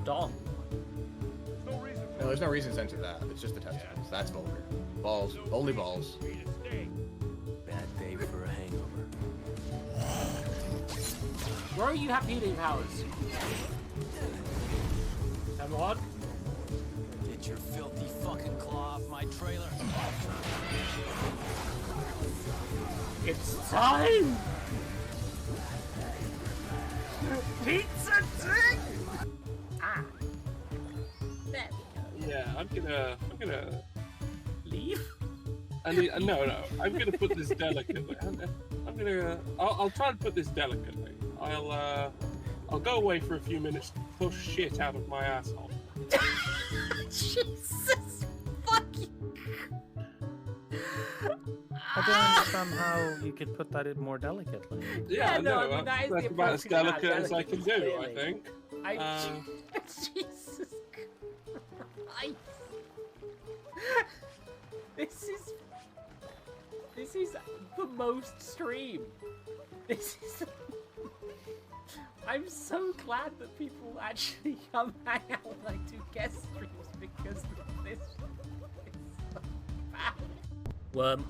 dong. No, there's no reason to censor that. It's just the testicles. That's vulgar. Balls. Only balls. Bad day for a hangover. Bro, you have healing powers. Come on. Get your filthy fucking claw off my trailer. It's time! Pizza trick! Ah. There we go. Yeah, I'm gonna Leave? no, I'm gonna put this delicately. I'll try and put this delicately. I'll go away for a few minutes to push shit out of my asshole. Jesus fucking... I don't understand how you could put that in more delicately. Yeah, no, no, I mean, that is that's the about as approach to have, delicate as I can do, clearly. I think. Jesus Christ. This is the most stream. This is... I'm so glad that people actually come hang out when I do guest streams because this is so bad. Worm.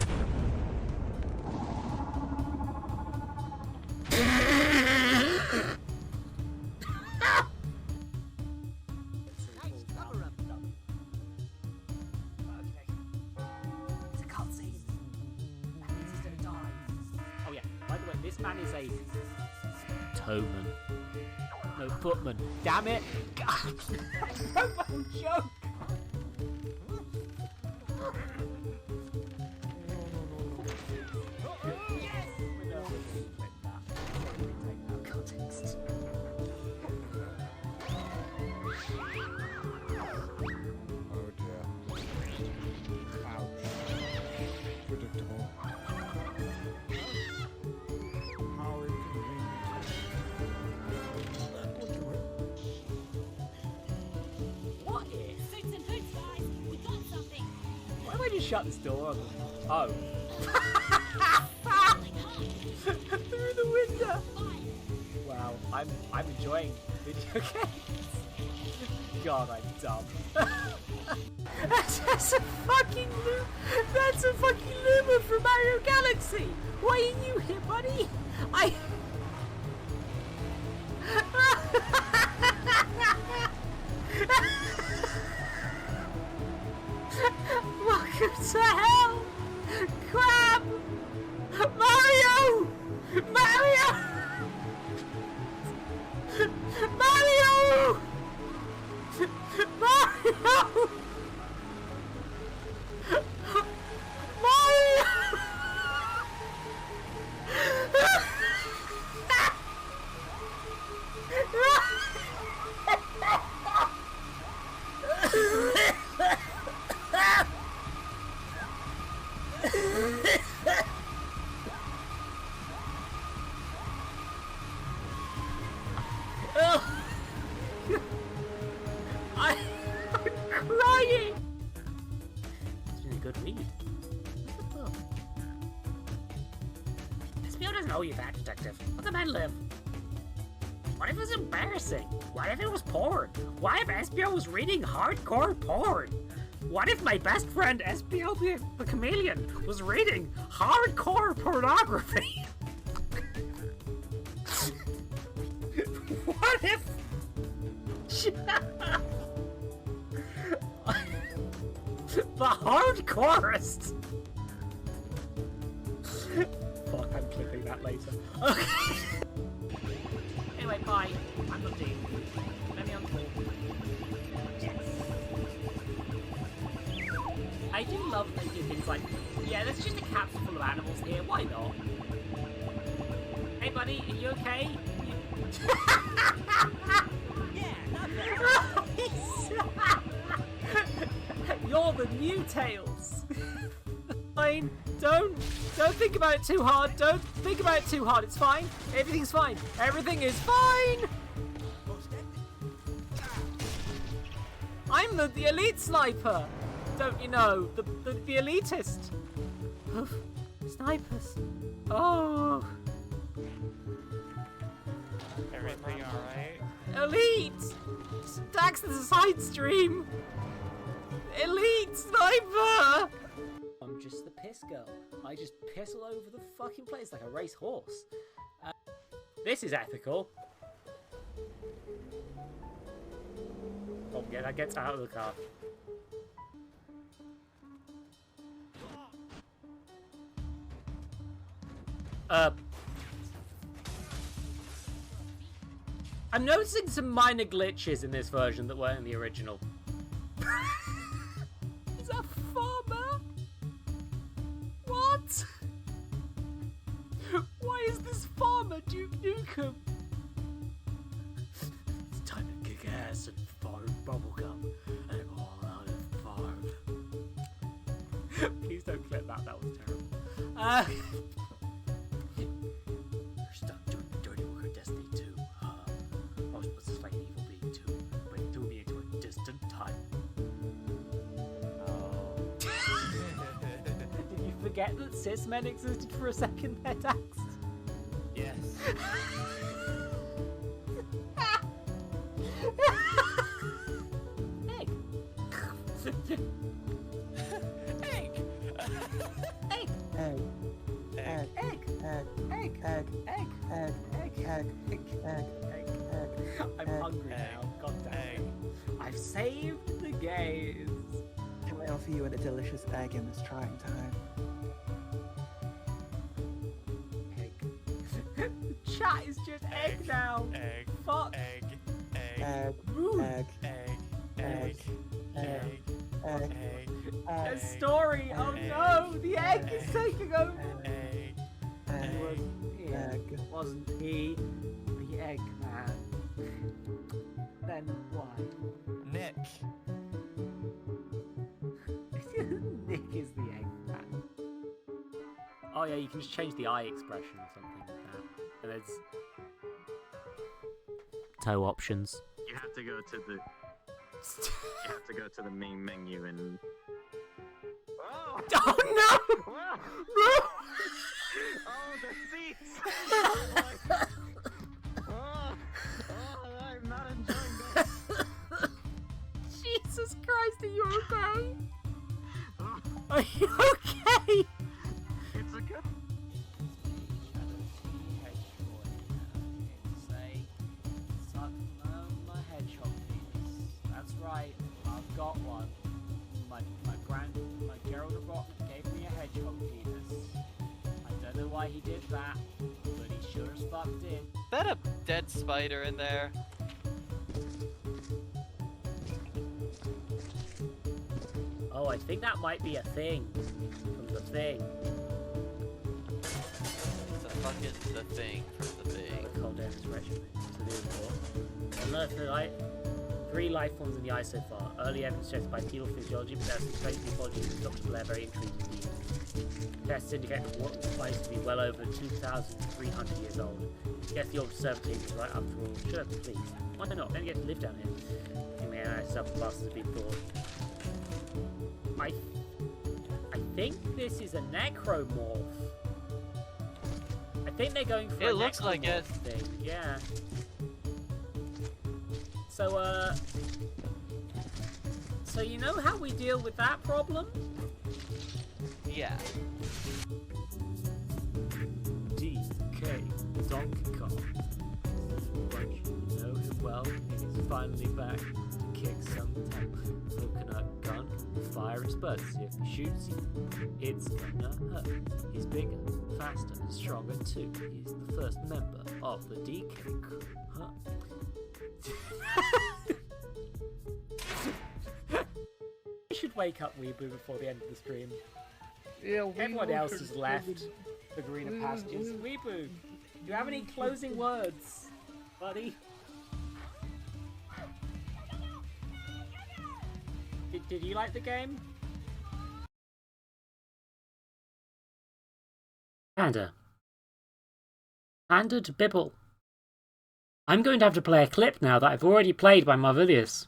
Oh yeah, by the way, this man is a toeman. No, footman. Damn it! God! Robot joke! Yes! Context. Oh dear. Ouch. Predictable. How inconvenient. What if? Suits and boots, guys. We got something. Why do I just shut this door? Oh. Through the window! Wow, I'm enjoying video games. God, I'm dumb. That's a fucking loop. That's a fucking Luma from Mario Galaxy. Why are you here, buddy? Welcome to hell, crab. Mario! Mario! Mario! Mario! Mario! I'm crying! It's been a good read. SPO doesn't owe you that, detective. Let the man live. What if it was embarrassing? What if it was porn? What if SPO was reading hardcore porn? What if my best friend SPO the Chameleon was reading hardcore pornography? What if... the hardcorest! Fuck, I'm clipping that later. Okay. Anyway, bye. I'm not deep. Let me unfold. Yes. I do love that they do things like, yeah, there's just a capsule full of animals here, why not? Hey buddy, are you okay? Yeah, not bad. You're the new Tails. Fine. Don't think about it too hard. Don't think about it too hard. It's fine. Everything's fine. Everything is fine. I'm the elite sniper. Don't you know? The elitist. Snipers. Oh. Everything alright? Elite! Dax, there's a side stream! Elite sniper! I'm just the piss girl. I just piss all over the fucking place like a race horse. This is ethical. Oh, yeah, that gets out of the car. I'm noticing some minor glitches in this version that weren't in the original. Is that farmer? What? Why is this farmer Duke Nukem? It's time to kick ass and fart bubblegum and go all out and fart. Please don't clip that, that was terrible. You're stuck doing dirty work of Destiny 2. Most was just like evil being 2, but it threw me into a distant time. Oh. Did you forget that cis-men existed for a second there, Dax? Yes. Egg. Egg. Egg. Egg. Egg. Egg. Egg. Egg. Egg. Egg. Egg. Egg. Egg. Egg. Egg. I'm hungry now. God damn it. I've saved the gaze. Can I offer you a delicious egg in this trying time? Egg. Chat is just egg now. Egg. Fuck. Egg. Egg. Egg. Rude. Egg. Egg. Egg. Egg. Egg. Egg. A story. Oh no, the egg is taking over. Egg. Egg. Egg. Wasn't he the egg man? Then why? Nick. Nick is the egg man. Oh yeah, you can just change the eye expression or something like that. And there's toe options. You have to go to the. You have to go to the main menu and. Oh! Oh no! Wow! No! Oh, the seats! Oh, I'm not enjoying this. Jesus Christ, are you okay? Oh, Are you okay? it's a good. My hedgehog penis. That's right, I've got one. My Gerald Rock gave me a hedgehog penis. I don't know why he did that, but he sure as fuck did. Is that a dead spider in there? Oh, I think that might be a thing from the thing. It's a fucking the thing from the thing. The cold air expression. Unearthed the light. 3 life forms in the ice so far. Early evidence suggested by fetal physiology, but that's explained ecology with Dr. Blair very intrigued indeed. Tests indicate what was supposed to be well over 2,300 years old. Guess the old observatory was right after all. Shut up, please. Why not? Then get to live down here. Anyway, stuff classes have been thought. I think this is a necromorph. I think they're going for It a looks like it. thing. Yeah. So you know how we deal with that problem? Yeah. DK Donkey Kong. But you know him well, he's finally back to kick some tail. Coconut gun, fire explodes. If he shoots you, it's gonna hurt. He's bigger, faster, and stronger too. He's the first member of the DK crew, huh? We should wake up Weeboo before the end of the stream. Yeah, Everyone else has left the greener pastures. Weeboo, do you have any closing words, buddy? Did you like the game? Panda to Bibble. I'm going to have to play a clip now that I've already played by Marvilius.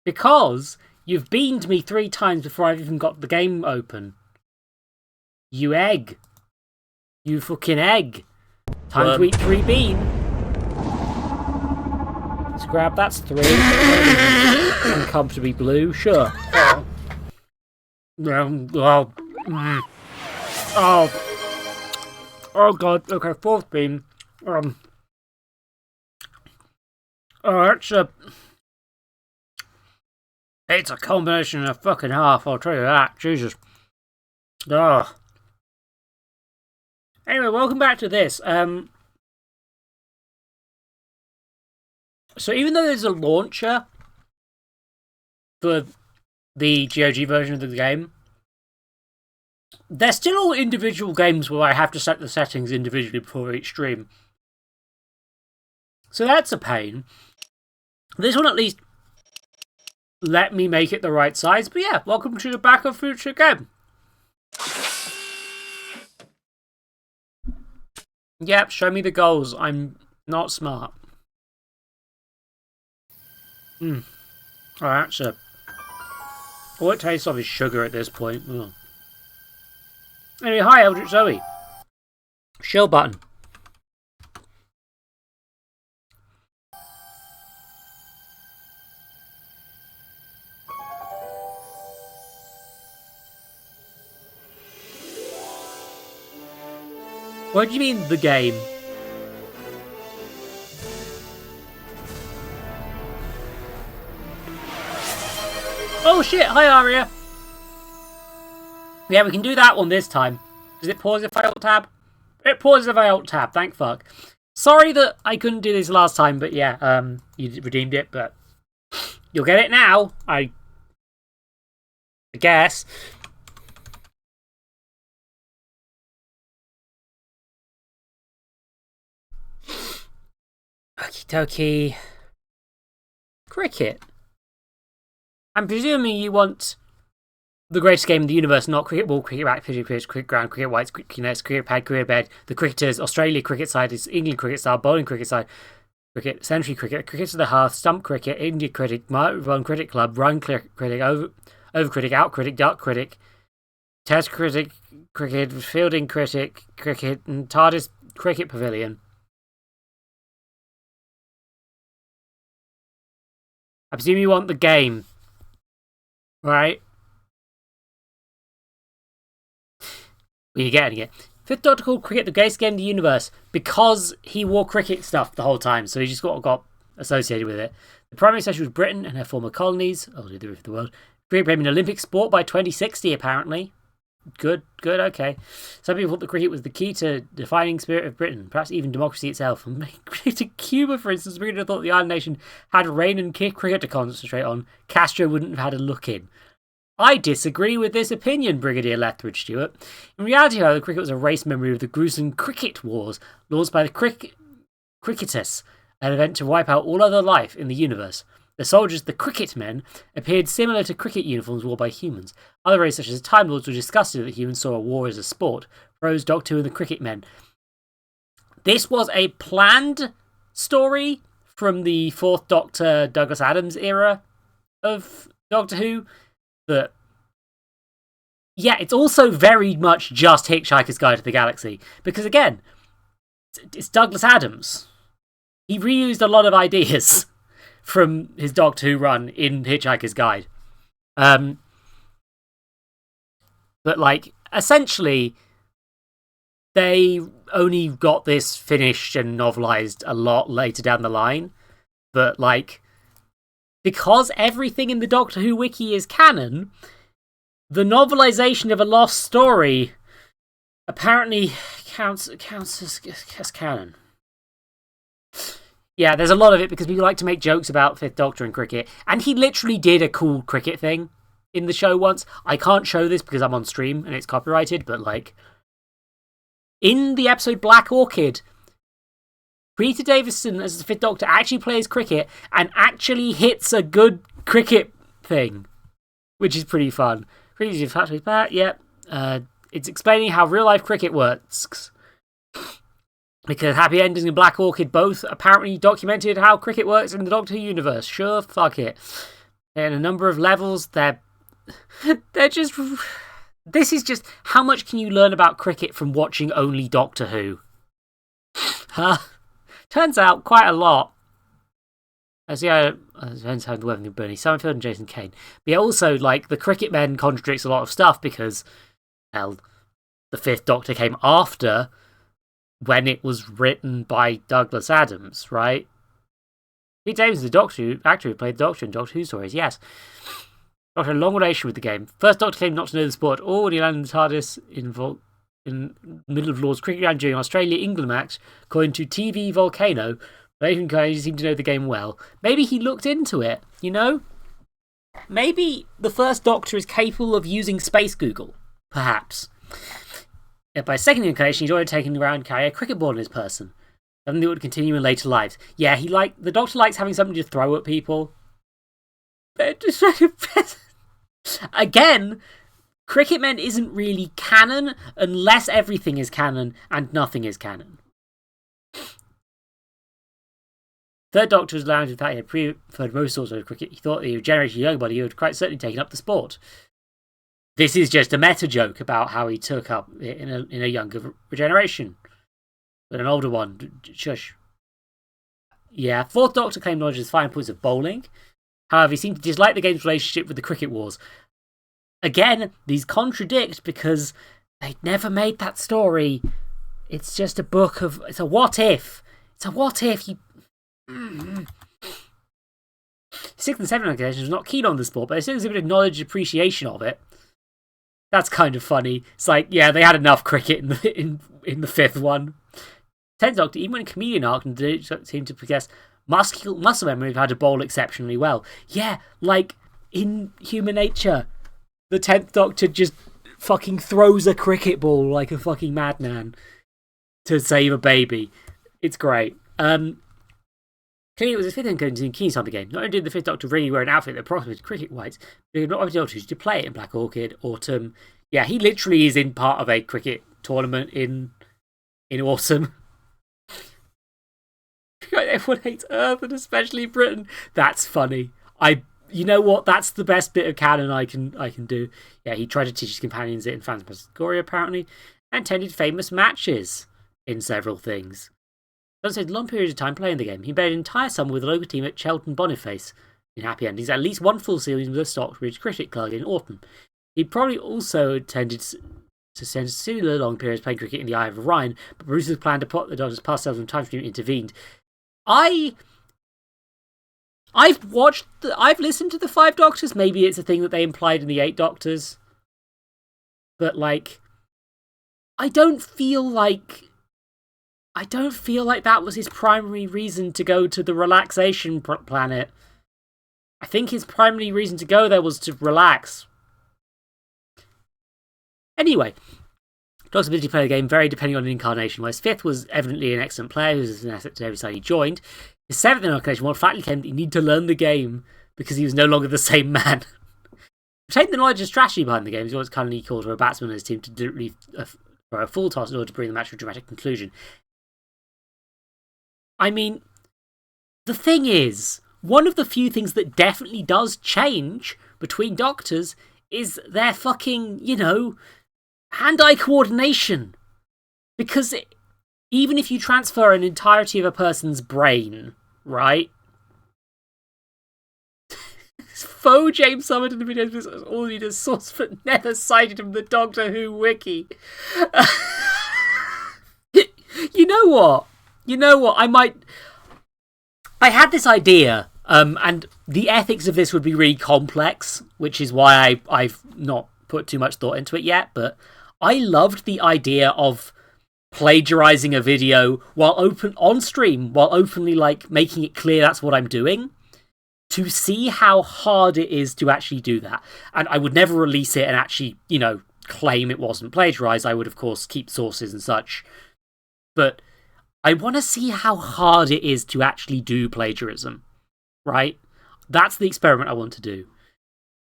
Because you've beamed me 3 times before I've even got the game open. You egg. You fucking egg. Time to eat 3 bean. grab. That's 3. Uncomfortably blue. Sure. Well. Oh god. Okay, 4th beam. It's a combination of fucking half, I'll tell you that. Jesus. Ugh. Anyway, welcome back to this. So even though there's a launcher for the GOG version of the game, they're still all individual games where I have to set the settings individually before each stream. So that's a pain. This one at least let me make it the right size. But yeah, welcome to the Back of Future game. Yep, show me the goals. I'm not smart. Alright, so all it tastes of is sugar at this point. Ugh. Anyway, hi Eldritch Zoe. Shill button. What do you mean, the game? Oh shit, hi Aria! Yeah, we can do that one this time. Does it pause if I alt-tab? It pauses if I alt-tab, thank fuck. Sorry that I couldn't do this last time, but yeah, you redeemed it, but you'll get it now, I guess. Okie dokie. Cricket. I'm presuming you want the greatest game in the universe, not cricket ball, cricket bat, cricket pitch, cricket ground, cricket whites, cricket nets, cricket pad, cricket bed, the cricketers, Australia cricket side, is England cricket style, bowling cricket side, cricket, century cricket, cricket to the hearth, stump cricket, India cricket, run cricket club, run cricket, over critic, out critic, duck critic, test critic, cricket, fielding critic, cricket, and TARDIS cricket pavilion. I presume you want the game, right? Well, you're getting it. 5th Doctor called cricket the greatest game in the universe because he wore cricket stuff the whole time, so he just got associated with it. The primary session was Britain and her former colonies, the roof of the world. Cricket became an Olympic sport by 2060, apparently. Good, okay. Some people thought that cricket was the key to defining spirit of Britain, perhaps even democracy itself. And to Cuba, for instance, Britain thought the island nation had rain and cricket to concentrate on. Castro wouldn't have had a look in. I disagree with this opinion, Brigadier Lethbridge Stewart. In reality, however, cricket was a race memory of the gruesome cricket wars launched by the cricketers, an event to wipe out all other life in the universe. The soldiers, the cricket men, appeared similar to cricket uniforms worn by humans. Other races, such as the Time Lords, were disgusted that humans saw a war as a sport. Rose, Doctor Who, and the cricket men. This was a planned story from the 4th Doctor Douglas Adams era of Doctor Who. But yeah, it's also very much just Hitchhiker's Guide to the Galaxy. Because again, it's Douglas Adams. He reused a lot of ideas from his Doctor Who run in Hitchhiker's Guide. But like, essentially, they only got this finished and novelized a lot later down the line. But like, because everything in the Doctor Who wiki is canon, the novelization of a lost story apparently counts as canon. Yeah, there's a lot of it because people like to make jokes about 5th Doctor and cricket. And he literally did a cool cricket thing in the show once. I can't show this because I'm on stream and it's copyrighted, but like, in the episode Black Orchid, Peter Davison as the 5th Doctor actually plays cricket and actually hits a good cricket thing, which is pretty fun. Cricket is factory bat, yep. It's explaining how real life cricket works. Because Happy Endings and Black Orchid both apparently documented how cricket works in the Doctor Who universe. Sure, fuck it. In a number of levels, they're just... This is just... How much can you learn about cricket from watching only Doctor Who? Huh? Turns out, quite a lot. As yeah, depends how the weather Bernie Summerfield and Jason Kane. But yeah, also like the Cricket Men contradicts a lot of stuff because, hell, the Fifth Doctor came after when it was written by Douglas Adams, right? Pete Davidson, the actor who played the Doctor in Doctor Who stories, yes. Doctor had a long relation with the game. First Doctor claimed not to know the sport at all when he landed in the TARDIS in the middle of Lord's cricket ground during Australia-England match, according to TV Volcano. Nathan Cage seemed to know the game well. Maybe he looked into it, you know? Maybe the First Doctor is capable of using Space Google, perhaps. Yet by second incarnation, he'd already taken around carry a cricket ball in his person. Something that would continue in later lives. Yeah, the Doctor likes having something to throw at people. But just again, Cricket Men isn't really canon unless everything is canon and nothing is canon. Third Doctor was allowed to fact he had preferred most sorts of cricket. He thought he would generate a young body who had quite certainly taken up the sport. This is just a meta joke about how he took up in a younger generation. But an older one, shush. Yeah, Fourth Doctor claimed knowledge of his fine points of bowling. However, he seemed to dislike the game's relationship with the cricket wars. Again, these contradict because they'd never made that story. It's just a book of... It's a what if. It's a what if you... Sixth and seventh occasions was not keen on the sport, but they still exhibited knowledge and appreciation of it. That's kind of funny. It's like, yeah, they had enough cricket in the fifth one. Tenth Doctor, even when comedian arc, seemed to possess muscle memory of how to bowl exceptionally well. Yeah, like in Human Nature, the 10th Doctor just fucking throws a cricket ball like a fucking madman to save a baby. It's great. Clearly, it was his fifth encounter in Keen's time of the game. Not only did the Fifth Doctor really wear an outfit that approximated cricket whites, but he had not had the opportunity to play it in Black Orchid, Autumn. Yeah, he literally is in part of a cricket tournament in Autumn. Everyone hates Earth, and especially Britain. That's funny. You know what? That's the best bit of canon I can do. Yeah, he tried to teach his companions it in Phantasmagoria, apparently, and attended famous matches in several things. Don't say long periods of time playing the game. He played an entire summer with the local team at Cheltenham Boniface in Happy Endings, at least one full season with the Stockbridge Cricket Club in autumn. He probably also attended to spend similar long periods playing cricket in the Eye of Orion, but Bruce's plan to put the Doctor's past selves and time stream intervened. I've listened to the Five Doctors. Maybe it's a thing that they implied in the Eight Doctors. But, like, I don't feel like that was his primary reason to go to the relaxation planet. I think his primary reason to go there was to relax. Anyway, Doctor's ability to play the game varied depending on an incarnation. While his fifth was evidently an excellent player who was an asset to every side he joined, his seventh incarnation more flatly claimed that he needed to learn the game because he was no longer the same man. Retained the knowledge and strategy behind the game, he always kindly called for a batsman and his team to do for a full toss in order to bring the match to a dramatic conclusion. I mean, the thing is, one of the few things that definitely does change between Doctors is their fucking, hand-eye coordination. Because even if you transfer an entirety of a person's brain, right? Faux James Summit in the video was all need a source but never cited him the Doctor Who wiki. You know what? I had this idea, and the ethics of this would be really complex, which is why I've not put too much thought into it yet, but I loved the idea of plagiarizing a video while openly, like, making it clear that's what I'm doing, to see how hard it is to actually do that. And I would never release it and actually, claim it wasn't plagiarized. I would, of course, keep sources and such. But I want to see how hard it is to actually do plagiarism, right? That's the experiment I want to do.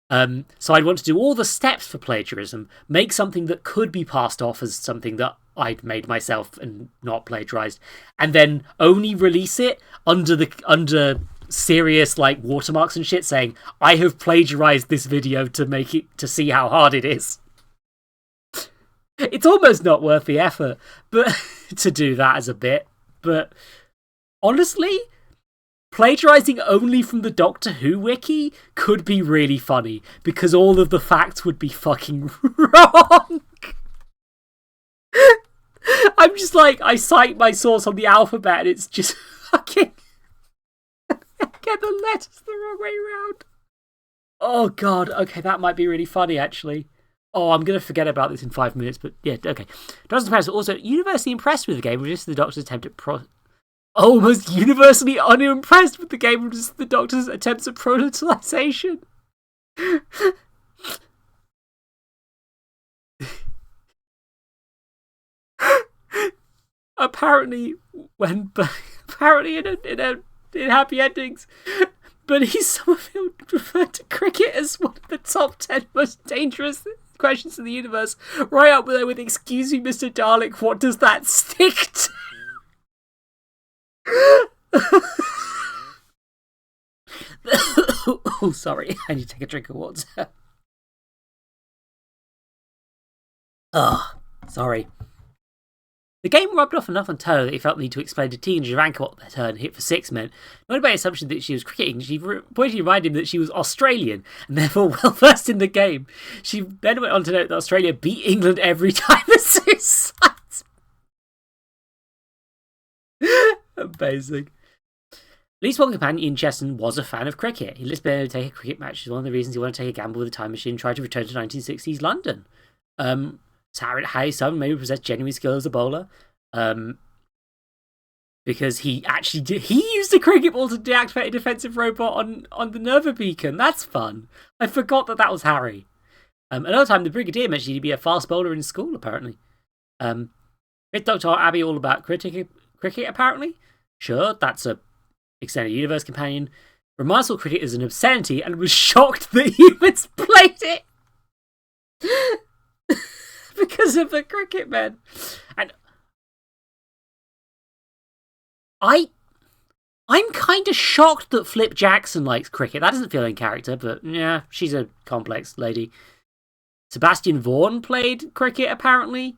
So I'd want to do all the steps for plagiarism, make something that could be passed off as something that I'd made myself and not plagiarized, and then only release it under serious, like, watermarks and shit saying, I have plagiarized this video to see how hard it is. It's almost not worth the effort, but to do that as a bit. But honestly, plagiarizing only from the Doctor Who wiki could be really funny, because all of the facts would be fucking wrong. I'm just like, I cite my source on the alphabet and it's just fucking... get the letters the wrong way around. Oh god, okay, that might be really funny actually. Oh, I'm going to forget about this in 5 minutes, but yeah, okay. Dr. Paris also universally impressed with the game, resisted the Doctor's attempt at almost universally unimpressed with the game, resisted the Doctor's attempts at prototypization. Apparently in Happy Endings, Bernie Summerfield referred to cricket as one of the top 10 most dangerous questions in the universe, right up there with "Excuse me, Mr. Dalek, what does that stick to?" Oh, sorry, I need to take a drink of water. Sorry. The game rubbed off enough on Turner that he felt the need to explain to teenager Ranka what the turn hit for 6 meant. Not by assumption that she was cricketing, she pointedly reminded him that she was Australian and therefore well versed in the game. She then went on to note that Australia beat England every time the suicide. Amazing. At least one companion, Ian Chesson, was a fan of cricket. He listed being able to take a cricket match as one of the reasons he wanted to take a gamble with a time machine and try to return to 1960s London. How some maybe possessed genuine skill as a bowler, because he actually did. He used a cricket ball to deactivate a defensive robot on the Nerva beacon. That's fun. I forgot that was Harry. Another time, the Brigadier mentioned he'd be a fast bowler in school. Apparently, with Dr. Abbey all about cricket. Apparently, sure, that's a extended universe companion. Reminds all cricket is an obscenity, and was shocked that humans played it. Because of the cricket man. And I'm kind of shocked that Flip Jackson likes cricket. That doesn't feel in character, but yeah, she's a complex lady. Sebastian Vaughan played cricket, apparently.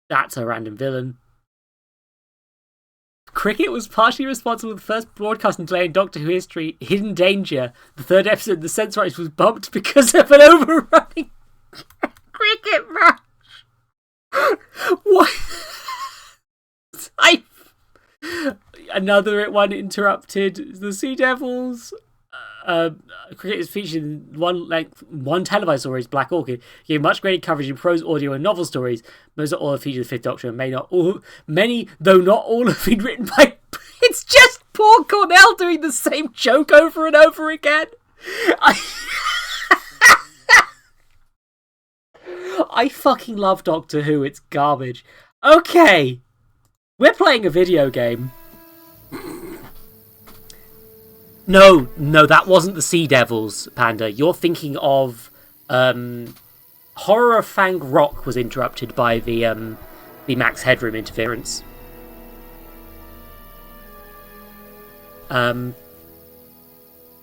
That's a random villain. Cricket was partially responsible for the first broadcasting delay in Doctor Who history, Hidden Danger. The third episode of the Sense Rights was bumped because of an overrunning cricket match. What? Another one interrupted. The Sea Devils. Cricket is featured in one televised story, Black Orchid, gave much greater coverage in prose, audio, and novel stories. Most of all have featured the Fifth Doctor, and many, though not all, have been written by. It's just poor Cornell doing the same joke over and over again. I fucking love Doctor Who, it's garbage. Okay, we're playing a video game. No, that wasn't the Sea Devils, Panda. You're thinking of Horror of Fang Rock was interrupted by the Max Headroom interference.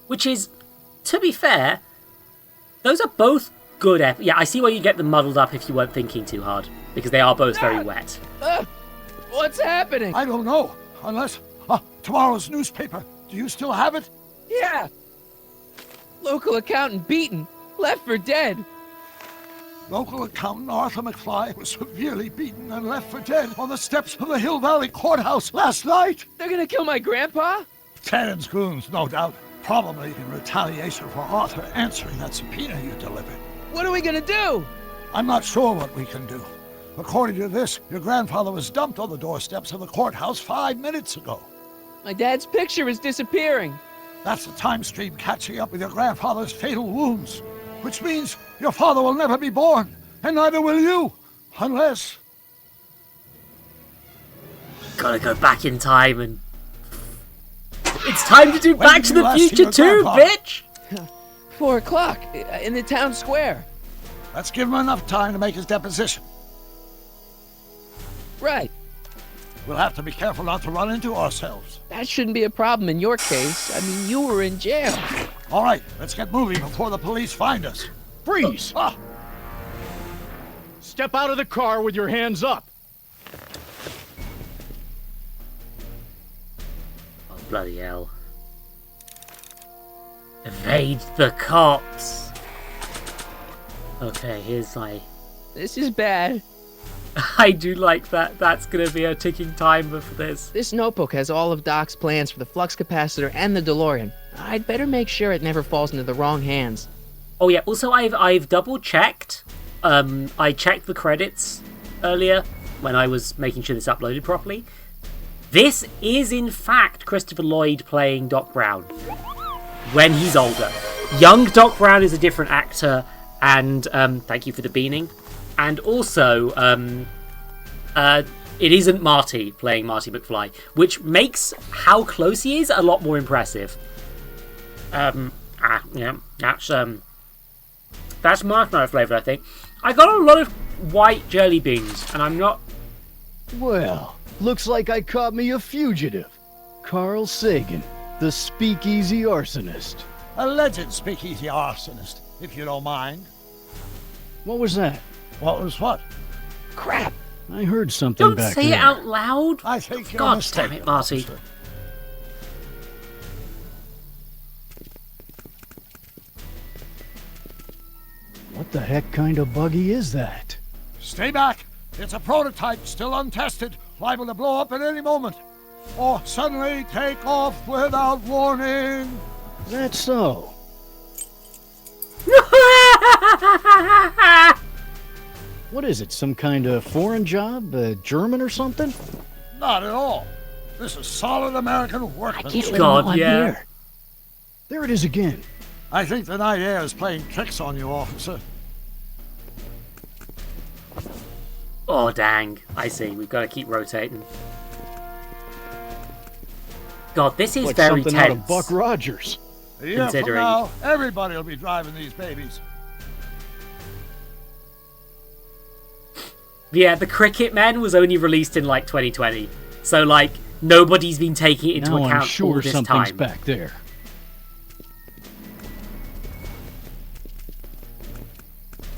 Which is, to be fair, those are both good. Yeah, I see why you get them muddled up if you weren't thinking too hard, because they are both very wet. What's happening? I don't know, unless tomorrow's newspaper. Do you still have it? Yeah. Local accountant beaten, left for dead. Local accountant Arthur McFly was severely beaten and left for dead on the steps of the Hill Valley Courthouse last night. They're gonna kill my grandpa? Tannen's goons, no doubt. Probably in retaliation for Arthur answering that subpoena you delivered. What are we gonna do? I'm not sure what we can do. According to this, your grandfather was dumped on the doorsteps of the courthouse 5 minutes ago. My dad's picture is disappearing. That's the time stream catching up with your grandfather's fatal wounds. Which means your father will never be born, and neither will you, unless... Gotta go back in time and... It's time to do Back to the Future too, bitch! 4 o'clock, in the town square. Let's give him enough time to make his deposition. Right. We'll have to be careful not to run into ourselves. That shouldn't be a problem in your case. I mean, you were in jail. All right, let's get moving before the police find us. Freeze! Step out of the car with your hands up. Oh, bloody hell. Evade the cops. Okay, here's my... This is bad. I do like that. That's gonna be a ticking timer for this. This notebook has all of Doc's plans for the flux capacitor and the DeLorean. I'd better make sure it never falls into the wrong hands. Oh yeah, also I've double checked. I checked the credits earlier when I was making sure this uploaded properly. This is in fact Christopher Lloyd playing Doc Brown when he's older. Young Doc Brown is a different actor, and thank you for the beaning. And also, it isn't Marty playing Marty McFly, which makes how close he is a lot more impressive. Yeah, that's marshmallow flavour, I think. I got a lot of white jelly beans, and I'm not... Well, looks like I caught me a fugitive. Carl Sagan, the speakeasy arsonist. Alleged speakeasy arsonist, if you don't mind. What was that? What was what? Crap! I heard something Don't back say there. it out loud! I think you're God mistaken, damn it, Marty. officer. What the heck kind of buggy is that? Stay back. It's a prototype, still untested, liable to blow up at any moment. Or suddenly take off without warning. That's so. What is it, some kind of foreign job? German or something? Not at all. This is solid American workmanship. God, yeah. Here. There it is again. I think the night air is playing tricks on you, officer. Oh, dang. I see. We've got to keep rotating. God, this is Like very something tense. out of Buck Rogers. A year from Considering- now, everybody will be driving these babies. Yeah, the Cricket Men was only released in, like, 2020. So, like, nobody's been taking it into Now account I'm sure all this something's time. back there.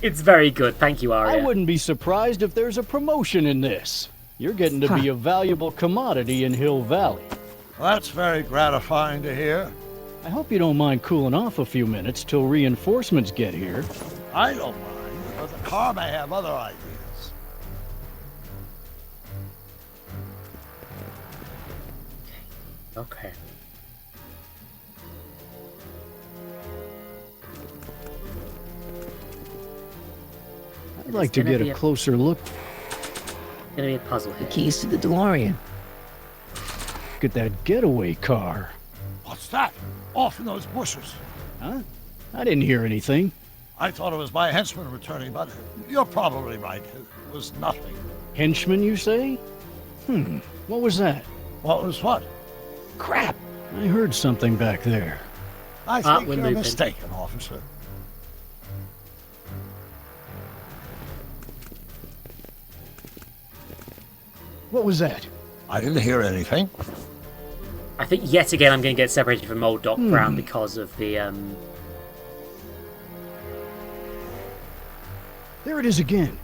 It's very good. Thank you, I Arya. wouldn't be surprised if there's a promotion in this. You're getting to be a valuable commodity in Hill Valley. That's very gratifying to hear. I hope you don't mind cooling off a few minutes till reinforcements get here. I don't mind, but the car may have other ideas. Okay. I'd like to gonna get be a a- closer look Gonna be a puzzle here. Keys to the DeLorean. at that getaway car. What's that? Off in those bushes. Huh? I didn't hear anything. I thought it was my henchman returning, but you're probably right. It was nothing. Henchman, you say? What was that? What was what? Crap! I heard something back there. I Ah, think we're you're moving. mistaken, officer. What was that? I didn't hear anything. I think yet again I'm going to get separated from old Doc Brown because of the, There it is again.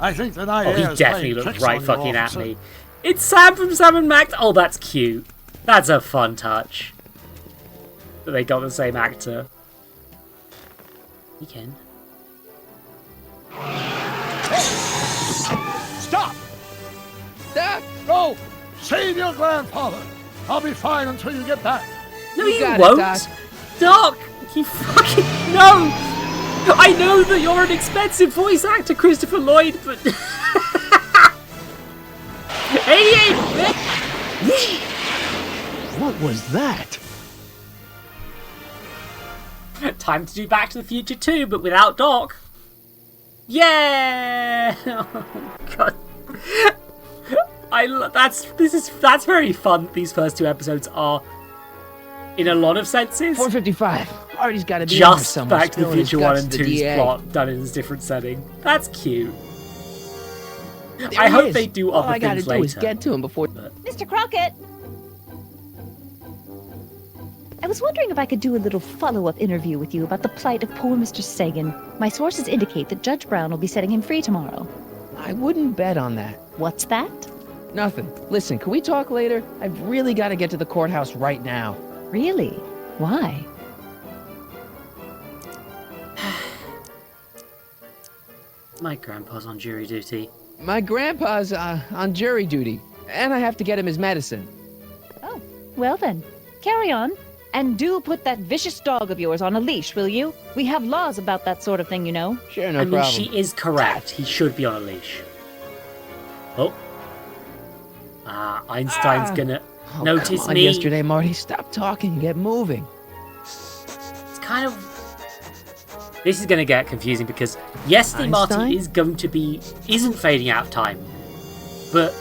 I think the night Oh, air he is definitely playing looked tricks right on you, fucking at officer. me. It's Sam from Sam and Max. Oh, that's cute. That's a fun touch. That they got the same actor. Weekend. Stop! Doc! No! Save your grandfather! I'll be fine until you get back. No, You you got it, won't. Doc. Doc, you fucking no. I know that you're an expensive voice actor, Christopher Lloyd, but 88. What was that? Time to do Back to the Future 2, but without Doc. Yeah. Oh, God. That's very fun. These first two episodes are, in a lot of senses, 455. Artie's got to be in there just somewhere. Back to the spilling his Future 1 guts and to the 2's DA. plot done in a different setting. That's cute. There I he hope is. they do All other I gotta things do later. is get to him before. Mr. Crockett! I was wondering if I could do a little follow-up interview with you about the plight of poor Mr. Sagan. My sources indicate that Judge Brown will be setting him free tomorrow. I wouldn't bet on that. What's that? Nothing. Listen, can we talk later? I've really got to get to the courthouse right now. Really? Why? My grandpa's on jury duty. My grandpa's on jury duty, and I have to get him his medicine. Oh, well then, carry on. And do put that vicious dog of yours on a leash, will you? We have laws about that sort of thing, you know. Sure, no I mean, problem. she is correct. He should be on a leash. Oh. Einstein's gonna notice come on, me. yesterday, Marty. Stop talking. Get moving. It's kind of... This is gonna get confusing because yesterday Einstein? Marty isn't fading out of time. But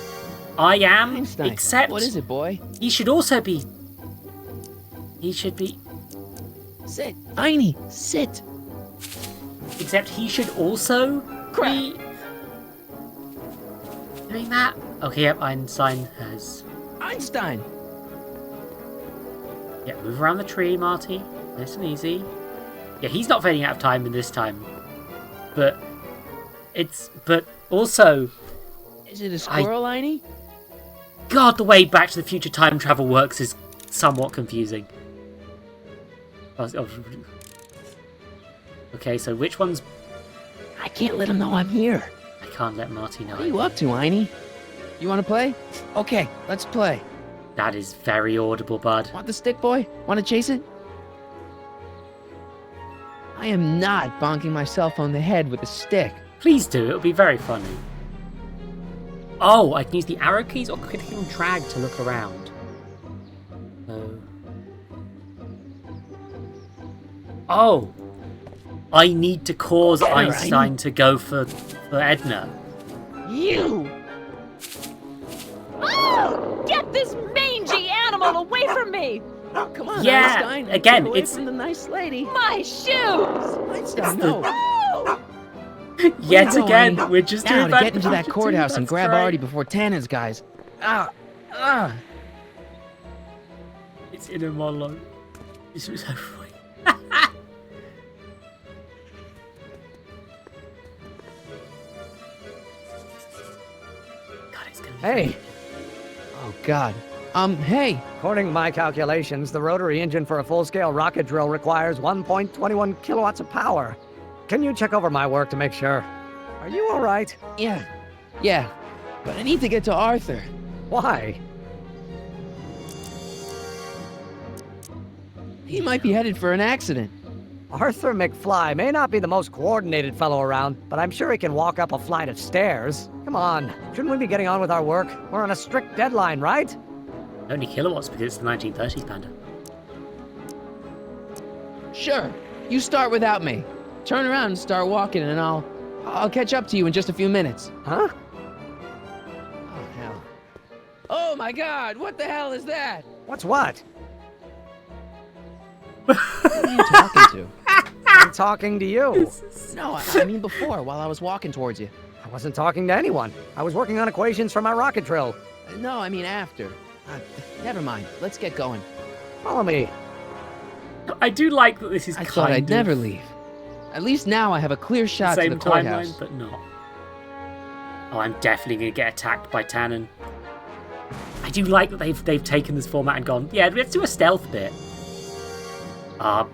I am, Einstein. except... What is it, boy? He should also be... He should be... Sit. Einie, sit. Except he should also be... doing that? Okay, yep, Einstein has... Einstein! Yeah, move around the tree, Marty. Nice and easy. Yeah, he's not fading out of time in this time. But... But also... Is it a squirrel, Einie? God, the way Back to the Future time travel works is somewhat confusing. Okay, so which one's... I can't let him know I'm here. I can't let Marty know. What are you up to, Einie? You want to play? Okay, let's play. That is very audible, bud. Want the stick, boy? Want to chase it? I am not bonking my cell phone the head with a stick. Please do, it'll be very funny. Oh, I can use the arrow keys or clicking and drag to look around. Oh. I need to cause Einstein to go for Edna. You! Oh, get this mangy animal away from me! Oh, come on, Yeah, Einstein. again, Get away it's- from the nice lady. My shoes! Einstein, no. Yet No, again, Einie. we're just Now doing to Back get to into the that Future courthouse 2, and that's grab great. Artie before Tannen's guys. It's in a monologue. This was so funny. God, it's gonna be Hey. Oh, God. Hey. According to my calculations, the rotary engine for a full-scale rocket drill requires 1.21 kilowatts of power. Can you check over my work to make sure? Are you all right? Yeah. But I need to get to Arthur. Why? He might be headed for an accident. Arthur McFly may not be the most coordinated fellow around, but I'm sure he can walk up a flight of stairs. Come on, shouldn't we be getting on with our work? We're on a strict deadline, right? only kilowatts because it's the 1930s, Panda. Sure. You start without me. Turn around and start walking, and I'll catch up to you in just a few minutes. Huh? Oh, hell. Oh, my God. What the hell is that? What's what? Who are you talking to? I'm talking to you. No, I mean before, while I was walking towards you. I wasn't talking to anyone. I was working on equations for my rocket drill. No, I mean after. Never mind. Let's get going. Follow me. I do like that this is I kind thought I'd of never leave. At least now I have a clear shot to same the courthouse. timeline, but not. Oh, I'm definitely going to get attacked by Tannen. I do like that they've taken this format and gone, yeah, let's do a stealth bit.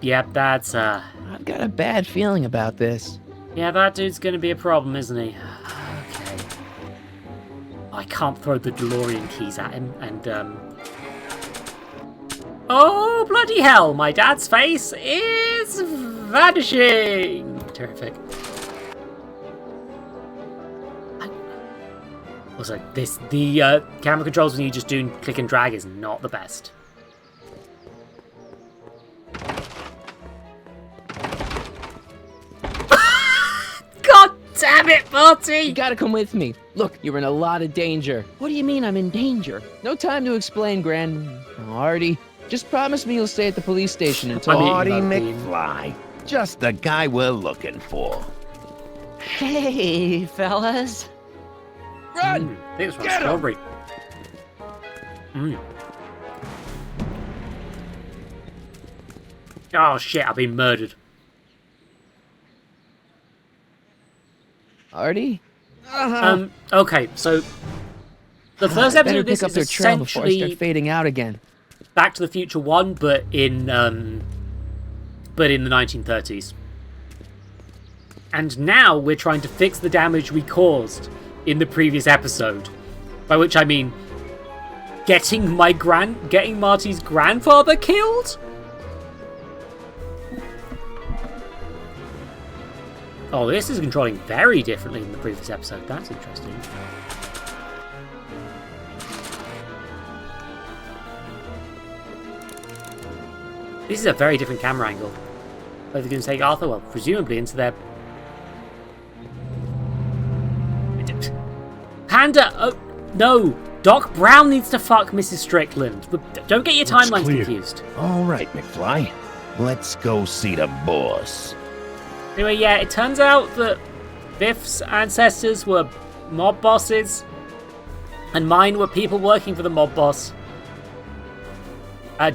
Yep, that's, I've got a bad feeling about this. yeah, that dude's going to be a problem, isn't he? Okay. I can't throw the DeLorean keys at him, and, oh, bloody hell, my dad's face is vanishing! Terrific. Also, the camera controls when you just do click and drag is not the best. God damn it, Marty! You gotta come with me. Look, you're in a lot of danger. What do you mean I'm in danger? No time to explain, Gran. Artie, just promise me you'll stay at the police station until... Artie McFly. Just the guy we're looking for. Hey, fellas. Run! I think it's from strawberry. Oh shit, I've been murdered. Artie? Okay, so the first I episode better of this pick up is their trail before I start essentially fading out again. Back to the Future 1, but in the 1930s. And now we're trying to fix the damage we caused in the previous episode. By which I mean getting Marty's grandfather killed? Oh, this is controlling very differently than the previous episode. That's interesting. This is a very different camera angle. Are they going to take Arthur? Well, presumably into their... Panda! Oh, no! Doc Brown needs to fuck Mrs. Strickland. Don't get your timelines confused. All right, McFly. Let's go see the boss. Anyway, yeah, it turns out that Biff's ancestors were mob bosses, and mine were people working for the mob boss.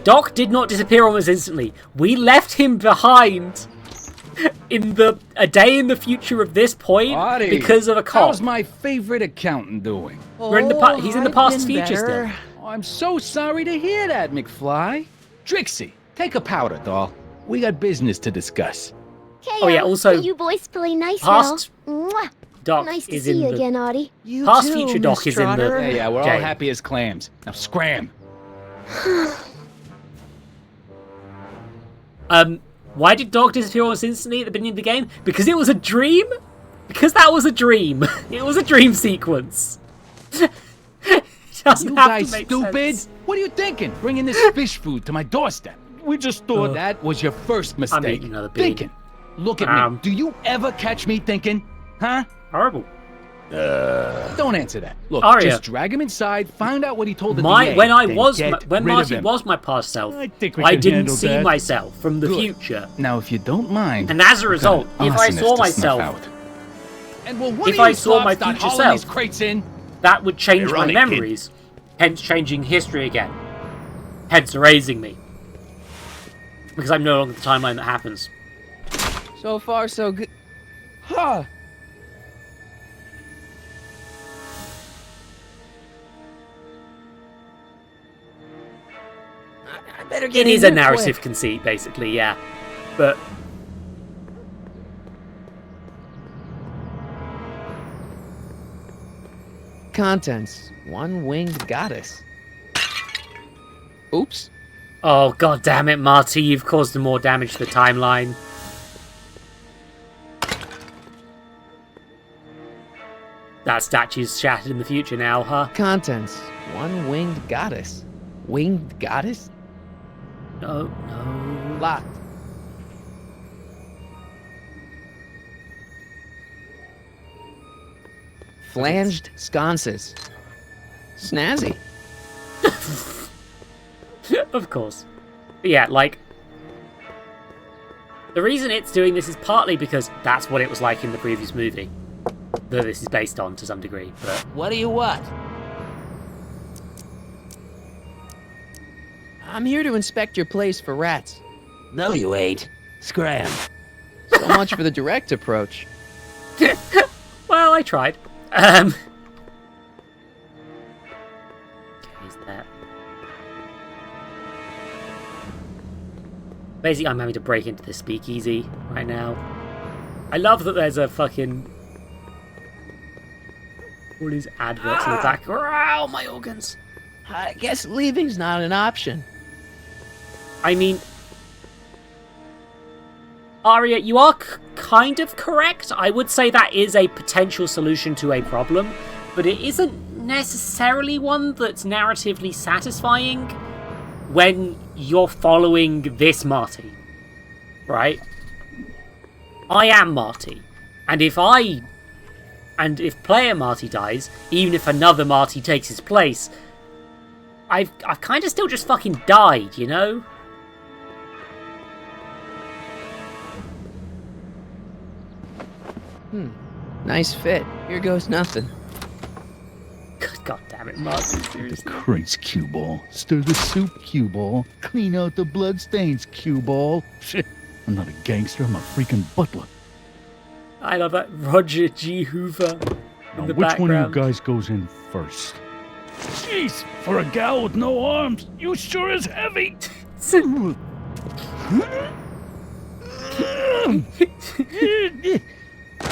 Doc did not disappear almost instantly. We left him behind in a day in the future of this point because of a call. How's my favorite accountant doing? He's in the past future still. Oh, I'm so sorry to hear that, McFly. Trixie, take a powder, doll. We got business to discuss. Oh yeah, also you boys play nice past now. Doc nice to is see in you the again, Audie. past future Doc is in the Yeah, we're all game. happy as clams. Now scram. Why did Doc disappear almost instantly at the beginning of the game? Because it was a dream? Because that was a dream. It was a dream sequence. You guys stupid? Sense. What are you thinking? Bringing this fish food to my doorstep. We just thought that was your first mistake. I'm eating another bean. Thinking. Look at me. Do you ever catch me thinking? Huh? Horrible. Don't answer that. Look, Aria. just drag him inside, find out what he told the DA. When then Marty was my past self, I think we I can didn't handle see that. myself from the Good. future. Now, if you don't mind, And as a result, I've if got I an saw arsonist to snuff myself, out. And will one if of I you saw my slobs start future hauling these self, crates in? that would change my Ironic, kid. memories, hence changing history again, hence erasing me, because I'm no longer the timeline that happens. So far, so good. Huh. I better get It in is a here narrative quick. conceit, basically, yeah, but. Contents. One winged goddess. Oops. Oh, god damn it, Marty, you've caused more damage to the timeline. That statue's shattered in the future now, huh? Contents. One winged goddess. Winged goddess? No, no. Locked. Flanged sconces. Snazzy. Of course. But yeah, like... The reason it's doing this is partly because that's what it was like in the previous movie. That this is based on to some degree, but... What do you want? I'm here to inspect your place for rats. No, you ain't. Scram. So much for the direct approach. Well, I tried. Is that... Basically, I'm having to break into the speakeasy right now. I love that there's a fucking... all these adverts in the back. Ow, my organs! I guess leaving's not an option. I mean... Arya, you are kind of correct. I would say that is a potential solution to a problem, but it isn't necessarily one that's narratively satisfying when you're following this Marty, right? I am Marty, and if player Marty dies, even if another Marty takes his place, I've kind of still just fucking died, you know? Nice fit. Here goes nothing. God damn it, Marty, The seriously. crates, cue ball. Stir the soup, cue ball. Clean out the bloodstains, cue ball. Shit, I'm not a gangster, I'm a freaking butler. I love that Roger G. Hoover in Now, the which one background. of you guys goes in first? Jeez, for a gal with no arms, you sure is heavy.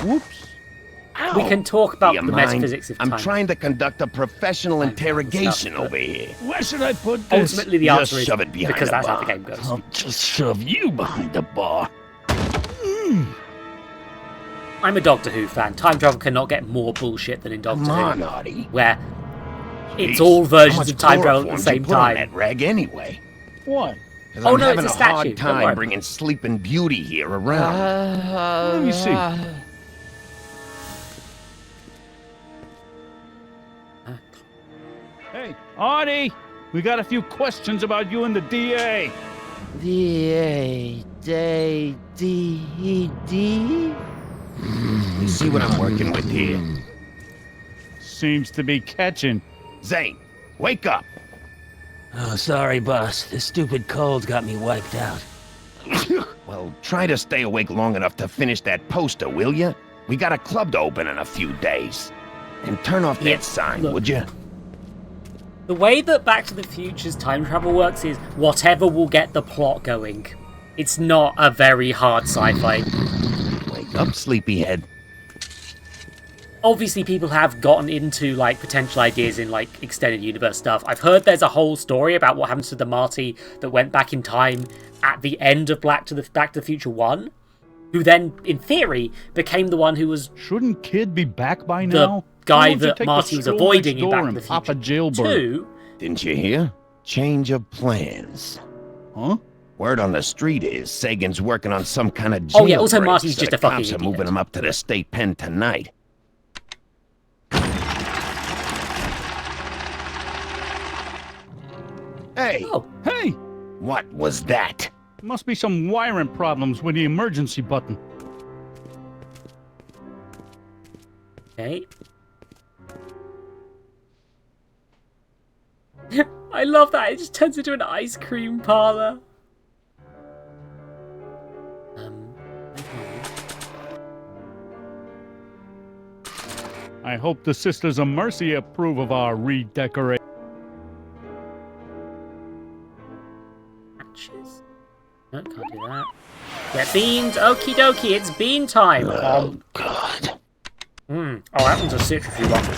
Whoops. We can talk about Do you the mind? metaphysics of time. I'm trying to conduct a professional interrogation over here. Where should I put this? Ultimately, the Just answer is shove it behind because the that's how bar. the game goes. I'll just shove you behind the bar. I'm a Doctor Who fan. Time travel cannot get more bullshit than in Doctor Come Who, on, Artie. where it's Jeez, all how versions much of time travel at chloroform the did you same put on time. that rag anyway? What? 'Cause Oh, I'm no, it's having a a statue. hard Don't worry. time bringing Sleeping Beauty here around. Let me see. Hey, Artie! We got a few questions about you and the DA. D-A, D-D-D? You see what I'm working with here? Seems to be catching. Zane, wake up! Oh, sorry, boss. This stupid cold got me wiped out. Well, try to stay awake long enough to finish that poster, will you? We got a club to open in a few days. And turn off that sign, look. would you? The way that Back to the Future's time travel works is whatever will get the plot going. It's not a very hard sci-fi. Wake up, sleepyhead. Obviously, people have gotten into like potential ideas in like extended universe stuff. I've heard there's a whole story about what happens to the Marty that went back in time at the end of Back to the Future 1, who then, in theory, became the one who was Shouldn't Kid be back by the now? guy Why don't you that take Marty the was stroll avoiding next in door Back to and the pop a Future jailbird? 2. Didn't you hear? Change of plans. Huh? Word on the street is Sagan's working on some kind of Oh, yeah, also jailbreak, Marty's so just the a fucking cops are idiot. moving him up to the state pen tonight. Hey! Oh. Hey! What was that? Must be some wiring problems with the emergency button. Okay. I love that. It just turns into an ice cream parlor. I hope the Sisters of Mercy approve of our redecoration. Matches? No, can't do that. Get beans. Okie dokie. It's bean time. Oh, God. Oh, that one's a citron if you want.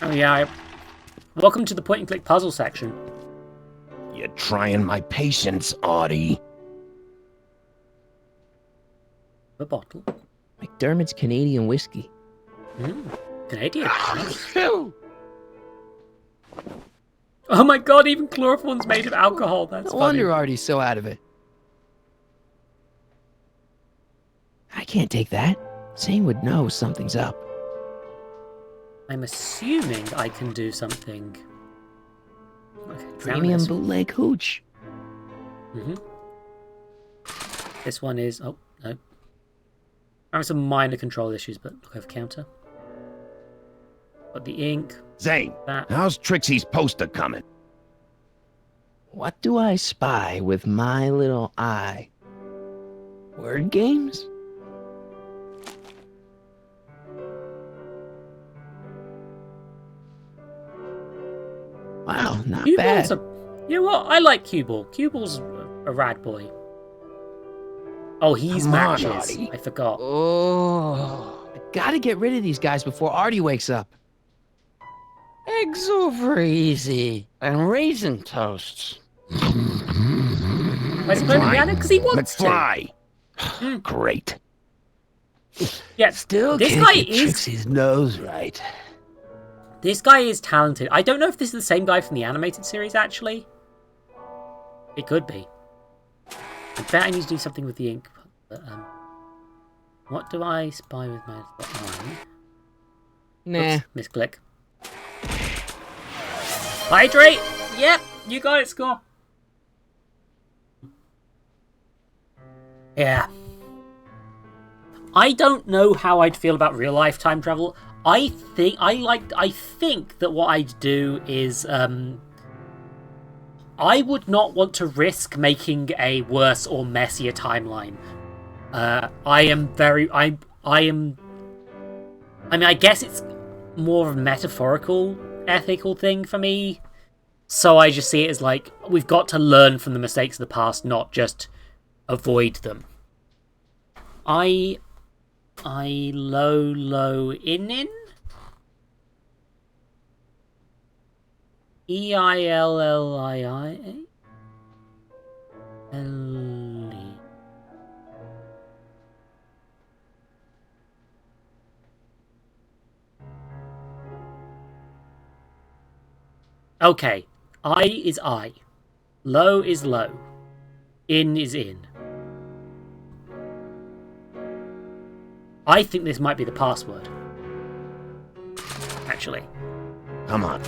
Oh, yeah. Welcome to the point-and-click puzzle section. You're trying my patience, Artie. A bottle. McDermott's Canadian whiskey. Canadian. Oh my god, even chloroform's made of alcohol. That's No funny. wonder Artie's so out of it. I can't take that. Zane would know something's up. I'm assuming I can do something. Okay, Premium bootleg hooch. This one is... Oh, no. I have some minor control issues, but look over counter. Got the ink. Zane, That. how's Trixie's poster coming? What do I spy with my little eye? Word games? Wow, not bad. You know what? I like Cue Ball. Cue Ball's a rad boy. Oh, he's Come on, matches. Artie. I forgot. Oh, I gotta get rid of these guys before Artie wakes up. Eggs over easy and raisin toasts. Where's he playing the piano? Because he wants McFly. Great. to. Yeah, Still this can't guy get is... Trixie's nose right. This guy is talented. I don't know if this is the same guy from the animated series, actually. It could be. I bet I need to do something with the ink. But, what do I spy with my eye? Nah. Oops, misclick. Hydrate! Yep, you got it, score. Yeah. I don't know how I'd feel about real life time travel. I think that what I'd do is I would not want to risk making a worse or messier timeline. I mean, I guess it's more of a metaphorical, ethical thing for me. So I just see it as like, we've got to learn from the mistakes of the past, not just avoid them. low in. EILLII. Ellie. Okay. I is I. Low is low. In is in. I think this might be the password. Actually. Come on.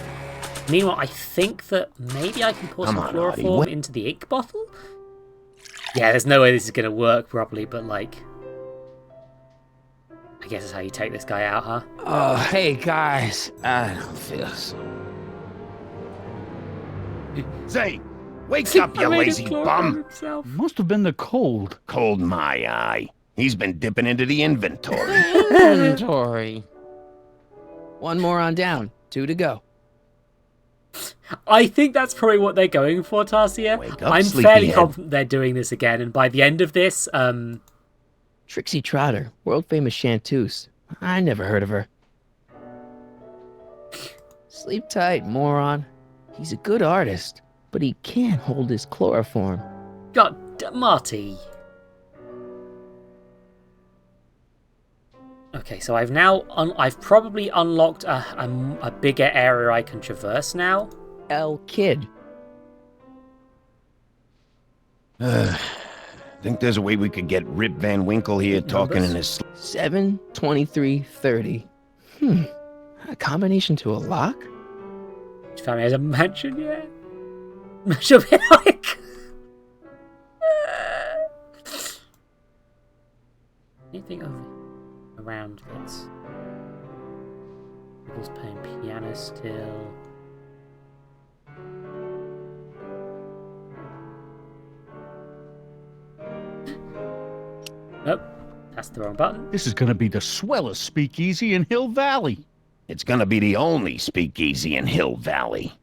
Meanwhile, I think that maybe I can pour some chloroform into the ink bottle? Yeah, there's no way this is going to work properly, but like... I guess that's how you take this guy out, huh? Oh, hey guys. I don't feel so... Zane, wake up, you lazy bum! Must have been the cold. Cold my eye. He's been dipping into the inventory. Inventory. One more on down. 2 to go. I think that's probably what they're going for, Tarsia. I'm fairly confident they're doing this again, and by the end of this, Trixie Trotter, world-famous chanteuse. I never heard of her. Sleep tight, moron. He's a good artist, but he can't hold his chloroform. God, Marty. Okay, so I've probably unlocked a bigger area I can traverse now. Kid. Think there's a way we could get Rip Van Winkle here talking in his... 7, 23, 30. A combination to a lock? Which family has a mansion yet? She'll be like... Anything around this? People's playing piano still. Nope, that's the wrong button. This is gonna be the swellest speakeasy in Hill Valley. It's gonna be the only speakeasy in Hill Valley.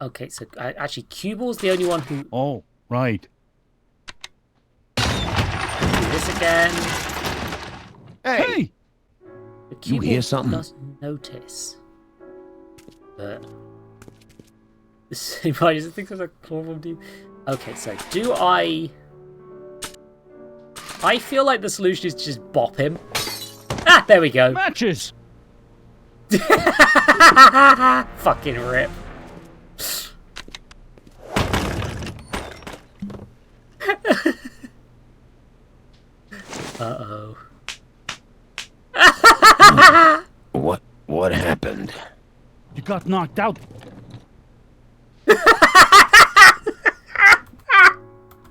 Okay, so actually, Cueball's the only one who... Oh, right. Do this again. Hey! You hear something? Doesn't notice. But... The same I just think there's a chloroform deep. Okay, so do I feel like the solution is to just bop him. Ah, there we go. Matches! Fucking rip. Uh-oh. What happened? You got knocked out.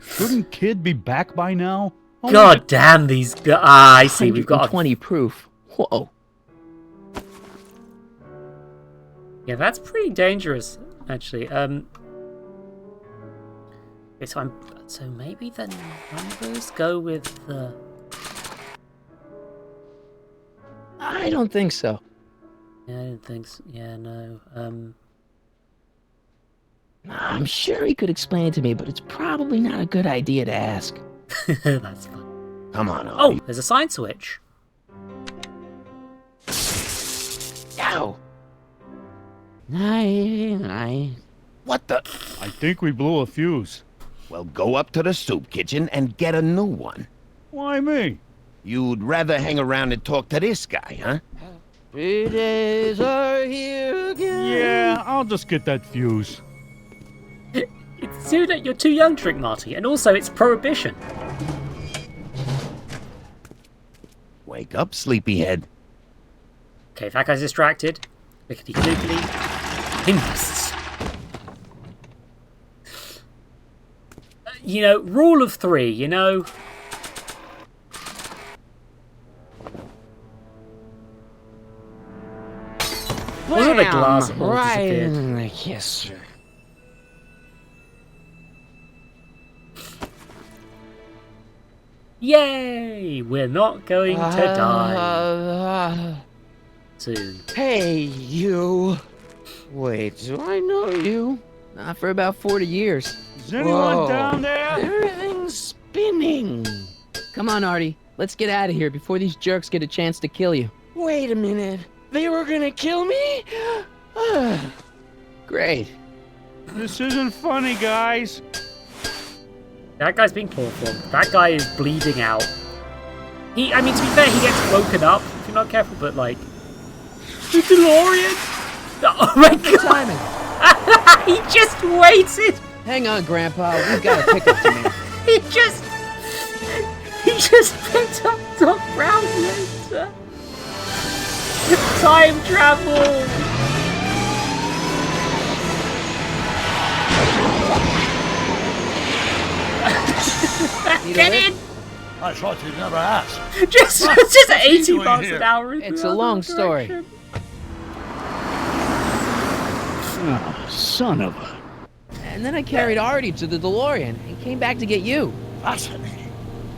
Shouldn't Kid be back by now? Oh, God damn these guys. I see, we've got 20 proof. Whoa. Yeah, that's pretty dangerous, actually. Okay, so maybe the numbers go with the... I don't think so. Yeah, I didn't think so. Yeah, no. I'm sure he could explain it to me, but it's probably not a good idea to ask. That's fun. Come on, Oh, there's a sign switch. Ow. Night. What the? I think we blew a fuse. Well, go up to the soup kitchen and get a new one. Why me? You'd rather hang around and talk to this guy, huh? 3 days are here again. Yeah, I'll just get that fuse. It's too late. You're too young to drink, Marty, and also it's prohibition. Wake up, sleepyhead. Okay, if that guy's distracted, clickety-clickety, he must. You know, rule of 3, you know. Wasn't the glass all disappeared? Yes, sir. Yay! We're not going to die soon. Hey, you. Wait, do I know you? Not for about 40 years. Is anyone down there? Everything's spinning. Come on, Artie. Let's get out of here before these jerks get a chance to kill you. Wait a minute. They were gonna kill me? Great. This isn't funny, guys. That guy's being awful. That guy is bleeding out. I mean, to be fair, he gets woken up if you're not careful, but like... The DeLorean! Oh my god! He just waited! Hang on, Grandpa. We've got a pickup to make. He just picked up Doc Brown later. Time travel! Get in! I thought you'd never ask. Just 80 miles an hour. It's a long story. Oh, son of a... And then I carried Artie to the DeLorean and came back to get you. Fascinating.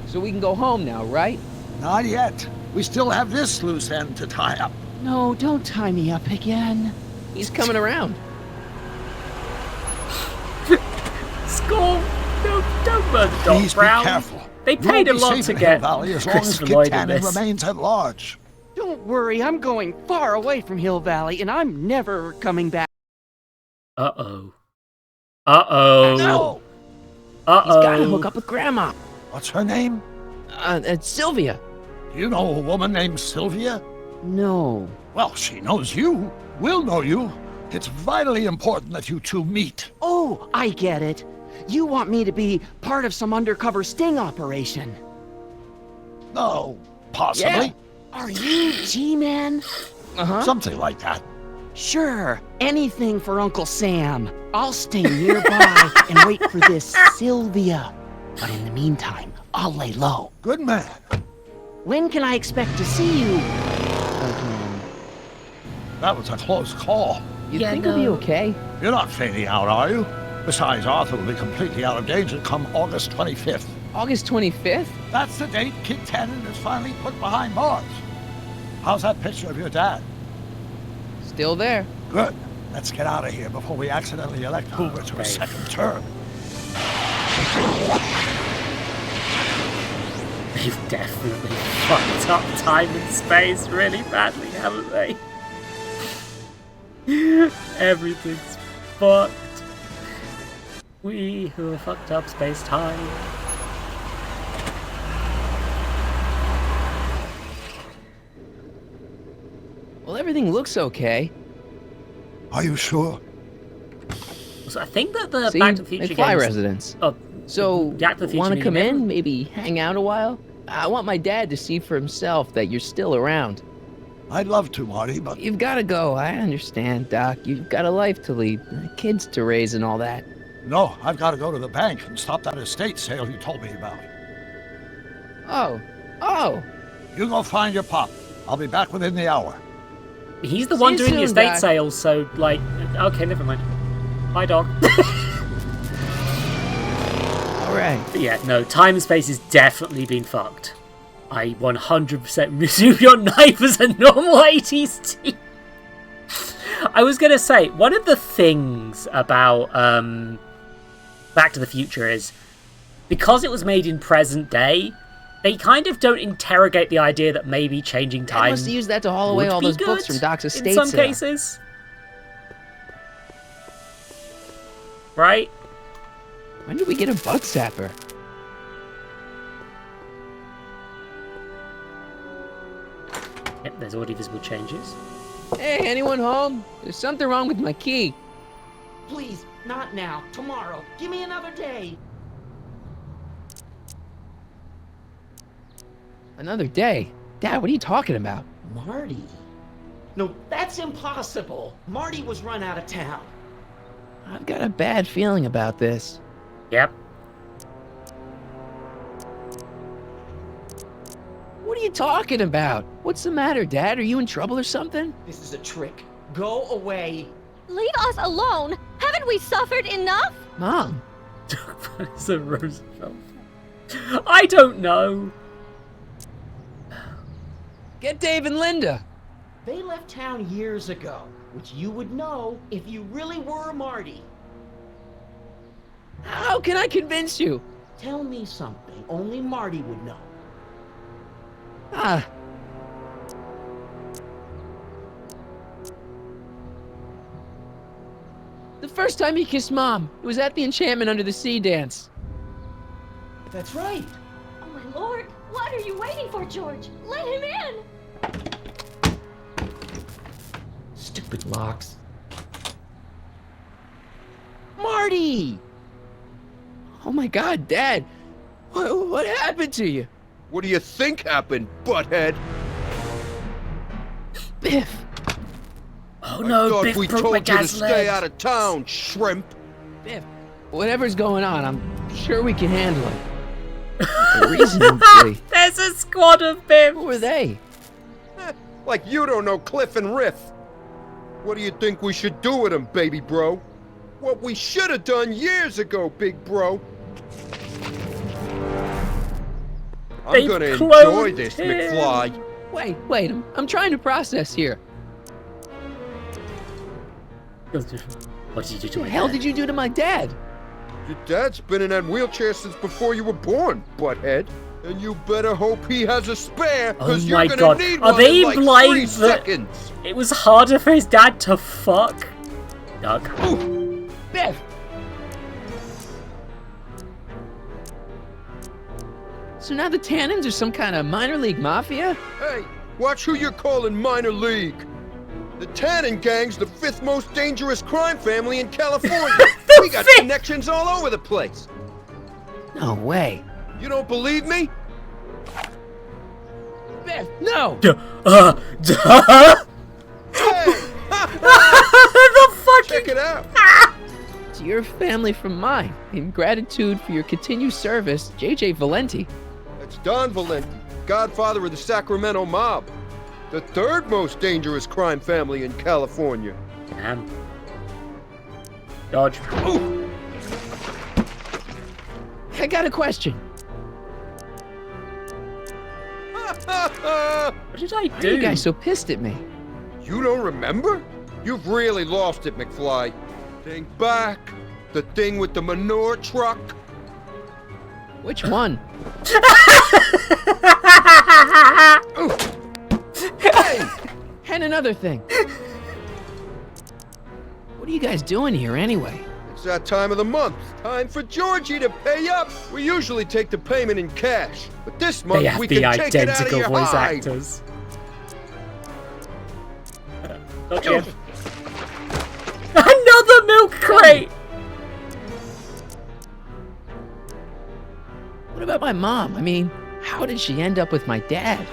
So we can go home now, right? Not yet. We still have this loose end to tie up. No, don't tie me up again. He's coming around. Score! No, don't murder Doc Please Brown. be careful. They paid a lot to get Valley as long as Christopher Lloyd in Kid Tannen this. remains at large. Don't worry, I'm going far away from Hill Valley, and I'm never coming back. Uh-oh. Uh-oh. No. Uh-oh. He's gotta hook up with Grandma. What's her name? It's Sylvia. Do you know a woman named Sylvia? No. Well, she knows you. We'll know you. It's vitally important that you two meet. Oh, I get it. You want me to be part of some undercover sting operation. No, possibly. Yeah. Are you G-Man? Uh-huh. Something like that. Sure, anything for Uncle Sam. I'll stay nearby and wait for this Sylvia. But in the meantime, I'll lay low. Good man. When can I expect to see you? That was a close call. You think he'll be okay? You're not fading out, are you? Besides, Arthur will be completely out of danger come August 25th. August 25th? That's the date Kid Tannen is finally put behind bars. How's that picture of your dad? Still there. Good. Let's get out of here before we accidentally elect Hoover to a second term. They've definitely fucked up time and space really badly, haven't they? Everything's fucked. We who have fucked up space-time. Well, everything looks okay. Are you sure? So I think that the See, Back to the Future McFly games... residence. Oh, So, Back to the Future want to movie come never- in, maybe hang out a while? I want my dad to see for himself that you're still around. I'd love to, Marty, but... You've got to go. I understand, Doc. You've got a life to lead, kids to raise and all that. No, I've got to go to the bank and stop that estate sale you told me about. Oh. You go find your pop. I'll be back within the hour. He's the See one you doing the soon, estate Doc. sales, so, like... Okay, never mind. Bye, dog. Alright. But yeah, no, time and space has definitely been fucked. I 100% resume your knife as a normal 80s teen. I was going to say, one of the things about Back to the Future is, because it was made in present day, they kind of don't interrogate the idea that maybe changing Dad time must have used that to haul away would all be those books good from Doc's estate in some sale. cases. Right? When did we get a bug zapper? Yep, there's already visible changes. Hey, anyone home? There's something wrong with my key. Please, not now. Tomorrow. Give me another day. Another day? Dad, what are you talking about? Marty? No, that's impossible. Marty was run out of town. I've got a bad feeling about this. Yep. What are you talking about? What's the matter, Dad? Are you in trouble or something? This is a trick. Go away. Leave us alone! Haven't we suffered enough? Mom. It's a Roosevelt. I don't know. Get Dave and Linda. They left town years ago, which you would know if you really were Marty. How can I convince you? Tell me something only Marty would know. Ah. The first time he kissed Mom, it was at the Enchantment Under the Sea dance. That's right. Oh my lord! What are you waiting for, George? Let him in! Stupid locks. Marty! Oh my God, Dad! What happened to you? What do you think happened, butthead? Biff! Oh no, I thought Biff we broke told my you to dad's stay leg. out of town, shrimp. Biff, whatever's going on, I'm sure we can handle it. Reasonably. There's a squad of Biffs. Who are they? Like you don't know Cliff and Riff. What do you think we should do with them, baby bro? What we should have done years ago, big bro. I'm gonna enjoy this, McFly. Wait, I'm trying to process here. What did you do to What my the hell dad? did you do to my dad? Your dad's been in that wheelchair since before you were born, butthead. And you better hope he has a spare, Oh because my you're gonna God. need Are one they in like 3 implying that seconds. it was harder for his dad to fuck? Doug. Ooh, Biff! So now the Tannins are some kind of minor league mafia? Hey, watch who you're calling minor league. The Tannen gang's the 5th most dangerous crime family in California. We got connections all over the place. No way. You don't believe me? Biff, no! Hey! The fucking... Check it out. To your family from mine, in gratitude for your continued service, J.J. Valenti. That's Don Valenti, godfather of the Sacramento mob. The 3rd most dangerous crime family in California. Damn. Dodge. Ooh. I got a question. What did I Why are do? you guys so pissed at me? You don't remember? You've really lost it, McFly. Think back. The thing with the manure truck. Which one? Hey! And another thing. What are you guys doing here anyway? It's that time of the month. Time for Georgie to pay up. We usually take the payment in cash, but this month They have we the can take it out of identical your voice hide. actors. Dodge. Another milk crate! What about my mom? I mean, how did she end up with my dad?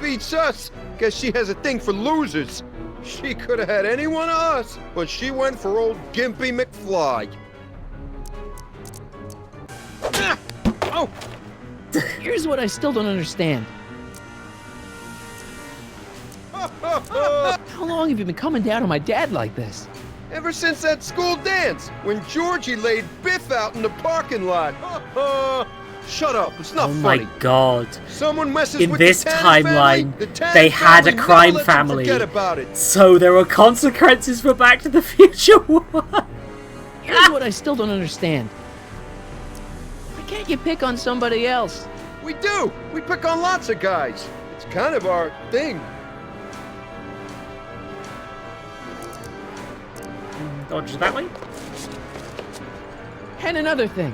Beats us, cause she has a thing for losers. She could have had any one of us, but she went for old Gimpy McFly. Ah! Oh! Here's what I still don't understand. How long have you been coming down on my dad like this? Ever since that school dance, when Georgie laid Biff out in the parking lot. Shut up, it's not Oh funny. my God. Someone messes In with this the Tanner timeline, family, the Tanner they had a family never crime lets them family. forget about it. So there were consequences for Back to the Future 1. Here's what I still don't understand. Why can't you pick on somebody else? We do. We pick on lots of guys. It's kind of our thing. Dodge that way. And another thing.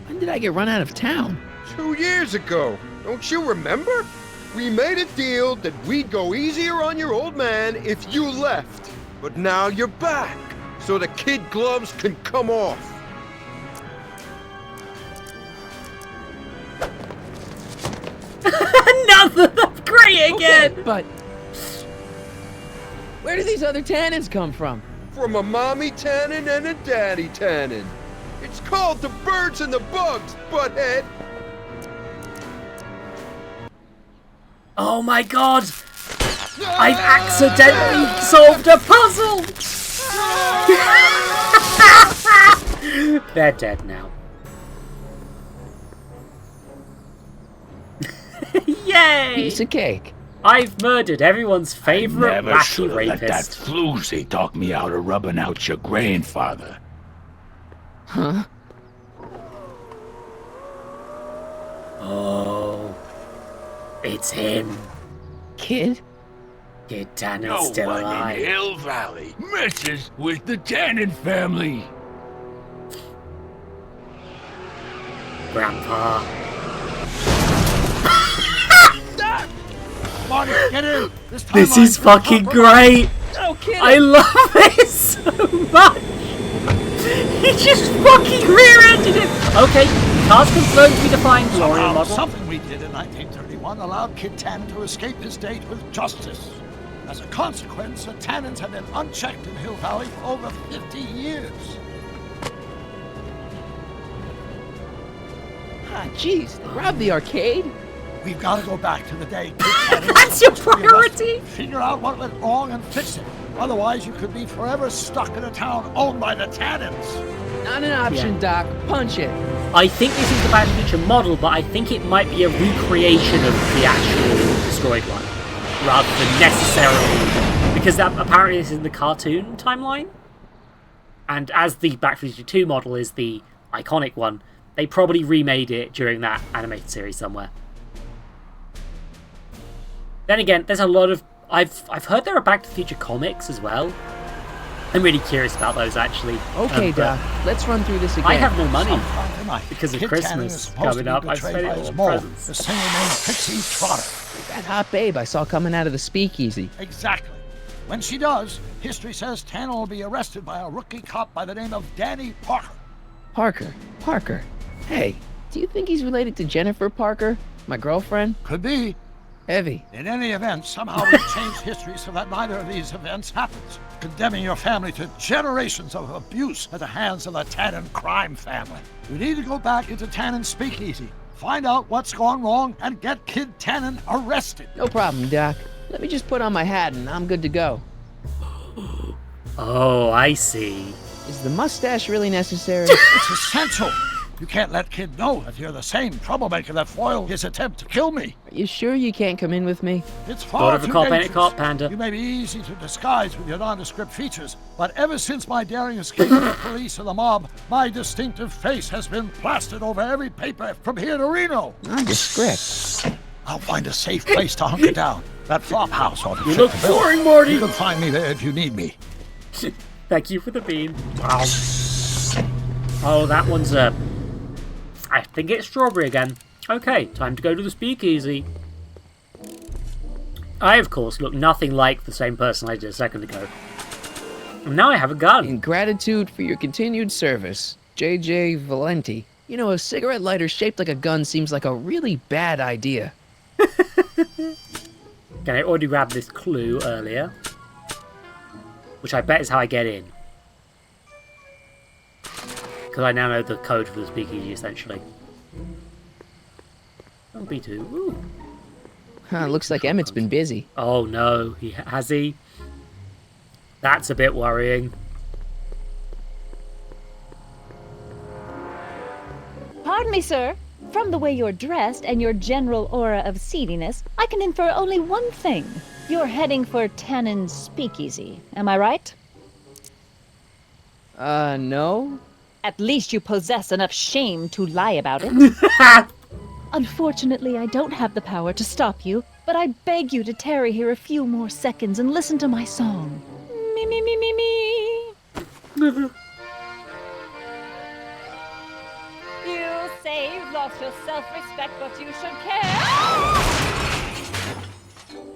When did I get run out of town? 2 years ago. Don't you remember? We made a deal that we'd go easier on your old man if you left. But now you're back, so the kid gloves can come off. Another crate again! Okay, but where do these other Tannins come from? From a mommy tannin and a daddy tannin. It's called the birds and the bugs, butthead. Oh my God! I've accidentally solved a puzzle! They're dead now. Yay! Piece of cake. I've murdered everyone's favorite Never wacky should have let that rapist. floozy talk me out of rubbing out your grandfather. Huh? Oh, it's him. Kid? Kid Tannen's No still one alive. in Hill Valley messes with the Tannen family. Grandpa. Come on, get in. This is fucking great. No kidding. I love it so much. He just fucking rear-ended him. Okay, cars confirmed to be defined DeLorean Somehow, model. something we did in 1931 allowed Kid Tannen to escape his date with justice. As a consequence, the Tannens have been unchecked in Hill Valley for over 50 years. Ah, jeez, they robbed the arcade? We've got to go back to the day Kid Tannen That's your priority? figure out what went wrong and fix it. Otherwise, you could be forever stuck in a town owned by the Tannens. Not an option, Doc. Punch it. I think this is the Back to the Future model, but I think it might be a recreation of the actual destroyed one, rather than necessarily, because that apparently this is in the cartoon timeline, and as the Back to the Future 2 model is the iconic one, they probably remade it during that animated series somewhere. Then again, there's a lot of I've heard there are Back to the Future comics as well. I'm really curious about those actually. Okay, Doc, let's run through this again. I have no money Tonight, because of Kid Tannen Christmas is supposed to coming be up. I betrayed spent by it his on mole, presents. the singer named Pixie Trotter. That hot babe I saw coming out of the speakeasy. Exactly. When she does, history says Tannen will be arrested by a rookie cop by the name of Danny Parker. Parker. Hey, do you think he's related to Jennifer Parker, my girlfriend? Could be. Heavy. In any event, somehow we've changed history so that neither of these events happens, condemning your family to generations of abuse at the hands of the Tannen crime family. We need to go back into Tannen's speakeasy, find out what's gone wrong, and get Kid Tannen arrested. No problem, Doc. Let me just put on my hat and I'm good to go. Oh, I see. Is the mustache really necessary? It's essential. You can't let Kid know that you're the same troublemaker that foiled his attempt to kill me. Are you sure you can't come in with me? It's far too cop, ain't a dangerous. cop, Panda. You may be easy to disguise with your nondescript features, but ever since my daring escape from the police and the mob, my distinctive face has been plastered over every paper from here to Reno. Nondescript. I'll find a safe place to hunker down. That flop house ought to You fit look the bill. boring, Morty. You can find me there if you need me. Thank you for the bean. Wow. Oh, that one's I think it's strawberry again. Okay, time to go to the speakeasy. I, of course, look nothing like the same person I did a second ago. And now I have a gun. In gratitude for your continued service, J.J. Valenti. You know, a cigarette lighter shaped like a gun seems like a really bad idea. Okay, I already grabbed this clue earlier, which I bet is how I get in. Because I now know the code for the speakeasy, essentially. Oh, B2. Ooh. Huh, looks like Emmett's been busy. Oh no, has he? That's a bit worrying. Pardon me, sir. From the way you're dressed and your general aura of seediness, I can infer only one thing. You're heading for Tannen's speakeasy. Am I right? No. At least you possess enough shame to lie about it. Unfortunately, I don't have the power to stop you, but I beg you to tarry here a few more seconds and listen to my song. Me, me, me, me, me. You say you've lost your self-respect, but you should care.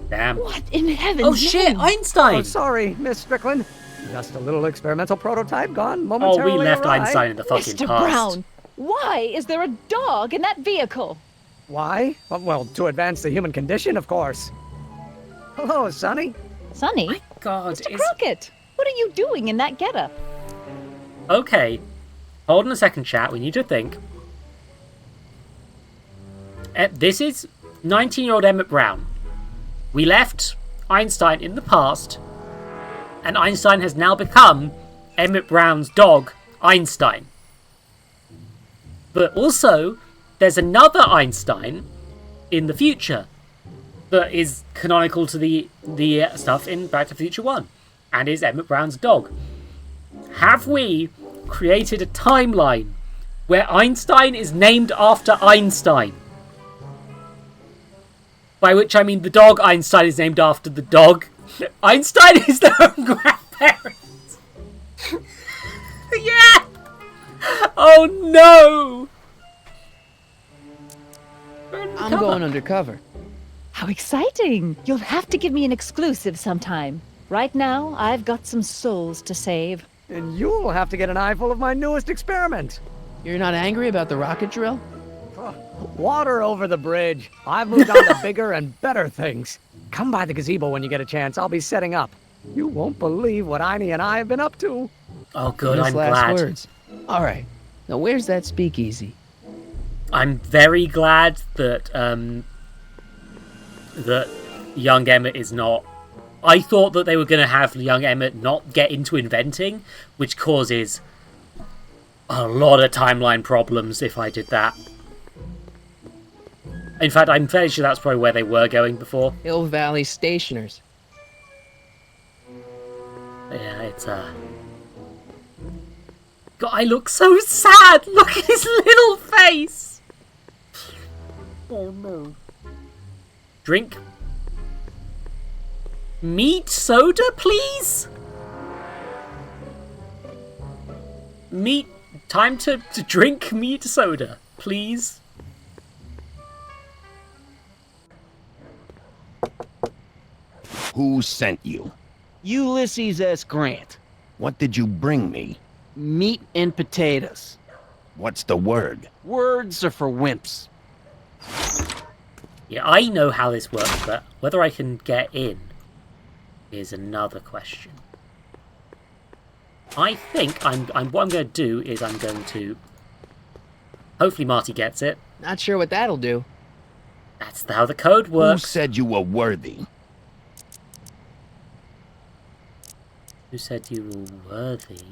Damn. What in heaven's Oh shit, name? Einstein! Oh, sorry, Miss Strickland. Just a little experimental prototype gone Oh, momentarily we left awry. Einstein in the fucking Mr. past. Brown, why is there a dog in that vehicle? Why? Well, to advance the human condition, of course. Hello, Sonny. Sonny? My God, Mr. Crockett, what are you doing in that getup? Okay, hold on a second, chat. We need to think. This is 19-year-old Emmett Brown. We left Einstein in the past, and Einstein has now become Emmett Brown's dog, Einstein. But also, there's another Einstein in the future that is canonical to the stuff in Back to the Future 1, and is Emmett Brown's dog. Have we created a timeline where Einstein is named after Einstein? By which I mean the dog Einstein is named after the dog. Einstein is their own grandparents. Yeah! Oh no! I'm going undercover. How exciting! You'll have to give me an exclusive sometime. Right now, I've got some souls to save. And you'll have to get an eyeful of my newest experiment. You're not angry about the rocket drill? Water over the bridge. I've moved on to bigger and better things. Come by the gazebo when you get a chance. I'll be setting up. You won't believe what Einie and I have been up to. Oh, good. Those I'm last glad. words. All right. Now, where's that speakeasy? I'm very glad that that young Emmett is not. I thought that they were going to have young Emmett not get into inventing, which causes a lot of timeline problems if I did that. In fact, I'm fairly sure that's probably where they were going before. Hill Valley Stationers. Yeah, it's God, I look so sad! Look at his little face! Oh no. Drink. Meat soda, please? Meat. Time to drink meat soda, please. Who sent you? Ulysses S. Grant. What did you bring me? Meat and potatoes. What's the word? Words are for wimps. Yeah, I know how this works, but whether I can get in is another question. I think what I'm going to do is I'm going to... Hopefully Marty gets it. Not sure what that'll do. That's how the code works. Who said you were worthy? Who said you were worthy?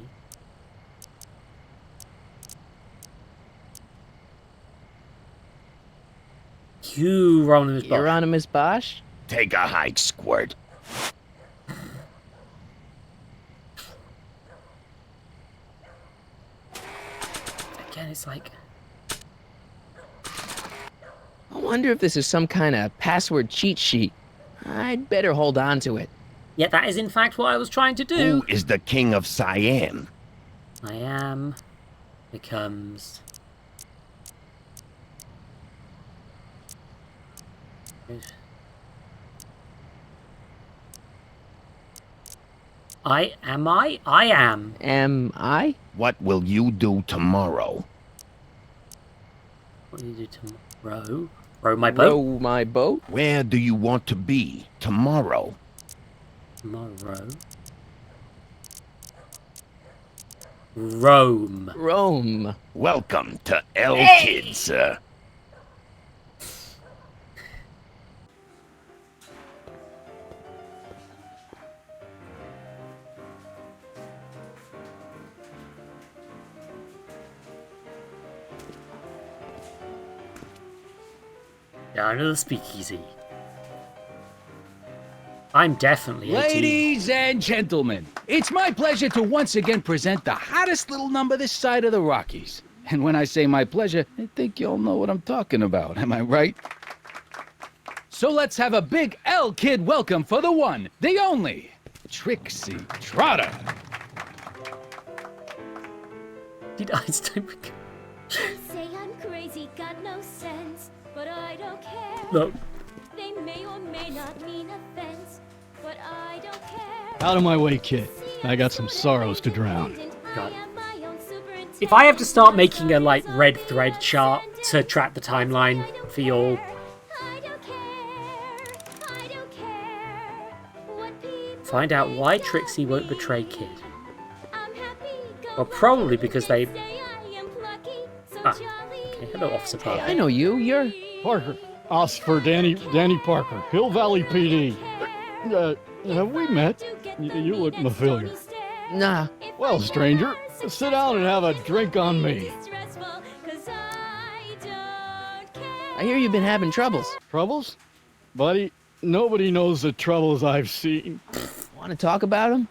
Hieronymus Bosch. Hieronymus Bosch? Take a hike, Squirt. Again, it's like... I wonder if this is some kind of password cheat sheet. I'd better hold on to it. Yeah, that is in fact what I was trying to do. Who is the king of Siam? I am... becomes... I am. Am I? What will you do tomorrow? What do you do tomorrow? Row my boat? Row my boat? Where do you want to be tomorrow? Tomorrow? Rome. Rome. Welcome to El Kid, sir. Down to the speakeasy. I'm definitely 18. Ladies and gentlemen, it's my pleasure to once again present the hottest little number this side of the Rockies. And when I say my pleasure, I think you all know what I'm talking about, am I right? So let's have a big El Kid welcome for the one, the only, Trixie Trotter. Did Einstein... They say I'm crazy, got no sense, but I don't care. No. They may or may not mean offense, but I don't care. Out of my way, kid. I got some sorrows to drown. God. If I have to start making a, like, red thread chart to track the timeline for y'all... Find out why Trixie won't betray Kid. Well, probably because they... Ah, okay. Hello, Officer Parker. I know you. You're... Parker. Oscar Danny Parker. Hill Valley PD. Have we met? You look familiar. Nah. Well, stranger, sit down and have a drink on me. I hear you've been having troubles. Troubles? Buddy, nobody knows the troubles I've seen. Want to talk about them?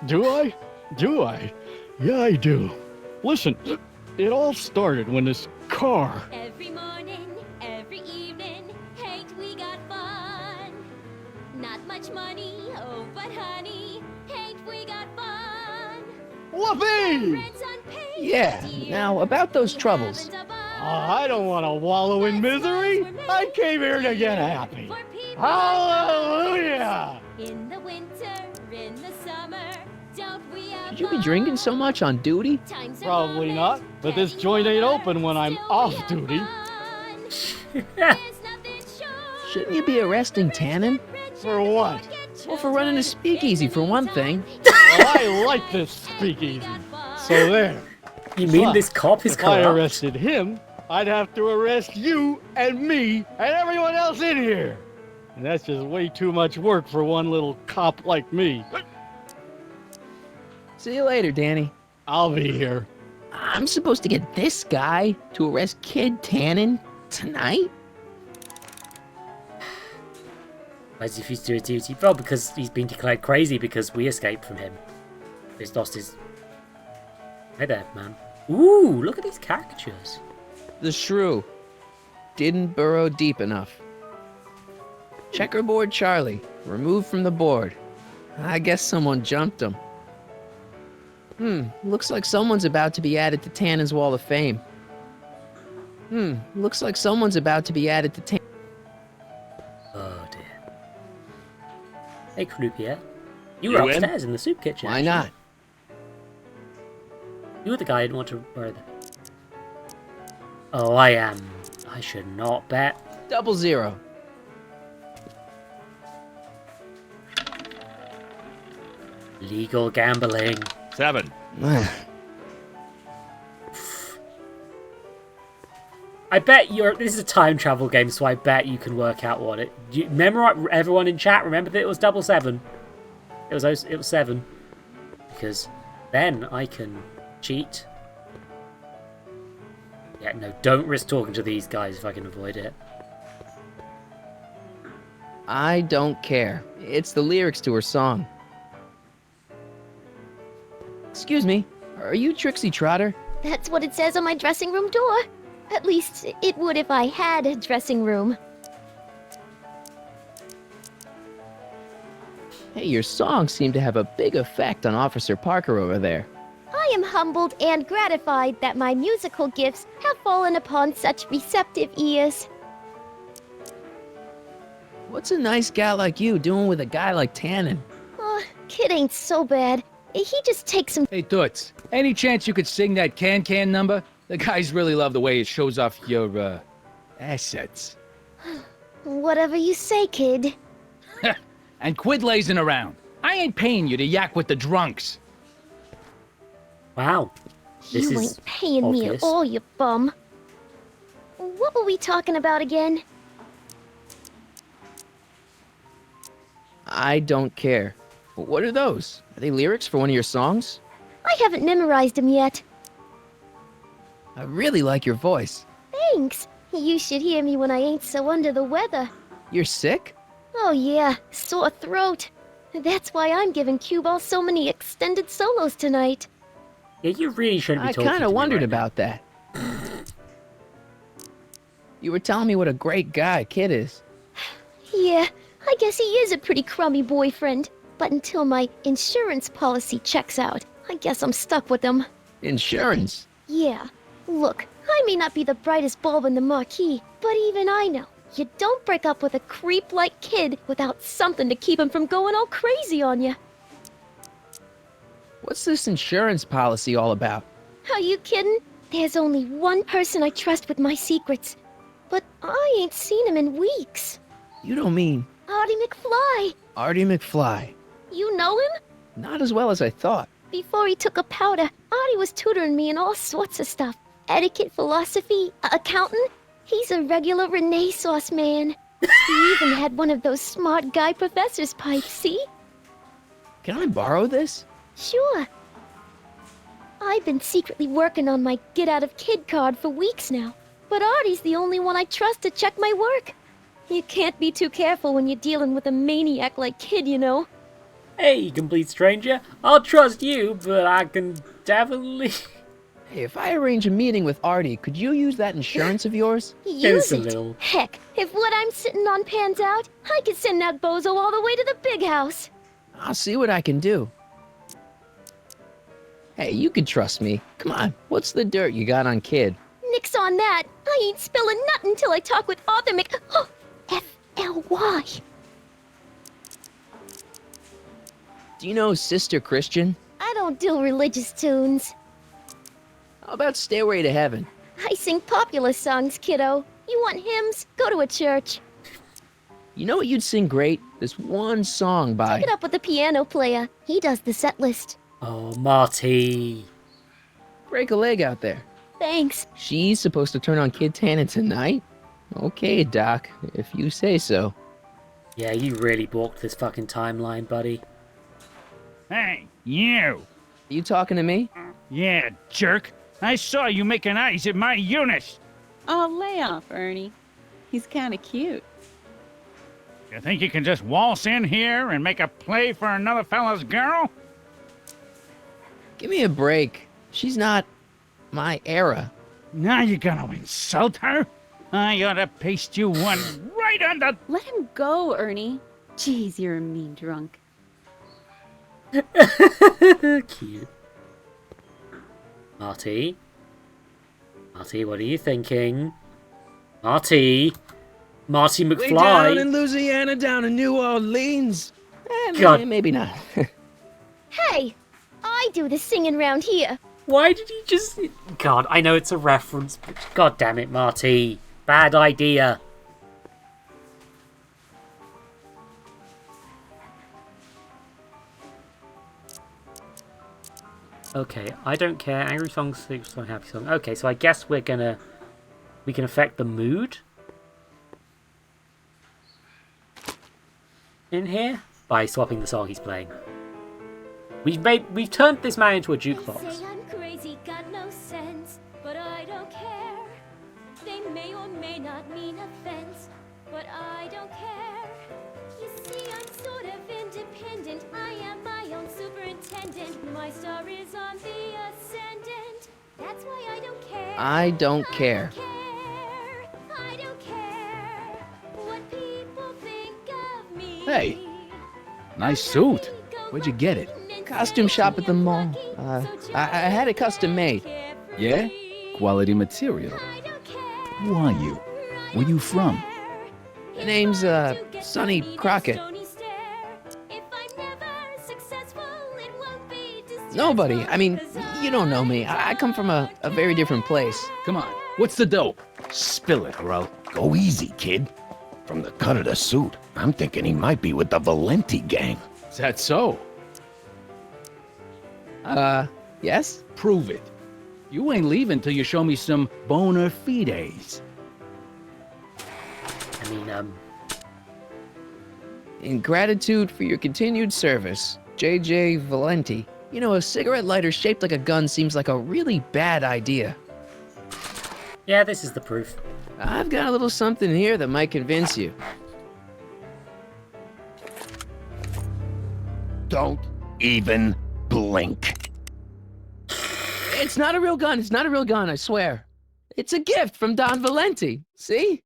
Do I? Do I? Yeah, I do. Listen, it all started when this car... Every morning, every evening, hate we got Whoopee! Yeah, now about those troubles. I don't want to wallow in misery. I came here to get happy. Hallelujah! In the winter, in the summer, don't we have Should you be drinking so much on duty? Probably not, but this joint ain't open when I'm off duty. Shouldn't you be arresting Tannen? For what? Well, for running a speakeasy, for one thing. Well, I like this speakeasy. So there. You mean But this cop is if I corrupt? arrested him, I'd have to arrest you and me and everyone else in here. And that's just way too much work for one little cop like me. See you later, Danny. I'll be here. I'm supposed to get this guy to arrest Kid Tannen tonight? Why does he refuse to do his duty? Well, because he's been declared crazy because we escaped from him. He's lost his... Hey there, man. Ooh, look at these caricatures. The shrew didn't burrow deep enough. Checkerboard Charlie, removed from the board. I guess someone jumped him. Looks like someone's about to be added to Tannen's Wall of Fame. Looks like someone's about to be added to Oh dear. Hey, Croupier. You were upstairs in the soup kitchen. Why actually. not? You were the guy who didn't want to borrow the... Oh, I am. I should not bet. 00. Legal gambling. 7. I bet you're... This is a time travel game, so I bet you can work out what it... You memorize, everyone in chat, remember that it was 7. It was 7. Because then I can cheat. Yeah, no, don't risk talking to these guys if I can avoid it. I don't care. It's the lyrics to her song. Excuse me, are you Trixie Trotter? That's what it says on my dressing room door. At least, it would if I had a dressing room. Hey, your songs seem to have a big effect on Officer Parker over there. I am humbled and gratified that my musical gifts have fallen upon such receptive ears. What's a nice gal like you doing with a guy like Tannen? Oh, Kid ain't so bad. He just takes some... Hey, Toots, any chance you could sing that can number? The guys really love the way it shows off your, assets. Whatever you say, kid. And quit lazing around. I ain't paying you to yak with the drunks. Wow. This You is ain't paying me at obvious. all, you bum. What were we talking about again? I don't care. What are those? Are they lyrics for one of your songs? I haven't memorized them yet. I really like your voice. Thanks. You should hear me when I ain't so under the weather. You're sick? Oh yeah, sore throat. That's why I'm giving Cue Ball so many extended solos tonight. Yeah, you really shouldn't be I talking kind to of me wondered right now. about that. You were telling me what a great guy Kid is. Yeah, I guess he is a pretty crummy boyfriend. But until my insurance policy checks out, I guess I'm stuck with him. Insurance? Yeah. Look, I may not be the brightest bulb in the marquee, but even I know you don't break up with a creep like Kid without something to keep him from going all crazy on you. What's this insurance policy all about? Are you kidding? There's only one person I trust with my secrets. But I ain't seen him in weeks. You don't mean Artie McFly. Artie McFly? You know him? Not as well as I thought. Before he took a powder, Artie was tutoring me in all sorts of stuff. Etiquette, philosophy, accountant. He's a regular Renaissance man. He even had one of those smart guy professor's pipes, see? Can I borrow this? Sure. I've been secretly working on my Get Out of Kid card for weeks now. But Artie's the only one I trust to check my work. You can't be too careful when you're dealing with a maniac like Kid, you know. Hey, complete stranger. I'll trust you, but I can definitely... Hey, if I arrange a meeting with Artie, could you use that insurance of yours? Use it. Heck, if what I'm sitting on pans out, I could send that bozo all the way to the big house. I'll see what I can do. Hey, you can trust me. Come on, what's the dirt you got on Kid? Nix on that. I ain't spilling nothing till I talk with Arthur F-L-Y. Do you know Sister Christian? I don't do religious tunes. How about Stairway to Heaven? I sing popular songs, kiddo. You want hymns? Go to a church. You know what you'd sing great? This one song by... Take it up with the piano player. He does the set list. Oh, Marty. Break a leg out there. Thanks. She's supposed to turn on Kid Tannen tonight? Okay, Doc, if you say so. Yeah, you really balked this fucking timeline, buddy. Hey, you! You talking to me? Yeah, jerk. I saw you making eyes at my Eunice. Oh, lay off, Ernie. He's kind of cute. You think you can just waltz in here and make a play for another fella's girl? Give me a break. She's not my era. Now you're gonna insult her? I ought to paste you one right on the... Let him go, Ernie. Jeez, you're a mean drunk. Cute. Marty? Marty, what are you thinking? Marty? Marty McFly? Way down in Louisiana, down in New Orleans. God. Maybe not. Hey! I do the singing round here. Why did he just... God, I know it's a reference, but god damn it, Marty. Bad idea. Okay, I don't care. Angry song, sleep song, happy song. Okay, so I guess we can affect the mood in here by swapping the song he's playing. We've turned this man into a jukebox. Say I'm crazy, got no sense, but I don't care. They may or may not mean offense, but I don't care. You see, I'm sort of independent. I am my own superintendent. My star is on the ascendant. That's why I don't care. I don't care. I don't care what people think of me. Hey, nice suit. Where'd you get it? Costume shop at the mall. I had it custom made. Yeah? Quality material. Who are you? Where you from? The name's, Sonny Crockett. Nobody. I mean, you don't know me. I come from a very different place. Come on, what's the dope? Spill it, or I'll... Go easy, kid. From the cut of the suit, I'm thinking he might be with the Valenti gang. Is that so? Yes? Prove it. You ain't leaving till you show me some bona fides. I mean, In gratitude for your continued service, J.J. Valenti. You know, a cigarette lighter shaped like a gun seems like a really bad idea. yeah, this is the proof. I've got a little something here that might convince you. Don't even blink. It's not a real gun. It's not a real gun, I swear. It's a gift from Don Valenti. See?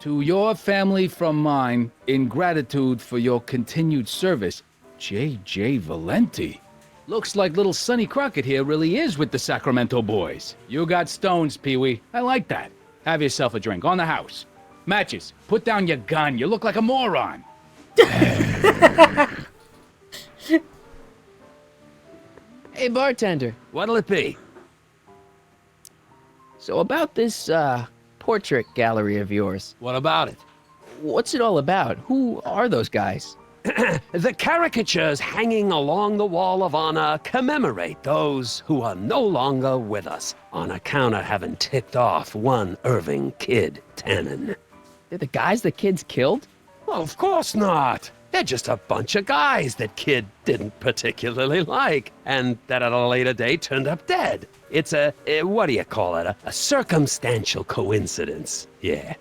To your family from mine, in gratitude for your continued service, J.J. Valenti. Looks like little Sonny Crockett here really is with the Sacramento boys. You got stones, Pee-wee. I like that. Have yourself a drink on the house. Matches, put down your gun. You look like a moron. Hey, bartender. What'll it be? So about this, portrait gallery of yours. What about it? What's it all about? Who are those guys? The caricatures hanging along the wall of honor commemorate those who are no longer with us on account of having ticked off one Irving Kid Tannen. They're the guys the kids killed? Well, of course not. They're just a bunch of guys that Kid didn't particularly like, and that at a later date turned up dead. It's what do you call it? A circumstantial coincidence. Yeah.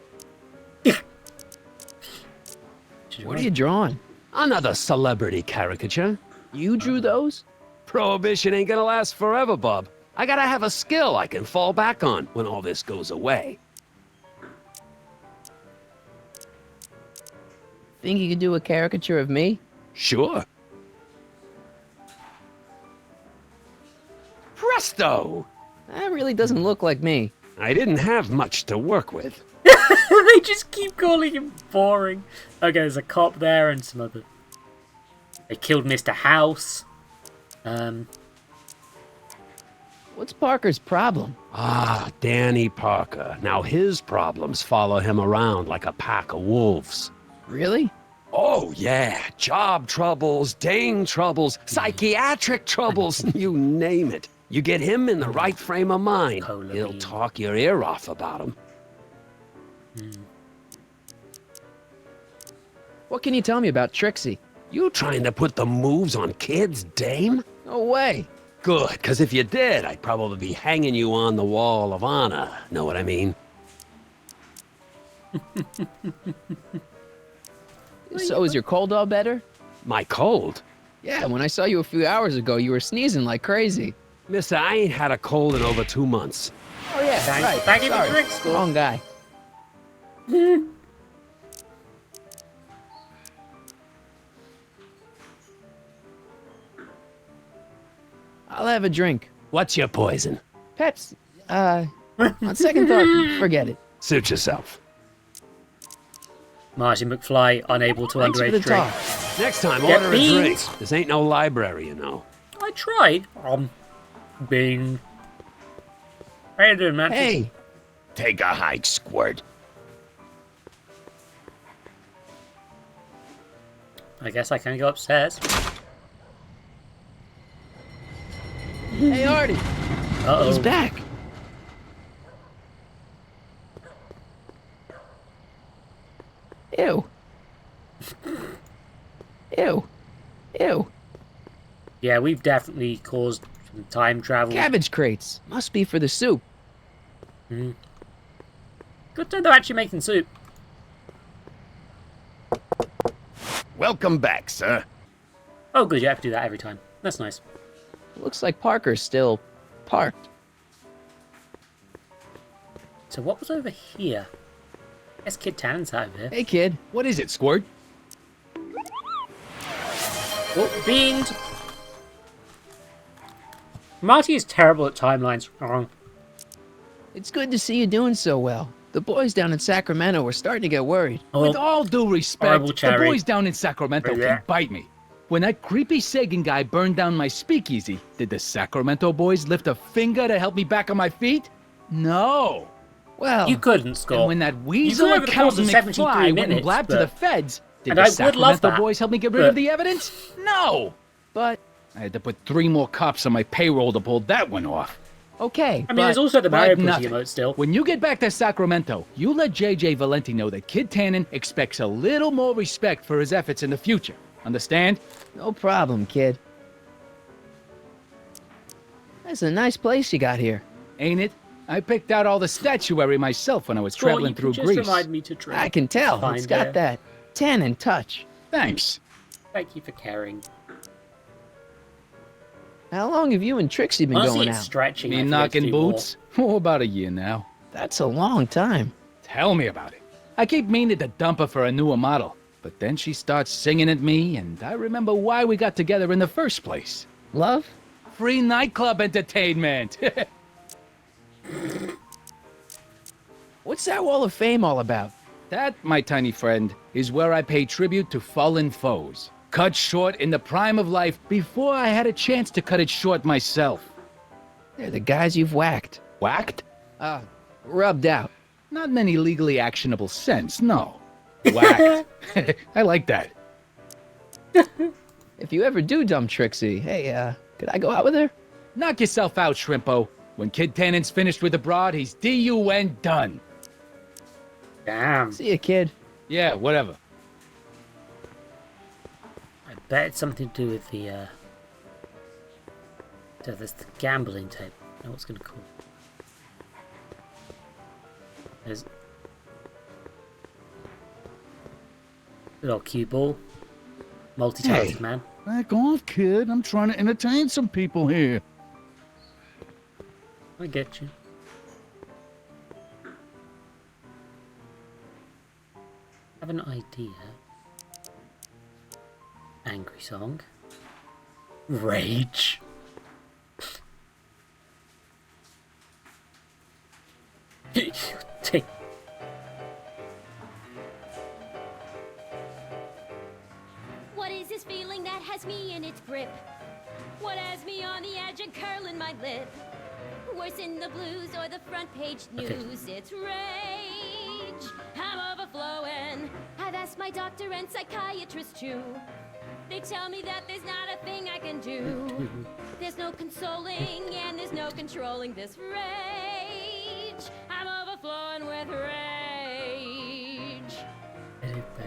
What are you drawing? Another celebrity caricature. You drew those? Prohibition ain't gonna last forever, Bub. I gotta have a skill I can fall back on when all this goes away. Think you could do a caricature of me? Sure. Presto! That really doesn't look like me. I didn't have much to work with. They just keep calling him boring. Okay, there's a cop there and some other... They killed Mr. House. What's Parker's problem? Ah, Danny Parker. Now his problems follow him around like a pack of wolves. Really? Oh, yeah. Job troubles, Dane troubles, psychiatric troubles, you name it. You get him in the right frame of mind, he'll talk your ear off about him. What can you tell me about Trixie? You trying to put the moves on kids, Dame? No way. Good, because if you did, I'd probably be hanging you on the wall of honor. Know what I mean? So is your cold all better? My cold? Yeah, when I saw you a few hours ago, you were sneezing like crazy. Mister, I ain't had a cold in over 2 months. Oh yeah, right. Back in the Sorry. drink school. Wrong guy. I'll have a drink. What's your poison? Pepsi. On second thought, forget it. Suit yourself. Marty McFly, unable to Thanks for underage the drink. talk. Next time, Get order beans. a drink. This ain't no library, you know. I tried. Bean. How you doing, man? Hey. Take a hike, Squirt. I guess I can go upstairs. Hey, Artie. Uh-oh. He's back. Ew. Ew. Ew. Yeah, we've definitely caused some time travel. Cabbage crates. Must be for the soup. Good thing they're actually making soup. Welcome back, sir. Oh, good. You have to do that every time. That's nice. Looks like Parker's still parked. So what was over here? I guess Kid Tannen's out of here. Hey, kid. What is it, Squirt? Oh, beans! Marty is terrible at timelines. Oh. It's good to see you doing so well. The boys down in Sacramento were starting to get worried. With all due respect, Horrible the cherry. boys down in Sacramento Yeah. can bite me. When that creepy Sagan guy burned down my speakeasy, did the Sacramento boys lift a finger to help me back on my feet? No. Well, You couldn't score. And when that weasel over the course of accountant 73 McFly went and minutes, blabbed to but- the feds, did And the I would love Sacramento that, boys help me get rid but- of the evidence? No. But, I had to put 3 more cops on my payroll to pull that one off. okay. I mean, there's also the Mario Like Pussy nothing. emote still. When you get back to Sacramento, you let JJ Valenti know that Kid Tannen expects a little more respect for his efforts in the future. Understand? No problem, kid. That's a nice place you got here. Ain't it? I picked out all the statuary myself when I was Sure, traveling you can through just Greece. remind me to drink. I can tell. Fine, It's got there. that tannin touch. Thanks. Thank you for caring. How long have you and Trixie been Honestly, going it's out? stretching. I Me forget to knocking do more. boots? Oh, about a year now. That's a long time. Tell me about it. I keep meaning to dump her for a newer model, but then she starts singing at me, and I remember why we got together in the first place. Love? Free nightclub entertainment. What's that Wall of Fame all about? That, my tiny friend, is where I pay tribute to fallen foes. Cut short in the prime of life before I had a chance to cut it short myself. They're the guys you've whacked. Whacked? Rubbed out. Not in any legally actionable sense, no. Whacked. I like that. If you ever do dump Trixie, hey, could I go out with her? Knock yourself out, Shrimpo. When Kid Tannen's finished with the broad, he's D-U-N done. Damn. See ya, kid. Yeah, whatever. I bet it's something to do with the gambling tape. I know what's gonna call. There's good old cue ball. Multi-talented man. Back off, kid. I'm trying to entertain some people here. I get you. I have an idea. Angry song. Rage. curling my lip. Worse in the blues or the front page news. It's rage. I'm overflowing. I've asked my doctor and psychiatrist too. They tell me that there's not a thing I can do. There's no consoling and there's no controlling this rage. I'm overflowing with rage.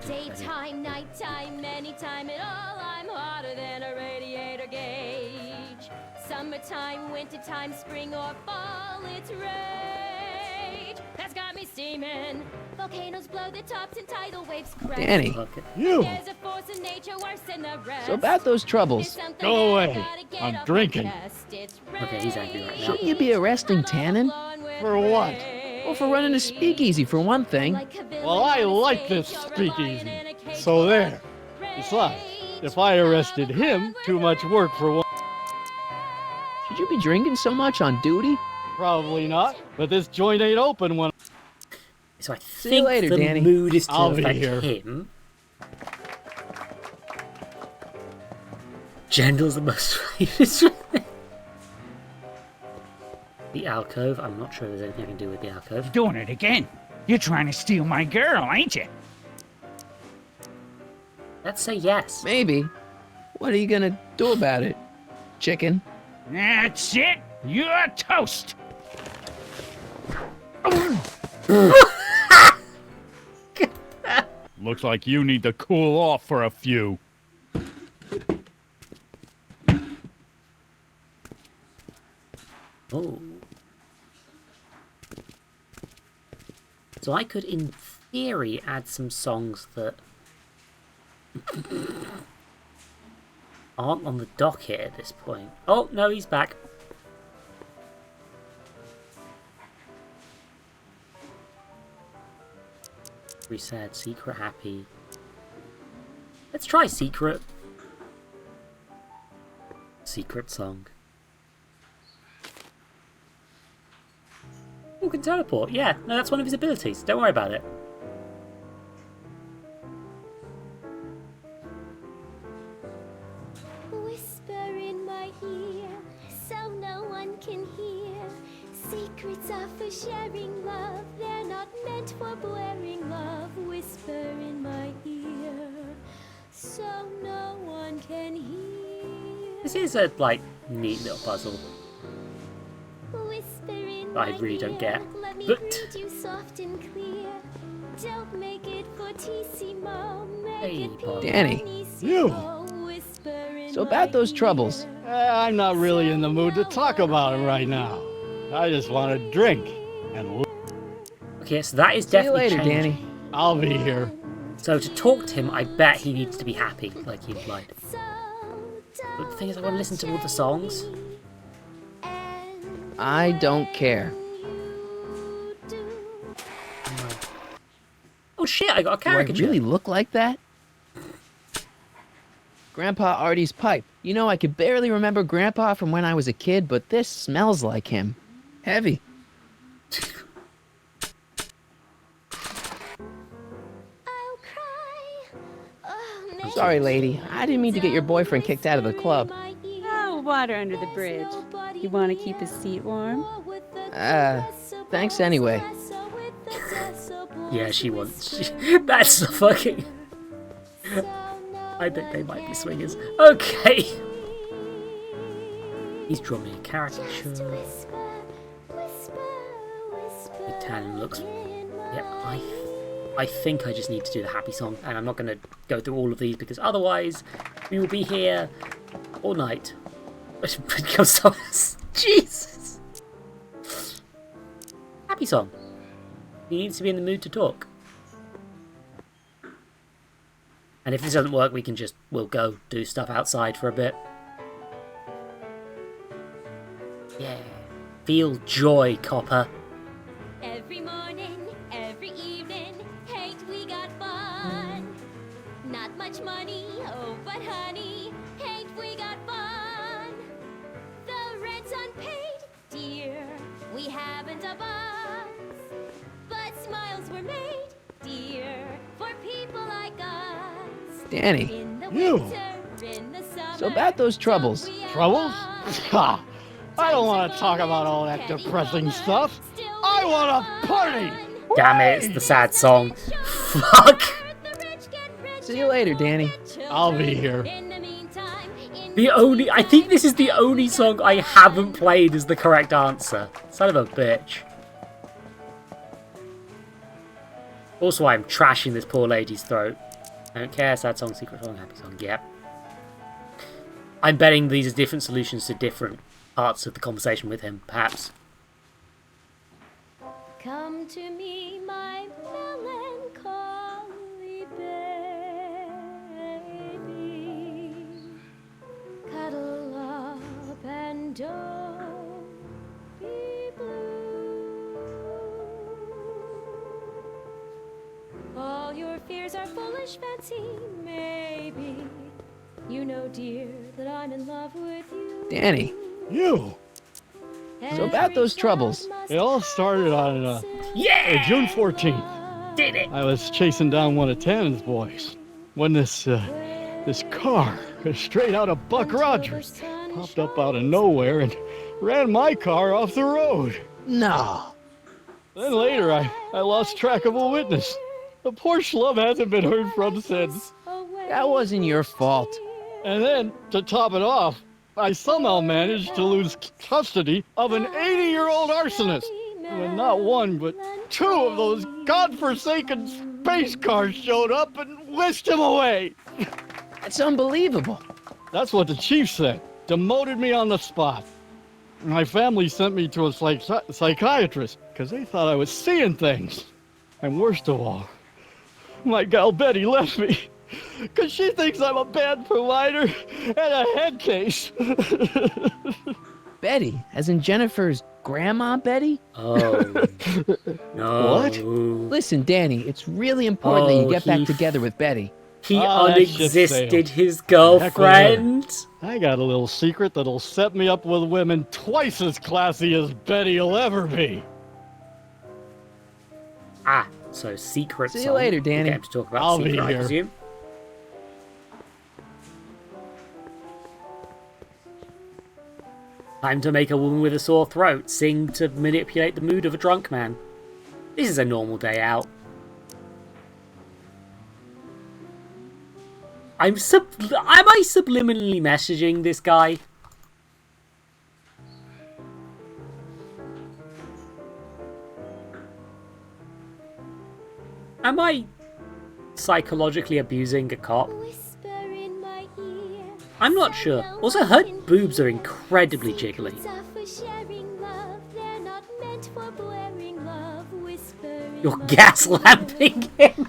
Daytime, nighttime, anytime at all, I'm hotter than a radiator gauge. Summertime, wintertime, spring or fall, it's rage. That's got me steaming. Volcanoes blow the tops and tidal waves crash. Danny. You. There's a force in nature worse than the rest. So about those troubles. Go away. I'm drinking. Okay, he's angry right now. Shouldn't you be arresting Tannen? For what? Well, for running a speakeasy, for one thing. Well, I like this speakeasy. So there. Besides, if I arrested him, too much work for one. Should you be drinking so much on duty? Probably not. But this joint ain't open when. So I See you think later, the Danny. mood is to I'll be affect here. him. Gendel's the most famous. The alcove. I'm not sure there's anything I can do with the alcove. Doing it again. You're trying to steal my girl, ain't you? Let's say yes. Maybe. What are you gonna do about it, chicken? That's it. You're toast. Looks like you need to cool off for a few. Oh. So I could, in theory, add some songs that aren't on the docket at this point. Oh, no, he's back. We said secret happy. Let's try secret. Secret song. Who can teleport? Yeah, no, that's one of his abilities. Don't worry about it. Whisper in my ear, so no one can hear. Secrets are for sharing love, they're not meant for blaring love. Whisper in my ear, so no one can hear. This is a, like, neat little puzzle. Whisper in I my really don't get. ear, let me But greet you soft and clear. Don't make it fortissimo, make Hey, it Bob. Danny. You. whisper in So my about those troubles. I'm not really in the mood to talk about it right now. I just want to drink and. Okay, so that is See you definitely later, changing. Danny. I'll be here. So to talk to him, I bet he needs to be happy, like he implied. But the thing is, I want to listen to all the songs. I don't care. Oh shit, I got a Do I caricature. really look like that? Grandpa Artie's pipe. You know, I could barely remember Grandpa from when I was a kid, but this smells like him. Heavy. Sorry, lady. I didn't mean to get your boyfriend kicked out of the club. Oh, water under the bridge. You want to keep his seat warm? Thanks anyway. Yeah, she wants. That's the fucking. I think they might be swingers. Okay. He's drumming a caricature. Tannen looks. Yeah, I think I just need to do the happy song, and I'm not going to go through all of these because otherwise we will be here all night. Jesus. Happy song. He needs to be in the mood to talk. And if this doesn't work, we'll go do stuff outside for a bit. Yeah. Feel joy, copper. Every morning, every evening, ain't we got fun? Not much money, oh, but honey, ain't we got fun? The rent's unpaid, dear, we haven't a bus. But smiles were made, dear, for people like us. Danny. In the You. winter, in the summer, So about those troubles. Troubles? Ha! I don't want to talk about all that depressing stuff. I want a party! Damn it, it's the sad song. Fuck! See you later, Danny. I'll be here. I think this is the only song I haven't played as the correct answer. Son of a bitch. Also, I'm trashing this poor lady's throat. I don't care, sad song, secret song, happy song, yep. I'm betting these are different solutions to different parts of the conversation with him, perhaps. Come to me, my melancholy baby. Cuddle up and don't be blue. All your fears are foolish fancy, maybe. You know, dear, that I'm in love with you. Danny. You! So about those troubles. It all started on June 14th. Did it? I was chasing down one of Tannen's boys when this car, straight out of Buck Rogers, popped up out of nowhere and ran my car off the road. No. Then later, I lost track of a witness. The poor schlub hasn't been heard from since. That wasn't your fault. And then, to top it off, I somehow managed to lose custody of an 80-year-old arsonist. When not one, but two of those godforsaken space cars showed up and whisked him away. That's unbelievable. That's what the chief said. Demoted me on the spot. My family sent me to a psychiatrist because they thought I was seeing things. And worst of all, my gal Betty left me. Because she thinks I'm a bad provider and a head case. Betty, as in Jennifer's grandma Betty? Oh. No. What? Listen, Danny, it's really important that you get back together with Betty. He unexisted his girlfriend. I got a little secret that'll set me up with women twice as classy as Betty will ever be. Ah, so secret See you song. later, Danny. We'll get him to talk about I'll secret, be I here. presume. Time to make a woman with a sore throat sing to manipulate the mood of a drunk man. This is a normal day out. Am I subliminally messaging this guy? Am I psychologically abusing a cop? I'm not sure. Also, her boobs are incredibly jiggly. You're gas lamping him.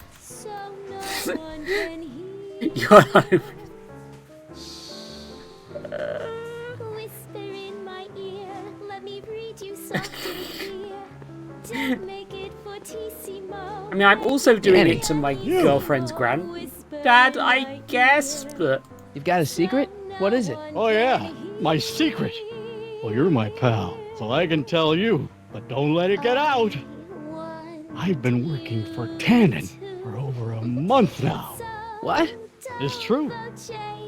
You're not. Whisper in my ear, let me read you something here. Don't make it fortissimo. I mean, I'm also doing it to my girlfriend's granddad, I guess, but... You've got a secret? What is it? Oh yeah, my secret. Well, you're my pal, so I can tell you, but don't let it get out. I've been working for Tannen for over a month now. What? It's true.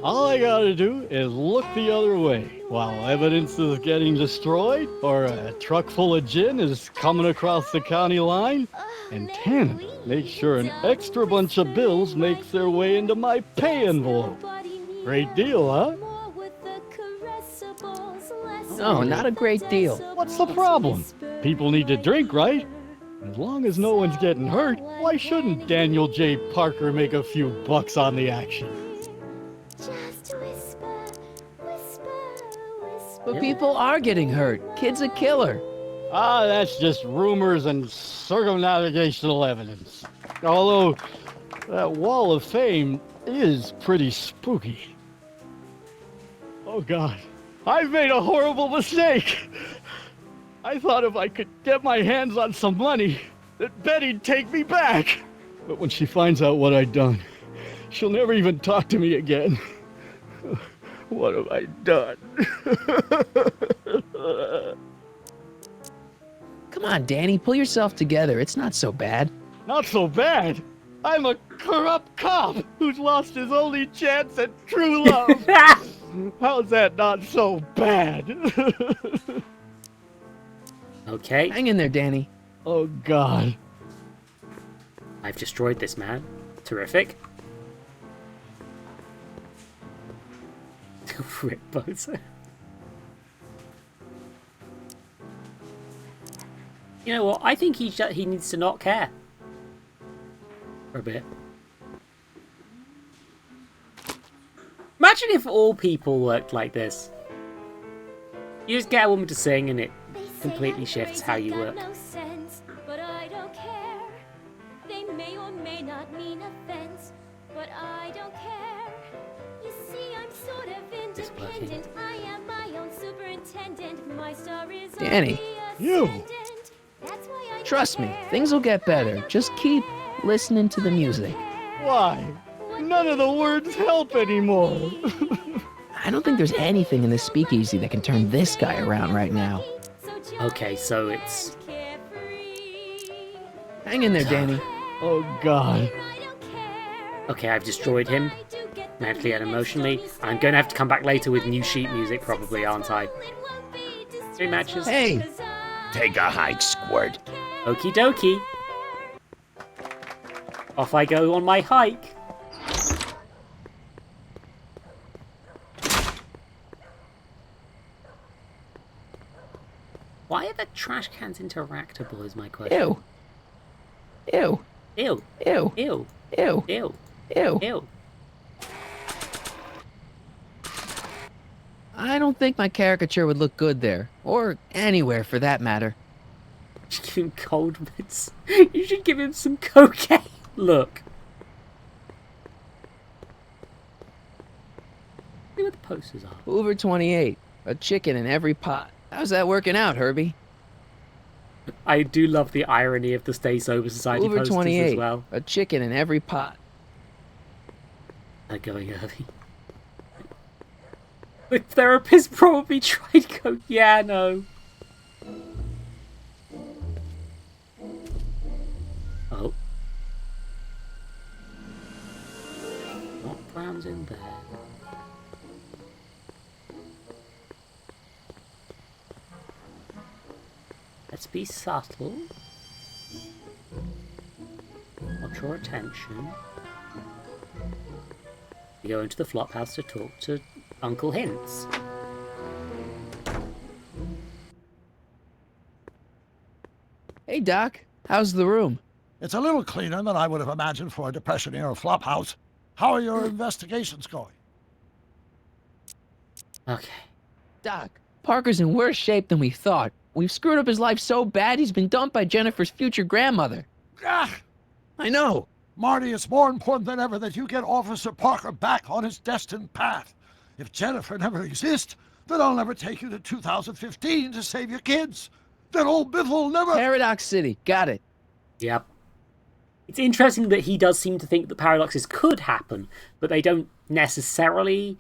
All I gotta do is look the other way while evidence is getting destroyed or a truck full of gin is coming across the county line, and Tannen makes sure an extra bunch of bills makes their way into my pay envelope. Great deal, huh? No, not a great deal. What's the problem? People need to drink, right? As long as no one's getting hurt, why shouldn't Daniel J. Parker make a few bucks on the action? But people are getting hurt. Kid's a killer. Ah, that's just rumors and circumnavigational evidence. Although, that wall of fame is pretty spooky. Oh God, I've made a horrible mistake. I thought if I could get my hands on some money, that Betty'd take me back. But when she finds out what I'd done, she'll never even talk to me again. What have I done? Come on, Danny, pull yourself together. It's not so bad. Not so bad. I'm a corrupt cop who's lost his only chance at true love. How's that not so bad? Okay. Hang in there, Danny. Oh, God. I've destroyed this man. Terrific. Rip Bozo. You know what? I think he needs to not care. For a bit. Imagine if all people worked like this. You just get a woman to sing and it completely shifts how you work. No sense, but I don't care. They may or may not mean offense, but I don't care. You see, I'm sort of independent. I am my own superintendent. My star is Danny. Trust me, things will get better. Just keep listening to the music. Why? None of the words help anymore. I don't think there's anything in this speakeasy that can turn this guy around right now. Okay, so it's... Hang in there, Danny. Oh, God. Okay, I've destroyed him. Mentally and emotionally. I'm going to have to come back later with new sheet music, probably, aren't I? 3 matches. Hey! Take a hike, Squirt. Okie dokie. Off I go on my hike. Why are the trash cans interactable is my question. Ew. Ew. Ew. Ew. Ew. Ew. Ew. Ew. Ew. I don't think my caricature would look good there. Or anywhere, for that matter. You should give him cold meds. You should give him some cocaine. Look. See what the posters are. Hoover 28. A chicken in every pot. How's that working out, Herbie? I do love the irony of the Stay Sober Society Hoover posters 28. as well. A chicken in every pot. They're going early. The therapist probably tried coke. Yeah, no. Oh. What Brown's in there? Let's be subtle. I'll draw attention. We go into the flop house to talk to Uncle Hints. Hey, Doc. How's the room? It's a little cleaner than I would have imagined for a Depression-era flophouse. How are your investigations going? Okay. Doc, Parker's in worse shape than we thought. We've screwed up his life so bad he's been dumped by Jennifer's future grandmother. Ah! I know. Marty, it's more important than ever that you get Officer Parker back on his destined path. If Jennifer never exists, then I'll never take you to 2015 to save your kids. Then old Biff will never... Paradox City. Got it. Yep. It's interesting that he does seem to think that paradoxes could happen, but they don't necessarily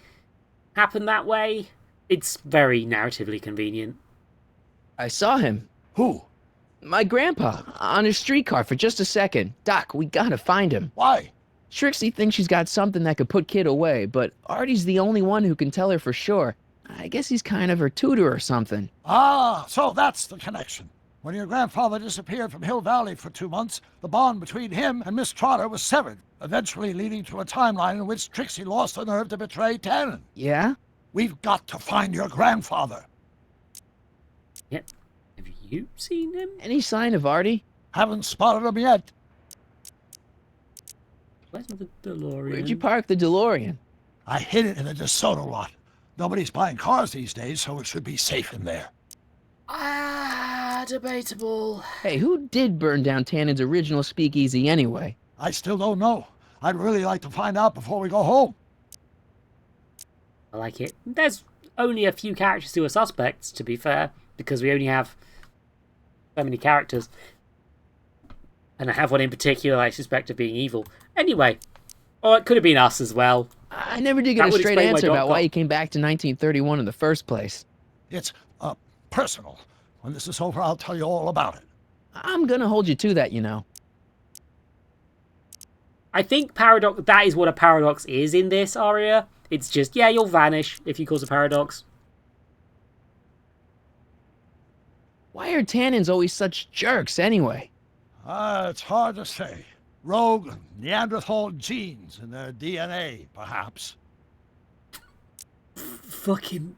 happen that way. It's very narratively convenient. I saw him. Who? My grandpa, on his streetcar for just a second. Doc, we gotta find him. Why? Trixie thinks she's got something that could put Kid away, but Artie's the only one who can tell her for sure. I guess he's kind of her tutor or something. Ah, so that's the connection. When your grandfather disappeared from Hill Valley for 2 months, the bond between him and Miss Trotter was severed, eventually leading to a timeline in which Trixie lost the nerve to betray Tannen. Yeah? We've got to find your grandfather. Yep. Have you seen him? Any sign of Artie? Haven't spotted him yet. Where's the DeLorean? Where'd you park the DeLorean? I hid it in the DeSoto lot. Nobody's buying cars these days, so it should be safe in there. Ah, debatable. Hey, who did burn down Tannen's original speakeasy anyway? I still don't know. I'd really like to find out before we go home. I like it. There's only a few characters who are suspects, to be fair, because we only have so many characters. And I have one in particular I suspect of being evil. Anyway, or it could have been us as well. I never did get a straight answer about why he came back to 1931 in the first place. It's, personal. When this is over, I'll tell you all about it. I'm gonna hold you to that, you know. I think paradox. That is what a paradox is in this, Aria. It's just, yeah, you'll vanish if you cause a paradox. Why are Tannins always such jerks anyway? It's hard to say. Rogue Neanderthal genes in their DNA, perhaps. Fucking...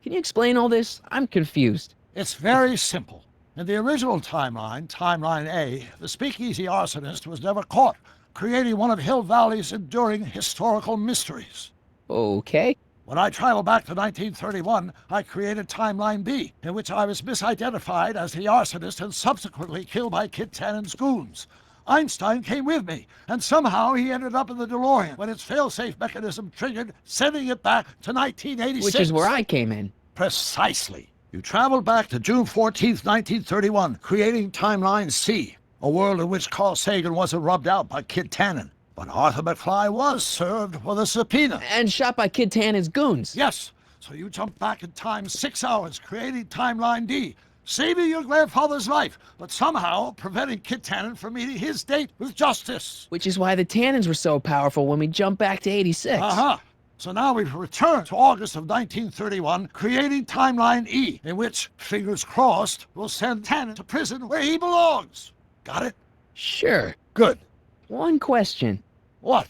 Can you explain all this? I'm confused. It's very simple. In the original timeline, Timeline A, the speakeasy arsonist was never caught, creating one of Hill Valley's enduring historical mysteries. Okay. When I traveled back to 1931, I created Timeline B, in which I was misidentified as the arsonist and subsequently killed by Kid Tannen's goons. Einstein came with me, and somehow he ended up in the DeLorean when its failsafe mechanism triggered, sending it back to 1986. Which is where I came in. Precisely. You traveled back to June 14th, 1931, creating Timeline C, a world in which Carl Sagan wasn't rubbed out by Kid Tannen. But Arthur McFly was served with a subpoena. And shot by Kid Tannen's goons. Yes. So you jumped back in time 6 hours, creating Timeline D, saving your grandfather's life, but somehow preventing Kid Tannen from meeting his date with justice. Which is why the Tannins were so powerful when we jumped back to 86. Uh-huh. So now we've returned to August of 1931, creating Timeline E, in which, fingers crossed, we'll send Tannen to prison where he belongs. Got it? Sure. Good. One question. What?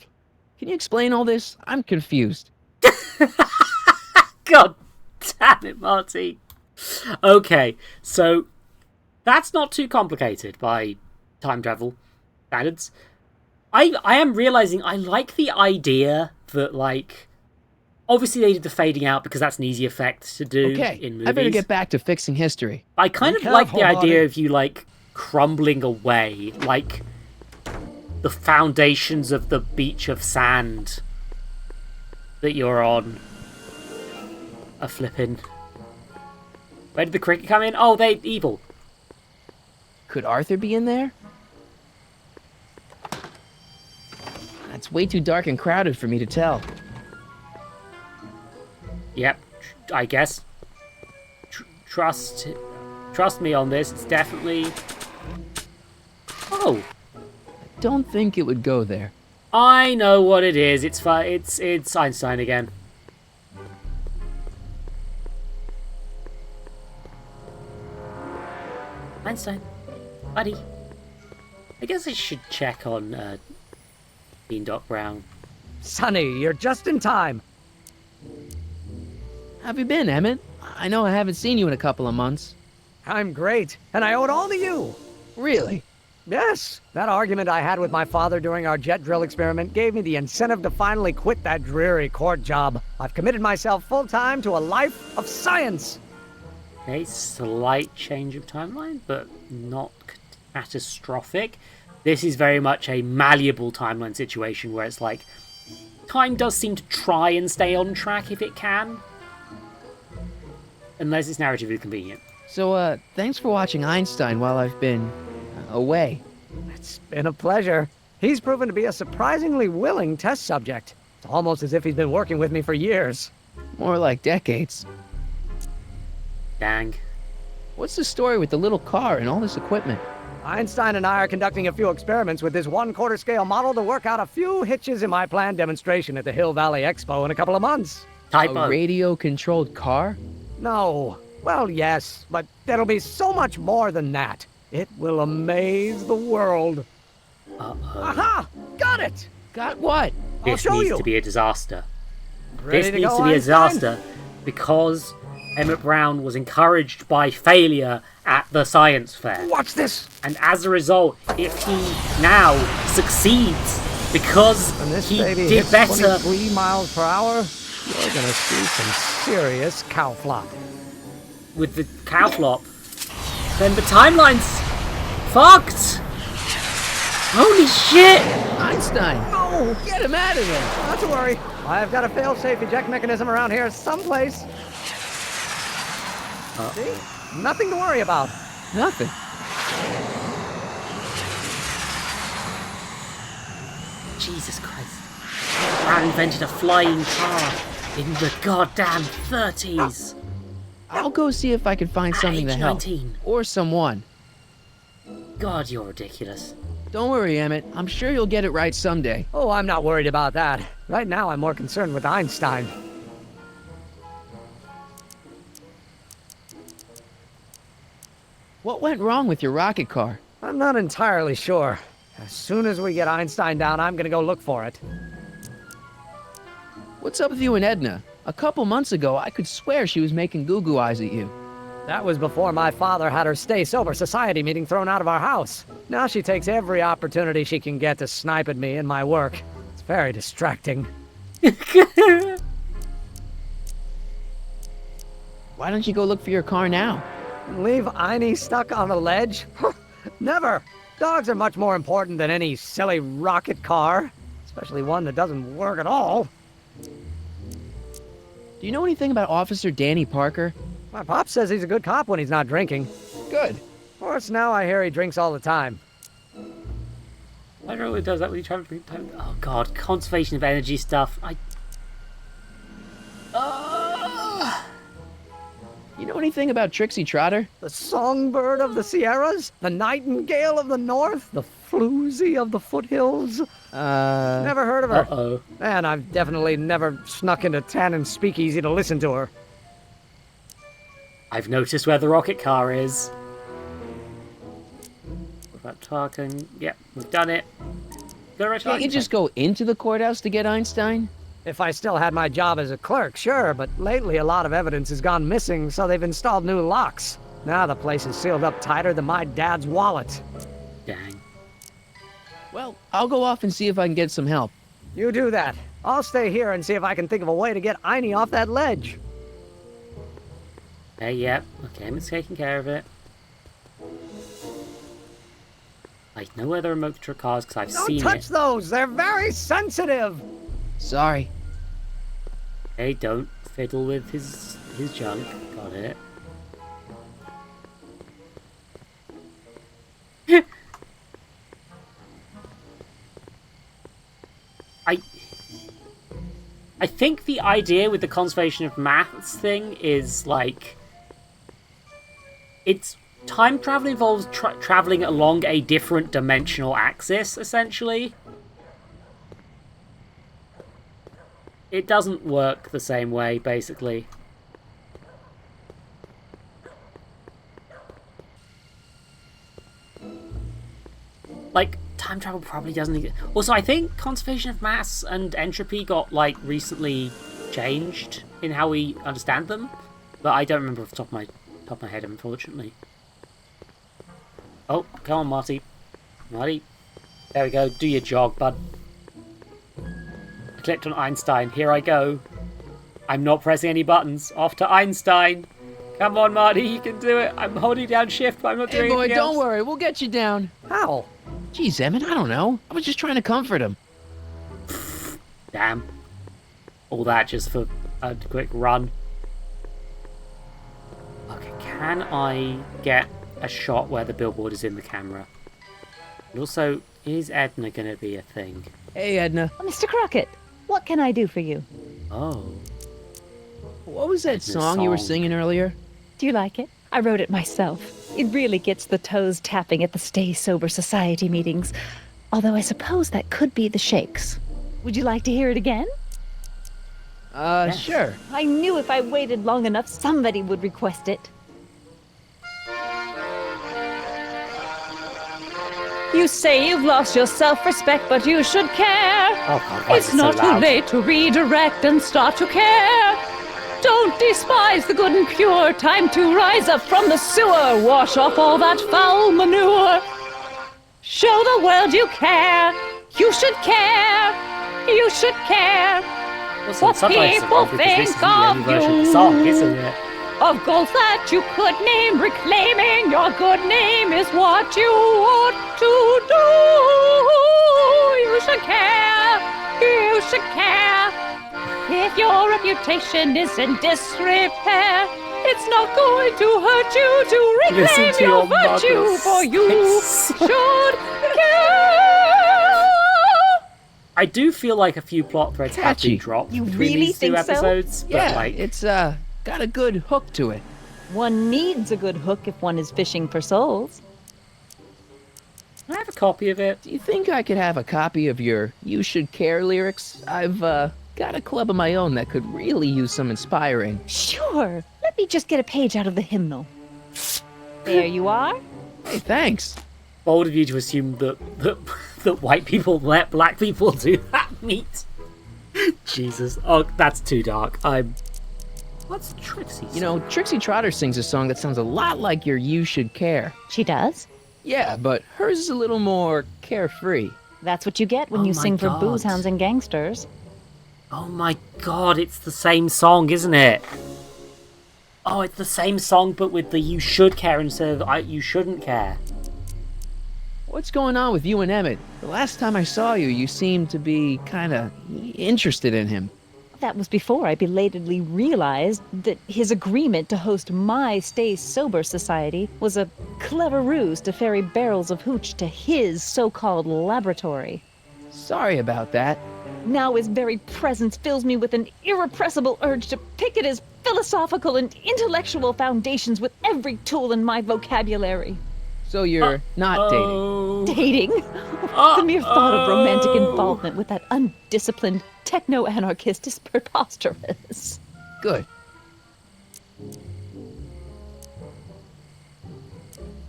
Can you explain all this? I'm confused. God damn it, Marty. Okay, so that's not too complicated by time travel standards. I am realizing I like the idea that, like, obviously they did the fading out because that's an easy effect to do in movies. I better get back to fixing history. I kind of like the idea of you, like, crumbling away, like the foundations of the beach of sand that you're on are flipping. Where did the cricket come in? Oh, they evil. Could Arthur be in there? It's way too dark and crowded for me to tell. Yep, I guess. Trust me on this. It's definitely... Oh. I don't think it would go there. I know what it is. It's fine. It's Einstein again. Einstein, buddy. I guess I should check on Dean Doc Brown. Sonny, you're just in time. How have you been, Emmett? I know I haven't seen you in a couple of months. I'm great, and I owe it all to you. Really? Yes. That argument I had with my father during our jet drill experiment gave me the incentive to finally quit that dreary court job. I've committed myself full-time to a life of science. Okay, slight change of timeline, but not catastrophic. This is very much a malleable timeline situation where it's like, time does seem to try and stay on track if it can. Unless it's narratively convenient. So, thanks for watching Einstein while I've been away. It's been a pleasure. He's proven to be a surprisingly willing test subject. It's almost as if he's been working with me for years. More like decades. Dang. What's the story with the little car and all this equipment? Einstein and I are conducting a few experiments with this 1/4 scale model to work out a few hitches in my planned demonstration at the Hill Valley Expo in a couple of months. A radio-controlled car? No. Well, yes, but it'll be so much more than that. It will amaze the world. Aha! Got it! Got what? I'll This show needs you. to be a disaster. Ready This to needs go, to be a Einstein? disaster because Emmett Brown was encouraged by failure at the science fair. Watch this! And as a result, if he now succeeds because When this he baby did hits better... 23 miles per hour, you're gonna see some serious cow flop. with the cow flop, then the timeline's fucked! Holy shit! Einstein! No! Get him out of there! Not to worry. I've got a fail-safe eject mechanism around here someplace. See? Nothing to worry about. Nothing. Jesus Christ. Brown invented a flying car in the goddamn 30s. I'll go see if I can find something to help. 19. Or someone. God, you're ridiculous. Don't worry, Emmett. I'm sure you'll get it right someday. Oh, I'm not worried about that. Right now, I'm more concerned with Einstein. What went wrong with your rocket car? I'm not entirely sure. As soon as we get Einstein down, I'm gonna go look for it. What's up with you and Edna? A couple months ago, I could swear she was making goo-goo eyes at you. That was before my father had her Stay Sober Society meeting thrown out of our house. Now she takes every opportunity she can get to snipe at me and my work. It's very distracting. Why don't you go look for your car now? Leave Einie stuck on a ledge? Never! Dogs are much more important than any silly rocket car. Especially one that doesn't work at all. Do you know anything about Officer Danny Parker? My pop says he's a good cop when he's not drinking. Good. Of course, now I hear he drinks all the time. I don't know what does that when you try to drink time. Oh god, conservation of energy stuff. You know anything about Trixie Trotter? The songbird of the Sierras? The nightingale of the north? The floozy of the foothills? Never heard of her. Uh-oh. And I've definitely never snuck into Tannen's speakeasy to listen to her. I've noticed where the rocket car is. What about talking? Yep, we've done it. Can't you just go into the courthouse to get Einstein? If I still had my job as a clerk, sure, but lately a lot of evidence has gone missing, so they've installed new locks. Now the place is sealed up tighter than my dad's wallet. Dang. Well, I'll go off and see if I can get some help. You do that. I'll stay here and see if I can think of a way to get Einie off that ledge. Hey, yep. Okay, I'm taking care of it. I know where the remote control car is because I've seen it. Don't touch those! They're very sensitive! Sorry. Hey, don't fiddle with his junk. Got it. I think the idea with the conservation of maths thing is like it's time travel involves traveling along a different dimensional axis, essentially. It doesn't work the same way, basically. Like, time travel probably doesn't exist. Also, I think conservation of mass and entropy got, like, recently changed in how we understand them. But I don't remember off the top of my head, unfortunately. Oh, come on, Marty. Marty. There we go. Do your jog, bud. I clicked on Einstein. Here I go. I'm not pressing any buttons. Off to Einstein. Come on, Marty. You can do it. I'm holding down shift, but I'm not doing anything else. Hey, boy, don't worry. We'll get you down. How? Jeez, Emmett, I don't know. I was just trying to comfort him. Damn. All that just for a quick run. Okay, can I get a shot where the billboard is in the camera? And also, is Edna going to be a thing? Hey, Edna. Mr. Crockett, what can I do for you? Oh. What was that song you were singing earlier? Do you like it? I wrote it myself. It really gets the toes tapping at the Stay Sober Society meetings. Although I suppose that could be the Shakes. Would you like to hear it again? Yes. Sure. I knew if I waited long enough, somebody would request it. You say you've lost your self-respect, but you should care. Oh, God, it's not too late to redirect and start to care. Don't despise the good and pure. Time to rise up from the sewer. Wash off all that foul manure. Show the world you care. You should care. You should care. Also, what people think of you. Song, isn't it? Of goals that you could name. Reclaiming your good name is what you ought to do. You should care. You should care. If your reputation is in disrepair, it's not going to hurt you to reclaim your virtue, for you should care. I do feel like a few plot threads have been dropped between these two episodes. So? But Yeah, like, it's got a good hook to it. One needs a good hook if one is fishing for souls. Can I have a copy of it? Do you think I could have a copy of your You Should Care lyrics? I've, got a club of my own that could really use some inspiring. Sure. Let me just get a page out of the hymnal. There you are. Hey, thanks. Bold of you to assume that white people let black people do that meat. Jesus. Oh, that's too dark. What's Trixie? You know, Trixie Trotter sings a song that sounds a lot like your You Should Care. She does? Yeah, but hers is a little more carefree. That's what you get when you sing for booze hounds and gangsters. Oh my god, it's the same song, isn't it? Oh, it's the same song, but with the You Should Care instead of You Shouldn't Care. What's going on with you and Emmett? The last time I saw you, you seemed to be kinda interested in him. That was before I belatedly realized that his agreement to host my Stay Sober Society was a clever ruse to ferry barrels of hooch to his so-called laboratory. Sorry about that. Now his very presence fills me with an irrepressible urge to pick at his philosophical and intellectual foundations with every tool in my vocabulary. So you're not dating? Dating? The mere thought of romantic involvement with that undisciplined techno-anarchist is preposterous. Good.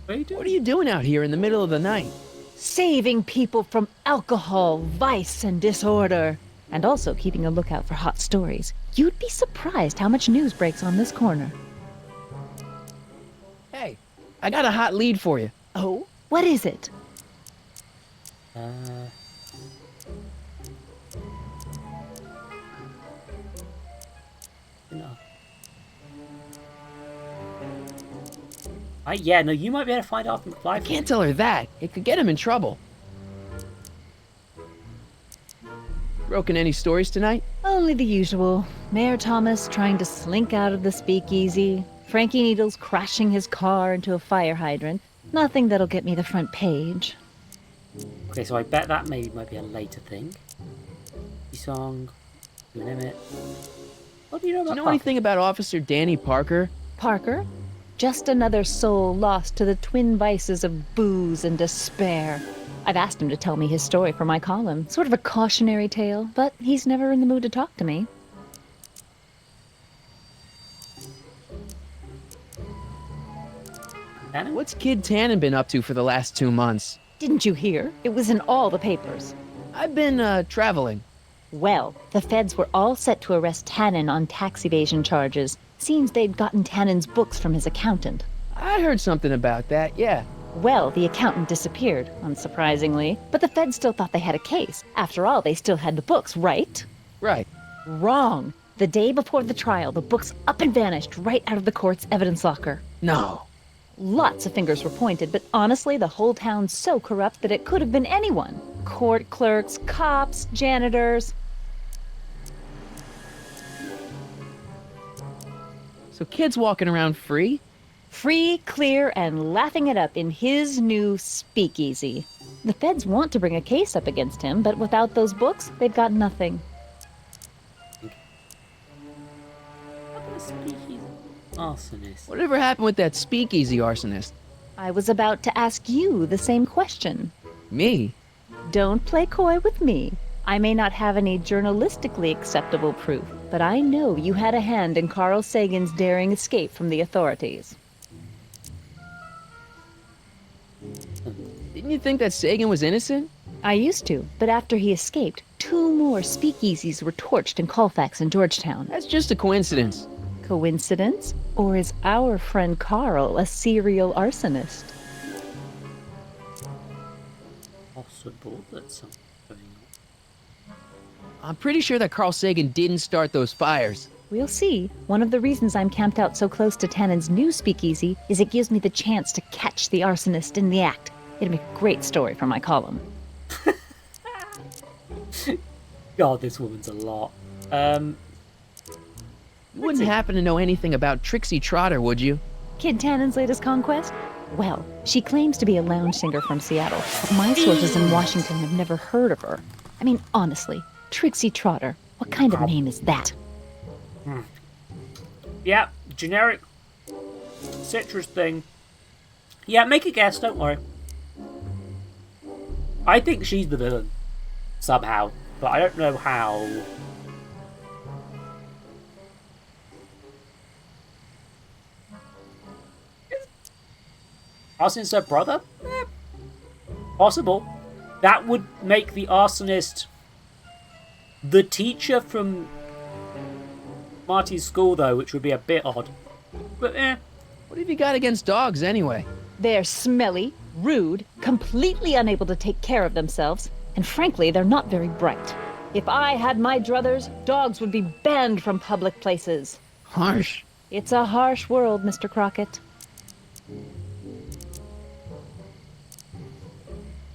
What are you doing out here in the middle of the night? Saving people from alcohol, vice, and disorder. And also keeping a lookout for hot stories. You'd be surprised how much news breaks on this corner. Hey, I got a hot lead for you. Oh? What is it? Yeah, no, you might be able to find out from McFly. I can't tell her that. It could get him in trouble. Broken any stories tonight? Only the usual. Mayor Thomas trying to slink out of the speakeasy. Frankie Needles crashing his car into a fire hydrant. Nothing that'll get me the front page. Okay, so I bet that maybe might be a later thing. Song, Emmett. What do you know about? Do you know anything about Officer Danny Parker? Parker? Just another soul lost to the twin vices of booze and despair. I've asked him to tell me his story for my column. Sort of a cautionary tale, but he's never in the mood to talk to me. What's Kid Tannen been up to for the last 2 months? Didn't you hear? It was in all the papers. I've been, traveling. Well, the feds were all set to arrest Tannen on tax evasion charges. Seems they'd gotten Tannen's books from his accountant. I heard something about that, yeah. Well, the accountant disappeared, unsurprisingly. But the feds still thought they had a case. After all, they still had the books, right? Right. Wrong. The day before the trial, the books up and vanished right out of the court's evidence locker. No. Lots of fingers were pointed, but honestly, the whole town's so corrupt that it could have been anyone. Court clerks, cops, janitors. So Kid's walking around free? Free, clear, and laughing it up in his new speakeasy. The feds want to bring a case up against him, but without those books, they've got nothing. Arsonist. Whatever happened with that speakeasy arsonist? I was about to ask you the same question. Me? Don't play coy with me. I may not have any journalistically acceptable proof, but I know you had a hand in Carl Sagan's daring escape from the authorities. Didn't you think that Sagan was innocent? I used to, but after he escaped, 2 more speakeasies were torched in Colfax and Georgetown. That's just a coincidence. Coincidence? Or is our friend Carl a serial arsonist? Possible that something going on. I'm pretty sure that Carl Sagan didn't start those fires. We'll see. One of the reasons I'm camped out so close to Tannen's new speakeasy is it gives me the chance to catch the arsonist in the act. It'd make a great story for my column. God, this woman's a lot. You wouldn't happen to know anything about Trixie Trotter, would you? Kid Tannen's latest conquest? Well, she claims to be a lounge singer from Seattle, but my sources in Washington have never heard of her. I mean, honestly, Trixie Trotter, what kind of name is that? Yeah, generic citrus thing. Yeah, make a guess, don't worry. I think she's the villain somehow, but I don't know how. Arsonist her brother? Possible. That would make the arsonist the teacher from Marty's school, though, which would be a bit odd. But What have you got against dogs, anyway? They're smelly, rude, completely unable to take care of themselves, and frankly, they're not very bright. If I had my druthers, dogs would be banned from public places. Harsh. It's a harsh world, Mr. Crockett.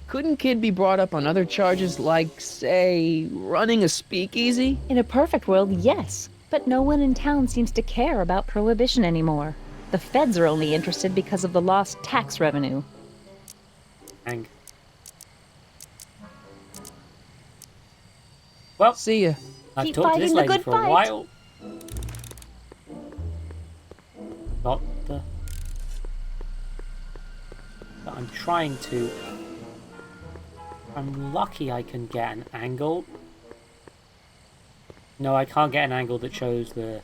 Couldn't Kid be brought up on other charges like, say, running a speakeasy? In a perfect world, yes. But no one in town seems to care about prohibition anymore. The feds are only interested because of the lost tax revenue. Dang. Well, see ya. I've Keep talked to this fighting the lady good for a fight. while. Not the... But I'm trying to... I'm lucky I can get an angle. No, I can't get an angle that shows the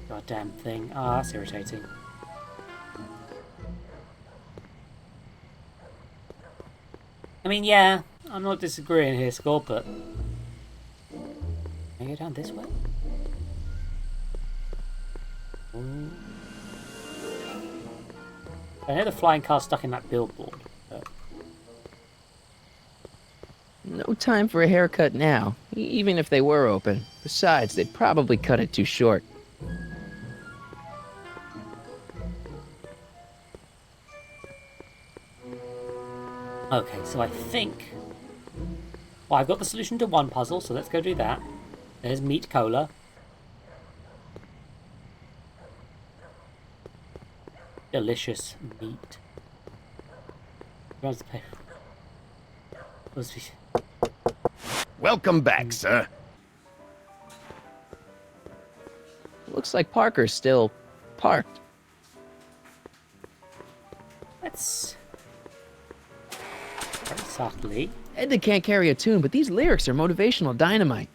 goddamn thing. Ah, that's irritating. I mean, yeah, I'm not disagreeing here, Skull, but... Can I go down this way? Ooh. I know the flying car's stuck in that billboard, but... No time for a haircut now, even if they were open. Besides, they'd probably cut it too short. Okay, so I think... Well, I've got the solution to one puzzle, so let's go do that. There's meat cola. Delicious meat. Where's the paper? Welcome back, sir. Looks like Parker's still parked. Let's... Very softly. Edna can't carry a tune, but these lyrics are motivational dynamite.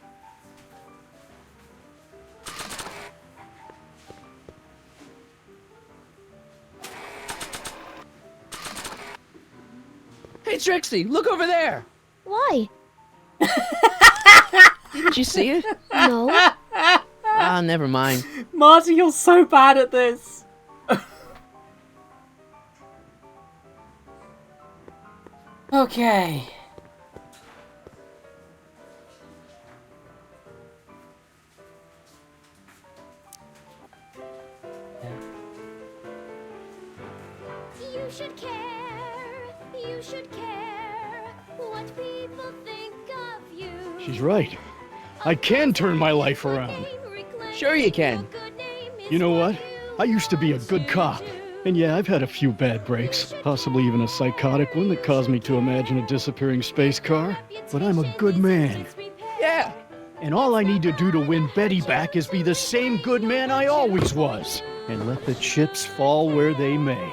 Hey, Trixie, look over there! Why? Didn't you see it? No. Ah, never mind. Marty, you're so bad at this! Okay. You should care, you should care what people think of you. She's right. I can turn my life around. Sure you can. You know what? I used to be a good cop. And yeah, I've had a few bad breaks, possibly even a psychotic one that caused me to imagine a disappearing space car. But I'm a good man. Yeah. And all I need to do to win Betty back is be the same good man I always was. And let the chips fall where they may.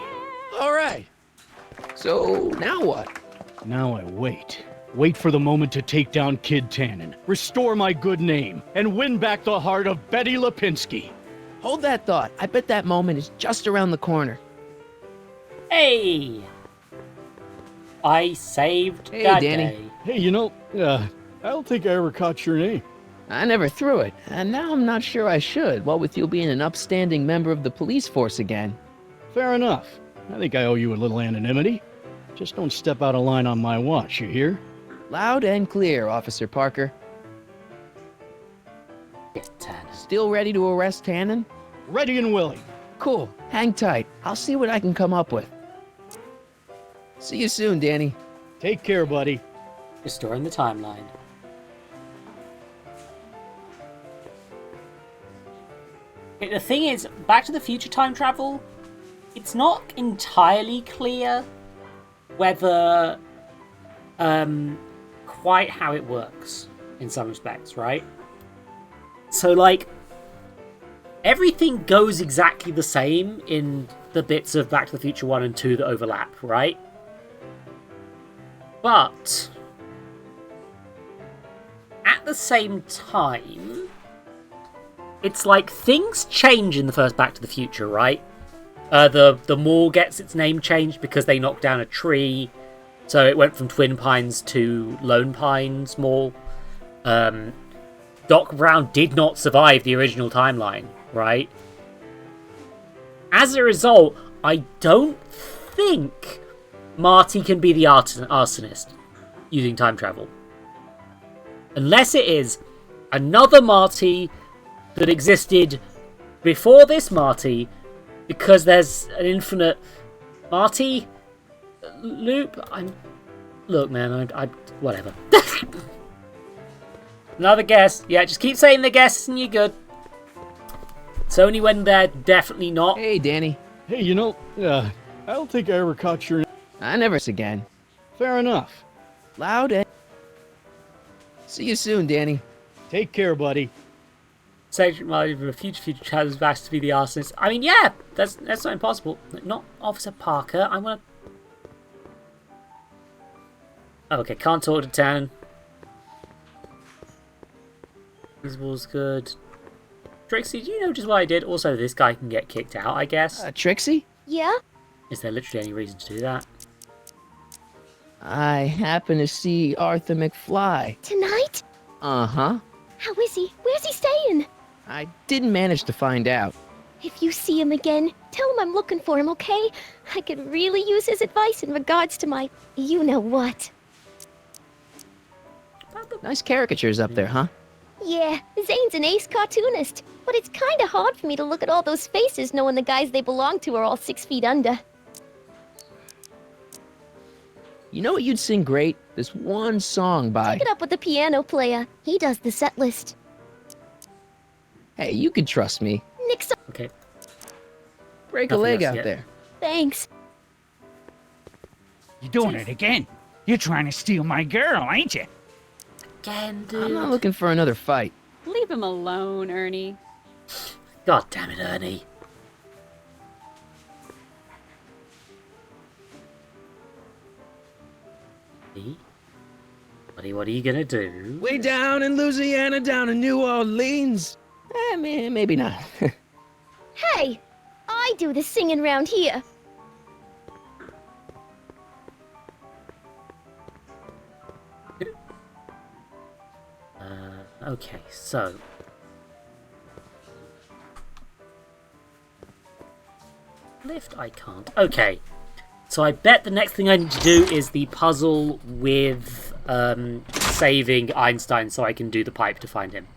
All right. So, now what? Now I wait. Wait for the moment to take down Kid Tannen, restore my good name, and win back the heart of Betty Lipinski. Hold that thought. I bet that moment is just around the corner. Hey! I saved Hey, that Danny. day. Hey, you know, I don't think I ever caught your name. I never threw it, and now I'm not sure I should, what with you being an upstanding member of the police force again. Fair enough. I think I owe you a little anonymity. Just don't step out of line on my watch, you hear? Loud and clear, Officer Parker. Still ready to arrest Tannen? Ready and willing. Cool. Hang tight. I'll see what I can come up with. See you soon, Danny. Take care, buddy. Restoring the timeline. Okay, the thing is, Back to the Future time travel, it's not entirely clear whether quite how it works in some respects, right? So, like, everything goes exactly the same in the bits of Back to the Future 1 and 2 that overlap, right? But at the same time, it's like things change in the first Back to the Future, right? The mall gets its name changed because they knocked down a tree, so it went from Twin Pines to Lone Pines Mall. Doc Brown did not survive the original timeline, right? As a result, I don't think Marty can be the arsonist using time travel. Unless it is another Marty that existed before this Marty, because there's an infinite Marty loop. Look, man, I whatever. Another guess. Yeah, just keep saying the guess and you're good. It's only when they're definitely not. Hey, Danny. Hey, you know, I don't think I ever caught your... I never again. Fair enough. Loud and... See you soon, Danny. Take care, buddy. Say, well, a future has back to be the arsonist. I mean, yeah, that's not impossible. Not Officer Parker. I want to... Okay, can't talk to Tannen. Visible's good. Trixie, do you know just what I did? Also, this guy can get kicked out, I guess. Trixie? Yeah? Is there literally any reason to do that? I happen to see Arthur McFly. Tonight? Uh-huh. How is he? Where's he staying? I didn't manage to find out. If you see him again, tell him I'm looking for him, okay? I could really use his advice in regards to my you-know-what. Nice caricatures up there, huh? Yeah, Zane's an ace cartoonist, but it's kinda hard for me to look at all those faces knowing the guys they belong to are all 6 feet under. You know what you'd sing great? This one song by... Pick it up with the piano player. He does the set list. Hey, you can trust me. Nix. Okay. Break a leg out there. Thanks. You doing it again? You're trying to steal my girl, ain't you? Again, dude. I'm not looking for another fight. Leave him alone, Ernie. God damn it, Ernie. Buddy, what are you gonna do? Way down in Louisiana, down in New Orleans. Maybe not. Hey! I do the singing round here. Okay, so... Lift, I can't. Okay. So I bet the next thing I need to do is the puzzle with saving Einstein so I can do the pipe to find him.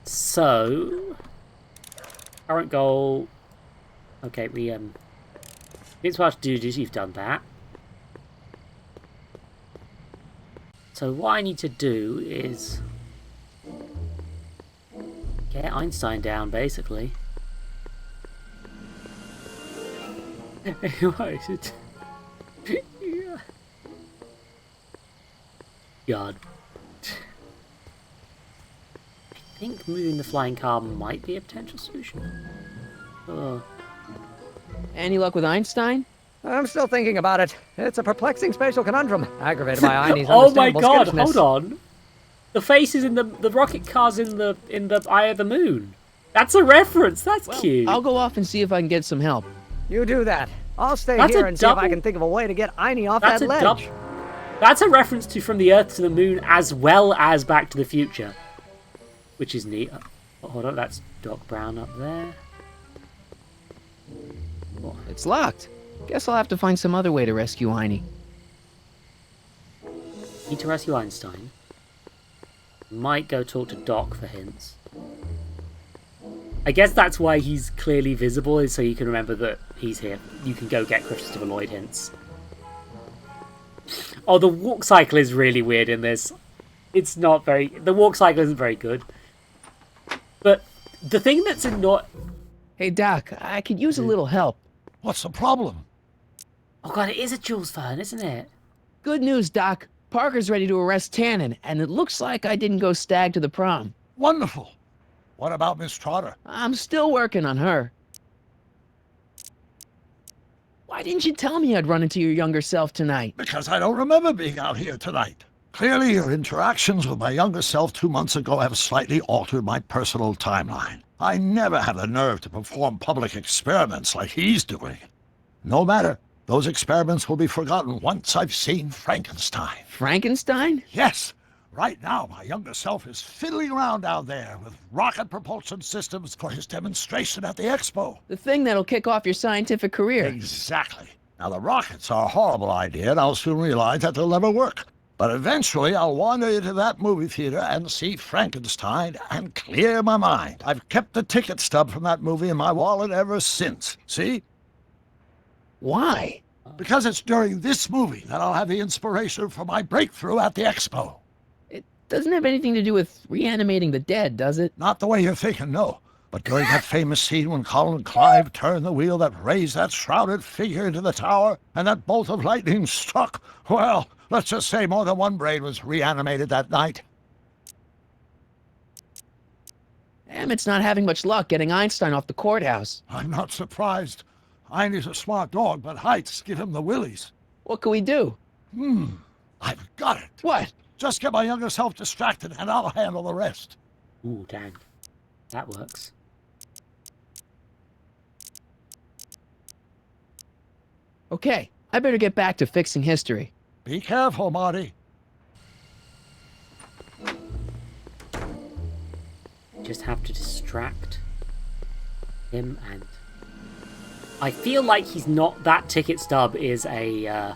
So... Current goal... Okay, it's what to do, you've done that. So what I need to do is... get Einstein down, basically. What is it? Yeah. God. I think moving the flying car might be a potential solution. Oh. Any luck with Einstein? I'm still thinking about it. It's a perplexing spatial conundrum, aggravated by Einie's Oh my understandable god, skittishness. hold on. The face is in the rocket car's in the eye of the moon. That's a reference. That's cute. I'll go off and see if I can get some help. You do that. I'll stay That's here a and see if I double- can think of a way to get Einie off That's that a ledge. That's a reference to From the Earth to the Moon as well as Back to the Future, which is neat. Oh, hold on, that's Doc Brown up there. It's locked. Guess I'll have to find some other way to rescue Einie. Need to rescue Einstein. Might go talk to Doc for hints. I guess that's why he's clearly visible, is so you can remember that he's here. You can go get Christopher Lloyd hints. Oh, the walk cycle is really weird in this. It's not very... The walk cycle isn't very good. But the thing that's annoying... Hey, Doc, I could use a little help. What's the problem? Oh god, it is a Jules Verne, isn't it? Good news, Doc. Parker's ready to arrest Tannen, and it looks like I didn't go stag to the prom. Wonderful. What about Miss Trotter? I'm still working on her. Why didn't you tell me I'd run into your younger self tonight? Because I don't remember being out here tonight. Clearly, your interactions with my younger self 2 months ago have slightly altered my personal timeline. I never had the nerve to perform public experiments like he's doing. No matter. Those experiments will be forgotten once I've seen Frankenstein. Frankenstein? Yes. Right now, my younger self is fiddling around down there with rocket propulsion systems for his demonstration at the expo. The thing that'll kick off your scientific career. Exactly. Now, the rockets are a horrible idea, and I'll soon realize that they'll never work. But eventually, I'll wander into that movie theater and see Frankenstein and clear my mind. I've kept the ticket stub from that movie in my wallet ever since. See? Why? Because it's during this movie that I'll have the inspiration for my breakthrough at the expo. It doesn't have anything to do with reanimating the dead, does it? Not the way you're thinking, no. But during that famous scene when Colin Clive turned the wheel that raised that shrouded figure into the tower and that bolt of lightning struck, well, let's just say more than one brain was reanimated that night. Emmett's not having much luck getting Einstein off the courthouse. I'm not surprised. Einstein's a smart dog, but heights give him the willies. What can we do? I've got it. What? Just get my younger self distracted and I'll handle the rest. Ooh, dang. That works. Okay, I better get back to fixing history. Be careful, Marty. Just have to distract him, and I feel like he's not. That ticket stub is a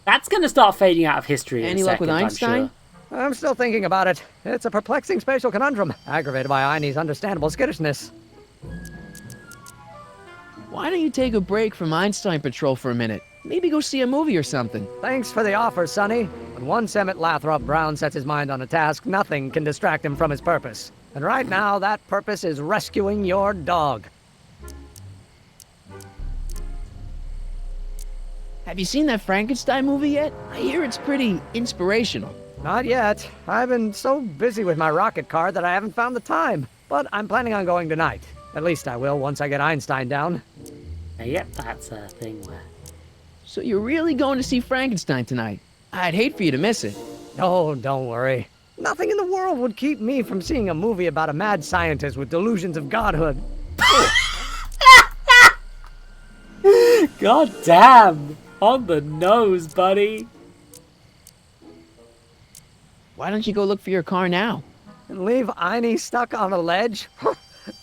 that's gonna start fading out of history. Any luck with Einstein? I'm still thinking about it. It's a perplexing spatial conundrum, aggravated by Einie's understandable skittishness. Why don't you take a break from Einstein Patrol for a minute? Maybe go see a movie or something. Thanks for the offer, Sonny. When once Emmett Lathrop Brown sets his mind on a task, nothing can distract him from his purpose. And right now, that purpose is rescuing your dog. Have you seen that Frankenstein movie yet? I hear it's pretty inspirational. Not yet. I've been so busy with my rocket car that I haven't found the time. But I'm planning on going tonight. At least I will once I get Einstein down. Yep, that's a thing where... So you're really going to see Frankenstein tonight? I'd hate for you to miss it. Oh, don't worry. Nothing in the world would keep me from seeing a movie about a mad scientist with delusions of godhood. God damn! On the nose, buddy. Why don't you go look for your car now? And leave Einie stuck on a ledge?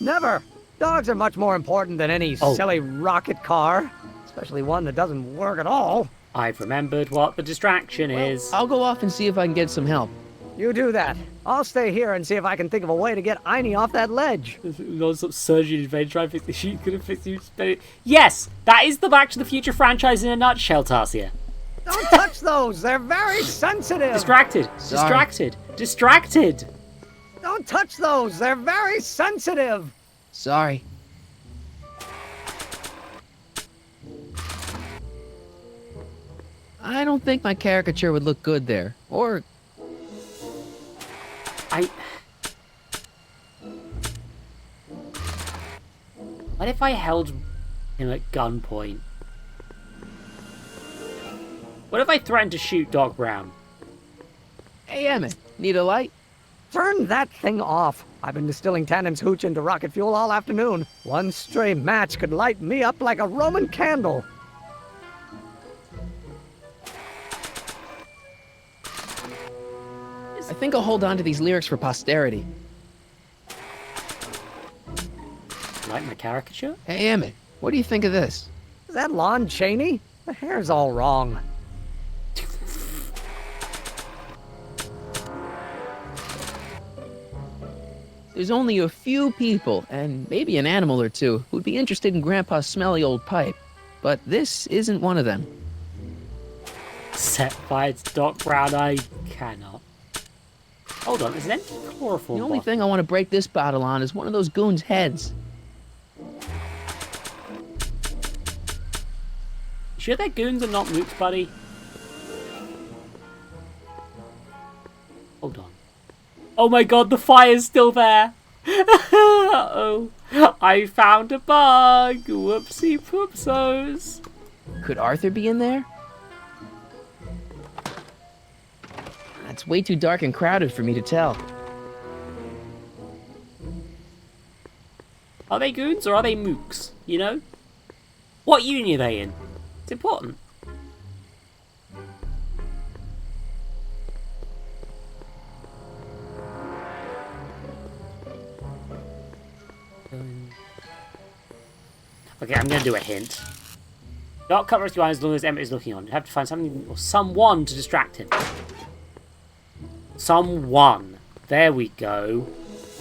Never! Dogs are much more important than any silly rocket car. Especially one that doesn't work at all. I've remembered what the distraction is. I'll go off and see if I can get some help. You do that. I'll stay here and see if I can think of a way to get Einie off that ledge. Non-stop surgery to try and fix the sheet. Could have fixed you. Yes! That is the Back to the Future franchise in a nutshell, Tarsia. Don't touch those! They're very sensitive! Distracted! Sorry. Distracted! Distracted! Don't touch those! They're very sensitive! Sorry. I don't think my caricature would look good there. Or... What if I held him at gunpoint? What if I threatened to shoot Doc Brown? Hey, Emmett, need a light? Turn that thing off. I've been distilling Tannen's hooch into rocket fuel all afternoon. One stray match could light me up like a Roman candle. I think I'll hold on to these lyrics for posterity. Like my caricature? Hey, Emmett, what do you think of this? Is that Lon Chaney? The hair's all wrong. There's only a few people, and maybe an animal or two, who'd be interested in Grandpa's smelly old pipe. But this isn't one of them. Set fire to Doc Brown, I cannot. Hold on, is there any chloroform? The only thing I want to break this bottle on is one of those goons' heads. Sure they're goons and not mooks, buddy? Hold on. Oh my god, the fire's still there! Uh-oh. I found a bug! Whoopsie poopsos! Could Arthur be in there? It's way too dark and crowded for me to tell. Are they goons or are they mooks? You know? What uni are they in? It's important. Okay, I'm gonna do a hint. Dark cover is behind as long as Emmett is looking on. You have to find something or someone to distract him. Someone. There we go.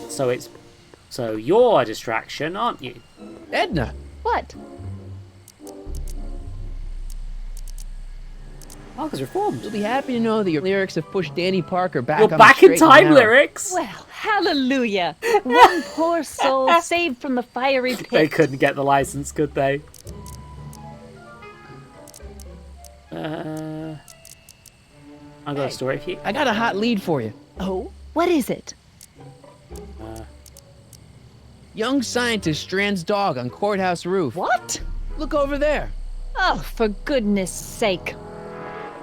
So you're a distraction, aren't you? Edna! What? Marcus reformed. You'll be happy to know that your lyrics have pushed Danny Parker back You're on back the in straight and time narrow. lyrics? Well, hallelujah. One poor soul saved from the fiery pit. They couldn't get the license, could they? I've got a story for you. I got a hot lead for you. Oh? What is it? Young scientist strands dog on courthouse roof. What? Look over there. Oh, for goodness sake.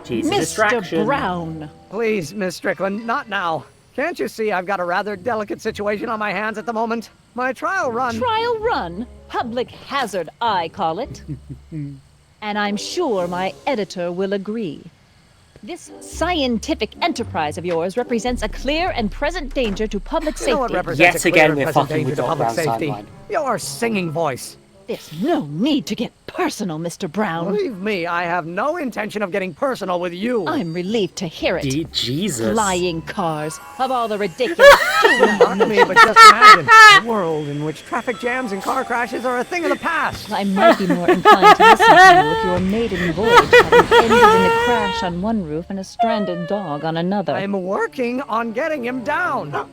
She's a Mr. distraction. Brown. Please, Miss Strickland, not now. Can't you see I've got a rather delicate situation on my hands at the moment? My trial run... Trial run? Public hazard, I call it. And I'm sure my editor will agree. This scientific enterprise of yours represents a clear and present danger to public safety. You know what represents a clear and present danger to public safety? Your singing voice. There's no need to get personal, Mr. Brown. Believe me, I have no intention of getting personal with you. I'm relieved to hear it. Jesus. Flying cars. Of all the ridiculous... Mock me, but just imagine a world in which traffic jams and car crashes are a thing of the past. I might be more inclined to listen to you if your maiden voyage hadn't ended in a crash on one roof and a stranded dog on another. I'm working on getting him down.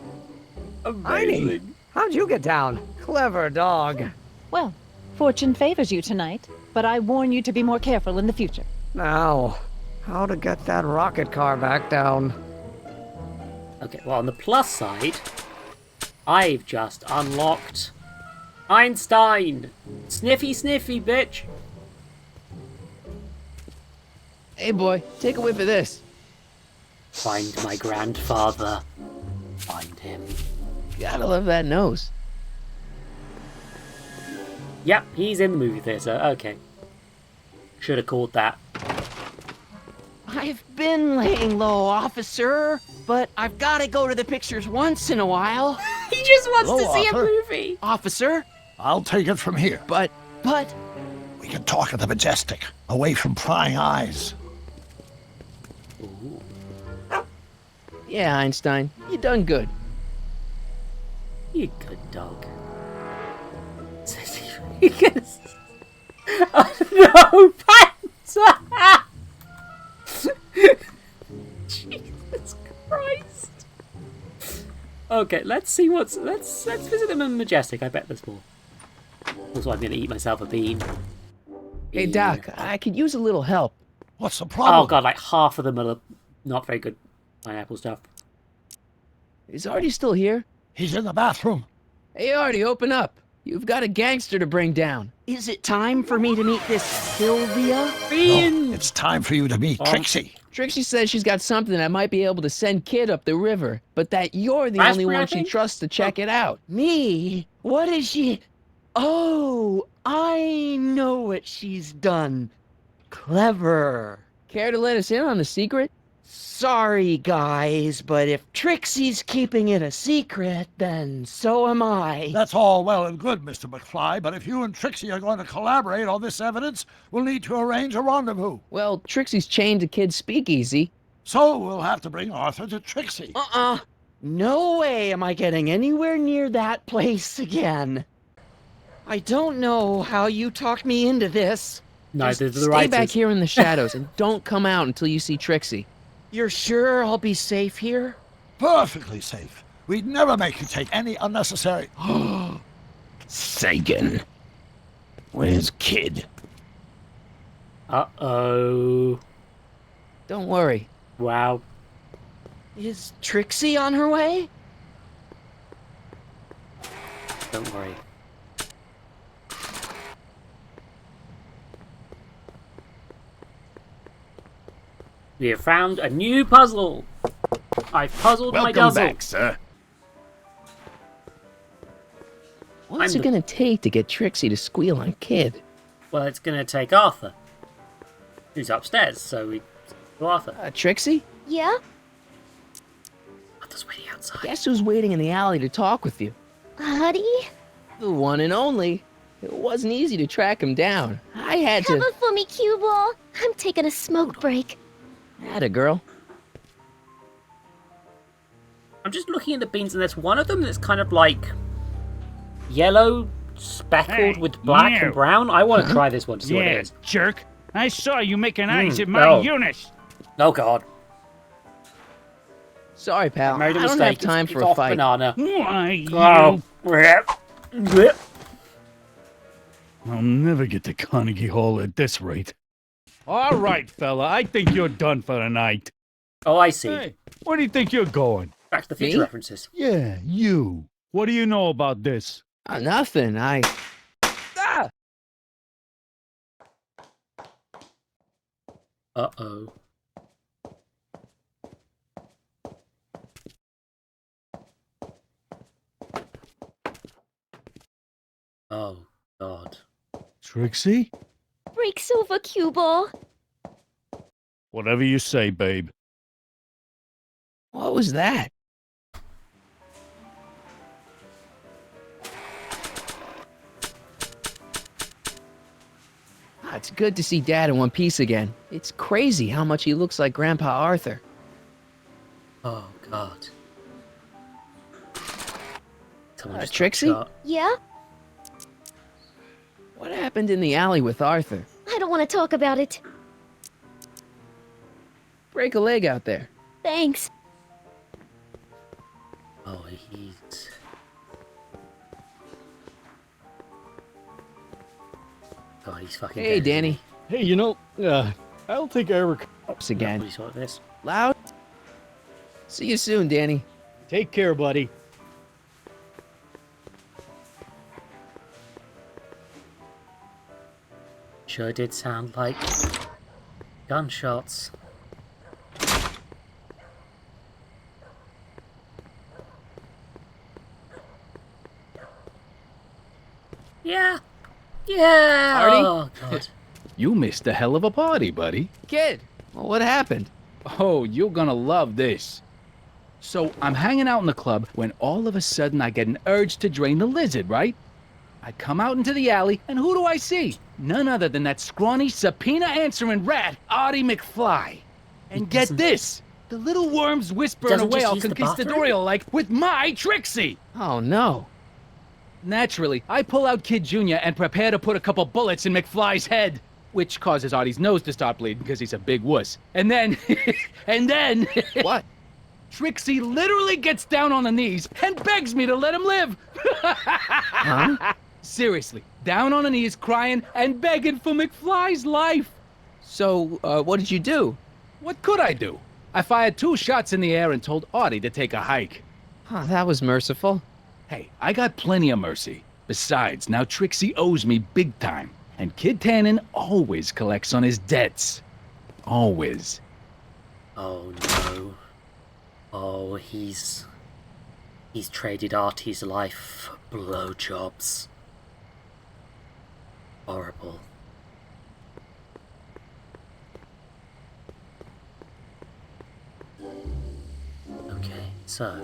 Heiny, how'd you get down? Clever dog. Well, fortune favors you tonight, but I warn you to be more careful in the future. Now, how to get that rocket car back down? Okay, well, on the plus side, I've just unlocked Einstein. Sniffy, sniffy, bitch. Hey, boy, take a whiff of this. Find my grandfather. Find him. Gotta love that nose. Yep, he's in the movie theater. Okay. Should have called that. I've been laying low, officer, but I've got to go to the pictures once in a while. He just wants Hello, to see Arthur. a movie. Officer? I'll take it from here. But... We can talk at the Majestic, away from prying eyes. Ooh. Yeah, Einstein, you done good. You good dog. Oh, no, pants! Jesus Christ. Okay, let's see what's... Let's visit them in Majestic. I bet there's more. Also, I'm gonna eat myself a bean. Hey, Doc, I could use a little help. What's the problem? Oh god, like half of them are not very good pineapple stuff. Is Artie still here? He's in the bathroom. Hey, Artie, open up. You've got a gangster to bring down. Is it time for me to meet this Sylvia? No, it's time for you to meet Trixie. Trixie says she's got something that might be able to send Kid up the river, but that you're the only one she trusts to check it out. Me? What is she... Oh, I know what she's done. Clever. Care to let us in on the secret? Sorry, guys, but if Trixie's keeping it a secret, then so am I. That's all well and good, Mr. McFly, but if you and Trixie are going to collaborate on this evidence, we'll need to arrange a rendezvous. Well, Trixie's chained to Kid's speakeasy. So we'll have to bring Arthur to Trixie. No way am I getting anywhere near that place again. I don't know how you talked me into this. No, the Stay writers. back here in the shadows and don't come out until you see Trixie. You're sure I'll be safe here? Perfectly safe. We'd never make you take any unnecessary... Sagan. Where's Kid? Uh-oh. Don't worry. Wow. Is Trixie on her way? Don't worry. We have found a new puzzle. I've puzzled my Welcome guzzle. back, sir. What's it gonna take to get Trixie to squeal on Kid? Well, it's gonna take Arthur, who's upstairs. So we go Arthur. Trixie? Yeah? Arthur's waiting outside. Guess who's waiting in the alley to talk with you? Huddy? The one and only. It wasn't easy to track him down. I had Cover to. for me, cue ball. I'm taking a smoke break. Atta girl. I'm just looking at the beans, and there's one of them that's kind of like yellow, speckled with black and brown. I want to try this one to see what it is. Jerk. I saw you making eyes at my no. Eunice. Oh God. Sorry, pal. I made a don't mistake. have time It's for a off fight. banana. Why, Oh. I'll never get to Carnegie Hall at this rate. All right, fella. I think you're done for the night. Oh, I see. Hey, where do you think you're going? Back to the Future references. Yeah, you. What do you know about this? Nothing. Ah! Uh-oh. Oh, God. Trixie? Breaks over, cue ball. Whatever you say, babe. What was that? It's good to see Dad in one piece again. It's crazy how much he looks like Grandpa Arthur. Oh, God. Trixie? Yeah? What happened in the alley with Arthur? I don't want to talk about it. Break a leg out there. Thanks. Oh, he's... God, he's fucking Hey, dead. Danny. Hey, you know, I don't think I ever... Ups again. We saw this. Loud? See you soon, Danny. Take care, buddy. Sure did sound like gunshots. Yeah. Yeah. Artie? Oh, God. You missed a hell of a party, buddy. Kid, well, what happened? Oh, you're gonna love this. So, I'm hanging out in the club when all of a sudden I get an urge to drain the lizard, right? I come out into the alley, and who do I see? None other than that scrawny, subpoena-answering rat, Artie McFly. And get this! The little worm's whispering Doesn't away just all use the conquistadorial like with my Trixie! Oh, no. Naturally, I pull out Kid Jr. and prepare to put a couple bullets in McFly's head, which causes Artie's nose to start bleeding because he's a big wuss. And then, What? Trixie literally gets down on the knees and begs me to let him live. Huh? Seriously, down on the knees, crying and begging for McFly's life. So, what did you do? What could I do? I fired 2 shots in the air and told Artie to take a hike. Oh, that was merciful. Hey, I got plenty of mercy. Besides, now Trixie owes me big time. And Kid Tannen always collects on his debts. Always. Oh, no. Oh, he's traded Artie's life for blowjobs. Horrible. Okay, so...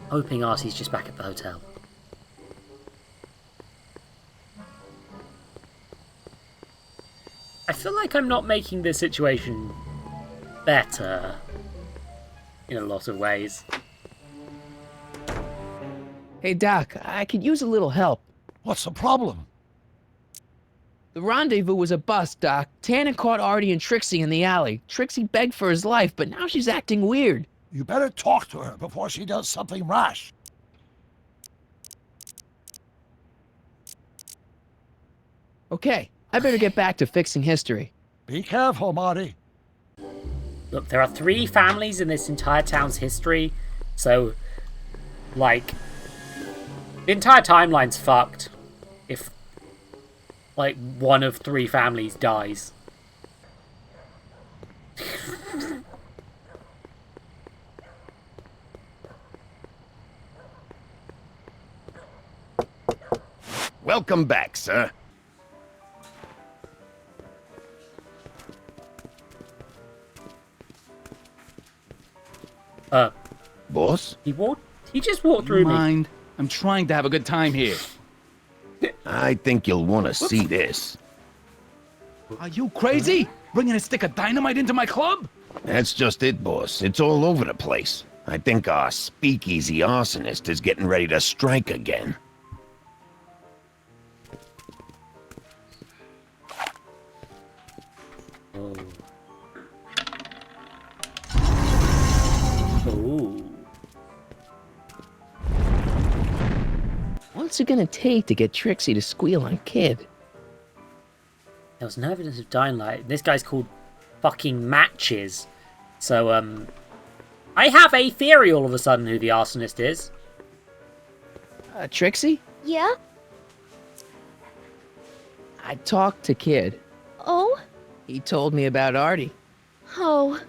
hoping Artie's just back at the hotel. I feel like I'm not making this situation better in a lot of ways. Hey, Doc, I could use a little help. What's the problem? The rendezvous was a bust, Doc. Tannen caught Artie and Trixie in the alley. Trixie begged for his life, but now she's acting weird. You better talk to her before she does something rash. Okay, I better get back to fixing history. Be careful, Marty. Look, there are 3 families in this entire town's history, so, like, the entire timeline's fucked. If like, one of 3 families dies. Welcome back, sir. Boss? He just walked through me. Mind? I'm trying to have a good time here. I think you'll want to see this. Are you crazy? Bringing a stick of dynamite into my club? That's just it, boss. It's all over the place. I think our speakeasy arsonist is getting ready to strike again. Ooh. What's it gonna take to get Trixie to squeal on Kid? There was no evidence of dynamite. This guy's called fucking Matches. So, I have a theory all of a sudden who the arsonist is. Trixie? Yeah? I talked to Kid. Oh? He told me about Artie. Oh.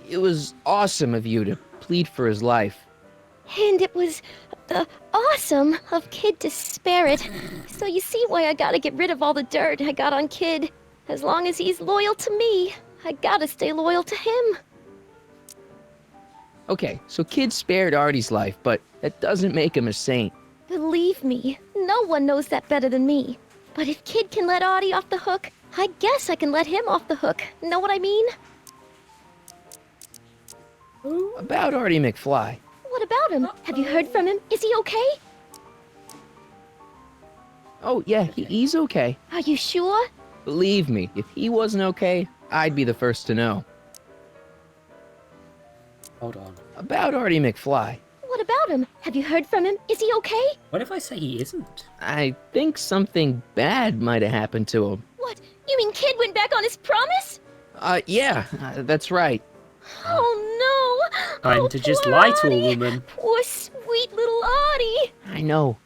It was awesome of you to plead for his life. And it was awesome of Kid to spare it. So you see why I gotta get rid of all the dirt I got on Kid. As long as he's loyal to me, I gotta stay loyal to him. Okay, so Kid spared Artie's life, but that doesn't make him a saint. Believe me, no one knows that better than me. But if Kid can let Artie off the hook, I guess I can let him off the hook. Know what I mean? About Artie McFly. What about him? Have you heard from him? Is he okay? Oh, yeah, he's okay. Are you sure? Believe me, if he wasn't okay, I'd be the first to know. Hold on. About Artie McFly. What about him? Have you heard from him? Is he okay? What if I say he isn't? I think something bad might have happened to him. What? You mean Kid went back on his promise? Yeah, that's right. Oh no! Time to just lie to a woman. Poor sweet little Artie! I know.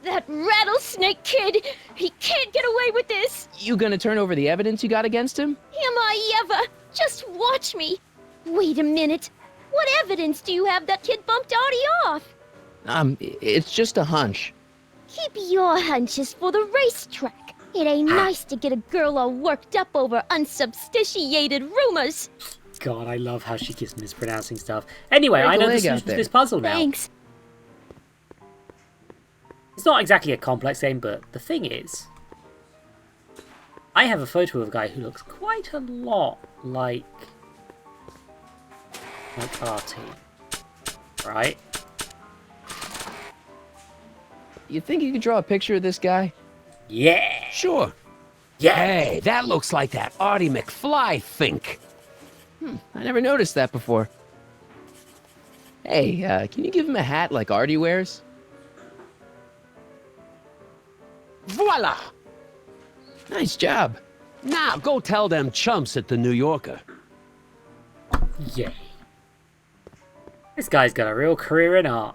That rattlesnake kid! He can't get away with this! You gonna turn over the evidence you got against him? Am I ever? Just watch me! Wait a minute. What evidence do you have that Kid bumped Artie off? It's just a hunch. Keep your hunches for the racetrack. It ain't nice to get a girl all worked up over unsubstantiated rumors. God, I love how she keeps mispronouncing stuff. Anyway, I know the solution to this puzzle now. Thanks. It's not exactly a complex game, but the thing is, I have a photo of a guy who looks quite a lot like Artie. Right? You think you could draw a picture of this guy? Yeah! Sure. Yeah! Hey, that looks like that Artie McFly think. I never noticed that before. Hey, can you give him a hat like Artie wears? Voila! Nice job. Now, go tell them chumps at the New Yorker. Yeah. This guy's got a real career in art.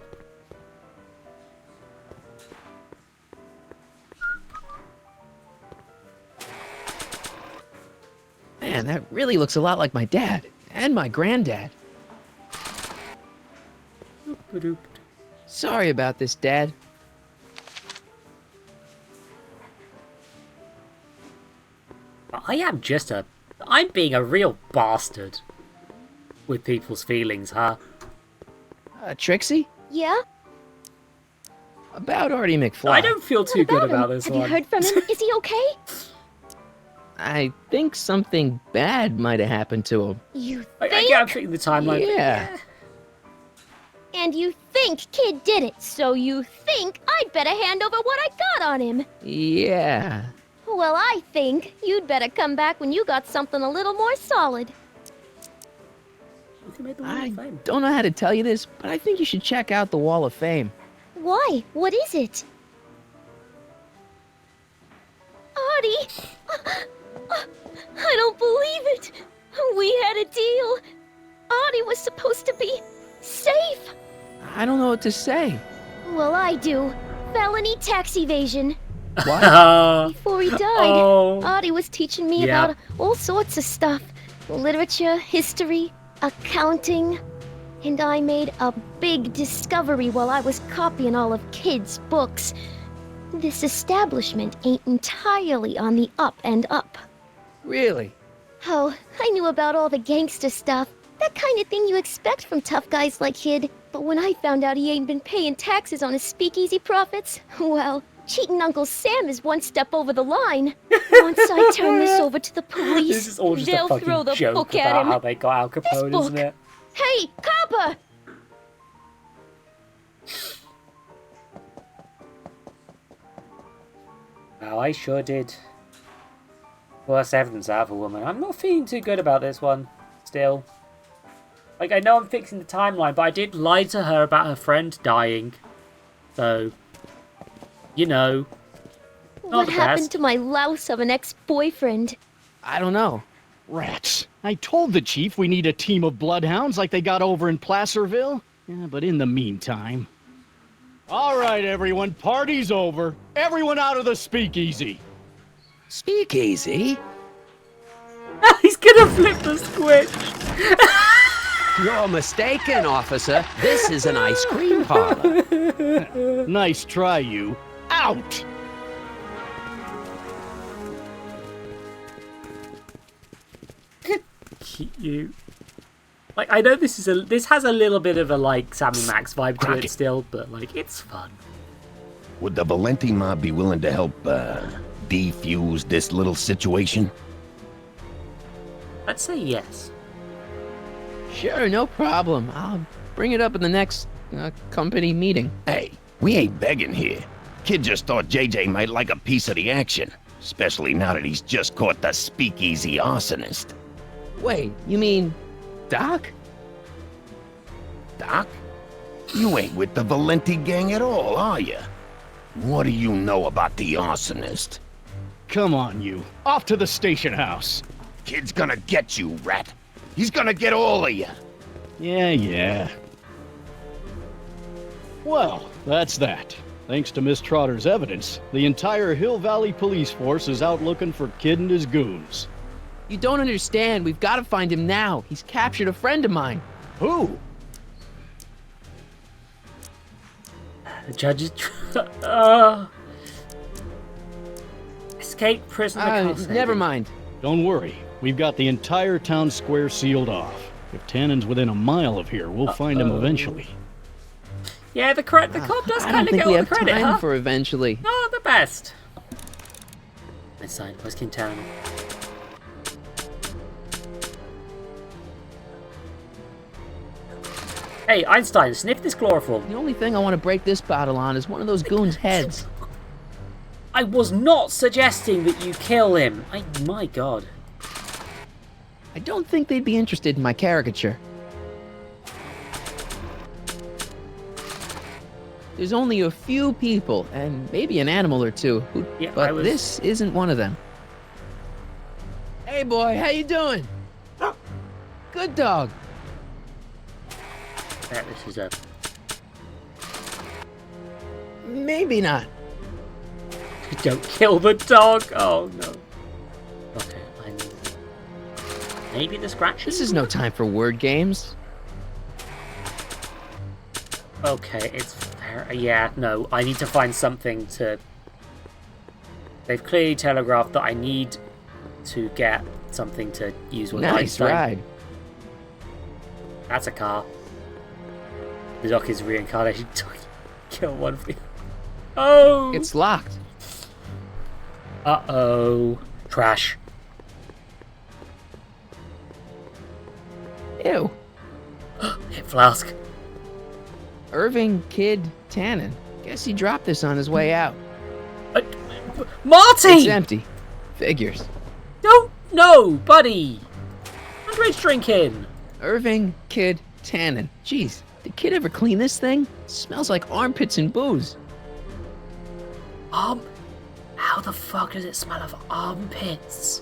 Man, that really looks a lot like my dad and my granddad. Sorry about this, Dad. I'm being a real bastard with people's feelings, huh? Trixie? Yeah? About Artie McFly. I don't feel too good about this Have one. you heard from him? Is he okay? I think something bad might have happened to him. You I think? get thinking the timeline. Yeah. And you think Kid did it, so you think I'd better hand over what I got on him. Yeah. Well, I think you'd better come back when you got something a little more solid. I don't know how to tell you this, but I think you should check out the Wall of Fame. Why? What is it? Artie! I don't believe it! We had a deal! Artie was supposed to be safe! I don't know what to say. Well, I do. Felony tax evasion. What? Before he died, Oh. Artie was teaching me Yeah. about all sorts of stuff. Literature, history, accounting. And I made a big discovery while I was copying all of Kid's books. This establishment ain't entirely on the up and up. Really? Oh, I knew about all the gangster stuff. That kind of thing you expect from tough guys like Kid. But when I found out he ain't been paying taxes on his speakeasy profits, well, cheating Uncle Sam is one step over the line. Once I turn this over to the police, This is all just a they'll fucking throw the joke book at about him. how they got Al Capone, book. isn't it? Hey, copper! Well, I sure did. Worse evidence out of a woman. I'm not feeling too good about this one, still. Like, I know I'm fixing the timeline, but I did lie to her about her friend dying. So, you know, not What the happened best. to my louse of an ex-boyfriend? I don't know. Rats. I told the chief we need a team of bloodhounds like they got over in Placerville. Yeah, but in the meantime... All right, everyone, party's over. Everyone out of the speakeasy. Speakeasy? He's gonna flip the switch. You're mistaken, officer. This is an ice cream parlor. Nice try, you. Out! You. Like, I know this has a little bit of a, like, Sammy Max vibe to it still, but, like, it's fun. Would the Valenti mob be willing to help, defuse this little situation? Let's say yes. Sure, no problem. I'll bring it up in the next company meeting. Hey, we ain't begging here. Kid just thought JJ might like a piece of the action, especially now that he's just caught the speakeasy arsonist. Wait, you mean Doc? Doc? You ain't with the Valenti gang at all, are you? What do you know about the arsonist? Come on, you. Off to the station house. Kid's gonna get you, rat. He's gonna get all of you. Yeah. Well, that's that. Thanks to Miss Trotter's evidence, the entire Hill Valley police force is out looking for Kid and his goons. You don't understand. We've got to find him now. He's captured a friend of mine. Who? The judge is... Escape prisoner. Never mind. Don't worry. We've got the entire town square sealed off. If Tannen's within a mile of here, we'll find him eventually. Yeah, the cop does I don't kind of think get we all have the credit, time huh? for eventually. Not the best. This side, where's King Tannen? Hey, Einstein, sniff this chloroform. The only thing I want to break this bottle on is one of those goons' heads. I was not suggesting that you kill him. My God. I don't think they'd be interested in my caricature. There's only a few people, and maybe an animal or two, but this isn't one of them. Hey boy, how you doing? Good dog. Yeah, this is a... Maybe not. Don't kill the dog. Oh no. Okay, maybe the scratch. This is no time for word games. Okay, it's fair. Yeah, no, I need to find something to... They've clearly telegraphed that I need to get something to use with Nice Einstein. ride. That's a car. The dock is reincarnation. Kill one of the... Oh! It's locked. Uh-oh. Trash. Ew. Hit flask. Irving Kid Tannen. Guess he dropped this on his way out. Marty! It's empty. Figures. No, buddy! Underage drinking! Irving Kid Tannen. Jeez, did Kid ever clean this thing? Smells like armpits and booze. How the fuck does it smell of armpits?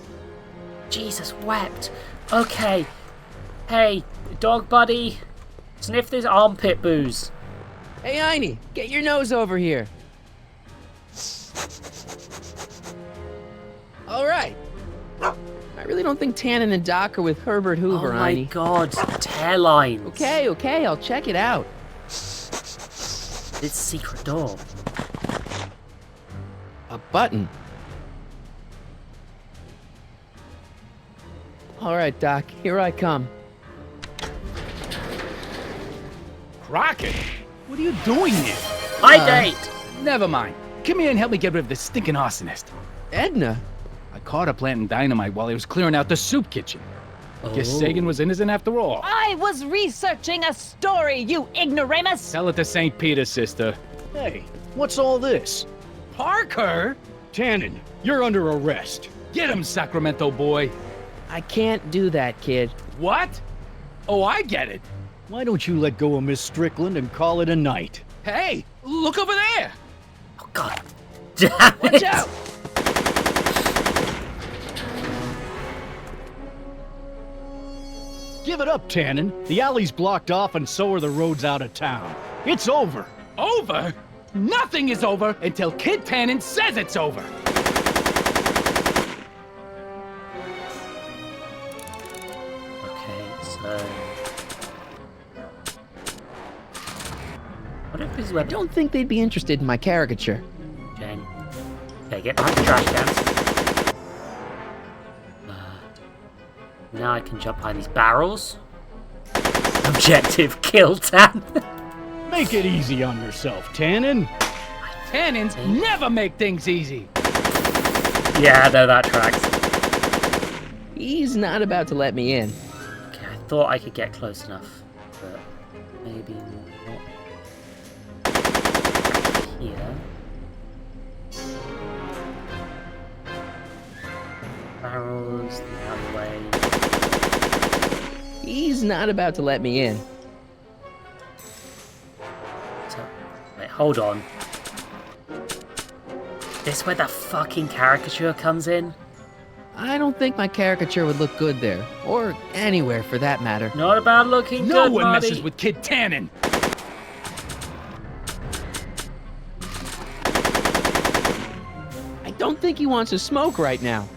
Jesus wept. Okay. Hey, dog buddy. Sniff this armpit booze. Hey, Einie, get your nose over here. All right. I really don't think Tannen and Doc are with Herbert Hoover, Oh my Einie. god, tail lines. Okay, I'll check it out. This secret door. A button. All right, Doc, here I come. Crockett, what are you doing here? Hi, date. Never mind. Come here and help me get rid of this stinking arsonist. Edna? I caught her planting dynamite while he was clearing out the soup kitchen. Guess Sagan was innocent after all. I was researching a story, you ignoramus! Tell it to St. Peter, sister. Hey, what's all this? Parker? Tannen, you're under arrest. Get him, Sacramento boy. I can't do that, kid. What? Oh, I get it. Why don't you let go of Miss Strickland and call it a night? Hey, look over there. Oh, God. Damn it. Watch out! Give it up, Tannen. The alley's blocked off and so are the roads out of town. It's over. Over? Nothing is over until Kid Tannen says it's over. Okay, so... What if this is where... I don't think they'd be interested in my caricature. Jane. Okay, get behind the trash cans. Now I can jump behind these barrels. Objective, kill Tan. Make it easy on yourself, Tannen. Tannins never make things easy. Yeah, no, that tracks. He's not about to let me in. Okay, I thought I could get close enough, but maybe not. Here. Barrels, the other way. He's not about to let me in. So, wait, hold on. This where the fucking caricature comes in? I don't think my caricature would look good there. Or anywhere, for that matter. Not about looking No good, one Marty. messes with Kid Tannen. I don't think he wants to smoke right now.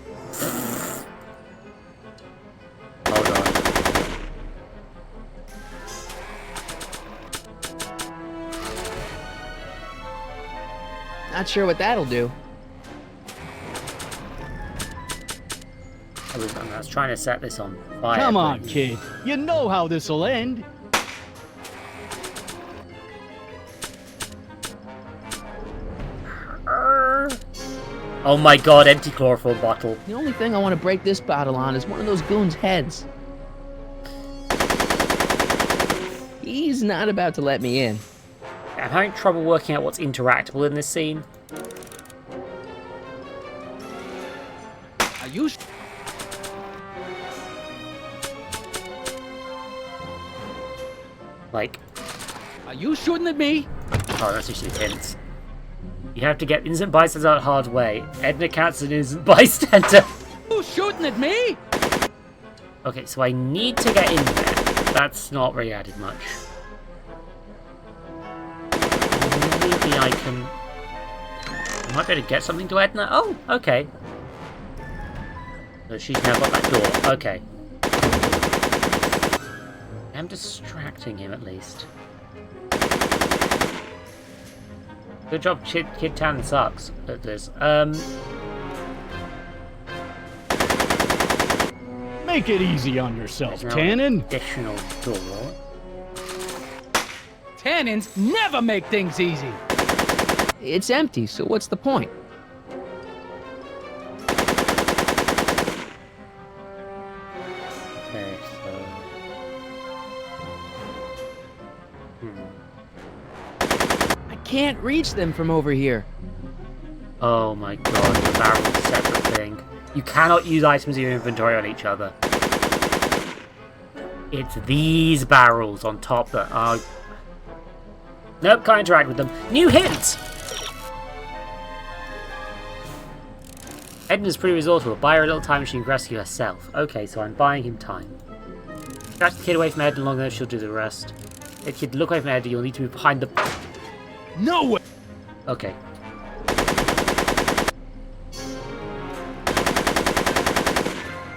Hold on. Not sure what that'll do. I was trying to set this on fire. Come on, kid. You know how this'll end. Oh my god, empty chloroform bottle. The only thing I want to break this bottle on is one of those goons' heads. He's not about to let me in. I'm having trouble working out what's interactable in this scene. Are you... Like... Are you shooting at me? Oh, that's usually hints. You have to get innocent bystanders out hard way. Edna Katz an innocent bystander. You shooting at me? Okay, so I need to get in there. That's not really added much. Maybe I can... I might be able to get something to Edna. Oh, okay. So she's now got that door. Okay. I'm distracting him at least. Good job, Kid Tan sucks at this. Make it easy on yourself, There's no Tannen. Additional door. Tannins never make things easy. It's empty, so what's the point? Okay, so... I can't reach them from over here. Oh my god, the barrel's a separate thing. You cannot use items in your inventory on each other. It's these barrels on top that are... Nope, can't interact with them. New hint! Edna's pretty resourceful. Buy her a little time machine to rescue herself. Okay, so I'm buying him time. Distract the kid away from Edna long enough, she'll do the rest. If the kid look away from Edna, you'll need to move behind the... No way! Okay.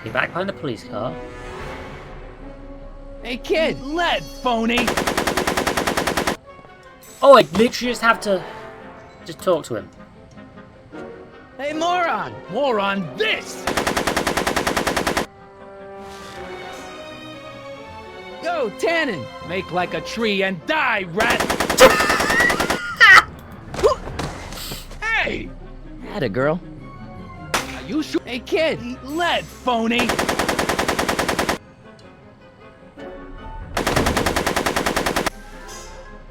Get back behind the police car. Hey, kid! Lead, phony! Oh, I literally just have to just talk to him. Hey, moron! More on this! Go, Tannen! Make like a tree and die, rat! Hey! Atta girl. Are you sure? Hey, kid! Eat lead, phony!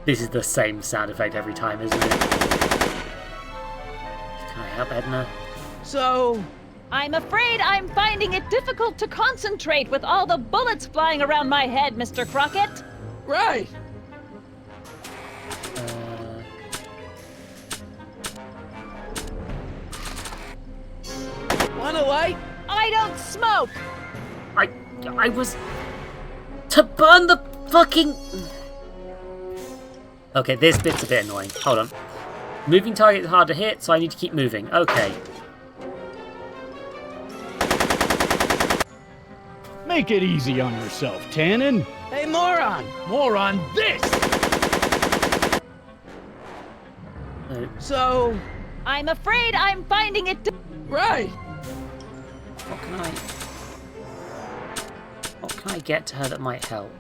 This is the same sound effect every time, isn't it? Can I help Edna? So... I'm afraid I'm finding it difficult to concentrate with all the bullets flying around my head, Mr. Crockett. Right! Want a light? I don't smoke! I was... To burn the fucking... Okay, this bit's a bit annoying. Hold on. Moving target is hard to hit, so I need to keep moving. Okay. Make it easy on yourself, Tannen. Hey, moron! More on this! So... I'm afraid I'm finding it Right! What can I get to her that might help?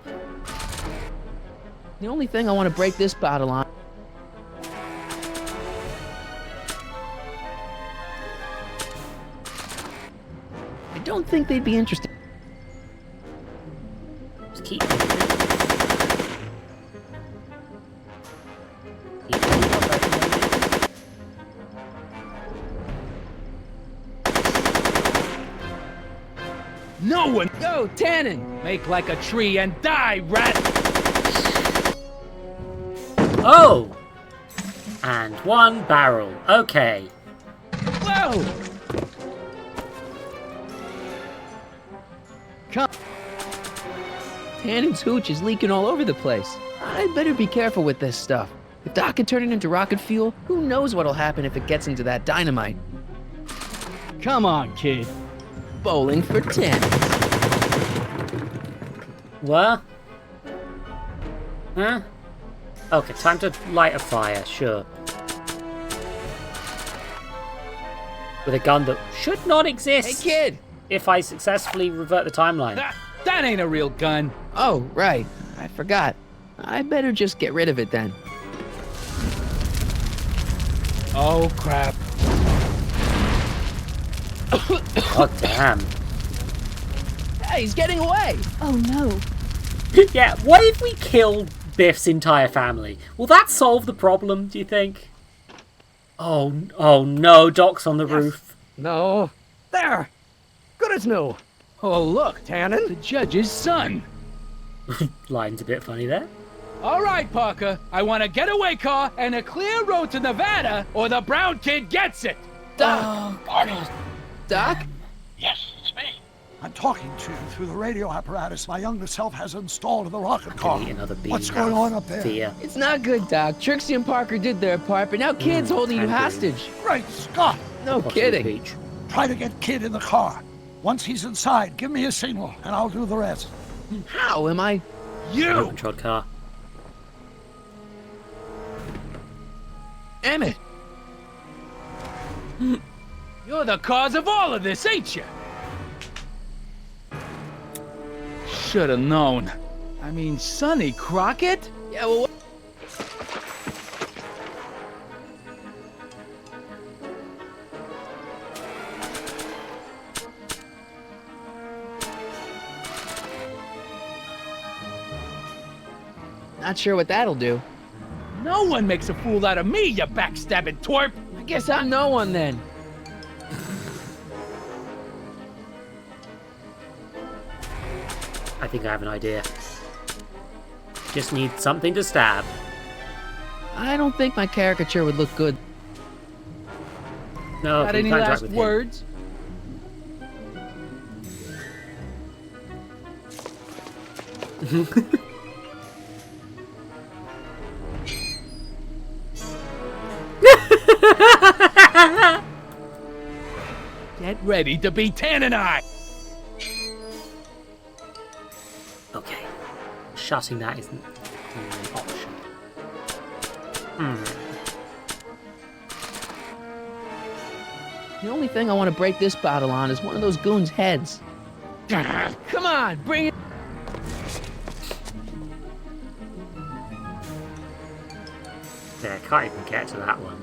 The only thing I want to break this bottle on... I don't think they'd be interested. Just keep moving. No one! Go, Tannen! Make like a tree and die, rat! Oh! And one barrel. Okay. Whoa! Come. Tannen's hooch is leaking all over the place. I'd better be careful with this stuff. If Doc can turn it into rocket fuel, who knows what'll happen if it gets into that dynamite. Come on, kid. Bowling for 10. What? Huh? Okay, time to light a fire, sure. With a gun that should not exist. Hey, kid! If I successfully revert the timeline. That ain't a real gun. Oh, right. I forgot. I better just get rid of it then. Oh, crap. God damn. Hey, he's getting away! Oh no. Yeah, what if we kill Biff's entire family? Will that solve the problem, do you think? Oh no, Doc's on the roof. No. There! Good as new. Oh, look. Tannen? The judge's son. Line's a bit funny there. All right, Parker. I want a getaway car and a clear road to Nevada, or the brown kid gets it. Doc! Doc? Yes, it's me. I'm talking to you through the radio apparatus my younger self has installed in the rocket car. What's going on up there? Fear. It's not good, Doc. Trixie and Parker did their part, but now Kid's holding you hostage. Great Scott! No kidding. Try to get Kid in the car. Once he's inside, give me a signal, and I'll do the rest. How am I? You! Controlled car. Emmett! You're the cause of all of this, ain't you? Should have known. I mean, Sonny Crockett? Yeah, well... Not sure what that'll do. No one makes a fool out of me, you backstabbing twerp! I guess I'm no one then. I think I have an idea. Just need something to stab. I don't think my caricature would look good. No, Got you any can't last interact with him. words? Get ready to be Tan and I. one-shotting that isn't really an option. The only thing I want to break this bottle on is one of those goons' heads. Come on, bring it. Yeah, I can't even get to that one.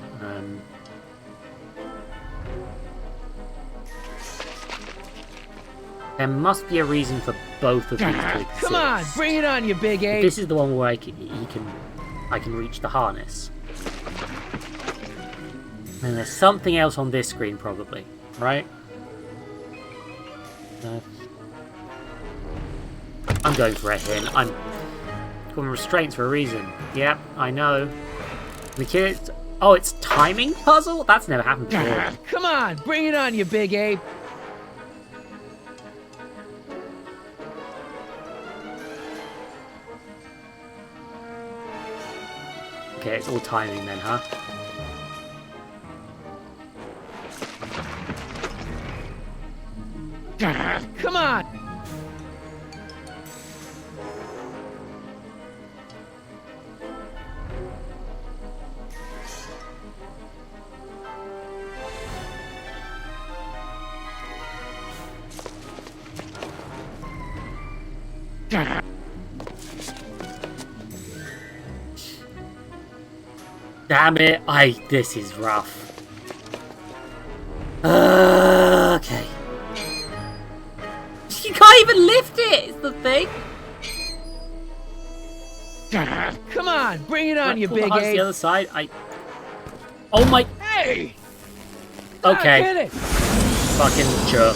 There must be a reason for both of these to exist. Come on, bring it on, you big ape. This is the one where I can reach the harness. And there's something else on this screen, probably, right? No. I'm going for a hint. I'm calling restraints for a reason. Yep, I know. The kids. Oh, it's timing puzzle? That's never happened before. Come on, bring it on, you big ape. Okay, it's all timing then, huh? Come on! Damn it! This is rough. Okay. You can't even lift it! It's the thing! Come on, bring it on, you Pull the big harness ape. the other side. Oh my... Hey! Okay. Get it. Fucking sure.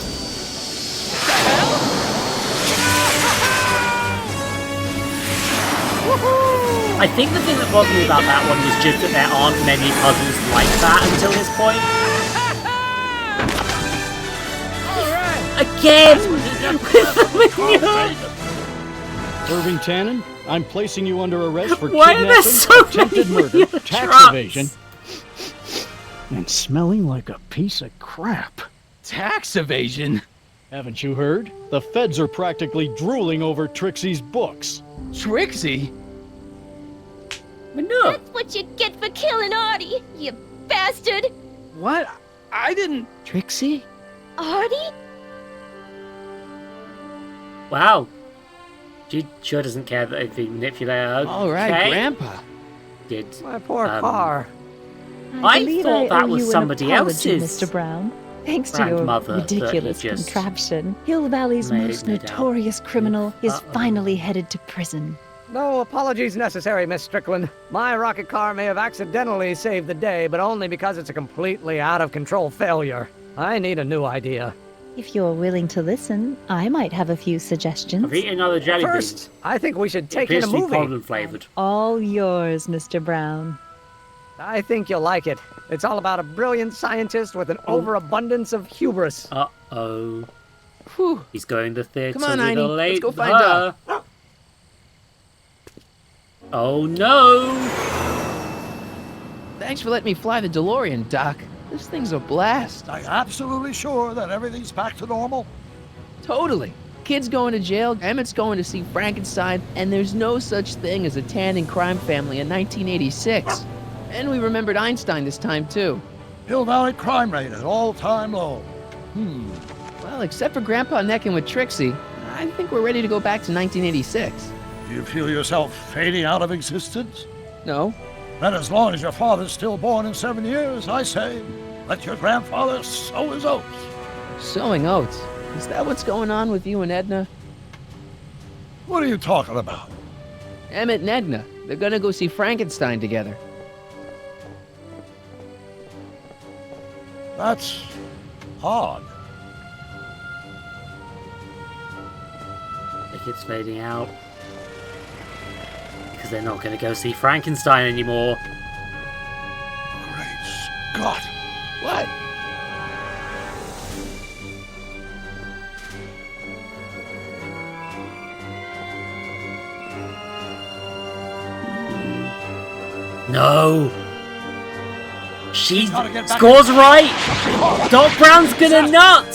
I think the thing that bothered me about that one was just that there aren't many puzzles like that until this point. Again! Irving Tannen, I'm placing you under arrest for Why are there kidnapping, so attempted many murder, tax trucks? evasion, and smelling like a piece of crap. Tax evasion? Haven't you heard? The feds are practically drooling over Trixie's books. Trixie? No. That's what you get for killing Artie, you bastard! What? I didn't... Trixie? Artie? Wow. She sure doesn't care that if he manipulated her. All right, Grandpa. Did my poor car? I believe thought I that owe was you an somebody apology, else's Mr. Brown. Thanks to your grandmother that he ridiculous just contraption, Hill Valley's most made out. notorious criminal is finally headed to prison. No apologies necessary, Miss Strickland. My rocket car may have accidentally saved the day, but only because it's a completely out-of-control failure. I need a new idea. If you're willing to listen, I might have a few suggestions. I've eaten another jelly First, I think we should bean. take It in a appears to be movie. pollen flavored. All yours, Mr. Brown. I think you'll like it. It's all about a brilliant scientist with an overabundance of hubris. Uh-oh. He's going to theatre Come on, with Heine. a Let's late go find Doc. Oh no! Thanks for letting me fly the DeLorean, Doc. This thing's a blast. Are you absolutely sure that everything's back to normal? Totally. Kid's going to jail, Emmett's going to see Frankenstein, and there's no such thing as a Tannen crime family in 1986. And we remembered Einstein this time, too. Hill Valley crime rate at all-time low. Well, except for Grandpa necking with Trixie, I think we're ready to go back to 1986. Do you feel yourself fading out of existence? No. Then as long as your father's still born in 7 years, I say, let your grandfather sow his oats. Sowing oats? Is that what's going on with you and Edna? What are you talking about? Emmett and Edna. They're gonna go see Frankenstein together. That's odd. I think it's fading out. Because they're not going to go see Frankenstein anymore. Great Scott! What? No! She scores right! Doc Brown's gonna nut!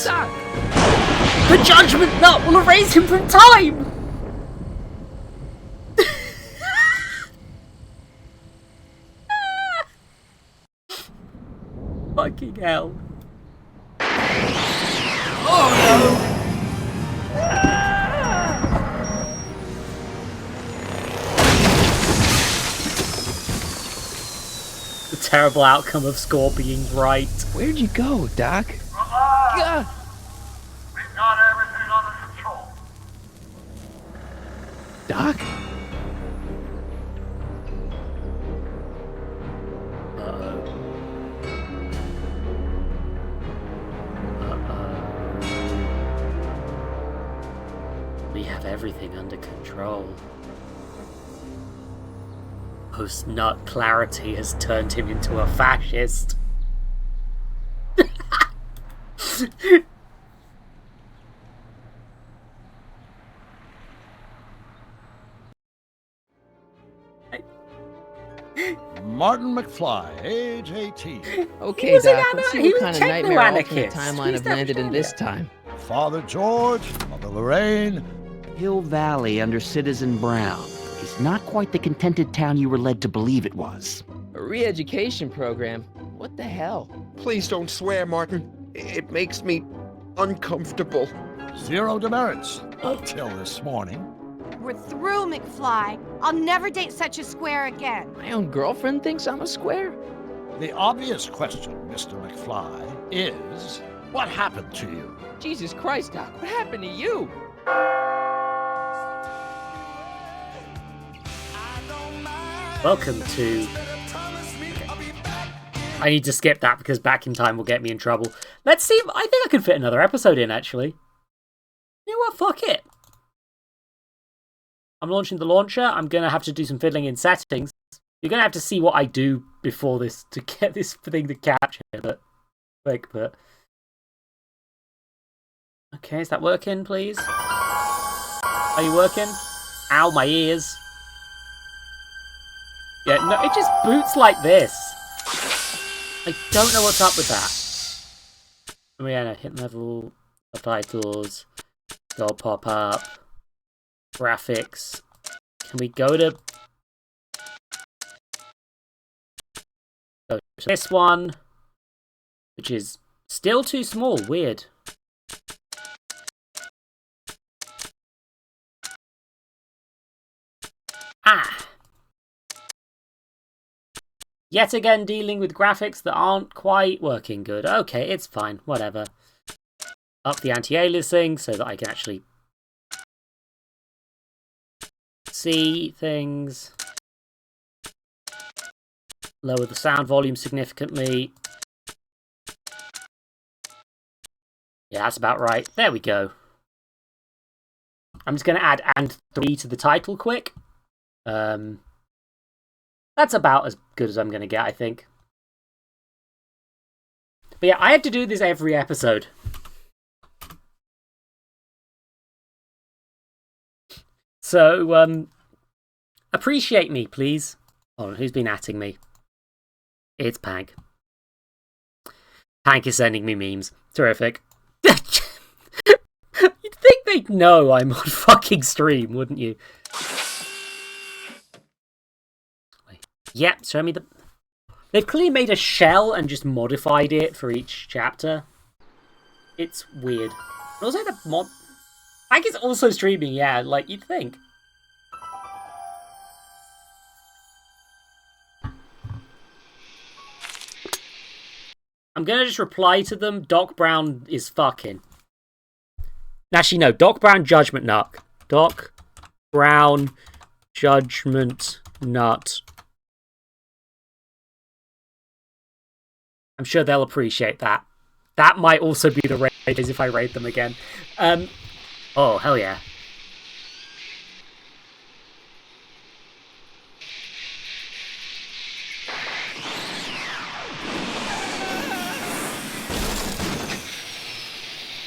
The judgment nut will erase him from time! Fucking hell. Oh The terrible outcome of Score being right. Where'd you go, Doc? God. We've got everything under control. Doc? We have everything under control. Post-nut clarity has turned him into a fascist. Martin McFly, age 18. Okay, Doc, let's see what kind of nightmare alternate timeline I've landed in this time. Father George, Mother Lorraine. Hill Valley under Citizen Brown is not quite the contented town you were led to believe it was. A re-education program? What the hell? Please don't swear, Martin. It makes me uncomfortable. Zero demerits until this morning. We're through, McFly. I'll never date such a square again. My own girlfriend thinks I'm a square? The obvious question, Mr. McFly, is what happened to you? Jesus Christ, Doc, what happened to you? Welcome to... I need to skip that because Back in Time will get me in trouble. Let's see if... I think I can fit another episode in, actually. You know what? Fuck it. I'm launching the launcher. I'm going to have to do some fiddling in settings. You're going to have to see what I do before this to get this thing to capture. But... Okay, is that working, please? Are you working? Ow, my ears. Yeah, no, it just boots like this. I don't know what's up with that. Oh yeah, no, hit level, titles, gold pop up, graphics. Can we go to this one, which is still too small, weird. Ah! Yet again dealing with graphics that aren't quite working good. Okay, it's fine, whatever. Up the anti-aliasing so that I can actually see things. Lower the sound volume significantly. Yeah, that's about right. There we go. I'm just going to add and 3 to the title quick. That's about as good as I'm going to get, I think. But yeah, I have to do this every episode. So, appreciate me, please. Hold on, who's been atting me? It's Pank. Pank is sending me memes. Terrific. You'd think they'd know I'm on fucking stream, wouldn't you? Yeah, show me the... They've clearly made a shell and just modified it for each chapter. It's weird. Also, the mod... Pank is also streaming, yeah, like you'd think. I'm gonna just reply to them. Doc Brown is fucking. Actually, no. Doc Brown Judgment Nut. Doc Brown Judgment Nut. I'm sure they'll appreciate that. That might also be the raid if I raid them again. Oh, hell yeah.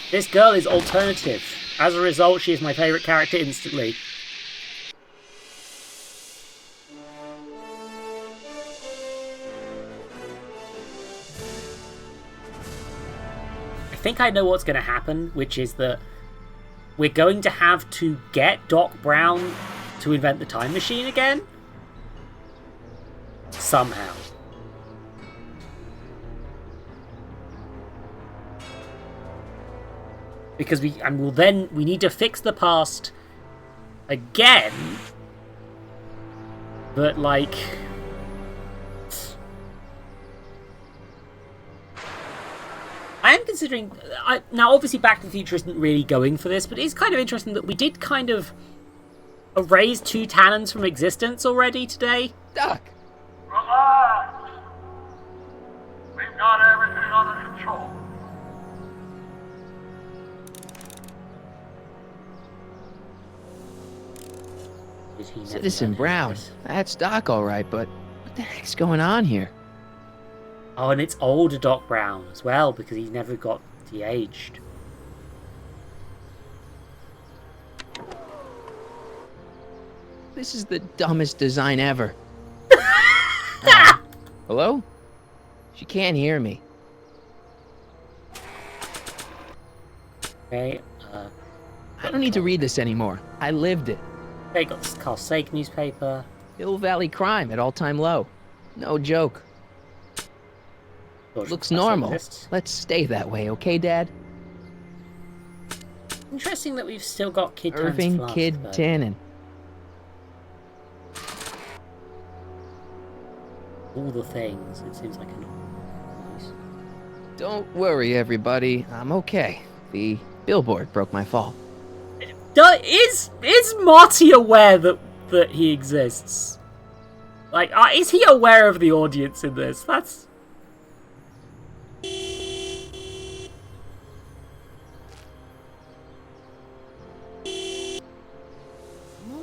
This girl is alternative. As a result, she is my favourite character instantly. I think I know what's going to happen, which is that we're going to have to get Doc Brown to invent the time machine again. Somehow. Because we need to fix the past again. But like, I am considering now. Obviously, Back to the Future isn't really going for this, but it's kind of interesting that we did kind of erase 2 Tannins from existence already today. Doc. Relax. We've got everything under control. Citizen Brown. That's Doc, all right, but what the heck's going on here? Oh, and it's older Doc Brown as well, because he's never got de-aged. This is the dumbest design ever. Hello? She can't hear me. Okay, I don't need to read this anymore. I lived it. They got this Carl Sagan newspaper. Hill Valley crime at all-time low. No joke. Looks normal. Let's stay that way, okay, Dad? Interesting that we've still got Kid Irving Tannen's Kid flask, Tannen. all the things. It seems like an nice. Don't worry, everybody. I'm okay. The billboard broke my fall. Is Marty aware that he exists? Like, is he aware of the audience in this? That's...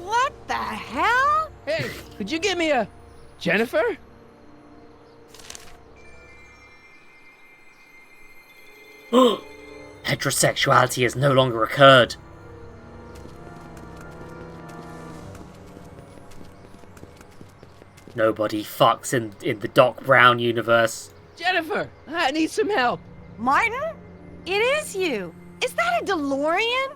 What the hell? Hey, could you give me a... Jennifer? Heterosexuality has no longer occurred. Nobody fucks in the Doc Brown universe. Jennifer, I need some help. Martin? It is you. Is that a DeLorean?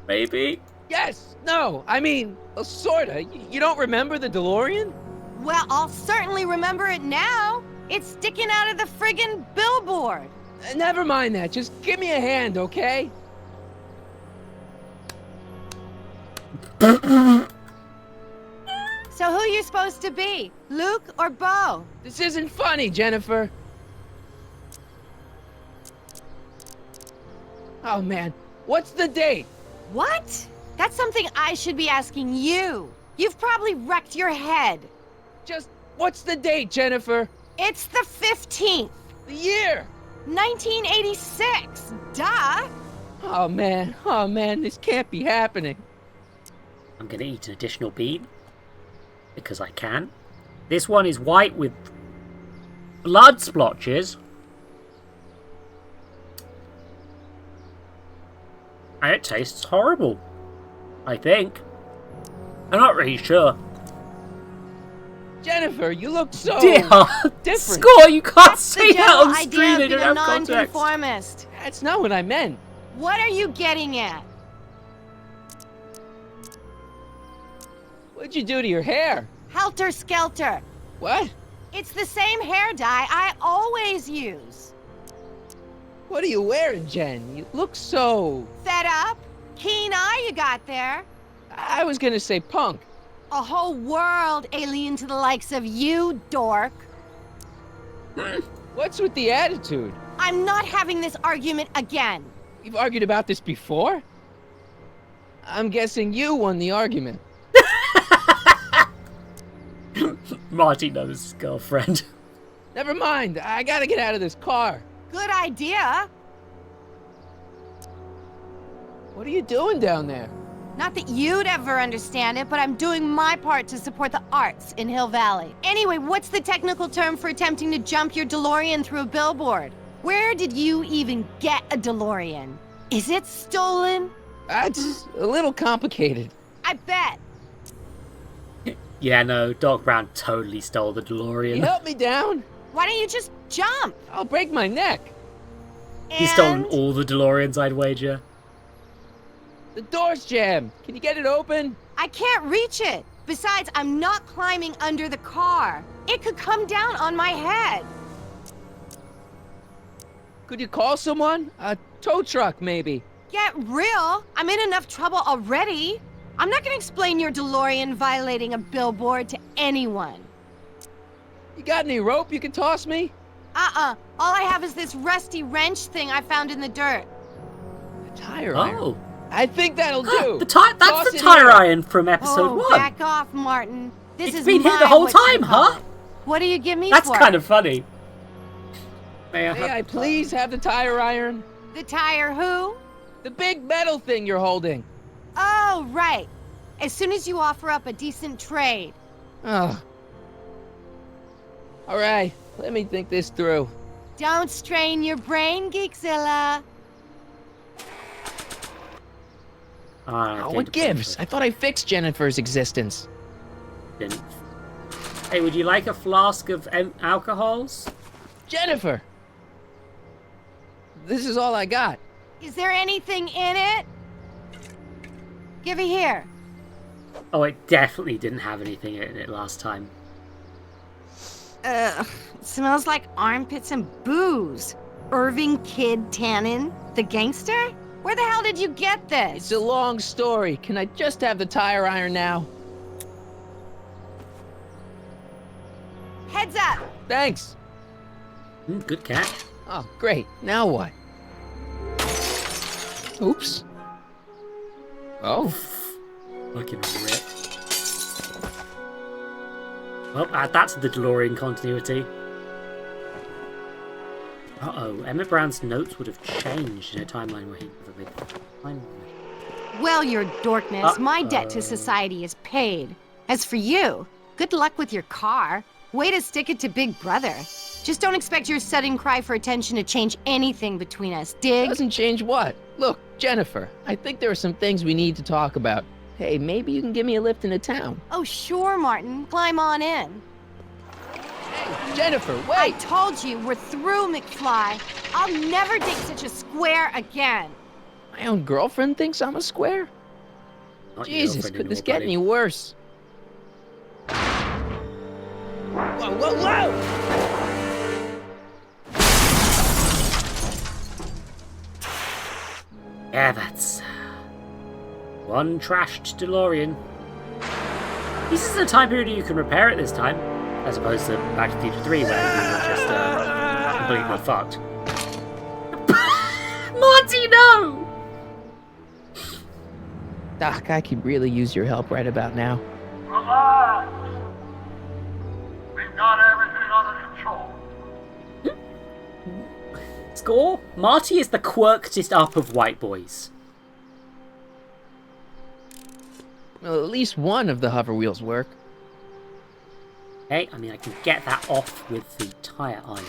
Maybe. Yes. No. I mean, sorta. You don't remember the DeLorean? Well, I'll certainly remember it now. It's sticking out of the friggin' billboard. Never mind that. Just give me a hand, okay? So who you supposed to be? Luke or Bo? This isn't funny, Jennifer. Oh, man. What's the date? What? That's something I should be asking you. You've probably wrecked your head. Just, what's the date, Jennifer? It's the 15th. The year? 1986. Duh. Oh, man, this can't be happening. I'm gonna eat an additional bean. Because I can. This one is white with blood splotches. And it tastes horrible. I think. I'm not really sure. Jennifer, you look so different. Score, you can't say The that general on idea screen. of They being don't a have context. nonconformist. That's not what I meant. What are you getting at? What'd you do to your hair? Helter Skelter. What? It's the same hair dye I always use. What are you wearing, Jen? You look so... Fed up? Keen eye you got there. I was gonna say punk. A whole world alien to the likes of you, dork. What's with the attitude? I'm not having this argument again. We've argued about this before? I'm guessing you won the argument. Marty knows his girlfriend. Never mind. I gotta get out of this car. Good idea. What are you doing down there? Not that you'd ever understand it, but I'm doing my part to support the arts in Hill Valley. Anyway, what's the technical term for attempting to jump your DeLorean through a billboard? Where did you even get a DeLorean? Is it stolen? That's a little complicated. I bet. Yeah, no, Doc Brown totally stole the DeLorean. You help me down? Why don't you just jump? I'll break my neck. He's stolen all the DeLoreans, I'd wager. The door's jammed. Can you get it open? I can't reach it. Besides, I'm not climbing under the car. It could come down on my head. Could you call someone? A tow truck, maybe. Get real. I'm in enough trouble already. I'm not gonna explain your DeLorean violating a billboard to anyone. You got any rope you can toss me? All I have is this rusty wrench thing I found in the dirt. A tire iron. I think that'll do. That's Toss the it tire here. iron from episode 1. Back off, Martin. This It's is been here my the whole what you time, call huh? it. What do you give me That's for kind it? of funny. May I please have the tire iron? The tire who? The big metal thing you're holding. Oh, right. As soon as you offer up a decent trade. Oh. All right, let me think this through. Don't strain your brain, Geekzilla. Oh, what gives? I thought I fixed Jennifer's existence. Didn't. Hey, would you like a flask of alcohols? Jennifer! This is all I got. Is there anything in it? Give it here. Oh, it definitely didn't have anything in it last time. It smells like armpits and booze. Irving Kid Tannen, the gangster? Where the hell did you get this? It's a long story. Can I just have the tire iron now? Heads up! Thanks. Good catch. Oh, great. Now what? Oops. Oh. Looking rip. Well, that's the DeLorean continuity. Uh-oh, Emmett Brown's notes would have changed in a timeline where he never made the timeline. Well, your dorkness, my debt to society is paid. As for you, good luck with your car. Way to stick it to Big Brother. Just don't expect your sudden cry for attention to change anything between us, dig? Doesn't change what? Look, Jennifer, I think there are some things we need to talk about. Hey, maybe you can give me a lift into town. Oh, sure, Martin. Climb on in. Hey, Jennifer, wait! I told you, we're through, McFly. I'll never date such a square again. My own girlfriend thinks I'm a square? Not your Jesus, girlfriend could this anymore, get buddy. any worse? Whoa, whoa, whoa! Yeah, that's one trashed DeLorean. This is a time period you can repair it this time, as opposed to Back to the Future 3 where you were just completely fucked. Monty, no! Doc, I could really use your help right about now. Relax. We've got everything under control. Score? Marty is the quirked up of white boys. Well, at least one of the hover wheels work. Hey, I mean, I can get that off with the tire iron.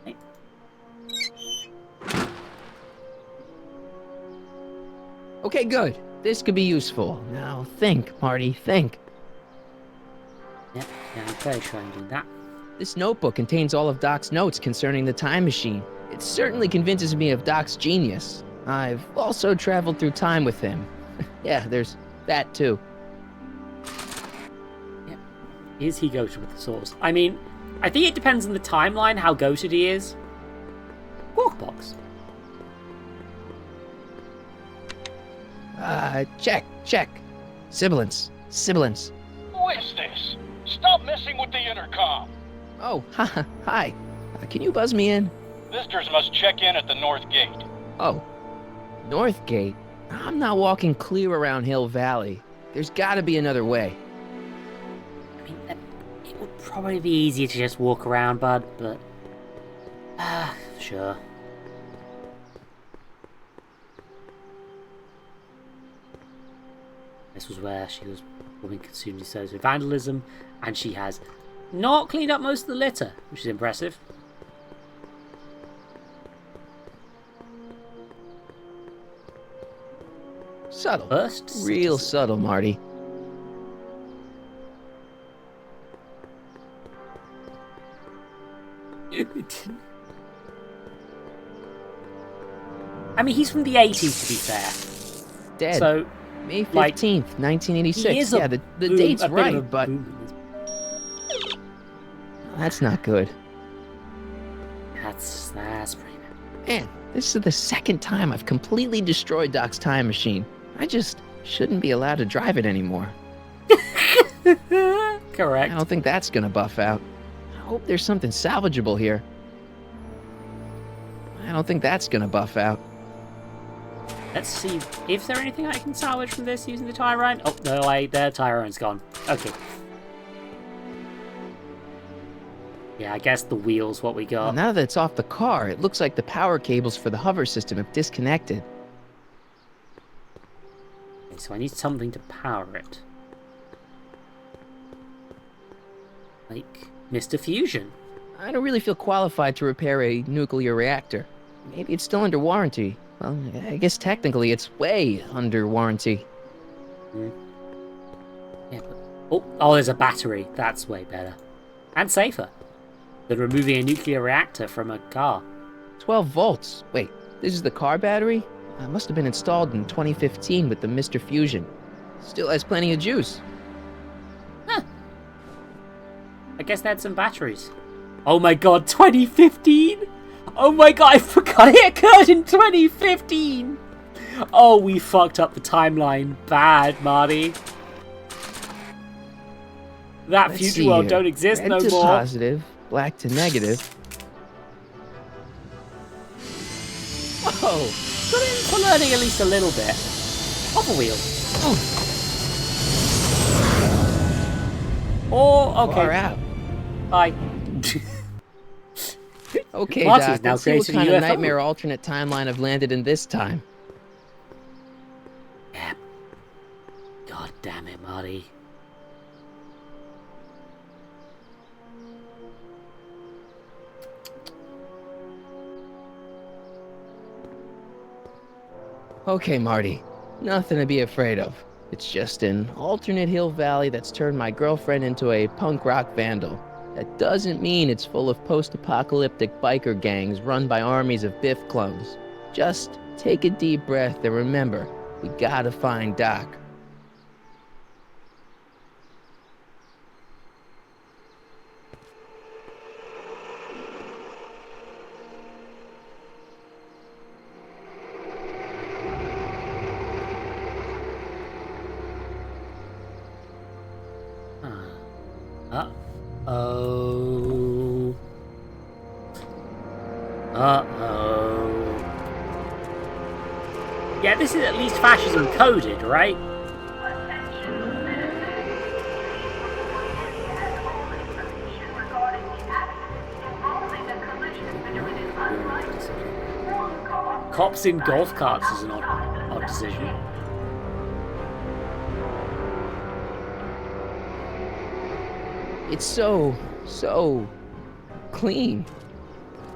Okay. Okay, good. This could be useful. Now think, Marty, think. Yeah, I'm very trying to do that. This notebook contains all of Doc's notes concerning the time machine. It certainly convinces me of Doc's genius. I've also traveled through time with him. Yeah, there's that too. Yep. Is he goated with the source? I mean, I think it depends on the timeline how goated he is. Walkbox. Check. Sibilance. Who is this? Stop messing with the intercom. Oh, hi. Can you buzz me in? Visitors must check in at the north gate. Oh, North Gate? I'm not walking clear around Hill Valley. There's gotta be another way. I mean, it would probably be easier to just walk around, bud, but... sure. This was where she was being consumed with vandalism, and she has not cleaned up most of the litter, which is impressive. Subtle. First Real subtle, Marty. I mean, he's from the 80s, to be fair. Dead. So, May 15th, like, 1986. he is yeah, the boom, date's a bit of a right, but boom. that's not good. That's pretty bad. Man, this is the second time I've completely destroyed Doc's time machine. I just shouldn't be allowed to drive it anymore. Correct. I don't think that's gonna buff out. I hope there's something salvageable here. I don't think that's gonna buff out. Let's see if there's anything I can salvage from this using the tire iron. Oh, no, the tire iron's gone. Okay. Yeah, I guess the wheel's what we got. Well, now that it's off the car, it looks like the power cables for the hover system have disconnected. Okay, so I need something to power it. Like Mr. Fusion. I don't really feel qualified to repair a nuclear reactor. Maybe it's still under warranty. Well, I guess technically it's way under warranty. Yeah, but... Oh, there's a battery. That's way better. And safer than removing a nuclear reactor from a car. 12 volts. Wait, this is the car battery? It must have been installed in 2015 with the Mr. Fusion. Still has plenty of juice. Huh. I guess they had some batteries. Oh my god, 2015? Oh my god, I forgot it occurred in 2015! Oh, we fucked up the timeline bad, Marty. That Let's future world here. don't exist Red no to more. positive, black to negative. Whoa! Got in for learning at least a little bit. Off a wheel. Oh, okay. Far out. Bye. Okay, Marty's Doc, now let's see what creating a kind of UFO. nightmare alternate timeline I've landed in this time. Yeah. God damn it, Marty. Okay, Marty. Nothing to be afraid of. It's just an alternate Hill Valley that's turned my girlfriend into a punk rock vandal. That doesn't mean it's full of post-apocalyptic biker gangs run by armies of Biff clones. Just take a deep breath and remember, we gotta find Doc. Uh-oh. Uh-oh. Yeah, this is at least fascism coded, right? Cops in golf carts is an odd decision. It's so clean.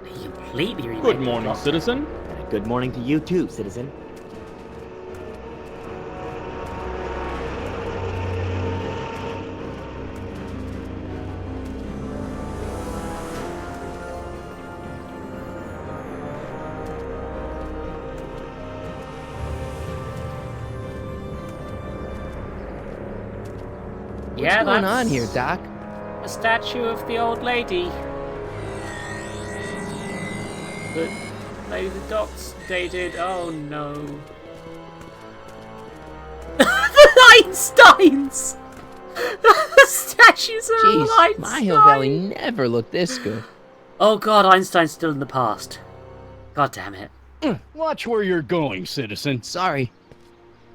Completely Good morning, citizen. Good morning to you too, citizen. What's going on here, Doc? A statue of the old lady. But maybe the doc's dated. Oh no. The Einsteins! The statues of Jeez, Einstein! my Hill Valley never looked this good. Oh god, Einstein's still in the past. God damn it. Watch where you're going, citizen. Sorry.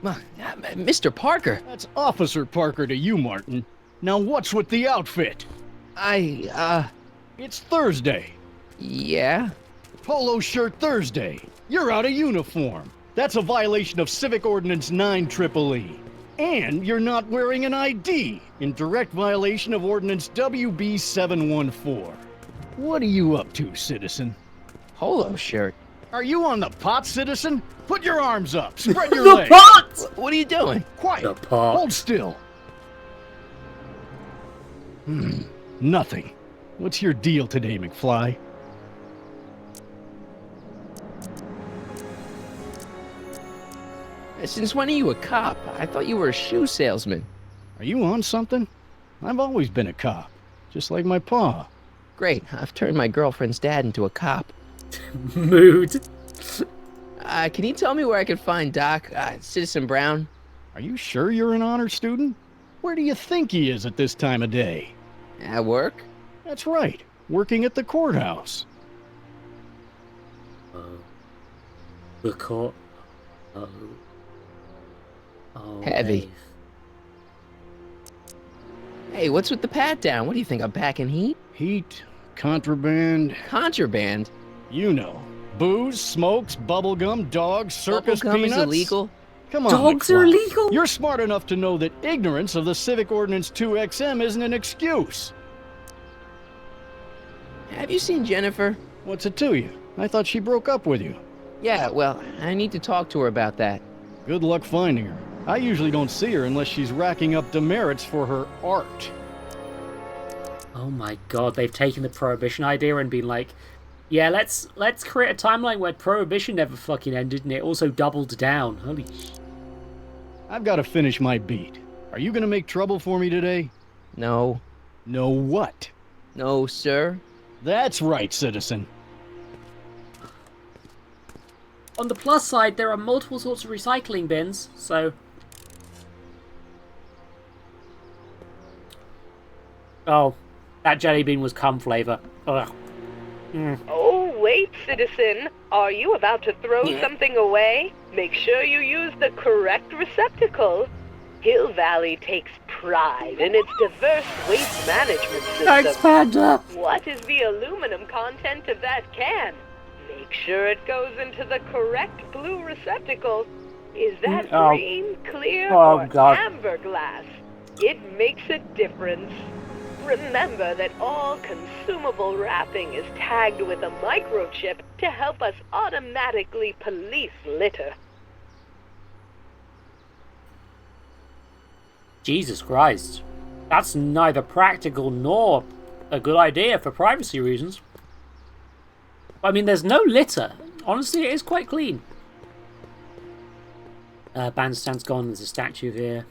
Mr. Parker. That's Officer Parker to you, Martin. Now what's with the outfit? It's Thursday. Yeah? Polo shirt Thursday. You're out of uniform. That's a violation of Civic Ordinance 9EEE. And you're not wearing an ID, in direct violation of Ordinance WB 714. What are you up to, citizen? Polo shirt. Are you on the pot, citizen? Put your arms up. Spread your The legs. pot! What are you doing? Quiet. The pot. Hold still. Nothing. What's your deal today, McFly? Since when are you a cop? I thought you were a shoe salesman. Are you on something? I've always been a cop, just like my pa. Great, I've turned my girlfriend's dad into a cop. Mood. Can you tell me where I can find Doc, Citizen Brown? Are you sure you're an honor student? Where do you think he is at this time of day? At work? That's right, working at the courthouse. The court. Oh. Oh. Heavy. Hey, what's with the pat down? What do you think, I'm packing heat? Heat, contraband. Contraband? You know. Booze, smokes, bubblegum, dogs, circus Bubblegum peanuts. is illegal? Come on, Dogs are McFly. illegal? You're smart enough to know that ignorance of the Civic Ordinance 2XM isn't an excuse. Have you seen Jennifer? What's it to you? I thought she broke up with you. Yeah, well, I need to talk to her about that. Good luck finding her. I usually don't see her unless she's racking up demerits for her art. Oh my god, they've taken the Prohibition idea and been like, yeah, let's create a timeline where Prohibition never fucking ended and it also doubled down. Holy sh... I've got to finish my beat. Are you gonna make trouble for me today? No. No what? No, sir. That's right, citizen. On the plus side, there are multiple sorts of recycling bins, so... Oh, that jelly bean was cum flavor. Ugh. Oh, wait, citizen. Are you about to throw something away? Make sure you use the correct receptacle. Hill Valley takes pride in its diverse waste management system. Thanks, Panda. What is the aluminum content of that can? Make sure it goes into the correct blue receptacle. Is that green, clear, or amber glass? It makes a difference. Remember that all consumable wrapping is tagged with a microchip to help us automatically police litter. Jesus Christ. That's neither practical nor a good idea for privacy reasons. I mean, there's no litter. Honestly, it is quite clean. Bandstand's gone. There's a statue here.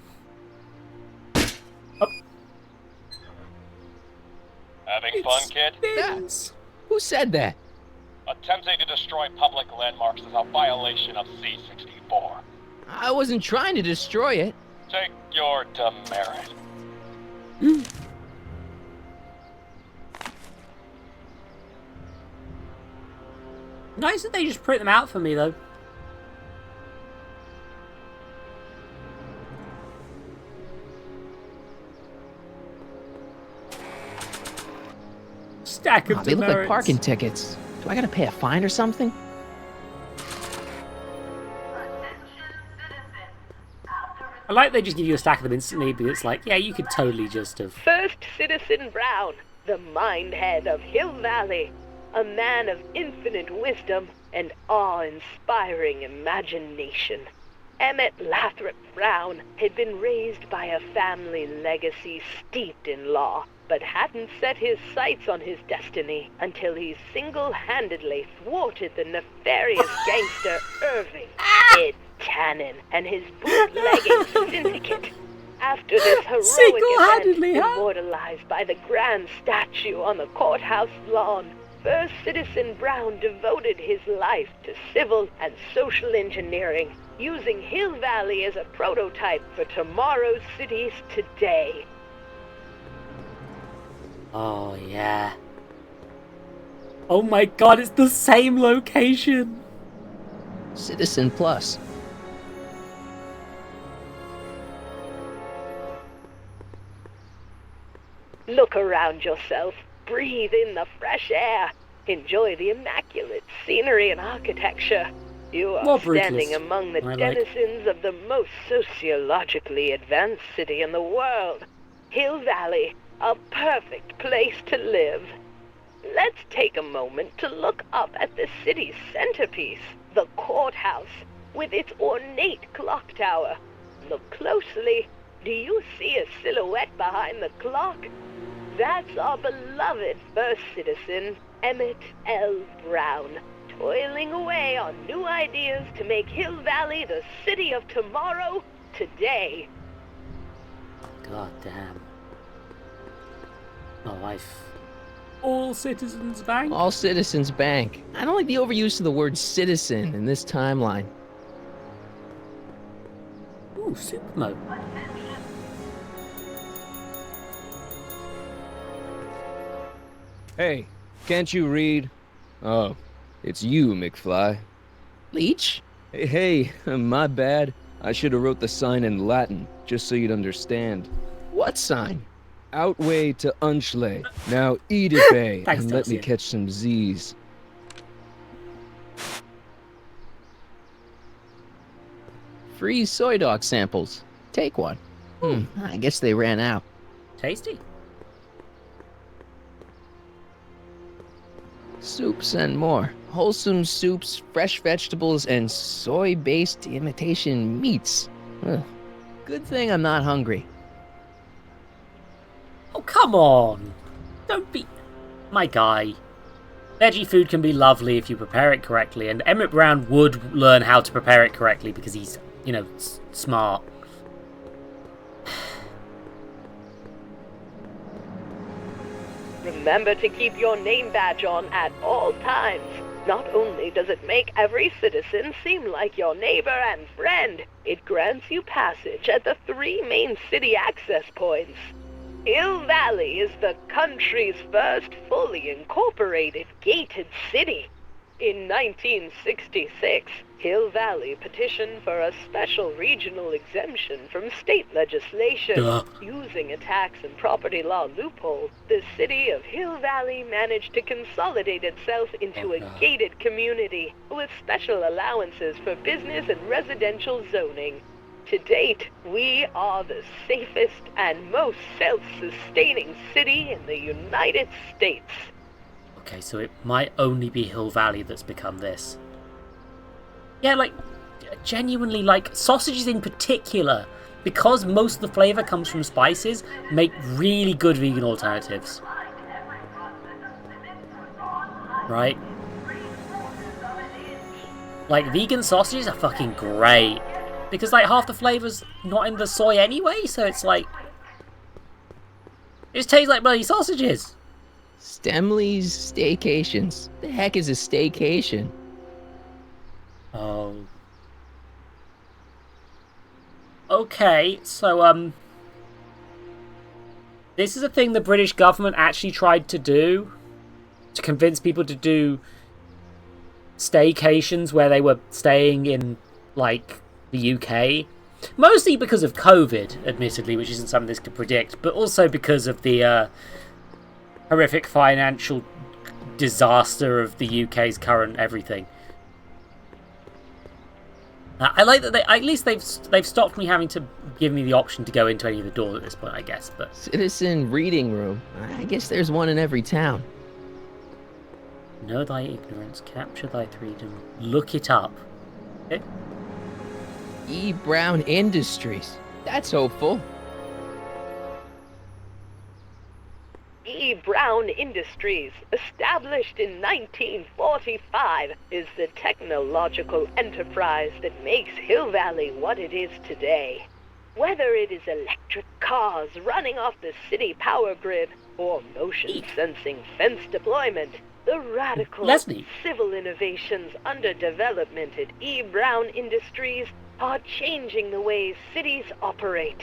Oh. Having fun, kid? Yes. Who said that? Attempting to destroy public landmarks is a violation of C-64. I wasn't trying to destroy it. Take your demerit. Nice that they just print them out for me, though. Stack of They look like demerits. parking tickets. Do I gotta pay a fine or something? I like they just give you a stack of them instantly, but it's like, yeah, you could totally just have... First Citizen Brown, the mind head of Hill Valley, a man of infinite wisdom and awe-inspiring imagination. Emmett Lathrop Brown had been raised by a family legacy steeped in law, but hadn't set his sights on his destiny until he single-handedly thwarted the nefarious gangster Irving Ed Tannen and his bootlegging syndicate. After this heroic event, immortalized by the grand statue on the courthouse lawn, First Citizen Brown devoted his life to civil and social engineering, using Hill Valley as a prototype for tomorrow's cities today. Oh, yeah. Oh my god, it's the same location! Citizen Plus. Look around yourself, breathe in the fresh air, enjoy the immaculate scenery and architecture. You are More standing brutalist. among the I like. denizens of the most sociologically advanced city in the world. Hill Valley, a perfect place to live. Let's take a moment to look up at the city's centerpiece, the courthouse, with its ornate clock tower. Look closely. Do you see a silhouette behind the clock? That's our beloved first citizen, Emmett L. Brown, toiling away on new ideas to make Hill Valley the city of tomorrow, today. God damn. My life. All Citizens Bank? All Citizens Bank. I don't like the overuse of the word citizen in this timeline. Ooh, Supermo. Hey, can't you read? Oh, it's you, McFly. Leech? Hey, my bad. I should have wrote the sign in Latin, just so you'd understand. What sign? Outway to Unchley. Now eat it, Bay, Thanks, and let me Darcy. catch some Z's. Free soy dog samples. Take one. I guess they ran out. Tasty. Soups and more. Wholesome soups, fresh vegetables, and soy-based imitation meats. Ugh. Good thing I'm not hungry. Oh, come on. Don't be... My guy. Veggie food can be lovely if you prepare it correctly, and Emmett Brown would learn how to prepare it correctly because he's, you know, smart. Remember to keep your name badge on at all times. Not only does it make every citizen seem like your neighbor and friend, it grants you passage at the 3 main city access points. Hill Valley is the country's first fully incorporated gated city. In 1966, Hill Valley petitioned for a special regional exemption from state legislation. Duh. Using a tax and property law loophole, the city of Hill Valley managed to consolidate itself into a gated community with special allowances for business and residential zoning. To date, we are the safest and most self-sustaining city in the United States. Okay, so it might only be Hill Valley that's become this. Yeah, like, genuinely, like, sausages in particular, because most of the flavour comes from spices, make really good vegan alternatives. Right? Like, vegan sausages are fucking great. Because, like, half the flavour's not in the soy anyway, so it's like... It just tastes like bloody sausages. Stemley's Staycations. The heck is a staycation? Oh. Okay, so, this is a thing the British government actually tried to do. To convince people to do staycations where they were staying in, like, the UK. Mostly because of COVID, admittedly, which isn't something this could predict, but also because of the, horrific financial disaster of the UK's current everything. I like that at least they've stopped me having to give me the option to go into any of the doors at this point, I guess. But Citizen reading room. I guess there's one in every town. Know thy ignorance, capture thy freedom, look it up. Okay. E. Brown Industries. That's hopeful. E. Brown Industries, established in 1945, is the technological enterprise that makes Hill Valley what it is today. Whether it is electric cars running off the city power grid or motion-sensing fence deployment, the radical civil innovations under development at E. Brown Industries are changing the ways cities operate.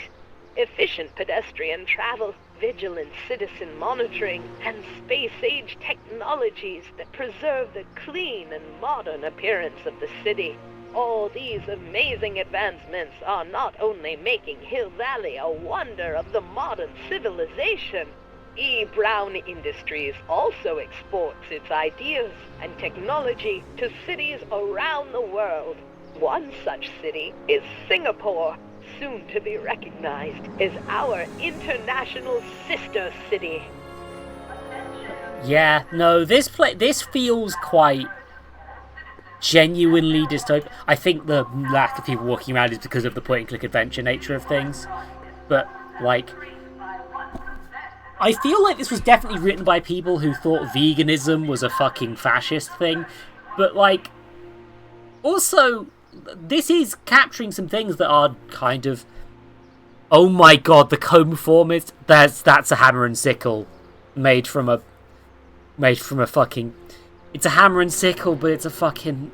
Efficient pedestrian travel, vigilant citizen monitoring, and space-age technologies that preserve the clean and modern appearance of the city. All these amazing advancements are not only making Hill Valley a wonder of the modern civilization, E. Brown Industries also exports its ideas and technology to cities around the world. One such city is Singapore, soon to be recognized as our international sister city. Yeah, no, this feels quite genuinely dystopian. I think the lack of people walking around is because of the point-and-click adventure nature of things. But, like, I feel like this was definitely written by people who thought veganism was a fucking fascist thing. But, like, also, this is capturing some things that are kind of... Oh my god, the comb form is... That's a hammer and sickle made from a made from a fucking... It's a hammer and sickle, but it's a fucking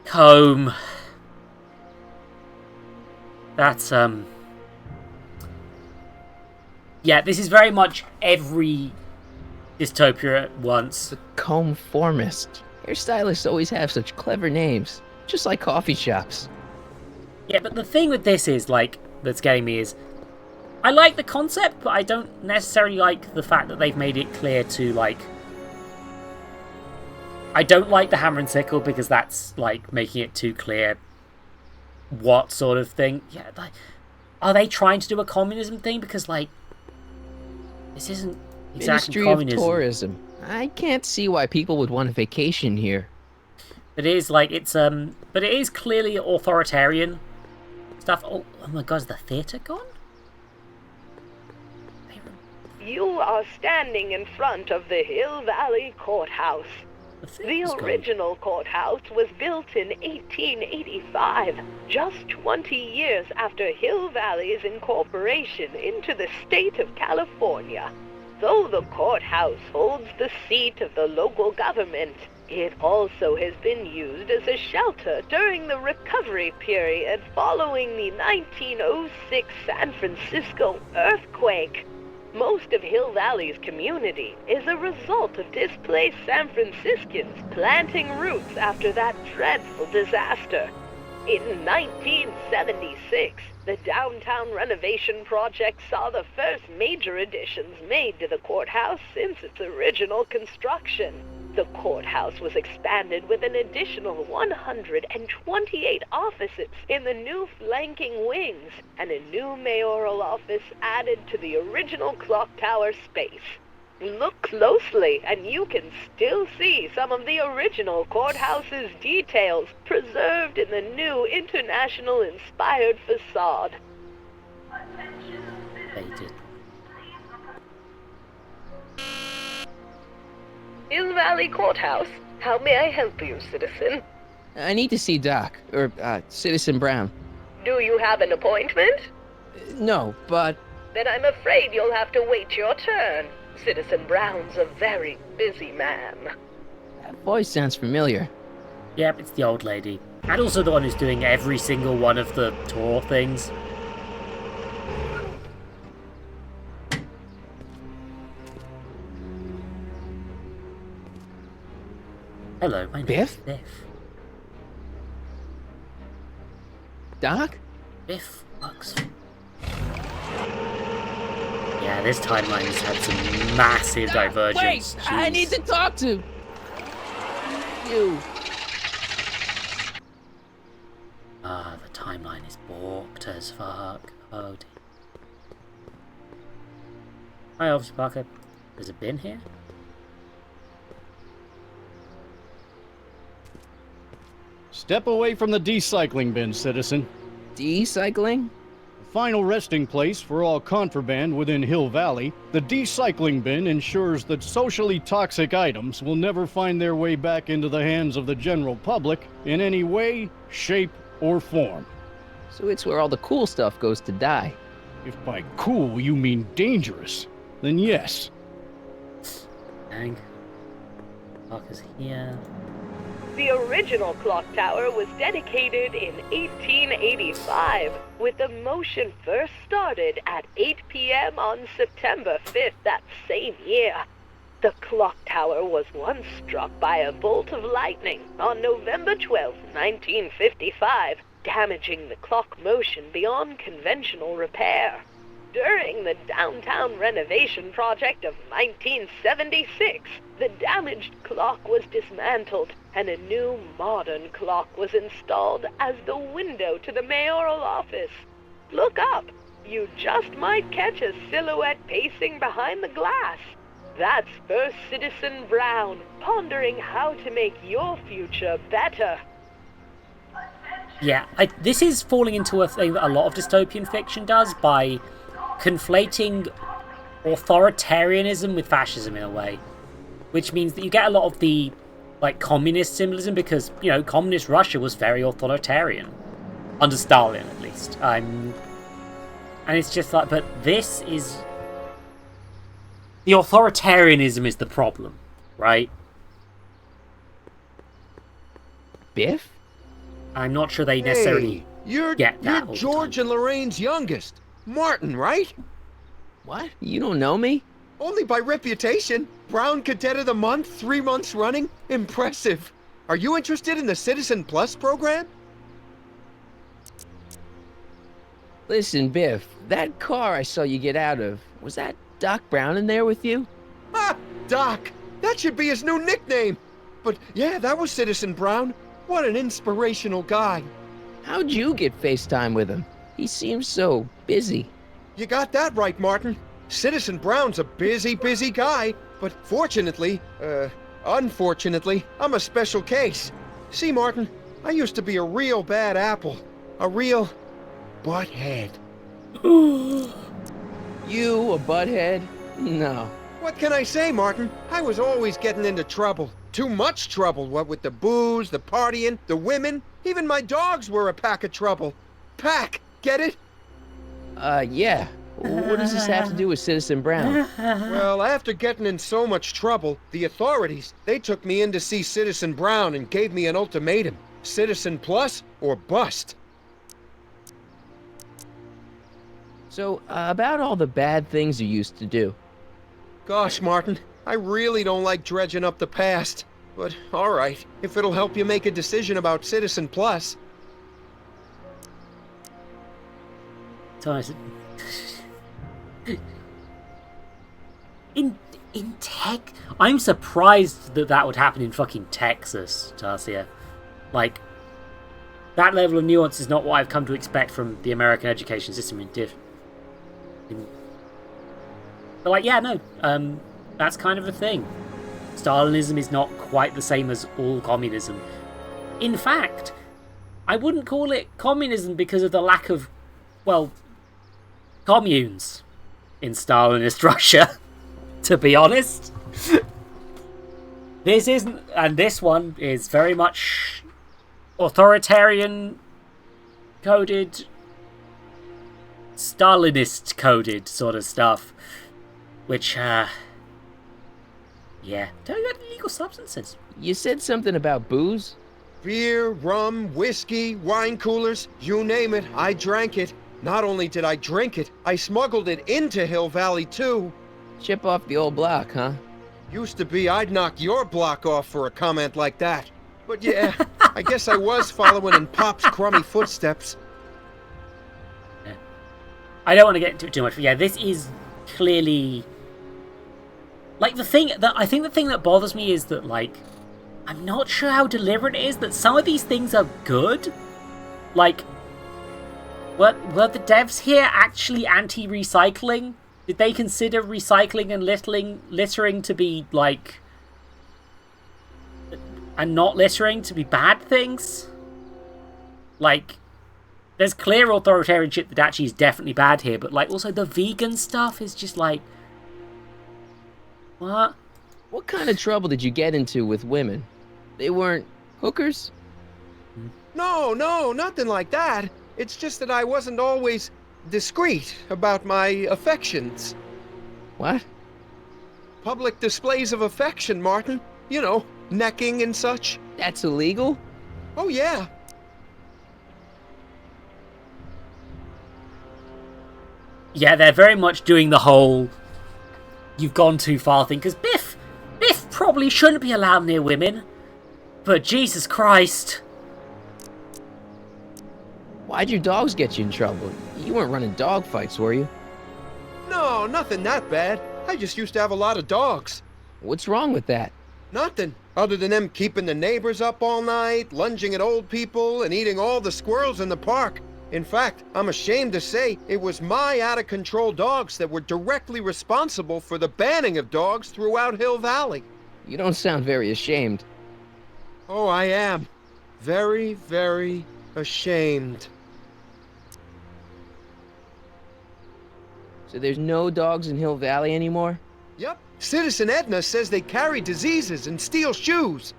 comb. That's, yeah, this is very much every dystopia at once. The comb-formist. Hairstylists always have such clever names, just like coffee shops. Yeah, but the thing with this is, like, that's getting me is, I like the concept, but I don't necessarily like the fact that they've made it clear to, like... I don't like the hammer and sickle because that's, like, making it too clear what sort of thing. Yeah, like, are they trying to do a communism thing? Because, like, this isn't exactly Ministry communism. of Tourism. I can't see why people would want a vacation here. It is, like, it's, but it is clearly authoritarian stuff. Oh my god, is the theatre gone? You are standing in front of the Hill Valley Courthouse. The original courthouse was built in 1885, just 20 years after Hill Valley's incorporation into the state of California. Though the courthouse holds the seat of the local government, it also has been used as a shelter during the recovery period following the 1906 San Francisco earthquake. Most of Hill Valley's community is a result of displaced San Franciscans planting roots after that dreadful disaster. In 1976, the downtown renovation project saw the first major additions made to the courthouse since its original construction. The courthouse was expanded with an additional 128 offices in the new flanking wings, and a new mayoral office added to the original clock tower space. Look closely, and you can still see some of the original courthouse's details preserved in the new international-inspired facade. Hill Valley Courthouse. How may I help you, citizen? I need to see Doc, or Citizen Brown. Do you have an appointment? No, but... Then I'm afraid you'll have to wait your turn. Citizen Brown's a very busy man. That voice sounds familiar. Yep, it's the old lady. And also the one who's doing every single one of the tour things. Hello, my name is Biff. Doc? Biff works. Yeah, this timeline's had some massive divergence. Wait! I need to talk to you. Ah, the timeline is balked as fuck. Oh dear. Hi, Officer Parker. There's a bin here? Step away from the decycling bin, citizen. Decycling? Final resting place for all contraband within Hill Valley, the decycling bin ensures that socially toxic items will never find their way back into the hands of the general public in any way, shape, or form. So it's where all the cool stuff goes to die. If by cool you mean dangerous, then yes. Dang. Parker's here. The original clock tower was dedicated in 1885, with the motion first started at 8 p.m. on September 5th that same year. The clock tower was once struck by a bolt of lightning on November 12, 1955, damaging the clock motion beyond conventional repair. During the downtown renovation project of 1976, the damaged clock was dismantled and a new modern clock was installed as the window to the mayoral office. Look up. You just might catch a silhouette pacing behind the glass. That's First Citizen Brown, pondering how to make your future better. Yeah, this is falling into a thing that a lot of dystopian fiction does by conflating authoritarianism with fascism in a way. Which means that you get a lot of the, like, communist symbolism because, you know, communist Russia was very authoritarian. Under Stalin, at least. And it's just like, but this is... The authoritarianism is the problem, right? Biff? I'm not sure they necessarily get that. You're George and Lorraine's youngest. Martin, right? What? You don't know me? Only by reputation. Brown Cadet of the Month, 3 months running. Impressive. Are you interested in the Citizen Plus program? Listen, Biff, that car I saw you get out of, was that Doc Brown in there with you? Ah, Doc! That should be his new nickname! But yeah, that was Citizen Brown. What an inspirational guy. How'd you get FaceTime with him? He seems so busy. You got that right, Martin. Citizen Brown's a busy guy, but unfortunately, I'm a special case. See, Martin, I used to be a real bad apple. A real butthead. You a butthead? No. What can I say, Martin? I was always getting into trouble. Too much trouble, what with the booze, the partying, the women. Even my dogs were a pack of trouble. Pack, get it? Yeah. What does this have to do with Citizen Brown? Well, after getting in so much trouble, the authorities, they took me in to see Citizen Brown and gave me an ultimatum. Citizen Plus or bust. So, about all the bad things you used to do. Gosh, Martin, I really don't like dredging up the past. But, alright, if it'll help you make a decision about Citizen Plus. In tech, I'm surprised that would happen in fucking Texas, Tarsia. Like, that level of nuance is not what I've come to expect from the American education system but like, yeah, no, that's kind of a thing. Stalinism is not quite the same as all communism. In fact, I wouldn't call it communism because of the lack of, well, communes in Stalinist Russia, to be honest. This isn't, and this one is very much authoritarian coded, Stalinist coded sort of stuff. Which, yeah. Tell you about illegal substances. You said something about booze? Beer, rum, whiskey, wine coolers, you name it, I drank it. Not only did I drink it, I smuggled it into Hill Valley, too. Chip off the old block, huh? Used to be I'd knock your block off for a comment like that. But yeah, I guess I was following in Pop's crummy footsteps. Yeah. I don't want to get into it too much, but yeah, this is clearly... Like, the thing that bothers me is that, like, I'm not sure how deliberate it is that some of these things are good. Like, were the devs here actually anti-recycling? Did they consider recycling and littering to be, like... and not littering to be bad things? Like, there's clear authoritarian shit that actually is definitely bad here, but, like, also the vegan stuff is just, like... What? What kind of trouble did you get into with women? They weren't hookers? No, nothing like that. It's just that I wasn't always discreet about my affections. What? Public displays of affection, Martin. You know, necking and such. That's illegal? Oh, yeah. Yeah, they're very much doing the whole you've gone too far thing, because Biff probably shouldn't be allowed near women, but Jesus Christ. Why'd your dogs get you in trouble? You weren't running dog fights, were you? No, nothing that bad. I just used to have a lot of dogs. What's wrong with that? Nothing, other than them keeping the neighbors up all night, lunging at old people, and eating all the squirrels in the park. In fact, I'm ashamed to say it was my out-of-control dogs that were directly responsible for the banning of dogs throughout Hill Valley. You don't sound very ashamed. Oh, I am. Very, very ashamed. So there's no dogs in Hill Valley anymore? Yep. Citizen Edna says they carry diseases and steal shoes.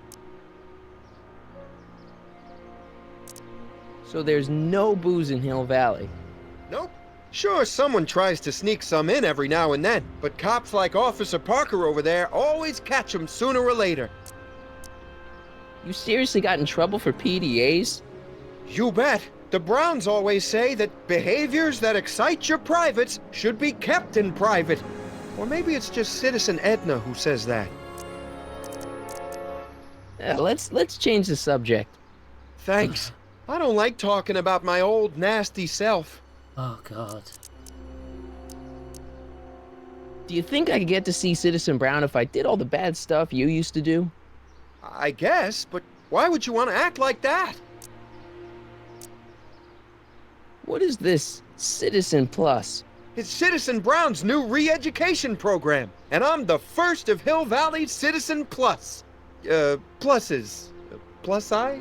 So there's no booze in Hill Valley? Nope. Sure, someone tries to sneak some in every now and then, but cops like Officer Parker over there always catch 'em sooner or later. You seriously got in trouble for PDAs? You bet. The Browns always say that behaviors that excite your privates should be kept in private. Or maybe it's just Citizen Edna who says that. Let's change the subject. Thanks. I don't like talking about my old nasty self. Oh, God. Do you think I could get to see Citizen Brown if I did all the bad stuff you used to do? I guess, but why would you want to act like that? What is this Citizen Plus? It's Citizen Brown's new re-education program, and I'm the first of Hill Valley's Citizen Plus. Pluses. Plus I?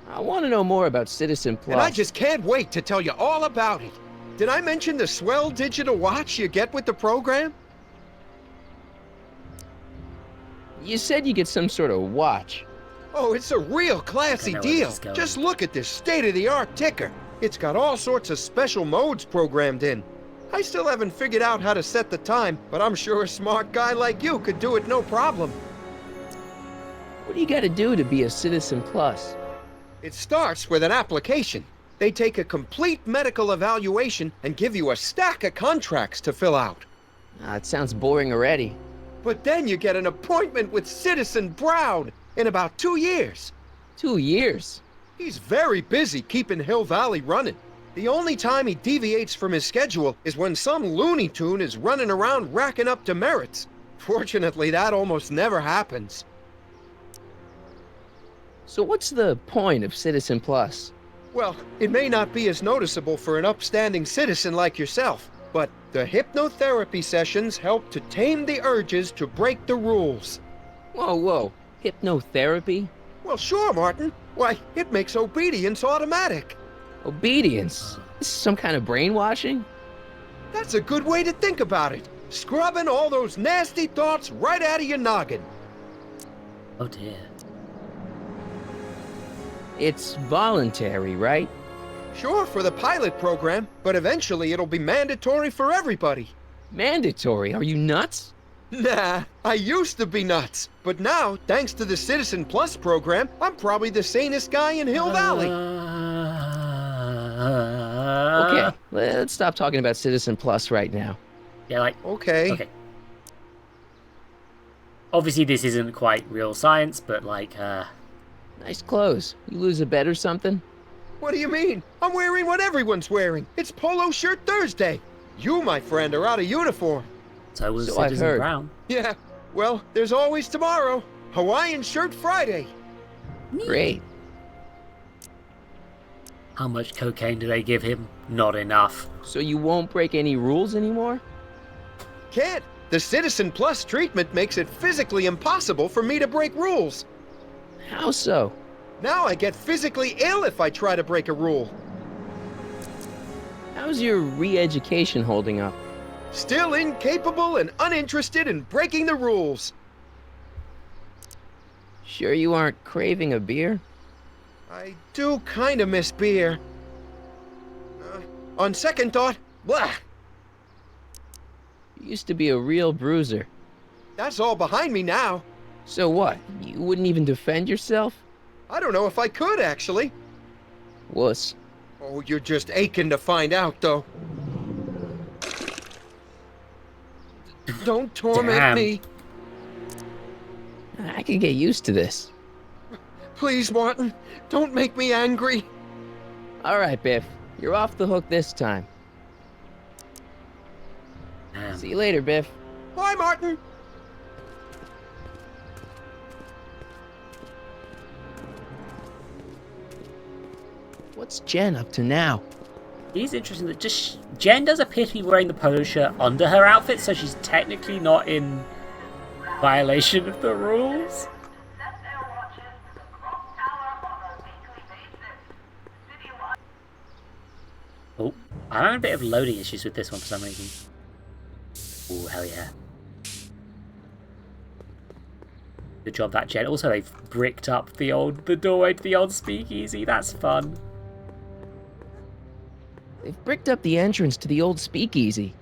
I want to know more about Citizen Plus. And I just can't wait to tell you all about it. Did I mention the swell digital watch you get with the program? You said you get some sort of watch. Oh, it's a real classy deal. Just look at this state-of-the-art ticker. It's got all sorts of special modes programmed in. I still haven't figured out how to set the time, but I'm sure a smart guy like you could do it no problem. What do you got to do to be a Citizen Plus? It starts with an application. They take a complete medical evaluation and give you a stack of contracts to fill out. It sounds boring already. But then you get an appointment with Citizen Brown in about 2 years. 2 years? He's very busy keeping Hill Valley running. The only time he deviates from his schedule is when some Looney Tune is running around racking up demerits. Fortunately, that almost never happens. So what's the point of Citizen Plus? Well, it may not be as noticeable for an upstanding citizen like yourself, but the hypnotherapy sessions help to tame the urges to break the rules. Whoa. Hypnotherapy? Well, sure, Martin. Why, it makes obedience automatic. Obedience? This is some kind of brainwashing? That's a good way to think about it. Scrubbing all those nasty thoughts right out of your noggin. Oh, dear. It's voluntary, right? Sure, for the pilot program, but eventually it'll be mandatory for everybody. Mandatory? Are you nuts? Nah, I used to be nuts. But now, thanks to the Citizen Plus program, I'm probably the sanest guy in Hill Valley. Okay, let's stop talking about Citizen Plus right now. Yeah, like... Okay. Obviously, this isn't quite real science, but like, Nice clothes. You lose a bet or something? What do you mean? I'm wearing what everyone's wearing. It's Polo Shirt Thursday. You, my friend, are out of uniform. So was I've Citizen heard. Brown. Yeah, well, there's always tomorrow. Hawaiian Shirt Friday. Great. How much cocaine do they give him? Not enough. So you won't break any rules anymore? Can't. The Citizen Plus treatment makes it physically impossible for me to break rules. How so? Now I get physically ill if I try to break a rule. How's your re-education holding up? Still incapable and uninterested in breaking the rules. Sure you aren't craving a beer? I do kind of miss beer. On second thought, blah. You used to be a real bruiser. That's all behind me now. So what? You wouldn't even defend yourself? I don't know if I could, actually. Wuss. Oh, you're just aching to find out, though. Don't torment me. I could get used to this. Please, Martin, don't make me angry. All right, Biff. You're off the hook this time. See you later, Biff. Bye, Martin. What's Jen up to now? It is interesting that just Jen does appear to be wearing the polo shirt under her outfit, so she's technically not in violation of the rules. Oh, I'm having a bit of loading issues with this one for some reason. Oh, hell yeah. Good job, that Jen. Also, they've bricked up the doorway to the old speakeasy. That's fun. They've bricked up the entrance to the old speakeasy.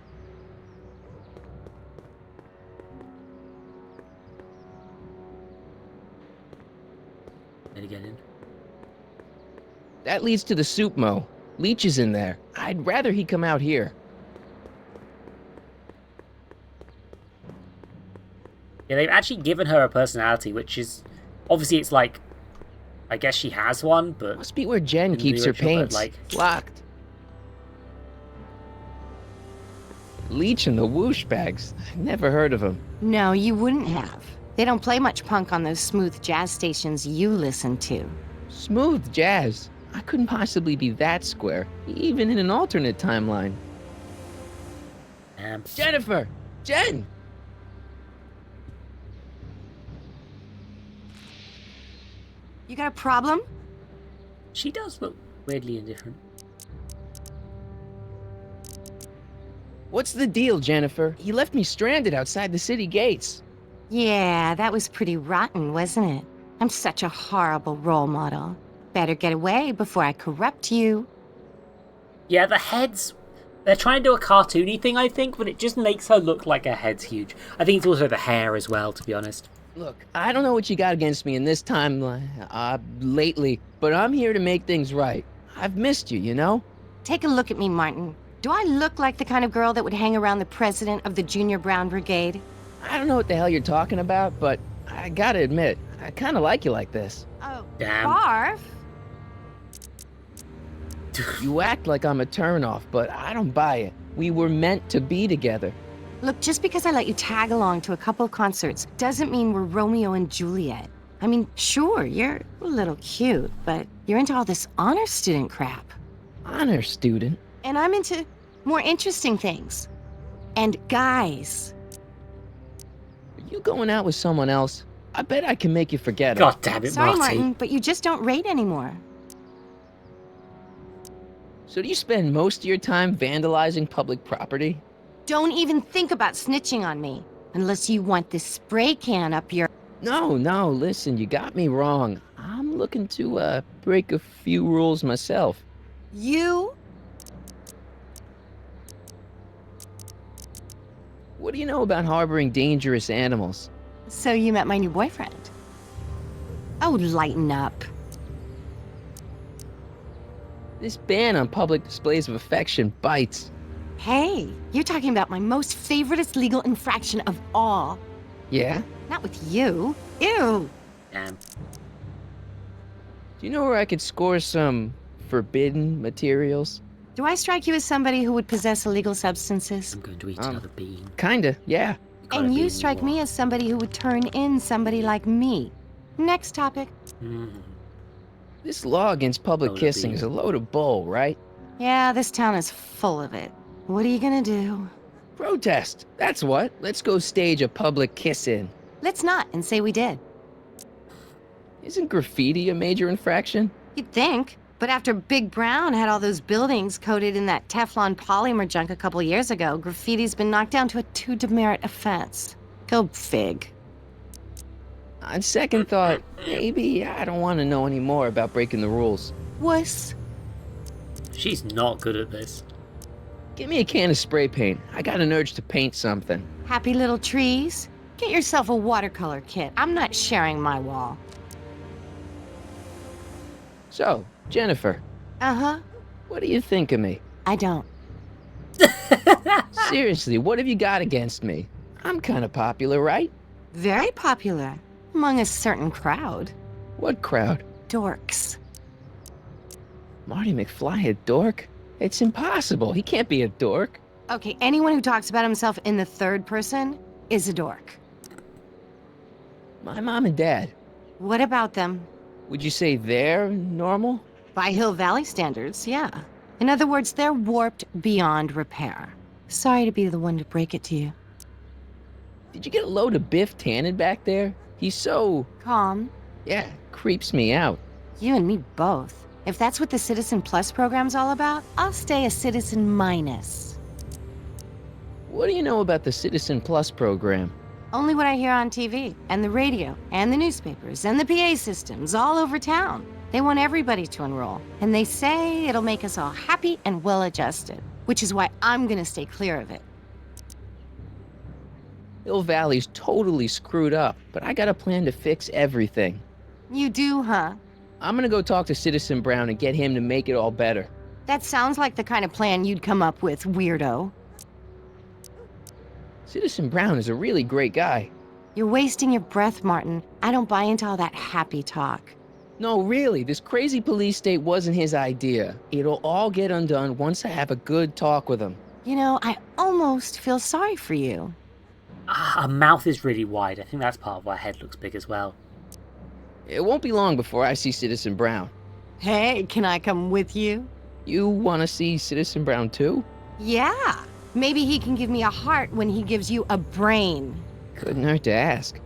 Can I get in? That leads to the soup mo. Leech is in there. I'd rather he come out here. Yeah, they've actually given her a personality, which is... Obviously, it's like... I guess she has one, but... Must be where Jen keeps her paints. Locked. Leech and the whoosh bags. Never heard of them. No, you wouldn't have. They don't play much punk on those smooth jazz stations you listen to. Smooth jazz? I couldn't possibly be that square, even in an alternate timeline. Jennifer! Jen! You got a problem? She does look weirdly indifferent. What's the deal, Jennifer? He left me stranded outside the city gates. Yeah, that was pretty rotten, wasn't it? I'm such a horrible role model. Better get away before I corrupt you. Yeah, the heads... They're trying to do a cartoony thing, I think, but it just makes her look like her head's huge. I think it's also the hair as well, to be honest. Look, I don't know what you got against me in this timeline, lately, but I'm here to make things right. I've missed you, you know? Take a look at me, Martin. Do I look like the kind of girl that would hang around the president of the Junior Brown Brigade? I don't know what the hell you're talking about, but I gotta admit, I kinda like you like this. Oh, damn. Barf? You act like I'm a turnoff, but I don't buy it. We were meant to be together. Look, just because I let you tag along to a couple of concerts doesn't mean we're Romeo and Juliet. I mean, sure, you're a little cute, but you're into all this honor student crap. Honor student? And I'm into more interesting things. And guys. Are you going out with someone else? I bet I can make you forget it. God damn it, Sorry, Marty. Martin, but you just don't rate anymore. So do you spend most of your time vandalizing public property? Don't even think about snitching on me, unless you want this spray can up your... No, listen, you got me wrong. I'm looking to, break a few rules myself. You? What do you know about harboring dangerous animals? So you met my new boyfriend. Oh, lighten up. This ban on public displays of affection bites. Hey, you're talking about my most favoriteest legal infraction of all. Yeah? Not with you. Ew. Damn. Do you know where I could score some forbidden materials? Do I strike you as somebody who would possess illegal substances? I'm going to eat another bean. Kinda, yeah. And you strike me as somebody who would turn in somebody like me. Next topic. This law against public kissing is a load of bull, right? Yeah, this town is full of it. What are you gonna do? Protest, that's what. Let's go stage a public kiss-in. Let's not, and say we did. Isn't graffiti a major infraction? You'd think. But after Big Brown had all those buildings coated in that Teflon polymer junk a couple years ago, graffiti's been knocked down to a 2 demerit offense. Go fig. On second thought, maybe I don't want to know any more about breaking the rules. Wuss. She's not good at this. Give me a can of spray paint. I got an urge to paint something. Happy little trees? Get yourself a watercolor kit. I'm not sharing my wall. So, Jennifer. Uh-huh. What do you think of me? I don't. Seriously, what have you got against me? I'm kind of popular, right? Very popular. Among a certain crowd. What crowd? Dorks. Marty McFly a dork? It's impossible. He can't be a dork. Okay, anyone who talks about himself in the third person is a dork. My mom and dad. What about them? Would you say they're normal? By Hill Valley standards, yeah. In other words, they're warped beyond repair. Sorry to be the one to break it to you. Did you get a load of Biff Tannen back there? He's so... Calm. Yeah, creeps me out. You and me both. If that's what the Citizen Plus program's all about, I'll stay a Citizen Minus. What do you know about the Citizen Plus program? Only what I hear on TV, and the radio, and the newspapers, and the PA systems all over town. They want everybody to enroll, and they say it'll make us all happy and well-adjusted, which is why I'm gonna stay clear of it. Hill Valley's totally screwed up, but I got a plan to fix everything. You do, huh? I'm gonna go talk to Citizen Brown and get him to make it all better. That sounds like the kind of plan you'd come up with, weirdo. Citizen Brown is a really great guy. You're wasting your breath, Martin. I don't buy into all that happy talk. No, really, this crazy police state wasn't his idea. It'll all get undone once I have a good talk with him. You know, I almost feel sorry for you. Her mouth is really wide. I think that's part of why her head looks big as well. It won't be long before I see Citizen Brown. Hey, can I come with you? You want to see Citizen Brown too? Yeah. Maybe he can give me a heart when he gives you a brain. Couldn't hurt to ask.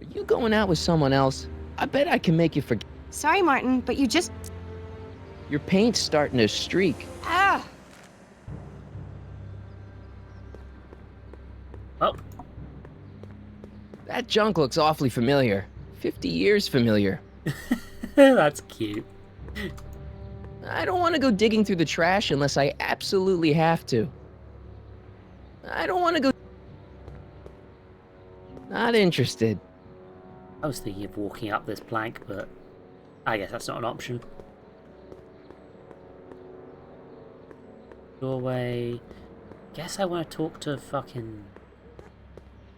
Are you going out with someone else? I bet I can make you forget. Sorry, Martin, but you just... Your paint's starting to streak. Ah! Oh. That junk looks awfully familiar. 50 years familiar. That's cute. I don't want to go digging through the trash unless I absolutely have to. I don't want to go... Not interested. I was thinking of walking up this plank, but I guess that's not an option. Doorway. Guess I want to talk to fucking...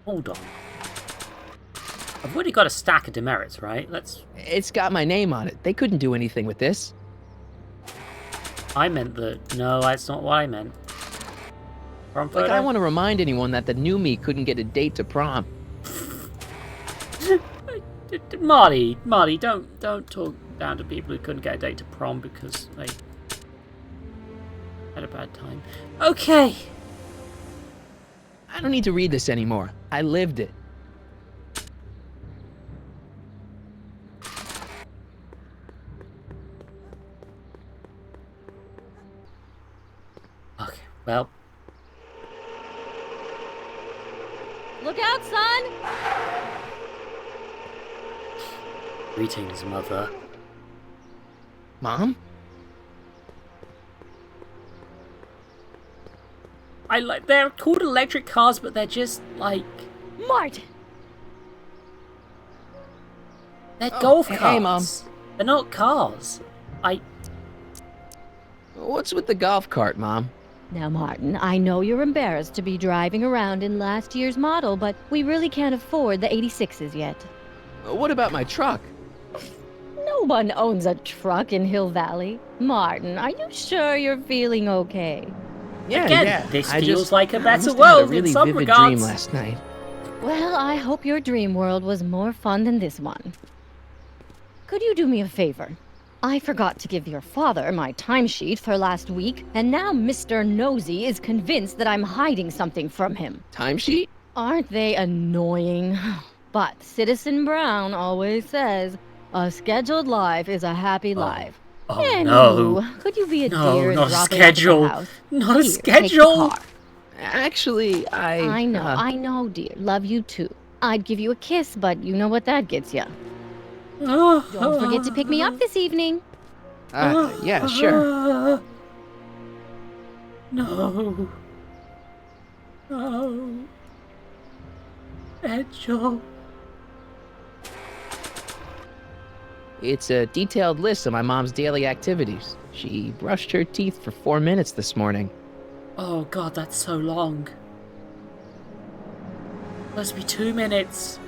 Hold on. I've already got a stack of demerits, right? It's got my name on it. They couldn't do anything with this. I meant that... No, that's not what I meant. Prom photo? Like I want to remind anyone that the new me couldn't get a date to prom. Marty, don't talk down to people who couldn't get a date to prom because they had a bad time. Okay. I don't need to read this anymore. I lived it. Okay, well. Look out, son! Greetings, Mother. Mom? They're called electric cars, but they're just like... Martin! They're golf cars. Hey, Mom. They're not cars. What's with the golf cart, Mom? Now, Martin, I know you're embarrassed to be driving around in last year's model, but we really can't afford the 86s yet. What about my truck? No one owns a truck in Hill Valley. Martin, are you sure you're feeling okay? Yeah, Again, yeah. this I feels just, like a I better must have had world a really in some vivid regards. dream last night. Well, I hope your dream world was more fun than this one. Could you do me a favor? I forgot to give your father my timesheet for last week, and now Mr. Nosy is convinced that I'm hiding something from him. Timesheet? Aren't they annoying? But Citizen Brown always says, a scheduled life is a happy life. Oh, Anywho, no. Could you be a No, dear and not a drop it schedule. at the house? Not a Here, take the schedule. car. Actually, I know, dear. Love you too. I'd give you a kiss, but you know what that gets you. Don't forget to pick me up this evening. Yeah, sure. No. No. Angel. It's a detailed list of my mom's daily activities. She brushed her teeth for 4 minutes this morning. Oh god, that's so long. Must be 2 minutes.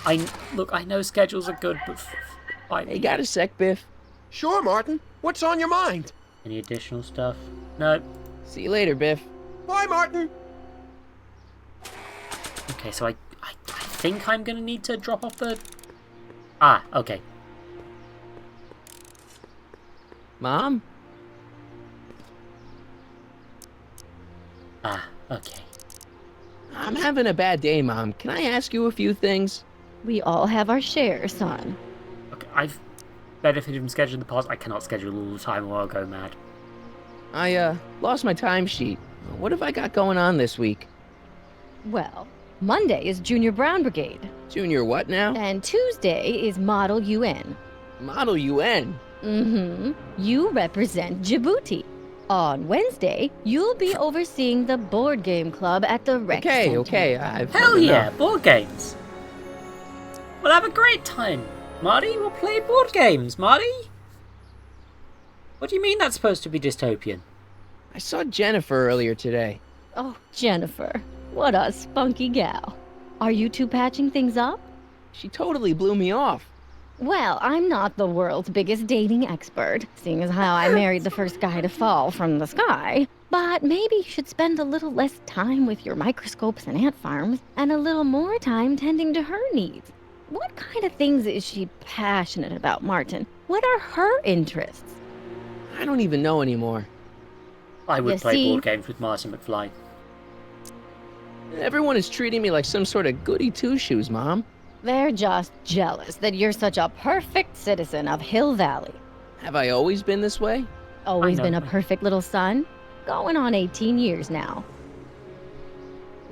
I know schedules are good, but Hey, got a sec, Biff? Sure, Martin. What's on your mind? Any additional stuff? No. See you later, Biff. Bye, Martin. Okay, so I think I'm gonna need to drop off the... Ah, okay. Mom? Ah, okay. I'm having a bad day, Mom. Can I ask you a few things? We all have our share, son. Okay, I've benefited from scheduling in the past. I cannot schedule all the time or I'll go mad. I, lost my timesheet. What have I got going on this week? Well, Monday is Junior Brown Brigade. Junior what now? And Tuesday is Model UN. Model UN? Mm-hmm. You represent Djibouti. On Wednesday, you'll be overseeing the board game club at the rec center. Okay, I've Hell had yeah, enough. board games. We'll have a great time. Marty, we'll play board games, Marty. What do you mean that's supposed to be dystopian? I saw Jennifer earlier today. Oh, Jennifer. What a spunky gal. Are you two patching things up? She totally blew me off. Well, I'm not the world's biggest dating expert, seeing as how I married the first guy to fall from the sky. But maybe you should spend a little less time with your microscopes and ant farms, and a little more time tending to her needs. What kind of things is she passionate about, Martin? What are her interests? I don't even know anymore. I would play board games with Martin McFly. Everyone is treating me like some sort of goody two-shoes, Mom. They're just jealous that you're such a perfect citizen of Hill Valley. Have I always been this way? Always been a perfect little son? Going on 18 years now.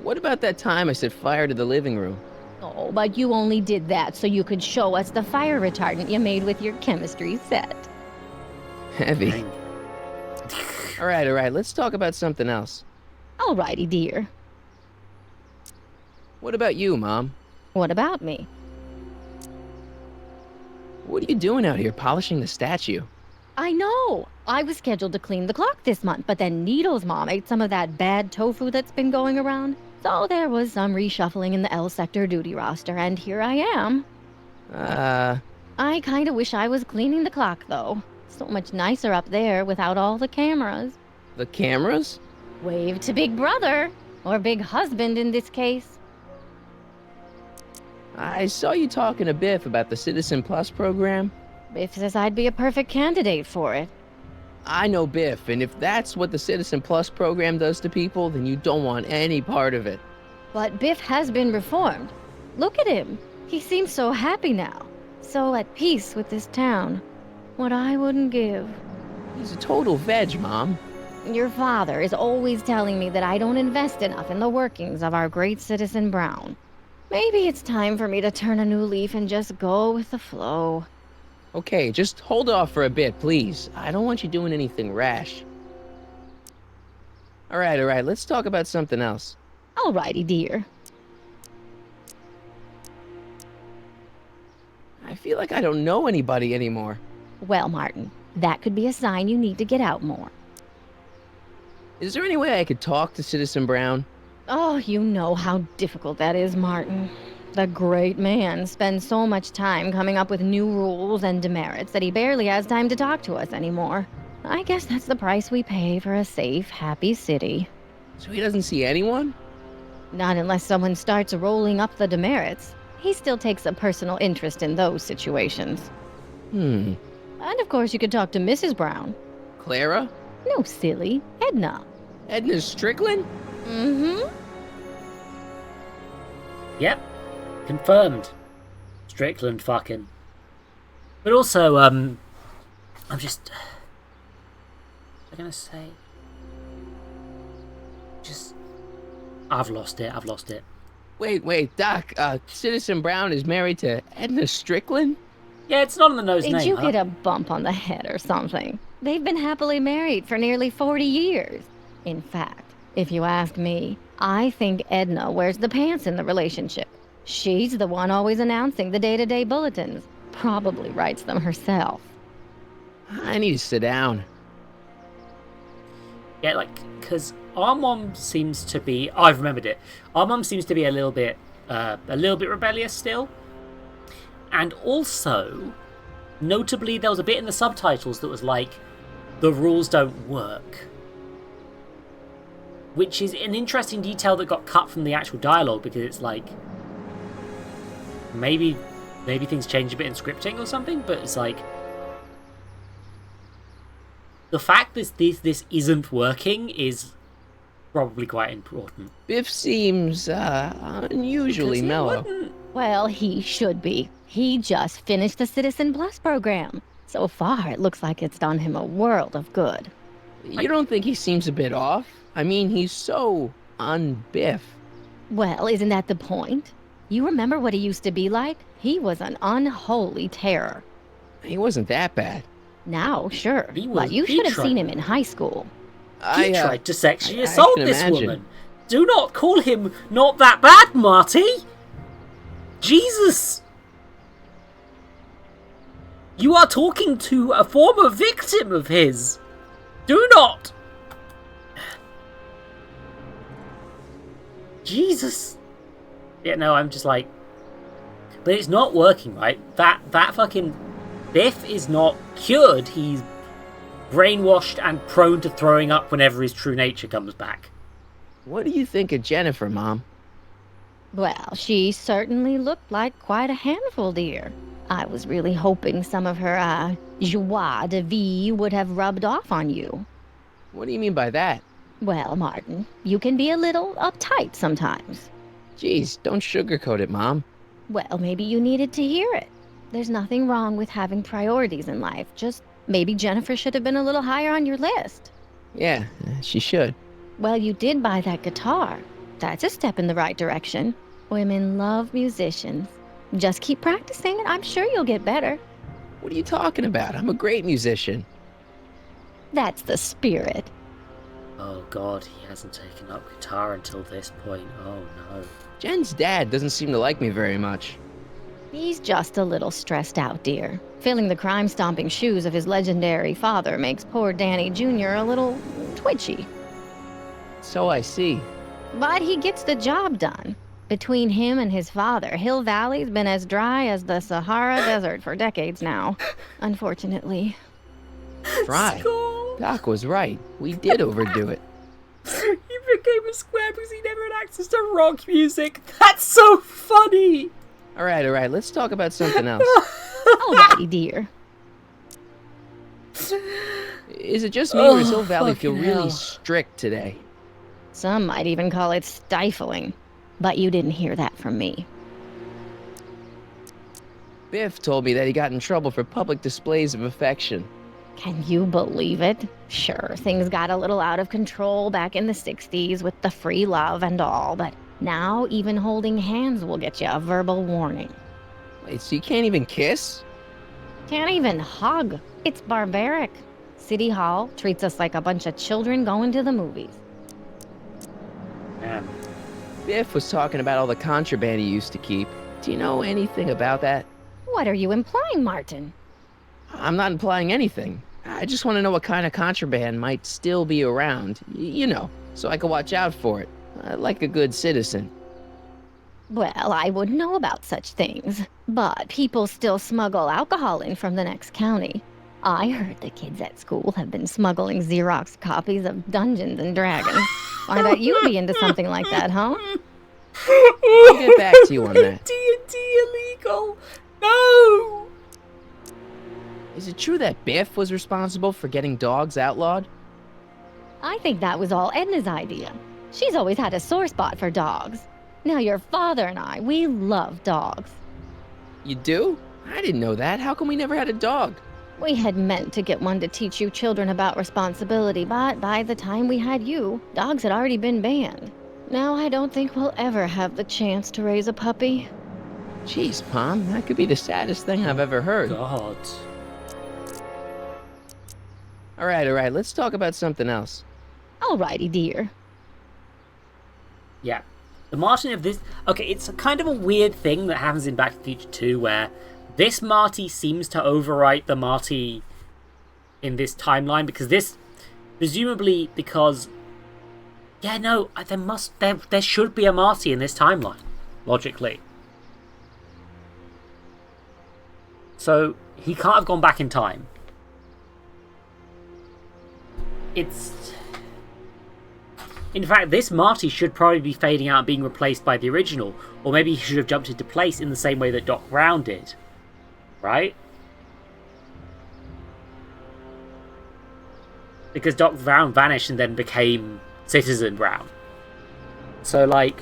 What about that time I set fire to the living room? Oh, but you only did that so you could show us the fire retardant you made with your chemistry set. Heavy. All right, let's talk about something else. Alrighty, dear. What about you, Mom? What about me? What are you doing out here polishing the statue? I know! I was scheduled to clean the clock this month, but then Needle's mom ate some of that bad tofu that's been going around. So there was some reshuffling in the L sector duty roster, and here I am. I kinda wish I was cleaning the clock, though. So much nicer up there without all the cameras. The cameras? Wave to Big Brother, or Big Husband in this case. I saw you talking to Biff about the Citizen Plus program. Biff says I'd be a perfect candidate for it. I know Biff, and if that's what the Citizen Plus program does to people, then you don't want any part of it. But Biff has been reformed. Look at him. He seems so happy now. So at peace with this town. What I wouldn't give. He's a total veg, Mom. Your father is always telling me that I don't invest enough in the workings of our great citizen Brown. Maybe it's time for me to turn a new leaf and just go with the flow. Okay, just hold off for a bit, please. I don't want you doing anything rash. All right, let's talk about something else. Alrighty, dear. I feel like I don't know anybody anymore. Well, Martin, that could be a sign you need to get out more. Is there any way I could talk to Citizen Brown? Oh, you know how difficult that is, Martin. The great man spends so much time coming up with new rules and demerits that he barely has time to talk to us anymore. I guess that's the price we pay for a safe, happy city. So he doesn't see anyone? Not unless someone starts rolling up the demerits. He still takes a personal interest in those situations. And of course you could talk to Mrs. Brown. Clara? No, silly. Edna. Edna Strickland? Mm-hmm. Yep. Confirmed. Strickland fucking. But also, I'm just... What am I gonna say? Just... I've lost it. Wait, Doc, Citizen Brown is married to Edna Strickland? Yeah, it's not on the nose name, Did you huh? get a bump on the head or something? They've been happily married for nearly 40 years. In fact, if you ask me, I think Edna wears the pants in the relationship. She's the one always announcing the day-to-day bulletins. Probably writes them herself. I need to sit down. Yeah, like, because our mom seems to be... Oh, I've remembered it. Our mom seems to be a little bit rebellious still. And also, notably, there was a bit in the subtitles that was like, the rules don't work. Which is an interesting detail that got cut from the actual dialogue, because it's like, maybe things change a bit in scripting or something, but it's like, the fact that this isn't working is probably quite important. Biff seems unusually mellow. Well, he should be. He just finished the Citizen Plus program. So far, it looks like it's done him a world of good. You don't think he seems a bit off? I mean, he's so un-Biff. Well, isn't that the point? You remember what he used to be like? He was an unholy terror. He wasn't that bad. Now, sure. He But you should have seen him in high school. He tried to sexually I assault can this imagine. woman. Do not call him not that bad, Marty. Jesus. You are talking to a former victim of his. Do not. Jesus. Yeah, no, I'm just like... But it's not working, right? That fucking... Biff is not cured. He's brainwashed and prone to throwing up whenever his true nature comes back. What do you think of Jennifer, Mom? Well, she certainly looked like quite a handful, dear. I was really hoping some of her, joie de vivre would have rubbed off on you. What do you mean by that? Well, Martin, you can be a little uptight sometimes. Jeez, don't sugarcoat it, Mom. Well, maybe you needed to hear it. There's nothing wrong with having priorities in life. Just maybe Jennifer should have been a little higher on your list. Yeah, she should. Well, you did buy that guitar. That's a step in the right direction. Women love musicians. Just keep practicing and I'm sure you'll get better. What are you talking about? I'm a great musician. That's the spirit. Oh god, he hasn't taken up guitar until this point. Oh no. Jen's dad doesn't seem to like me very much. He's just a little stressed out, dear. Filling the crime-stomping shoes of his legendary father makes poor Danny Jr. a little twitchy. So I see. But he gets the job done. Between him and his father, Hill Valley's been as dry as the Sahara Desert for decades now. Unfortunately. Dry. Doc was right. We did overdo it. He became a square because he never had access to rock music. That's so funny! Alright, let's talk about something else. Alrighty, dear. Is it just me or does Oh, Hill Valley feel fucking really hell. strict today? Some might even call it stifling. But you didn't hear that from me. Biff told me that he got in trouble for public displays of affection. Can you believe it? Sure, things got a little out of control back in the 60s with the free love and all, but now even holding hands will get you a verbal warning. Wait, so you can't even kiss? Can't even hug. It's barbaric. City Hall treats us like a bunch of children going to the movies. Man. Biff was talking about all the contraband he used to keep. Do you know anything about that? What are you implying, Martin? I'm not implying anything. I just want to know what kind of contraband might still be around. You know, so I can watch out for it. Like a good citizen. Well, I wouldn't know about such things. But people still smuggle alcohol in from the next county. I heard the kids at school have been smuggling Xerox copies of Dungeons and Dragons. I bet you'd be into something like that, huh? I'll get back to you on that. D&D illegal. No. Is it true that Biff was responsible for getting dogs outlawed? I think that was all Edna's idea. She's always had a sore spot for dogs. Now your father and I, we love dogs. You do? I didn't know that. How come we never had a dog? We had meant to get one to teach you children about responsibility, but by the time we had you, dogs had already been banned. Now I don't think we'll ever have the chance to raise a puppy. Jeez, Mom, that could be the saddest thing I've ever heard. God. Alright, let's talk about something else. Alrighty, dear. Yeah. The Martin of this... Okay, it's a kind of a weird thing that happens in Back to the Future 2 where this Marty seems to overwrite the Marty in this timeline because this... Presumably because... Yeah, no, there should be a Marty in this timeline, logically. So, he can't have gone back in time. It's... In fact, this Marty should probably be fading out and being replaced by the original. Or maybe he should have jumped into place in the same way that Doc Brown did. Right? Because Doc Brown vanished and then became Citizen Brown. So, like...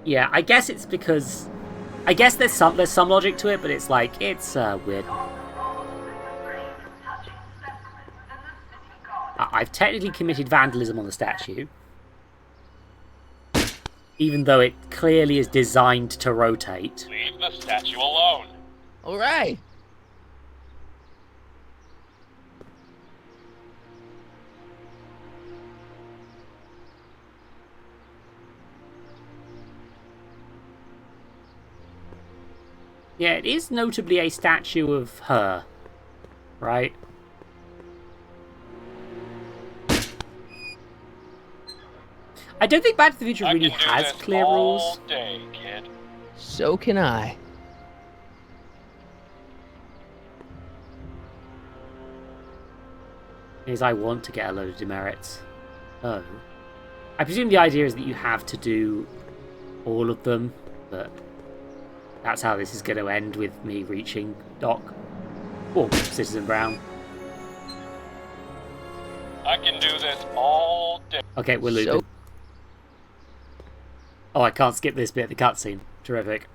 Yeah, I guess it's because... I guess there's some logic to it, but it's like, it's weird. I've technically committed vandalism on the statue. Even though it clearly is designed to rotate. Leave the statue alone. All right. Yeah, it is notably a statue of her, right? I don't think Back to the Future really has clear rules. Day, kid. So can I. Is I want to get a load of demerits. Oh. I presume the idea is that you have to do all of them, but that's how this is going to end, with me reaching Doc. Or Citizen Brown. I can do this all day. Okay, we're looping. Oh, I can't skip this bit, the cutscene. Terrific.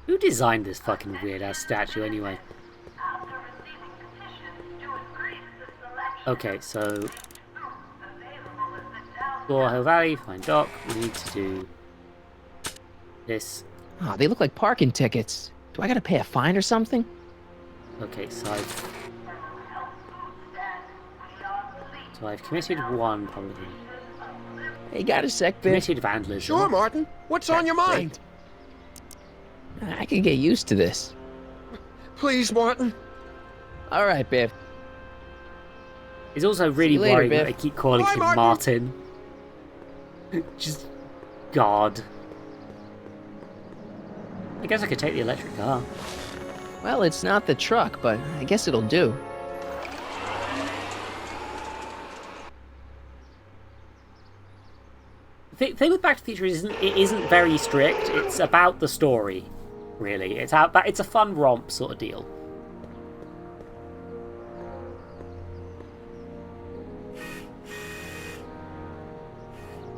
Who designed this fucking weird-ass statue, anyway? Okay, so... Explore Hill Valley, find Doc. We need to do... this. Oh, they look like parking tickets. Do I gotta pay a fine or something? Okay, so I've committed one, probably. Hey, got a sec, Biff? Committed vandalism. Sure, Martin. What's on your mind? I can get used to this. Please, Martin. All right, Biff. He's also really later, worried that Biff. they keep calling Bye, him Martin. Martin. Just... God. I guess I could take the electric car. Well, it's not the truck, but I guess it'll do. The thing with Back to the Future is it isn't very strict. It's about the story, really. It's a fun romp sort of deal.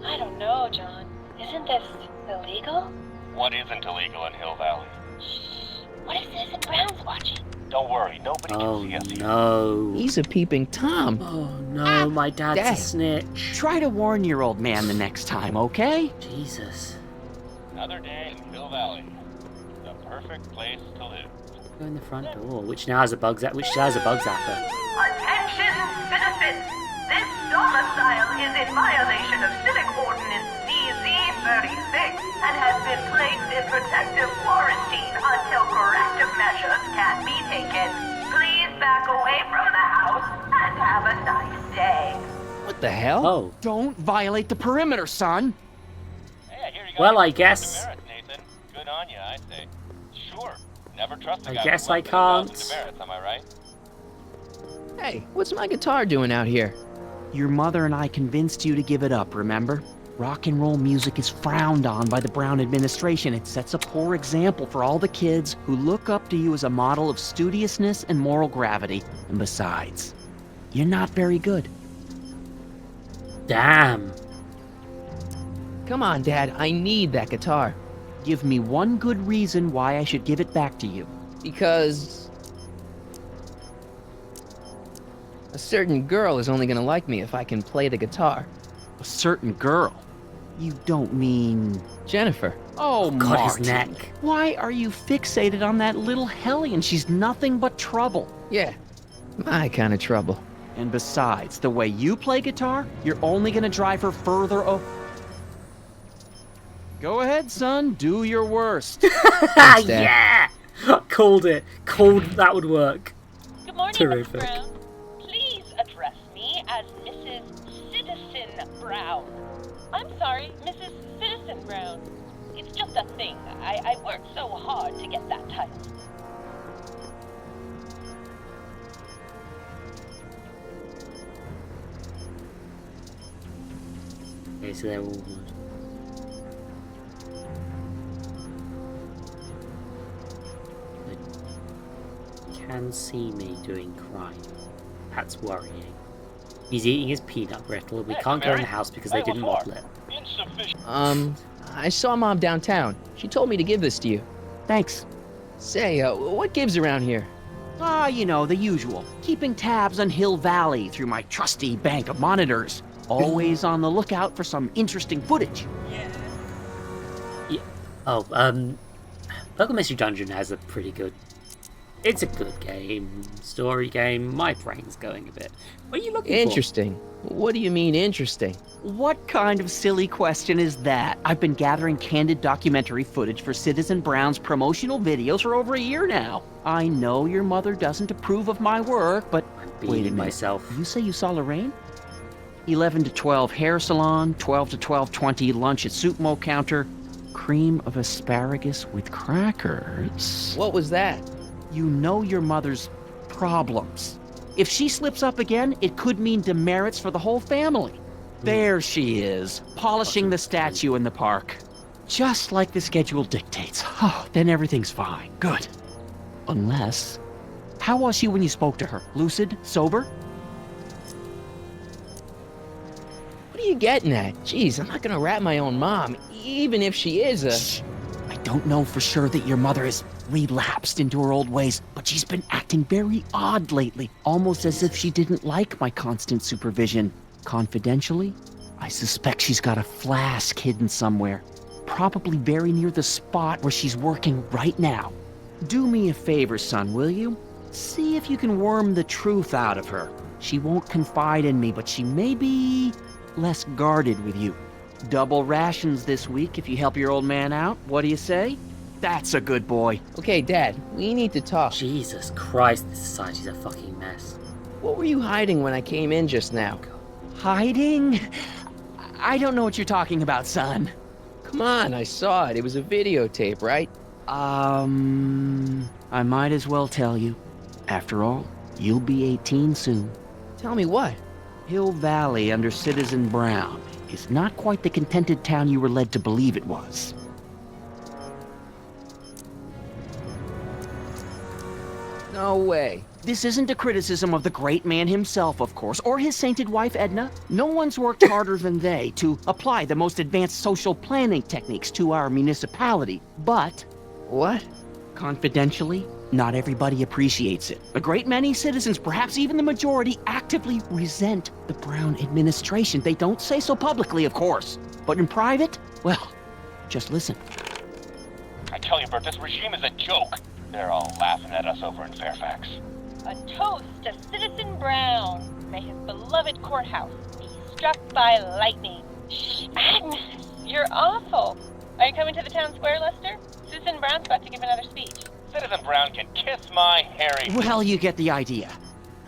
I don't know, John. Isn't this illegal? What isn't illegal in Hill Valley? What if Citizen Brown's watching? Don't worry, nobody can see us here. No. He's a peeping Tom. Oh no, my dad's Dad. a snitch. Try to warn your old man the next time, okay? Jesus. Another day in Hill Valley. The perfect place to live. Go in the front door, which now has a bug zapper. Attention, citizens! This domicile is in violation of Civic Ordinance CZ-36 and has been placed in protective quarantine until corrective measures can be taken. Please back away from the house and have a nice day. What the hell? Oh. Don't violate the perimeter, son. Hey, here you go. Well, I guess... Demerits, Nathan. Good on you, I say. Sure. Never trust a I guy guess with I less than 1,000 can't. demerits, am I right? Hey, what's my guitar doing out here? Your mother and I convinced you to give it up, remember? Rock and roll music is frowned on by the Brown administration. It sets a poor example for all the kids who look up to you as a model of studiousness and moral gravity. And besides, you're not very good. Damn. Come on, Dad. I need that guitar. Give me one good reason why I should give it back to you. Because... a certain girl is only gonna like me if I can play the guitar. A certain girl? You don't mean... Jennifer. Oh, God, Martin. his neck. Why are you fixated on that little hellion? She's nothing but trouble. Yeah, my kind of trouble. And besides, the way you play guitar, you're only gonna drive her further Go ahead, son. Do your worst. Thanks, Dad. Yeah! Called it. Called that would work. Good morning, Terrific. Mr. Brown. Please address me as Mrs. Citizen Brown. I'm sorry, Mrs. Citizen Brown. It's just a thing. I worked so hard to get that title. Okay, so they're all... They can see me doing crime. That's worrying. He's eating his peanut brittle. We can't go in the house because they didn't model it. I saw Mom downtown. She told me to give this to you. Thanks. Say, what gives around here? Ah, you know, the usual. Keeping tabs on Hill Valley through my trusty bank of monitors. Always on the lookout for some interesting footage. Yeah. Oh, Pokemon Mystery Dungeon has a pretty good... It's a good game. Story game. My brain's going a bit. What are you looking for? Interesting. What do you mean, interesting? What kind of silly question is that? I've been gathering candid documentary footage for Citizen Brown's promotional videos for over a year now. I know your mother doesn't approve of my work, but wait a minute. Myself. You say you saw Lorraine? 11 to 12 hair salon, 12 to 12:20 lunch at soup mo counter, cream of asparagus with crackers. What was that? You know your mother's problems. If she slips up again, it could mean demerits for the whole family. There she is, polishing the statue in the park. Just like the schedule dictates. Oh, then everything's fine. Good. Unless... How was she when you spoke to her? Lucid? Sober? What are you getting at? Jeez, I'm not gonna rat my own mom, even if she is a... Shh. I don't know for sure that your mother has relapsed into her old ways, but she's been acting very odd lately, almost as if she didn't like my constant supervision. Confidentially, I suspect she's got a flask hidden somewhere, probably very near the spot where she's working right now. Do me a favor, son, will you? See if you can worm the truth out of her. She won't confide in me, but she may be less guarded with you. Double rations this week if you help your old man out. What do you say? That's a good boy. Okay, Dad, we need to talk. Jesus Christ, this society's a fucking mess. What were you hiding when I came in just now? Hiding? I don't know what you're talking about, son. Come on, I saw it. It was a videotape, right? I might as well tell you. After all, you'll be 18 soon. Tell me what? Hill Valley under Citizen Brown is not quite the contented town you were led to believe it was. No way. This isn't a criticism of the great man himself, of course, or his sainted wife, Edna. No one's worked harder than they to apply the most advanced social planning techniques to our municipality. But... What? Confidentially, not everybody appreciates it. A great many citizens, perhaps even the majority, actively resent the Brown administration. They don't say so publicly, of course. But in private, well, just listen. I tell you, Bert, this regime is a joke. They're all laughing at us over in Fairfax. A toast to Citizen Brown. May his beloved courthouse be struck by lightning. Shh, Agnes, you're awful. Are you coming to the town square, Lester? Citizen Brown's about to give another speech. Citizen Brown can kiss my hairy... Well, you get the idea.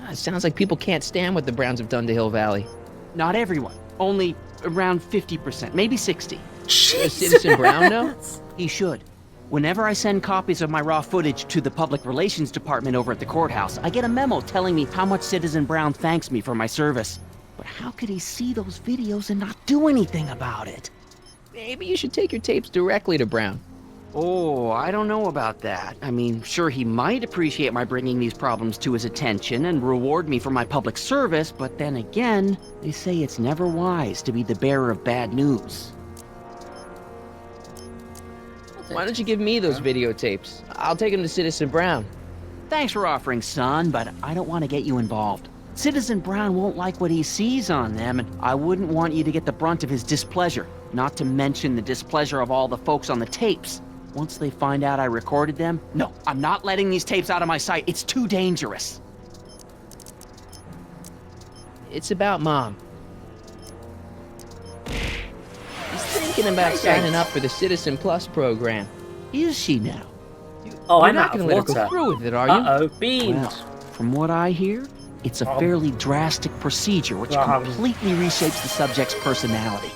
It sounds like people can't stand what the Browns have done to Hill Valley. Not everyone. Only around 50%, maybe 60. Does Citizen Brown know? He should. Whenever I send copies of my raw footage to the public relations department over at the courthouse, I get a memo telling me how much Citizen Brown thanks me for my service. But how could he see those videos and not do anything about it? Maybe you should take your tapes directly to Brown. Oh, I don't know about that. I mean, sure, he might appreciate my bringing these problems to his attention and reward me for my public service, but then again, they say it's never wise to be the bearer of bad news. Why don't you give me those videotapes? I'll take them to Citizen Brown. Thanks for offering, son, but I don't want to get you involved. Citizen Brown won't like what he sees on them, and I wouldn't want you to get the brunt of his displeasure, not to mention the displeasure of all the folks on the tapes. Once they find out I recorded them, no, I'm not letting these tapes out of my sight. It's too dangerous. It's about Mom. He's thinking about signing up for the Citizen Plus program. Is she now? Oh, You're I'm not out of gonna let her water. go through with it, are you? Uh-oh, beans. Well, from what I hear, it's a fairly drastic procedure which completely reshapes the subject's personality.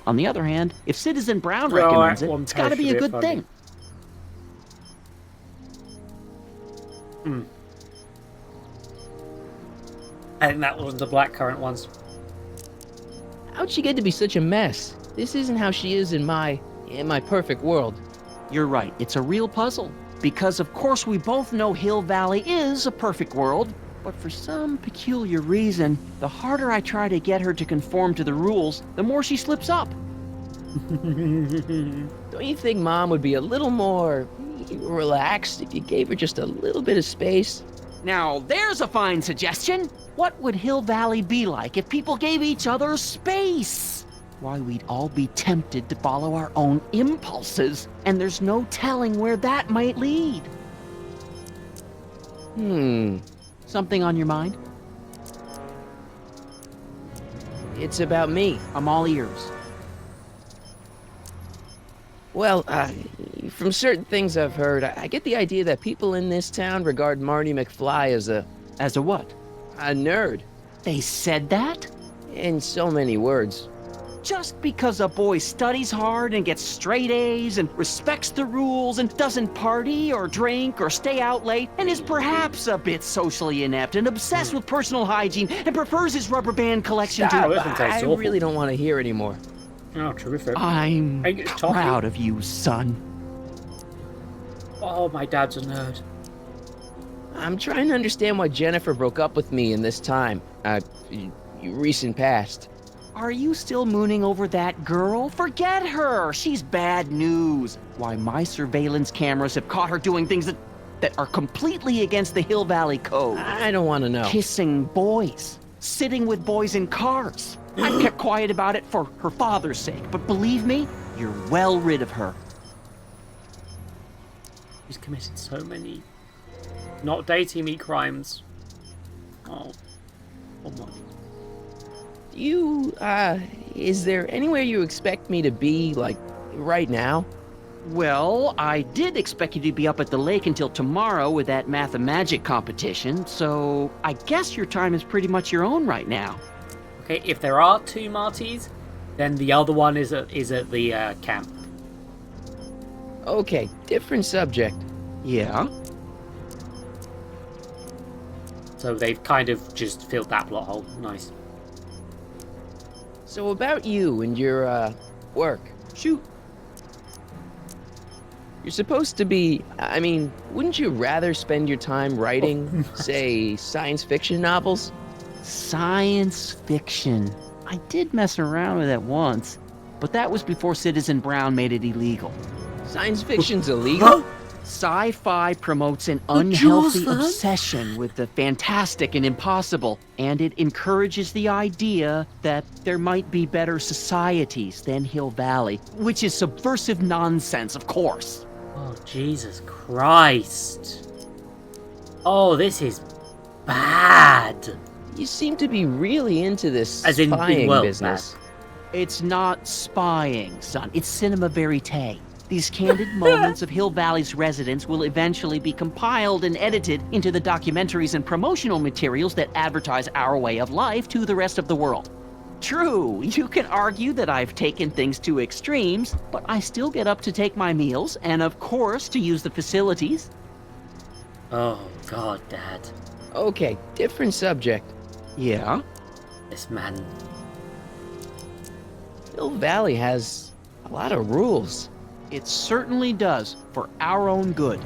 On the other hand, if Citizen Brown recommends it, it's gotta be a good thing. I think that was the blackcurrant ones. How'd she get to be such a mess? This isn't how she is in my perfect world. You're right, it's a real puzzle. Because of course we both know Hill Valley is a perfect world, but for some peculiar reason, the harder I try to get her to conform to the rules, the more she slips up. Don't you think Mom would be a little more relaxed if you gave her just a little bit of space. Now, there's a fine suggestion. What would Hill Valley be like if people gave each other space? Why, we'd all be tempted to follow our own impulses, and there's no telling where that might lead. Something on your mind? It's about me. I'm all ears. Well, from certain things I've heard, I get the idea that people in this town regard Marty McFly as a... As a what? A nerd. They said that? In so many words. Just because a boy studies hard and gets straight A's and respects the rules and doesn't party or drink or stay out late and is perhaps a bit socially inept and obsessed with personal hygiene and prefers his rubber band collection Stop. to... I really don't want to hear anymore. Oh, terrific. I'm proud of you, son. Oh, my dad's a nerd. I'm trying to understand why Jennifer broke up with me in this time. Recent past. Are you still mooning over that girl? Forget her! She's bad news. Why, my surveillance cameras have caught her doing things that are completely against the Hill Valley Code. I don't want to know. Kissing boys. Sitting with boys in cars. I've kept quiet about it for her father's sake, but believe me, you're well rid of her. He's committed so many not dating me crimes. Oh my. Is there anywhere you expect me to be, like, right now? Well, I did expect you to be up at the lake until tomorrow with that Math-O-Magic competition, so I guess your time is pretty much your own right now. Okay, if there are two Martys, then the other one is at the camp. Okay, different subject. Yeah? So they've kind of just filled that plot hole. Nice. So about you and your, work. Shoot. You're supposed to be... I mean, wouldn't you rather spend your time writing, say, science fiction novels? Science fiction. I did mess around with that once, but that was before Citizen Brown made it illegal. Science fiction's illegal? Sci-fi promotes an unhealthy obsession with the fantastic and impossible, and it encourages the idea that there might be better societies than Hill Valley, which is subversive nonsense, of course. Oh, Jesus Christ. Oh, this is bad. You seem to be really into this As in spying well, business. It's not spying, son. It's cinema verite. These candid moments of Hill Valley's residents will eventually be compiled and edited into the documentaries and promotional materials that advertise our way of life to the rest of the world. True, you can argue that I've taken things to extremes, but I still get up to take my meals and, of course, to use the facilities. Oh, God, Dad. Okay, different subject. Yeah? This man. Hill Valley has a lot of rules. It certainly does, for our own good.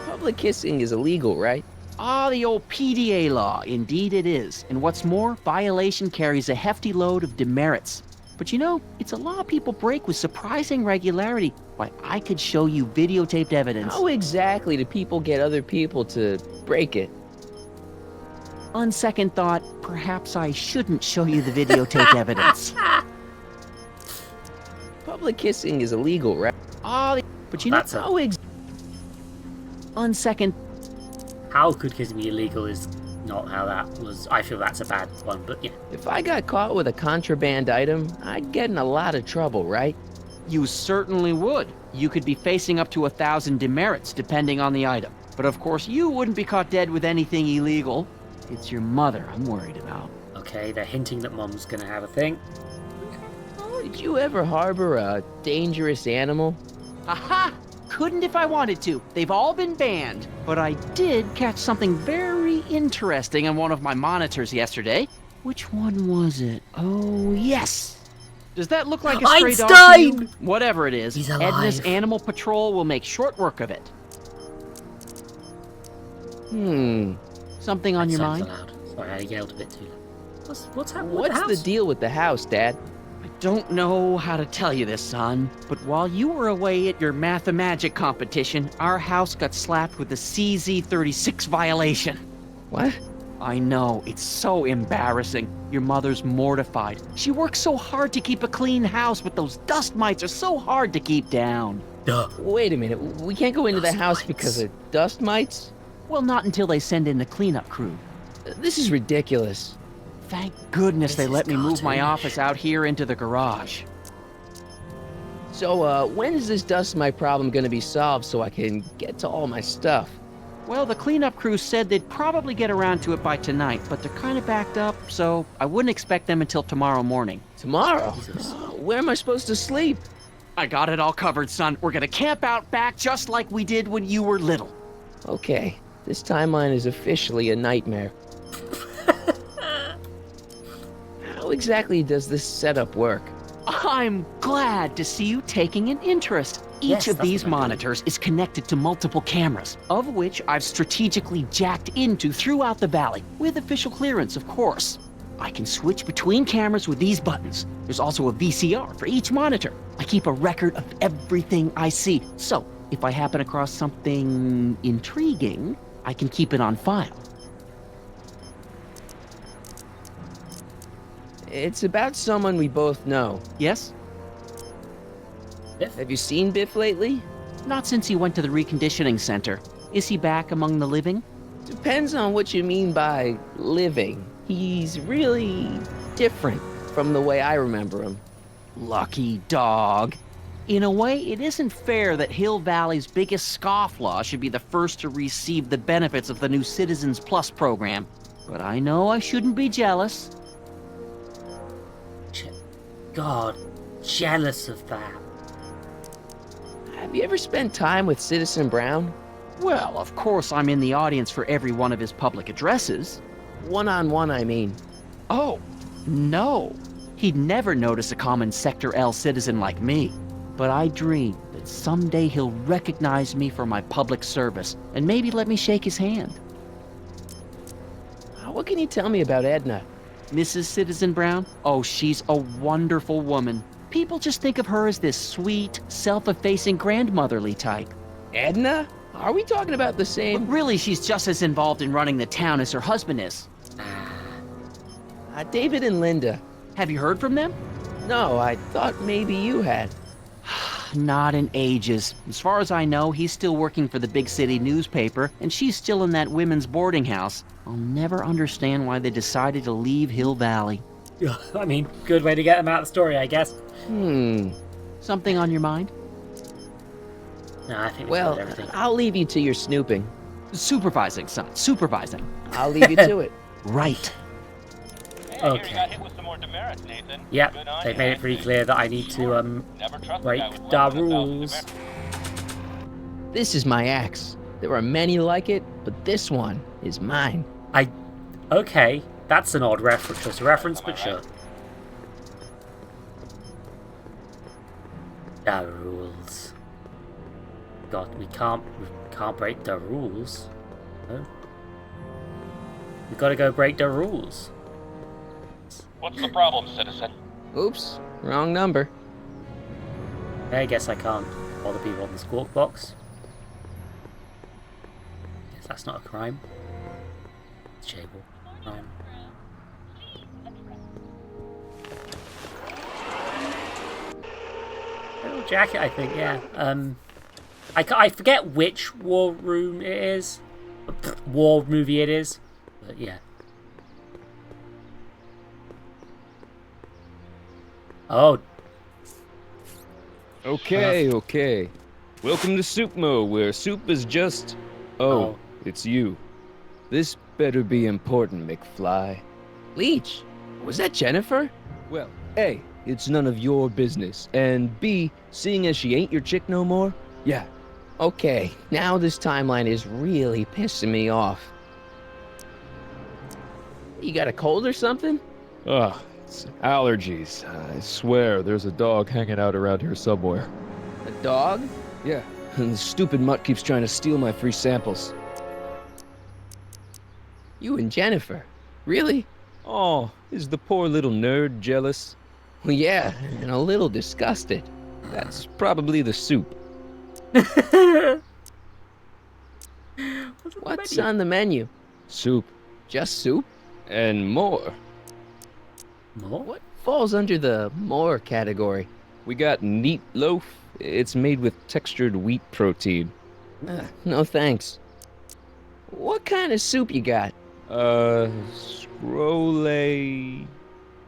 Public kissing is illegal, right? Ah, the old PDA law. Indeed it is. And what's more, violation carries a hefty load of demerits. But you know, it's a law people break with surprising regularity. Why, I could show you videotaped evidence. How exactly do people get other people to break it? On second thought, perhaps I shouldn't show you the videotaped evidence. Public kissing is illegal, right? Ah, but you know, on second... How could kissing be illegal is not how that was. I feel that's a bad one, but yeah. If I got caught with a contraband item, I'd get in a lot of trouble, right? You certainly would. You could be facing up to 1,000 demerits, depending on the item. But of course, you wouldn't be caught dead with anything illegal. It's your mother I'm worried about. Okay, they're hinting that Mom's gonna have a thing. Did you ever harbor a dangerous animal? Aha! Couldn't if I wanted to. They've all been banned. But I did catch something very interesting on one of my monitors yesterday. Which one was it? Oh, yes! Does that look like a stray dog to you? Whatever it is, He's alive. Edna's Animal Patrol will make short work of it. Something on your mind? Loud. Sorry, I yelled a bit too loud. What's happening? What's the deal with the house, Dad? I don't know how to tell you this, son, but while you were away at your Mathemagic competition, our house got slapped with a CZ36 violation. What? I know, it's so embarrassing. Your mother's mortified. She works so hard to keep a clean house, but those dust mites are so hard to keep down. Duh. Wait a minute, we can't go into the house because of dust mites? Well, not until they send in the cleanup crew. This is ridiculous. Thank goodness they let me move my office out here into the garage. So, when is this dust mite problem gonna be solved so I can get to all my stuff? Well, the cleanup crew said they'd probably get around to it by tonight, but they're kind of backed up, so I wouldn't expect them until tomorrow morning. Tomorrow? Where am I supposed to sleep? I got it all covered, son. We're gonna camp out back just like we did when you were little. Okay, this timeline is officially a nightmare. How exactly does this setup work? I'm glad to see you taking an interest. Each of these monitors is connected to multiple cameras, of which I've strategically jacked into throughout the valley, with official clearance, of course. I can switch between cameras with these buttons. There's also a VCR for each monitor. I keep a record of everything I see, so if I happen across something intriguing, I can keep it on file. It's about someone we both know. Yes? Biff? Have you seen Biff lately? Not since he went to the reconditioning center. Is he back among the living? Depends on what you mean by living. He's really different from the way I remember him. Lucky dog. In a way, it isn't fair that Hill Valley's biggest scofflaw should be the first to receive the benefits of the new Citizens Plus program. But I know I shouldn't be jealous. God, jealous of that. Have you ever spent time with Citizen Brown? Well, of course I'm in the audience for every one of his public addresses. One-on-one, I mean. Oh, no. He'd never notice a common Sector L citizen like me. But I dream that someday he'll recognize me for my public service and maybe let me shake his hand. What can you tell me about Edna? Mrs. Citizen Brown? Oh, she's a wonderful woman. People just think of her as this sweet, self-effacing grandmotherly type. Edna? Are we talking about the same? But really, she's just as involved in running the town as her husband is. David and Linda. Have you heard from them? No, I thought maybe you had. Not in ages. As far as I know, he's still working for the big city newspaper, and she's still in that women's boarding house. I'll never understand why they decided to leave Hill Valley. I mean, good way to get them out of the story, I guess. Something on your mind? No, I think well, everything. I'll leave you to your snooping. Supervising, son. Supervising. I'll leave you to it. Right. Okay. Yep, they've made it pretty clear that I need to, break the rules. This is my axe. There are many like it, but this one is mine. Okay, that's an odd reference, but sure. The rules. God, we can't break the rules. No. We gotta go break the rules. What's the problem, citizen? Oops, wrong number. I guess I can't bother people on the squawk box. Guess that's not a crime. It's Jable. Crime. Little jacket, I think, yeah. I forget which war room it is. War movie it is. But yeah. Oh. Okay. Welcome to Soupmo, where soup is just... Oh, it's you. This better be important, McFly. Leech, was that Jennifer? Well, A, it's none of your business, and B, seeing as she ain't your chick no more, yeah. Okay, now this timeline is really pissing me off. You got a cold or something? Ugh. It's allergies. I swear, there's a dog hanging out around here somewhere. A dog? Yeah, and the stupid mutt keeps trying to steal my free samples. You and Jennifer? Really? Oh, is the poor little nerd jealous? Well, yeah, and a little disgusted. That's probably the soup. What's on the menu? Soup. Just soup? And more. More? What falls under the more category? We got neat loaf. It's made with textured wheat protein. No thanks. What kind of soup you got? Scrolle...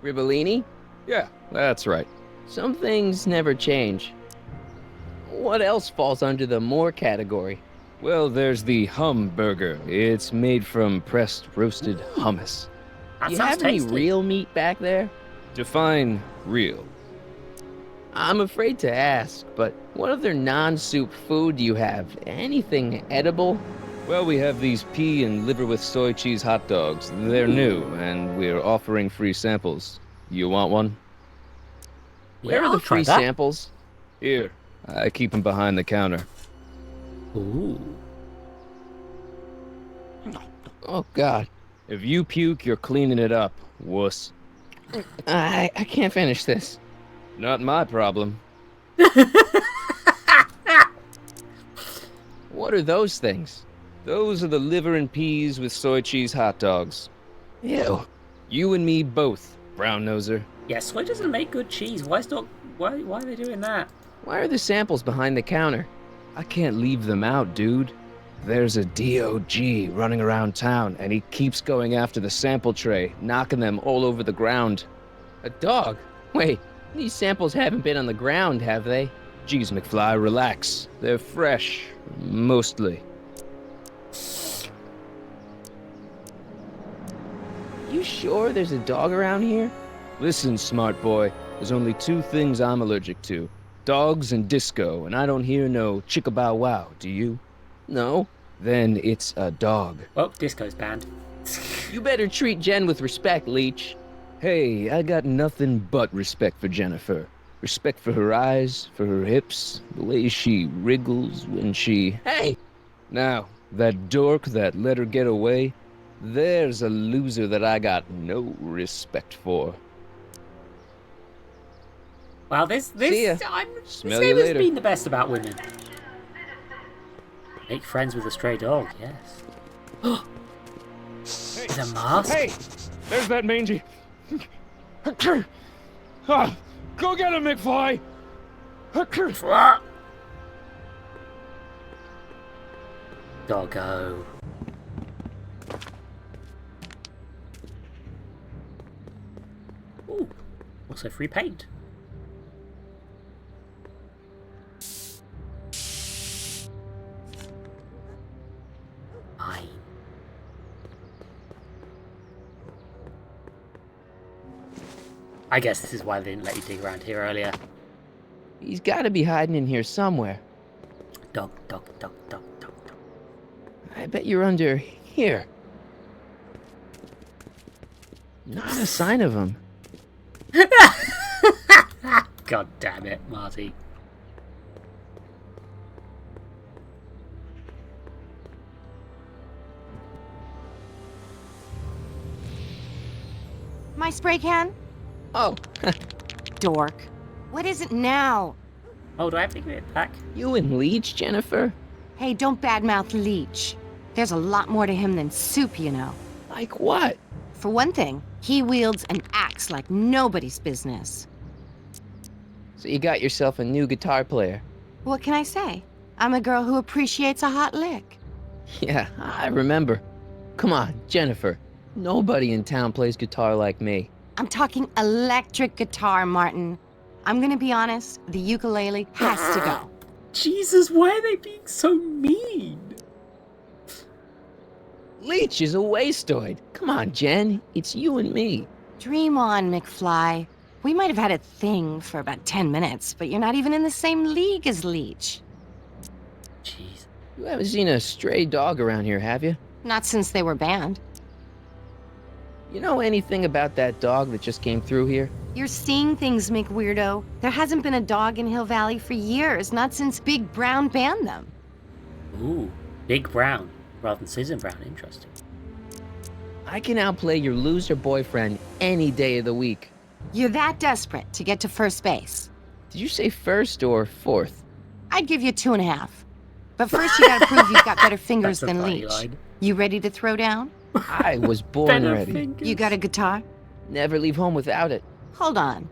Ribellini? Yeah, that's right. Some things never change. What else falls under the more category? Well, there's the hum burger. It's made from pressed roasted hummus. You have any real meat back there? Define real. I'm afraid to ask, but what other non-soup food do you have? Anything edible? Well, we have these pea and liver with soy cheese hot dogs. They're new, and we're offering free samples. You want one? Where are the free samples? Here. I keep them behind the counter. Ooh. Oh, God. If you puke, you're cleaning it up, wuss. I can't finish this. Not my problem. What are those things? Those are the liver and peas with soy cheese hot dogs. Ew. You and me both, brown noser. Yeah, soy doesn't make good cheese. Why are they doing that? Why are the samples behind the counter? I can't leave them out, dude. There's a DOG running around town, and he keeps going after the sample tray, knocking them all over the ground. A dog? Wait, these samples haven't been on the ground, have they? Geez, McFly, relax. They're fresh, mostly. You sure there's a dog around here? Listen, smart boy, there's only two things I'm allergic to. Dogs and disco, and I don't hear no chicka-bow wow, do you? No. Then it's a dog. Well, disco's banned. You better treat Jen with respect, Leech. Hey, I got nothing but respect for Jennifer. Respect for her eyes, for her hips, the way she wriggles when she... Hey! Now, that dork that let her get away, there's a loser that I got no respect for. Wow, this Smell game you has later. been the best about women. Make friends with a stray dog, yes. With a mask? Hey! There's that mangy... Ah, go get him, McFly! Doggo. Ooh, also free paint. Fine. I guess this is why they didn't let you dig around here earlier. He's got to be hiding in here somewhere. Dog, dog, dog, dog, dog, dog. I bet you're under here. Not a sign of him. God damn it, Marty. My spray can? Oh. Dork. What is it now? Oh, do I have to give it back? You and Leech, Jennifer? Hey, don't badmouth Leech. There's a lot more to him than soup, you know. Like what? For one thing, he wields an axe like nobody's business. So you got yourself a new guitar player. What can I say? I'm a girl who appreciates a hot lick. Yeah, I remember. Come on, Jennifer. Nobody in town plays guitar like me. I'm talking electric guitar, Martin. I'm gonna be honest, the ukulele has to go. Jesus, why are they being so mean? Leech is a wastoid. Come on, Jen. It's you and me. Dream on, McFly. We might have had a thing for about 10 minutes, but you're not even in the same league as Leech. Jeez. You haven't seen a stray dog around here, have you? Not since they were banned. You know anything about that dog that just came through here? You're seeing things, McWeirdo. There hasn't been a dog in Hill Valley for years, not since Big Brown banned them. Ooh, Big Brown rather than Citizen Brown. Interesting. I can outplay your loser boyfriend any day of the week. You're that desperate to get to first base. Did you say first or fourth? I'd give you 2.5. But first you gotta prove you've got better fingers That's a than funny Leech. line. You ready to throw down? I was born Better ready. fingers. You got a guitar? Never leave home without it. Hold on.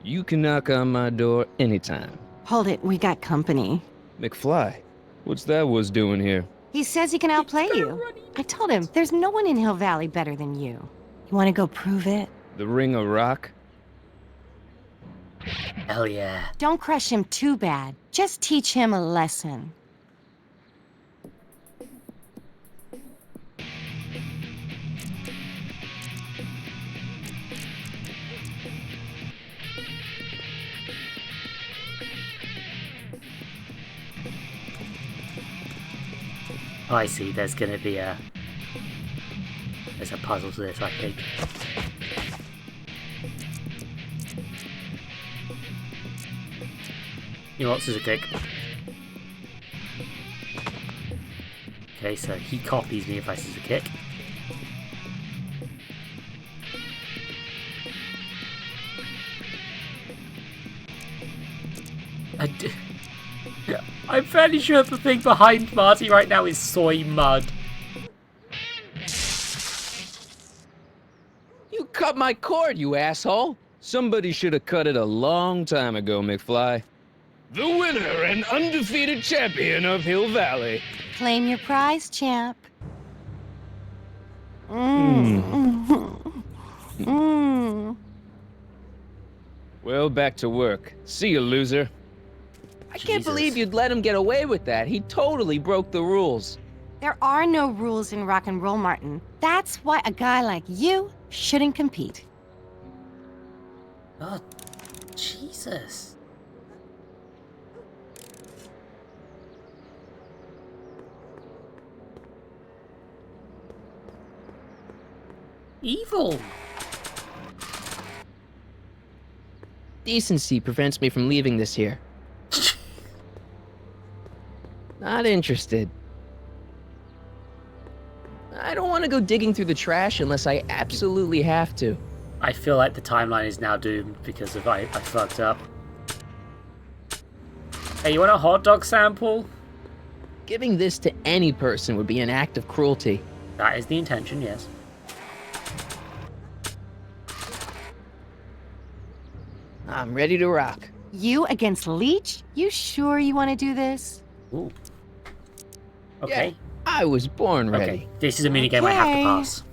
You can knock on my door anytime. Hold it, we got company. McFly, what's that was doing here? He says he can outplay you. I told him, there's no one in Hill Valley better than you. You wanna go prove it? The Ring of Rock? Hell yeah. Don't crush him too bad. Just teach him a lesson. Oh, I see, there's gonna be a... There's a puzzle to this, I think. You know what, scissor kick. Okay, so he copies me if I scissor kick. I'm fairly sure the thing behind Marty right now is soy mud. You cut my cord, you asshole! Somebody should have cut it a long time ago, McFly. The winner and undefeated champion of Hill Valley. Claim your prize, champ. Well, back to work. See you, loser. I can't believe you'd let him get away with that. He totally broke the rules. There are no rules in rock and roll, Martin. That's why a guy like you shouldn't compete. Oh, Jesus. Evil. Decency prevents me from leaving this here. Not interested. I don't want to go digging through the trash unless I absolutely have to. I feel like the timeline is now doomed because of I fucked up. Hey, you want a hot dog sample? Giving this to any person would be an act of cruelty. That is the intention, yes. I'm ready to rock. You against Leech? You sure you want to do this? Ooh. Okay. Yeah, I was born ready. Okay, this is a minigame I have to pass.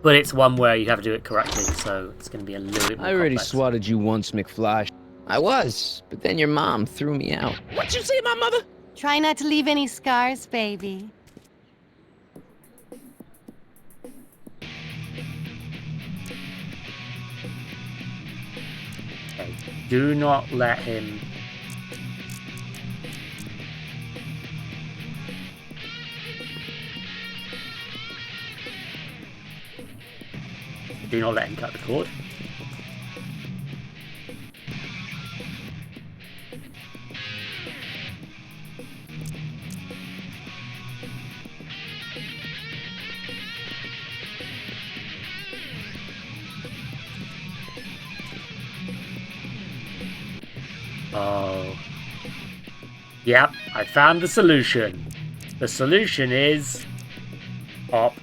But it's one where you have to do it correctly, so it's going to be a little bit more I already complex. swatted you once, McFly. I was, but then your mom threw me out. What'd you say, my mother? Try not to leave any scars, baby. Okay, do not let him... Do not let him cut the cord. Oh. Yep, I found the solution. The solution is... Up.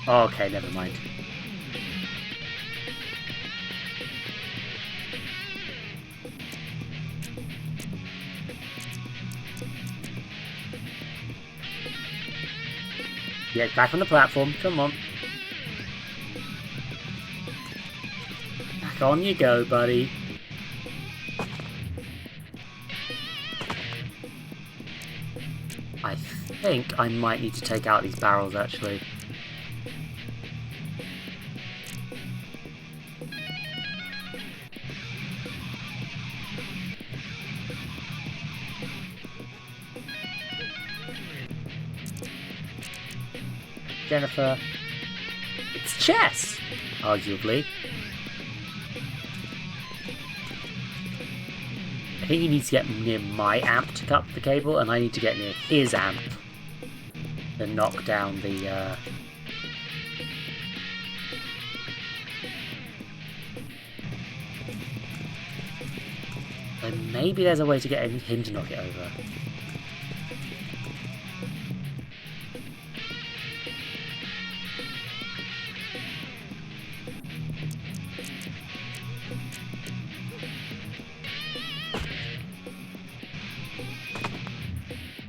Okay, never mind. Get back on the platform, come on. Back on you go, buddy. I think I might need to take out these barrels, actually. Jennifer. It's chess, arguably. I think he needs to get near my amp to cut the cable, and I need to get near his amp to knock down the, And maybe there's a way to get him to knock it over.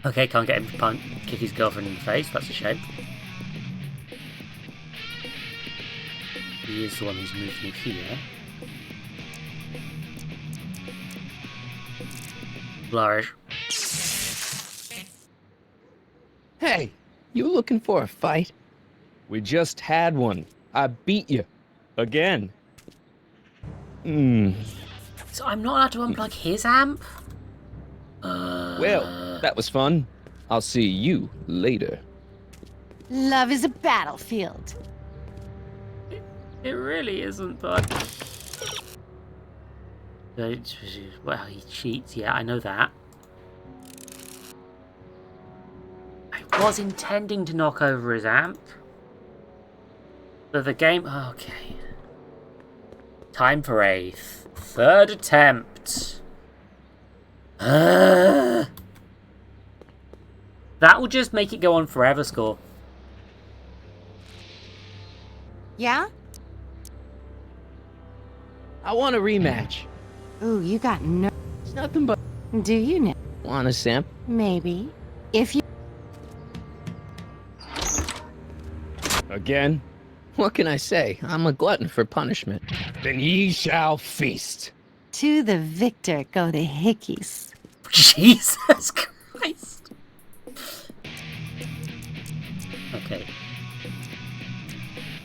Okay, can't get him to kick his girlfriend in the face, that's a shame. He is the one who's moved me here. Flourish. Hey, you looking for a fight? We just had one. I beat you. Again. So I'm not allowed to unplug his amp? Well, that was fun. I'll see you later. Love is a battlefield. It really isn't, bud. Well, he cheats, yeah, I know that. I was intending to knock over his amp. But the game... Okay. Time for a third attempt. That will just make it go on forever, Score. Yeah? I want a rematch. Ooh, you got no... It's nothing but... Do you know? Want a samp? Maybe. If you... Again? What can I say? I'm a glutton for punishment. Then ye shall feast. To the victor go the hickeys. Jesus Christ. Okay.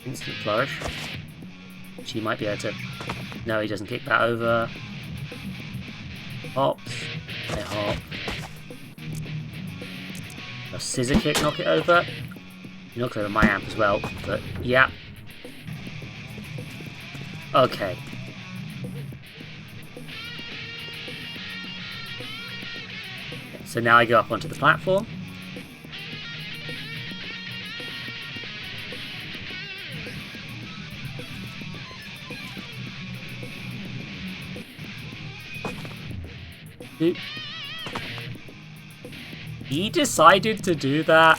Instant flourish. She might be able to... No, he doesn't kick that over. Hops. They hop. A scissor kick, knock it over. He knocks over my amp as well, but yeah. Okay. So now I go up onto the platform. He decided to do that.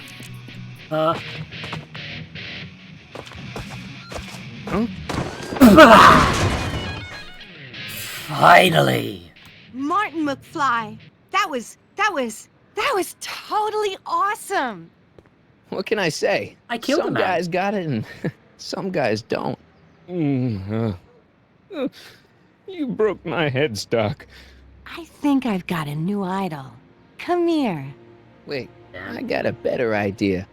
Finally! Martin McFly! That was totally awesome! What can I say? I killed some a man. guys got it and some guys don't. You broke my headstock. I think I've got a new idol. Come here. Wait, I got a better idea.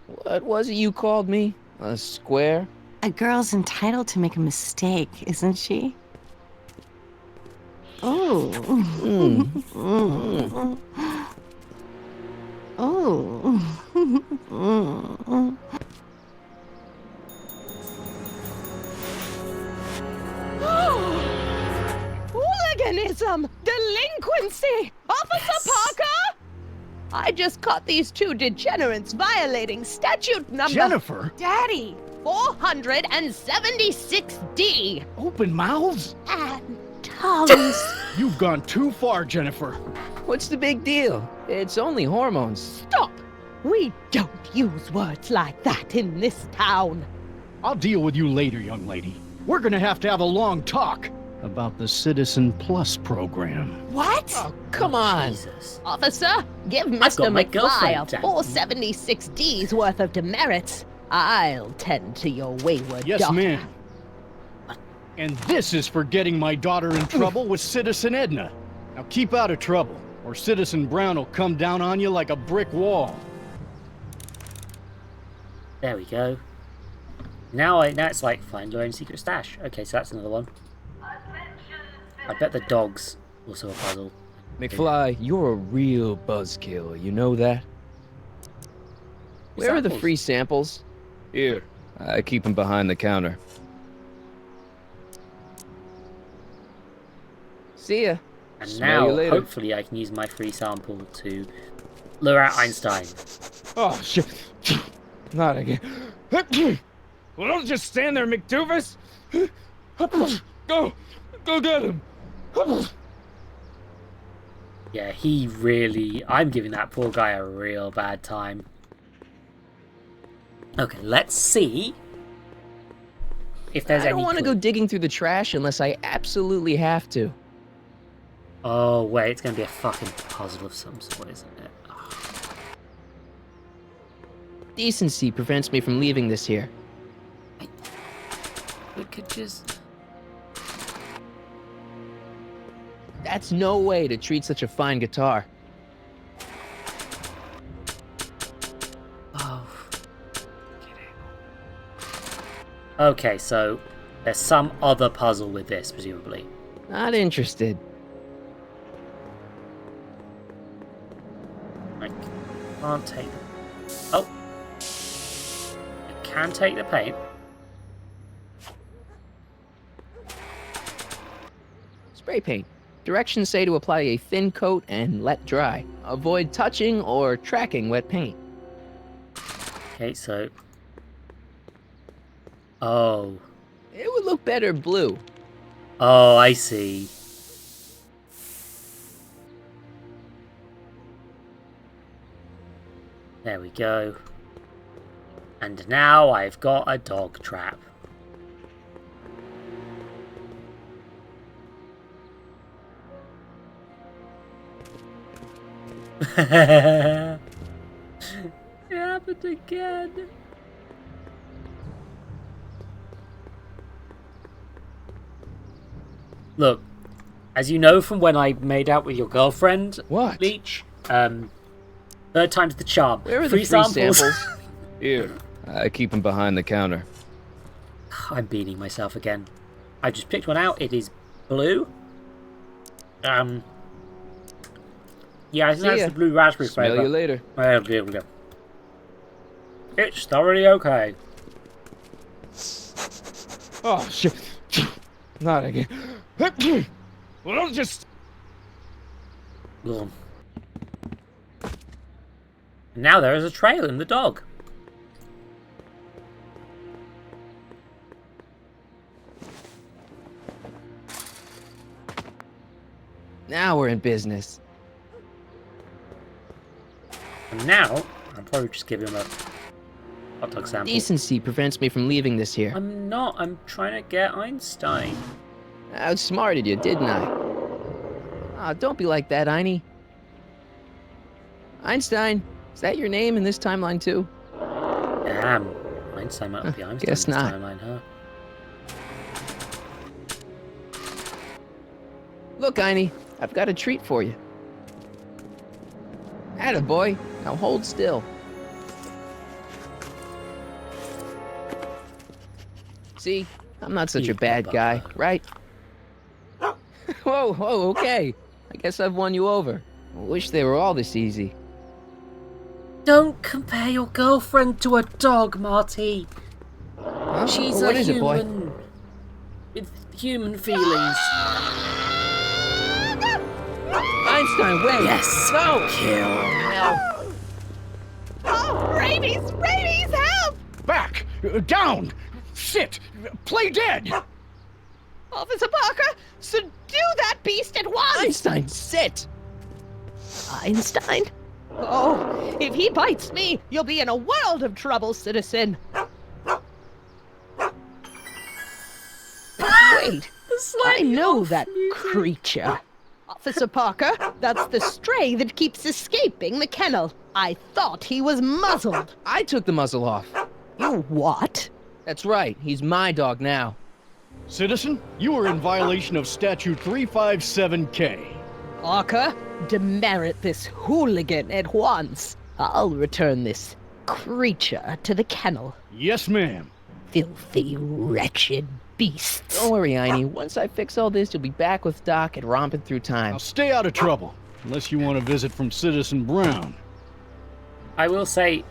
What was it you called me? A square? A girl's entitled to make a mistake, isn't she? Oh. Oh. Hooliganism! Delinquency! Officer Parker! I just caught these two degenerates violating statute number... Jennifer! Daddy! 476D! Open mouths? And tongues! You've gone too far, Jennifer. What's the big deal? It's only hormones. Stop! We don't use words like that in this town. I'll deal with you later, young lady. We're gonna have to have a long talk about the Citizen Plus program. What? Oh, come on. Jesus. Officer, give got Mr. my McFly girlfriend a down. 476D's worth of demerits. I'll tend to your wayward Yes, daughter. ma'am. And this is for getting my daughter in trouble with Citizen Edna. Now keep out of trouble, or Citizen Brown will come down on you like a brick wall. There we go. Now it's like find your own secret stash. Okay, so that's another one. I bet the dog's also a puzzle. McFly, you're a real buzzkill, you know that? Where are the Samples. free samples? Here, I keep them behind the counter. See ya. And Smell you now, later. hopefully, I can use my free sample to lure out Einstein. Oh, shit. Not again. Well, don't just stand there, McDoofus. Go get him. Yeah, he really... I'm giving that poor guy a real bad time. Okay, let's see if there's I any don't want to clue. go digging through the trash unless I absolutely have to. Oh, wait, it's going to be a fucking puzzle of some sort, isn't it? Decency prevents me from leaving this here. We could just... That's no way to treat such a fine guitar. Oh. Okay, so there's some other puzzle with this, presumably. Not interested. I can't take the... Oh! I can take the paint. Spray paint. Directions say to apply a thin coat and let dry. Avoid touching or tracking wet paint. Okay, so... Oh. It would look better blue. Oh, I see. There we go. And now I've got a dog trap. It happened again. Look, as you know from when I made out with your girlfriend, what? Leech, third time's the charm. Where are free the free samples? Here, I keep them behind the counter. I'm beating myself again. I just picked one out. It is blue. Yeah, I think that's the blue raspberry Smell flavor. you later. There we go. It's thoroughly okay. Oh, shit. Not again. Well, don't just... Ugh. Now there is a trail in the dog. Now we're in business. And now, I'll probably just give him a hot dog sample. Decency prevents me from leaving this here. I'm not. I'm trying to get Einstein. I outsmarted you, didn't I? Ah, don't be like that, Einie. Einstein, is that your name in this timeline too? Damn. Einstein might not be Einstein Guess in this not. timeline, huh? Look, Einie, I've got a treat for you. Attaboy, now hold still. See, I'm not such a bad guy, right? Whoa, okay. I guess I've won you over. I wish they were all this easy. Don't compare your girlfriend to a dog, Marty. Huh? She's What a is it, boy? human with human feelings. Einstein, wait! Yes! No! Kill! Oh, rabies! Rabies, help! Back! Down! Sit! Play dead! Officer Parker, subdue that beast at once! Einstein, sit! Einstein? Oh, if he bites me, you'll be in a world of trouble, citizen. Wait, I know that creature. Officer Parker, that's the stray that keeps escaping the kennel. I thought he was muzzled. I took the muzzle off. You what? That's right, he's my dog now. Citizen, you are in violation of Statute 357K. Parker, demerit this hooligan at once. I'll return this creature to the kennel. Yes, ma'am. Filthy, wretched beasts. Don't worry, Einie. Once I fix all this, you'll be back with Doc and romping through time. Now stay out of trouble, unless you want a visit from Citizen Brown. I will say,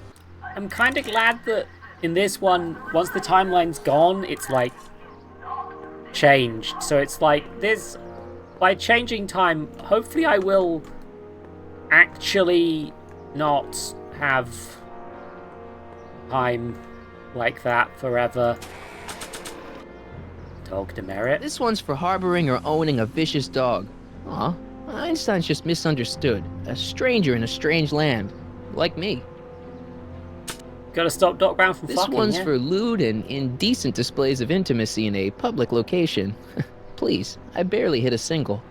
I'm kind of glad that in this one, once the timeline's gone, it's like changed. So it's like there's by changing time, hopefully I will actually not have time like that forever. Dog demerit. This one's for harboring or owning a vicious dog. Aw, Einstein's just misunderstood. A stranger in a strange land. Like me. Gotta stop Doc Brown from This fucking, one's yeah? for lewd and indecent displays of intimacy in a public location. Please, I barely hit a single.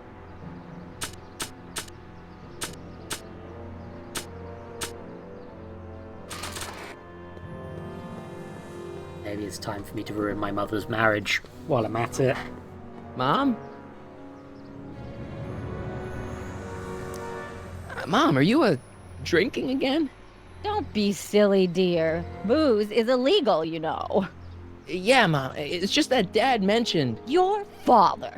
Maybe it's time for me to ruin my mother's marriage while I'm at it. Mom? Mom, are you drinking again? Don't be silly, dear. Booze is illegal, you know. Yeah, Mom. It's just that Dad mentioned... Your father.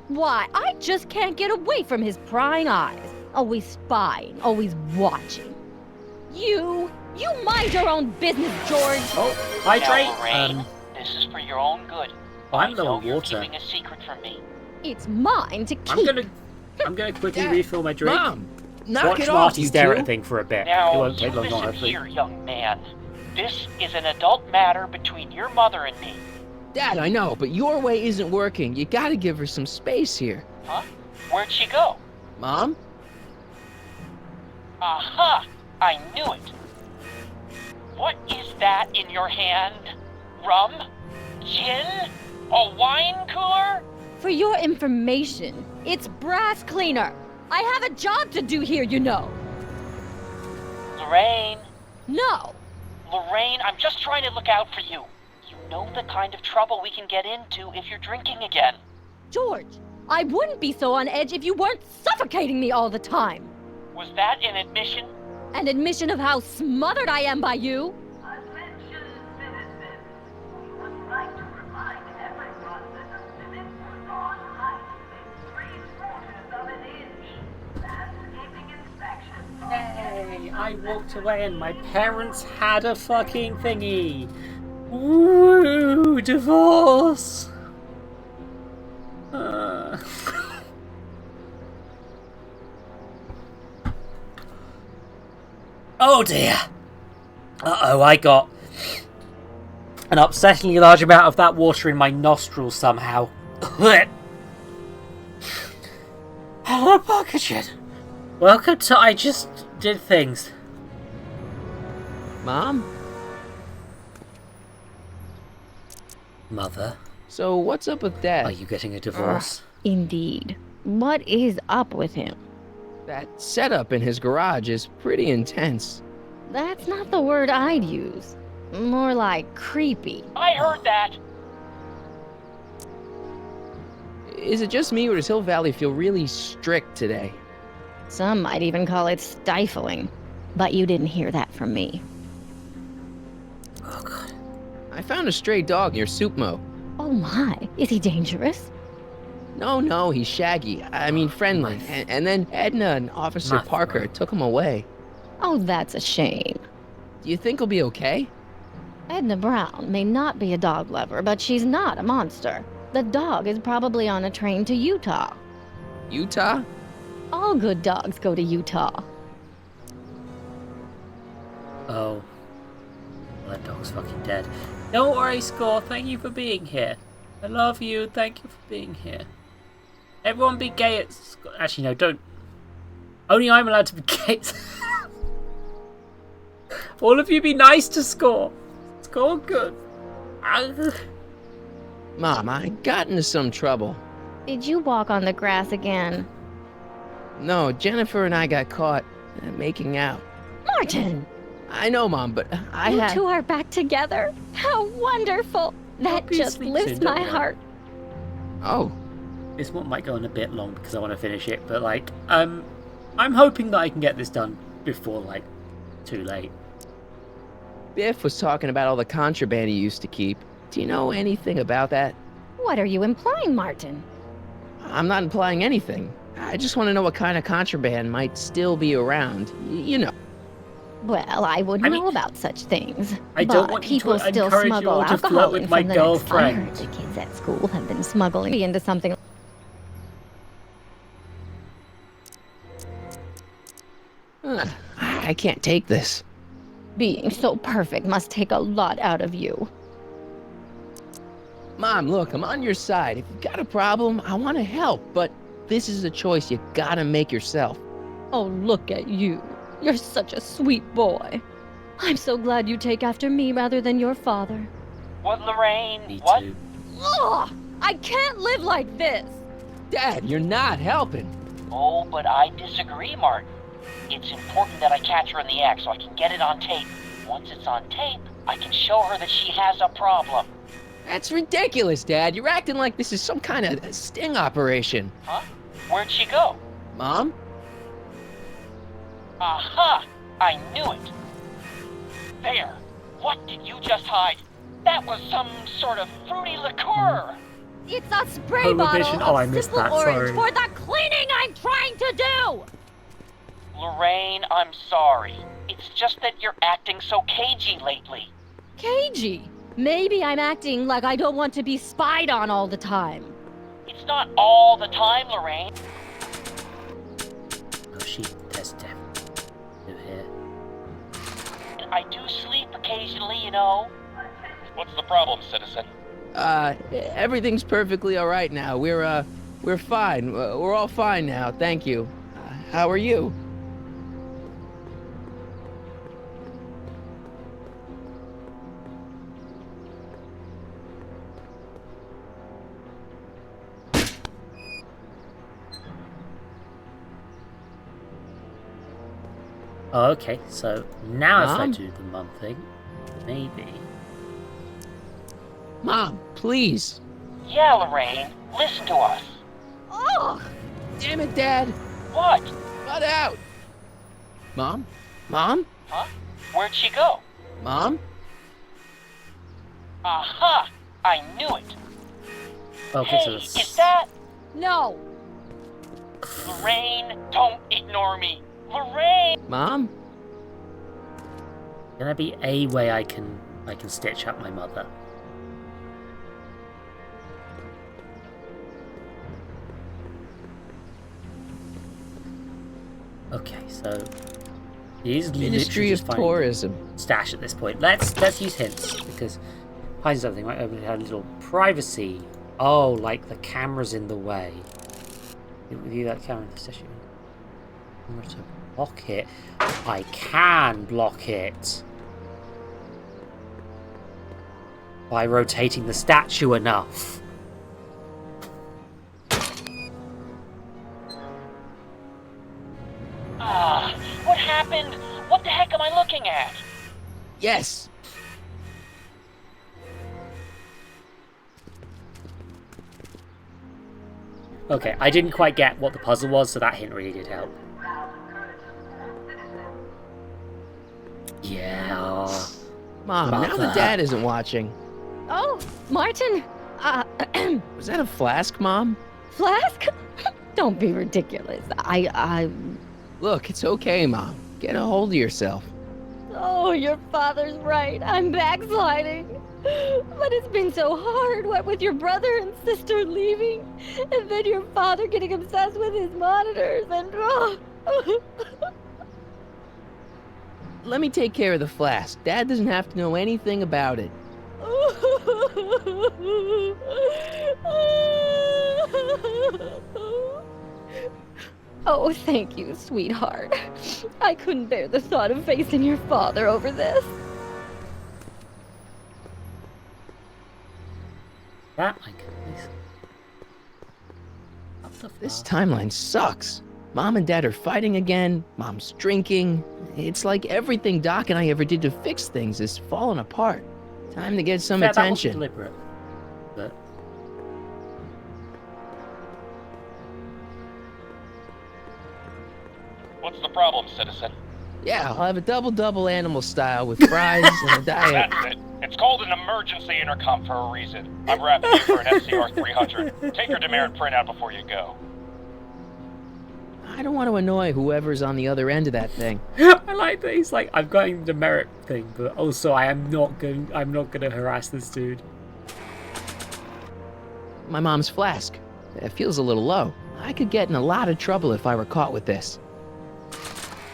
Why, I just can't get away from his prying eyes. Always spying, always watching. You mind your own business, George. Oh, hydrate. Now, Lorraine, this is for your own good. I'm low I know on you're water. keeping a secret from me. It's mine to keep. I'm gonna quickly Dad, refill my drink. Mom, knock Watch it off, Marty you stare at two. a thing for a bit. It Now, won't you take long, listen hopefully. here, young man. This is an adult matter between your mother and me. Dad, I know, but your way isn't working. You gotta give her some space here. Huh? Where'd she go? Mom? Aha! I knew it. What is that in your hand? Rum? Gin? A wine cooler? For your information, it's brass cleaner. I have a job to do here, you know. Lorraine. No. Lorraine, I'm just trying to look out for you. You know the kind of trouble we can get into if you're drinking again. George, I wouldn't be so on edge if you weren't suffocating me all the time. Was that an admission? An admission of how smothered I am by you. Attention, citizens. We would like to remind everyone that the civic was on height with 3/4 of an inch. Landscaping inspection. Hey, I walked away and my parents had a fucking thingy. Woo, divorce. Oh dear. Uh-oh, I got an upsettingly large amount of that water in my nostrils somehow. Hello, Buckethead. Welcome to I Just Did Things. Mom? Mother? So what's up with Dad? Are you getting a divorce? Indeed. What is up with him? That setup in his garage is pretty intense. That's not the word I'd use. More like creepy. I heard that. Is it just me, or does Hill Valley feel really strict today? Some might even call it stifling. But you didn't hear that from me. Oh, God. I found a stray dog near Supmo. Oh my, is he dangerous? No, he's shaggy. I mean friendly. And then Edna and Officer Parker took him away. Oh, that's a shame. Do you think he'll be okay? Edna Brown may not be a dog lover, but she's not a monster. The dog is probably on a train to Utah. Utah? All good dogs go to Utah. Oh. Well, that dog's fucking dead. Don't worry, Score. Thank you for being here. I love you. Thank you for being here. Everyone be gay at... Actually, no, don't. Only I'm allowed to be gay. All of you be nice to Score. Score good. Mom, I got into some trouble. Did you walk on the grass again? No, Jennifer and I got caught making out. Martin! I know, Mom, but You two are back together? How wonderful! That just lifts my heart. Oh. This one might go on a bit long because I want to finish it, but like, I'm hoping that I can get this done before like too late. Biff was talking about all the contraband he used to keep. Do you know anything about that? What are you implying, Martin? I'm not implying anything. I just want to know what kind of contraband might still be around. You know. Well, I wouldn't know about such things. I don't want you to people still encourage you smuggle all to alcohol flirt with in my from the girlfriend. Next. I heard the kids at school have been smuggling into something. I can't take this. Being so perfect must take a lot out of you. Mom, look, I'm on your side. If you've got a problem, I want to help, but this is a choice you gotta make yourself. Oh, look at you. You're such a sweet boy. I'm so glad you take after me rather than your father. What, Lorraine? Me What? too. Ugh! I can't live like this! Dad, you're not helping. Oh, but I disagree, Martin. It's important that I catch her in the act so I can get it on tape. Once it's on tape, I can show her that she has a problem. That's ridiculous, Dad. You're acting like this is some kind of sting operation. Huh? Where'd she go? Mom? Aha! I knew it! There! What did you just hide? That was some sort of fruity liqueur! It's a spray Prohibition. bottle Oh, I of missed simple that, orange sorry. for the cleaning I'm trying to do! Lorraine, I'm sorry. It's just that you're acting so cagey lately. Cagey? Maybe I'm acting like I don't want to be spied on all the time. It's not all the time, Lorraine. Oh, there's definitely over here. I do sleep occasionally, you know. What's the problem, citizen? Everything's perfectly all right now. We're fine. We're all fine now, thank you. How are you? Oh, okay, so now if I Mom? do the mum thing, maybe. Mom, please. Yeah, Lorraine, listen to us. Ugh! Damn it, Dad. What? Cut out. Mom? Mom? Huh? Where'd she go? Mom? Aha! I knew it. Okay, so Hey, that's... is that... No! Lorraine, don't ignore me. Lorraine! Mom? gonna be a way I can stitch up my mother. Okay, so he's Ministry of Tourism. Stash at this point. Let's use hints because hiding something might open a little privacy. Oh, like the camera's in the way. View that camera in the station. Remember to block it. I can block it by rotating the statue enough. What happened? What the heck am I looking at? Yes. Okay, I didn't quite get what the puzzle was, so that hint really did help. Yeah. Mom, now the dad isn't watching. Oh, Martin. Was that a flask, Mom? Flask? Don't be ridiculous. Look, it's okay, Mom. Get a hold of yourself. Oh, your father's right. I'm backsliding. But it's been so hard, what with your brother and sister leaving, and then your father getting obsessed with his monitors, and Let me take care of the flask. Dad doesn't have to know anything about it. Oh, thank you, sweetheart. I couldn't bear the thought of facing your father over this. That my goodness. This timeline sucks. Mom and Dad are fighting again. Mom's drinking. It's like everything Doc and I ever did to fix things is falling apart. Time to get some attention. That wasn't deliberate, but... What's the problem, citizen? Yeah, I'll have a double animal style with fries and a diet. That's it. It's called an emergency intercom for a reason. I'm wrapping you for an SCR 300. Take your demerit printout before you go. I don't want to annoy whoever's on the other end of that thing. I like that he's like, I'm going the merit thing, but also I'm not gonna harass this dude. My mom's flask. It feels a little low. I could get in a lot of trouble if I were caught with this.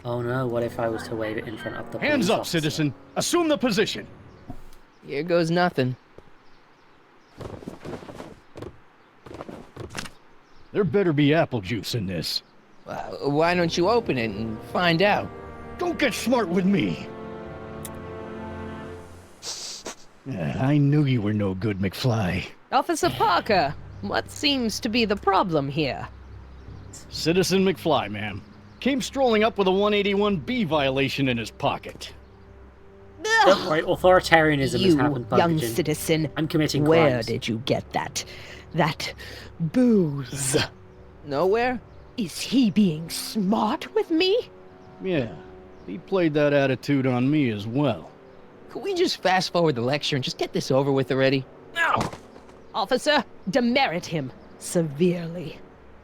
Oh no, what if I was to wave it in front of the Hands police up, officer? citizen. Assume the position. Here goes nothing. There better be apple juice in this. Why don't you open it and find out? Don't get smart with me. I knew you were no good, McFly. Officer Parker, what seems to be the problem here? Citizen McFly, ma'am. Came strolling up with a 181B violation in his pocket. Don't worry, authoritarianism has happened, young Pumpkin. citizen. I'm committing Where crimes. did you get that booze? Nowhere? Is he being smart with me? Yeah, he played that attitude on me as well. Could we just fast forward the lecture and just get this over with already? No! Officer, demerit him severely.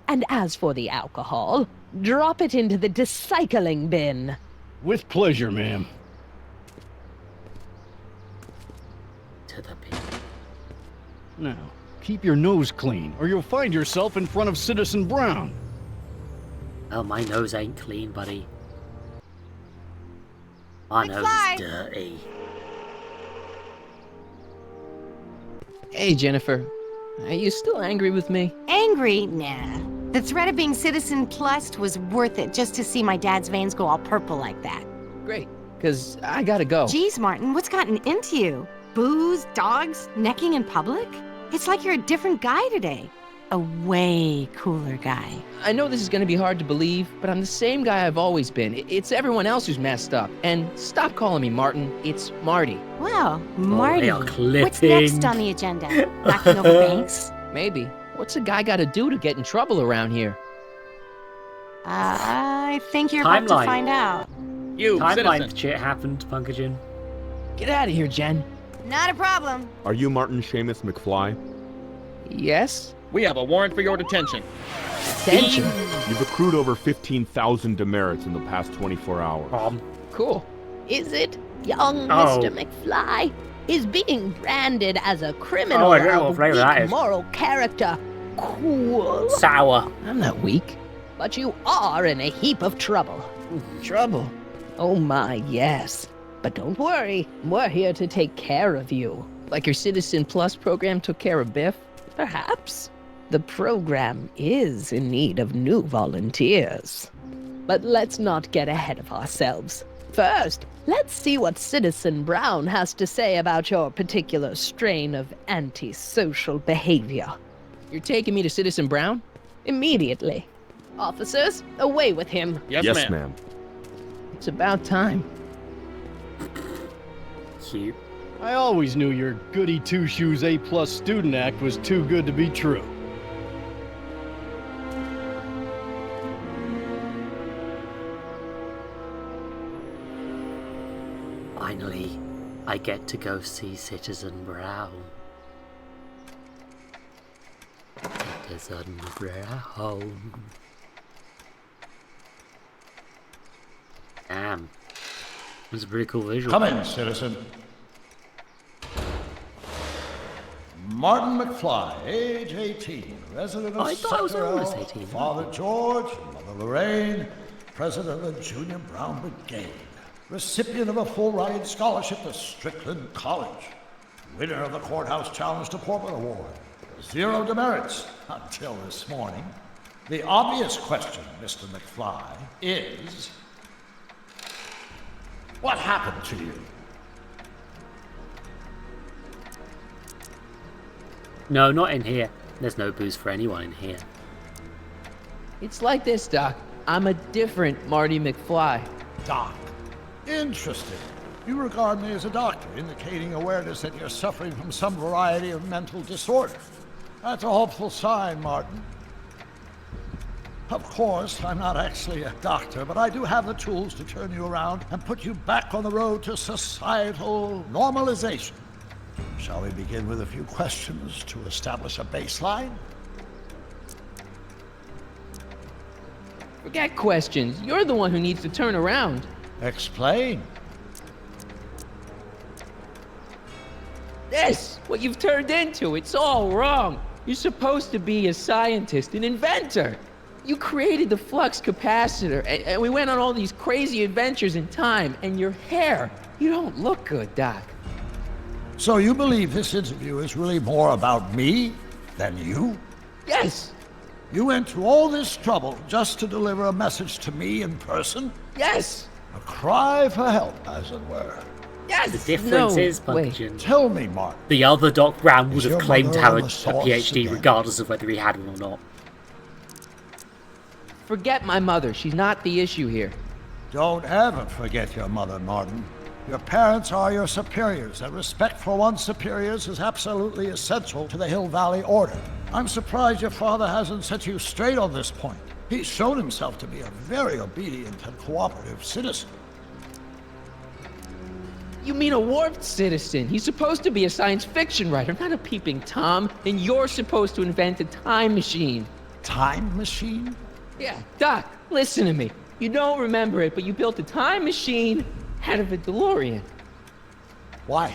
And as for the alcohol, drop it into the recycling bin. With pleasure, ma'am. To the bin. Now, keep your nose clean, or you'll find yourself in front of Citizen Brown. Oh, my nose ain't clean, buddy. My nose is dirty. Hey, Jennifer. Are you still angry with me? Angry? Nah. The threat of being citizen plussed was worth it just to see my dad's veins go all purple like that. Great, because I gotta go. Geez, Martin, what's gotten into you? Booze, dogs, necking in public? It's like you're a different guy today. A way cooler guy. I know this is gonna be hard to believe, but I'm the same guy I've always been. It's everyone else who's messed up. And stop calling me Martin, it's Marty. Well, Marty, they are what's clipping. next on the agenda? Knocking over banks? Maybe. What's a guy gotta do to get in trouble around here? I think you're about to Timeline. find out. You, Timeline citizen. shit happened, Punkajin. Get out of here, Jen. Not a problem. Are you Martin Seamus McFly? Yes? We have a warrant for your detention. Detention? You've accrued over 15,000 demerits in the past 24 hours. Cool. Is it? Young Oh. Mr. McFly is being branded as a criminal Oh, I don't know of what flavor that weak is. moral character. Cool. Sour. I'm not weak. But you are in a heap of trouble. Trouble? Oh my, yes. But don't worry, we're here to take care of you. Like your Citizen Plus program took care of Biff? Perhaps. The program is in need of new volunteers. But let's not get ahead of ourselves. First, let's see what Citizen Brown has to say about your particular strain of antisocial behavior. You're taking me to Citizen Brown? Immediately. Officers, away with him. Yes, ma'am. It's about time. Cute. I always knew your goody two-shoes A+ student act was too good to be true. Finally, I get to go see Citizen Brown. Citizen Brown. Damn. That's a pretty cool visual. Come in, citizen. Martin McFly, age 18, resident of I thought I was Sector always L, 18. Father George, Mother Lorraine, president of the Junior Brown Brigade, recipient of a full-ride scholarship to Strickland College, winner of the Courthouse Challenge to Portman Award, 0 demerits until this morning. The obvious question, Mr. McFly, is... what happened to you? No, not in here. There's no booze for anyone in here. It's like this, Doc. I'm a different Marty McFly. Doc. Interesting. You regard me as a doctor, indicating awareness that you're suffering from some variety of mental disorder. That's a hopeful sign, Martin. Of course, I'm not actually a doctor, but I do have the tools to turn you around and put you back on the road to societal normalization. Shall we begin with a few questions to establish a baseline? Forget questions. You're the one who needs to turn around. Explain. This, what you've turned into, it's all wrong. You're supposed to be a scientist, an inventor. You created the flux capacitor, and we went on all these crazy adventures in time, and your hair, you don't look good, Doc. So you believe this interview is really more about me than you? Yes. You went to all this trouble just to deliver a message to me in person? Yes. A cry for help, as it were. Yes. The difference is, Pumpkin, Tell me, Mark. the other Doc Brown would Is have your claimed to mother have on a the sauce PhD again? regardless of whether he had one or not. Forget my mother. She's not the issue here. Don't ever forget your mother, Martin. Your parents are your superiors, and respect for one's superiors is absolutely essential to the Hill Valley Order. I'm surprised your father hasn't set you straight on this point. He's shown himself to be a very obedient and cooperative citizen. You mean a warped citizen? He's supposed to be a science fiction writer, not a peeping Tom. And you're supposed to invent a time machine. Time machine? Yeah, Doc, listen to me. You don't remember it, but you built a time machine out of a DeLorean. Why?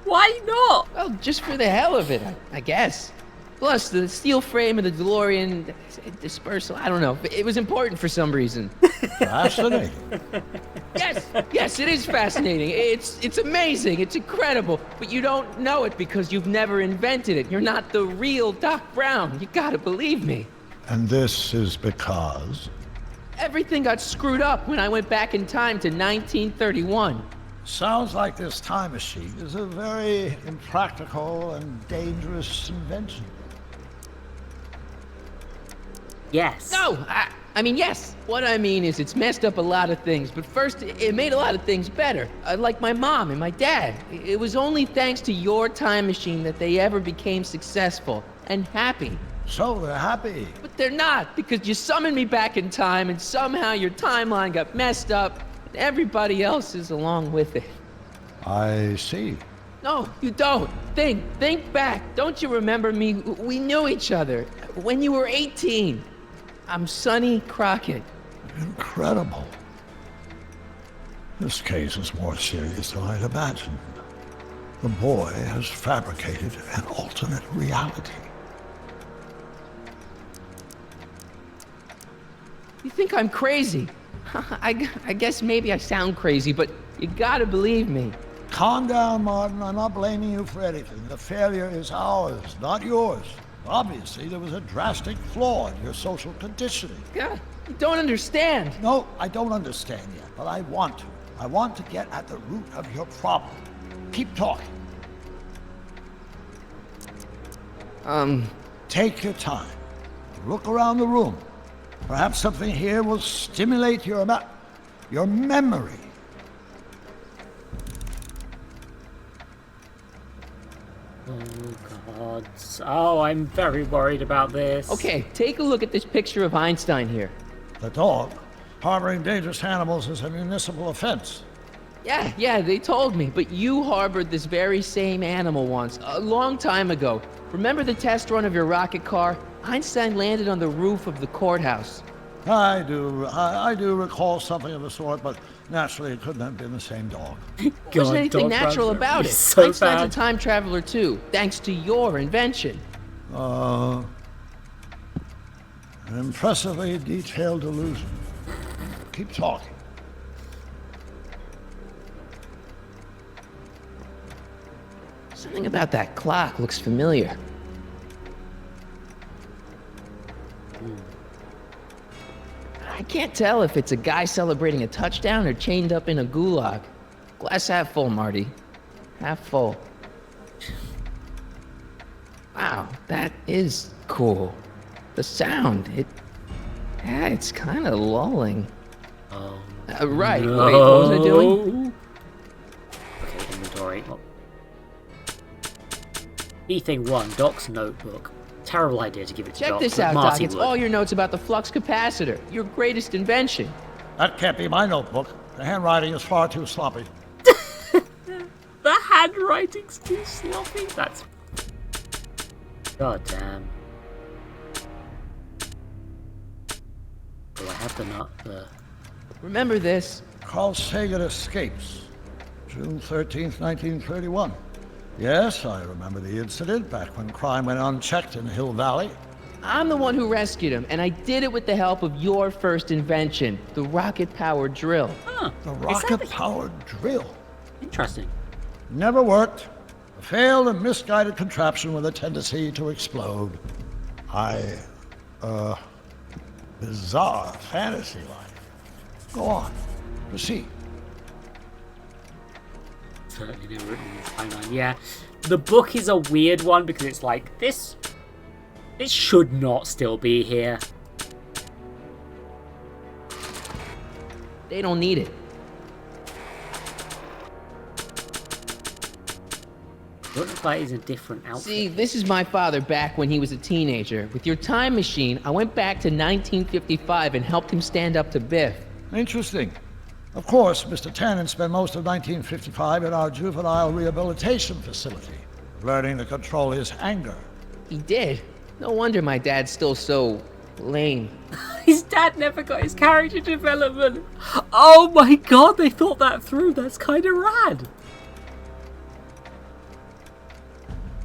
Why not? Well, just for the hell of it, I guess. Plus, the steel frame of the DeLorean dispersal, I don't know. It was important for some reason. Fascinating. Yes, it is fascinating. It's amazing. It's incredible. But you don't know it because you've never invented it. You're not the real Doc Brown. You gotta believe me. And this is because? Everything got screwed up when I went back in time to 1931. Sounds like this time machine is a very impractical and dangerous invention. Yes. No, I mean, yes. What I mean is it's messed up a lot of things, but first, it made a lot of things better. Like my mom and my dad. It was only thanks to your time machine that they ever became successful and happy. So they're happy. But they're not, because you summoned me back in time, and somehow your timeline got messed up, and everybody else is along with it. I see. No, you don't. Think back. Don't you remember me? We knew each other when you were 18. I'm Sonny Crockett. Incredible. This case is more serious than I'd imagined. The boy has fabricated an alternate reality. You think I'm crazy? I guess maybe I sound crazy, but you gotta believe me. Calm down, Martin. I'm not blaming you for anything. The failure is ours, not yours. Obviously, there was a drastic flaw in your social conditioning. God, you don't understand. No, I don't understand yet, but I want to. I want to get at the root of your problem. Keep talking. Take your time. Look around the room. Perhaps something here will stimulate your memory. Oh, God. Oh, I'm very worried about this. Okay, take a look at this picture of Einstein here. The dog? Harboring dangerous animals is a municipal offense. Yeah, they told me, but you harbored this very same animal once, a long time ago. Remember the test run of your rocket car? Einstein landed on the roof of the courthouse. I do recall something of the sort, but naturally it couldn't have been the same dog. There wasn't anything natural about it. So Einstein's bad. a time traveler too, thanks to your invention. An impressively detailed illusion. Keep talking. Something about that clock looks familiar. I can't tell if it's a guy celebrating a touchdown or chained up in a gulag. Glass half full, Marty. Half full. Wow, that is cool. The sound, it's kind of lulling. Right, no. wait, what was I doing? Okay, inventory. Oh. Key thing 1, Doc's notebook. Terrible idea to give it to Check Doc, this but out, Doc. Marty It's would. all your notes about the flux capacitor, your greatest invention. That can't be my notebook. The handwriting is far too sloppy. The handwriting's too sloppy. That's... God damn. Do I have the Remember this. Carl Sagan escapes. June 13th, 1931. Yes, I remember the incident back when crime went unchecked in Hill Valley. I'm the one who rescued him, and I did it with the help of your first invention, the rocket-powered drill. Huh. The rocket-powered drill? Interesting. Never worked. A failed and misguided contraption with a tendency to explode. Bizarre fantasy life. Go on. Proceed. Certainly never written in this timeline. Yeah, the book is a weird one because it's like, this should not still be here. They don't need it. Butterfly is a different outfit. See, this is my father back when he was a teenager. With your time machine, I went back to 1955 and helped him stand up to Biff. Interesting. Of course, Mr. Tannen spent most of 1955 in our juvenile rehabilitation facility, learning to control his anger. He did. No wonder my dad's still so lame. His dad never got his character development. Oh my god, they thought that through. That's kind of rad.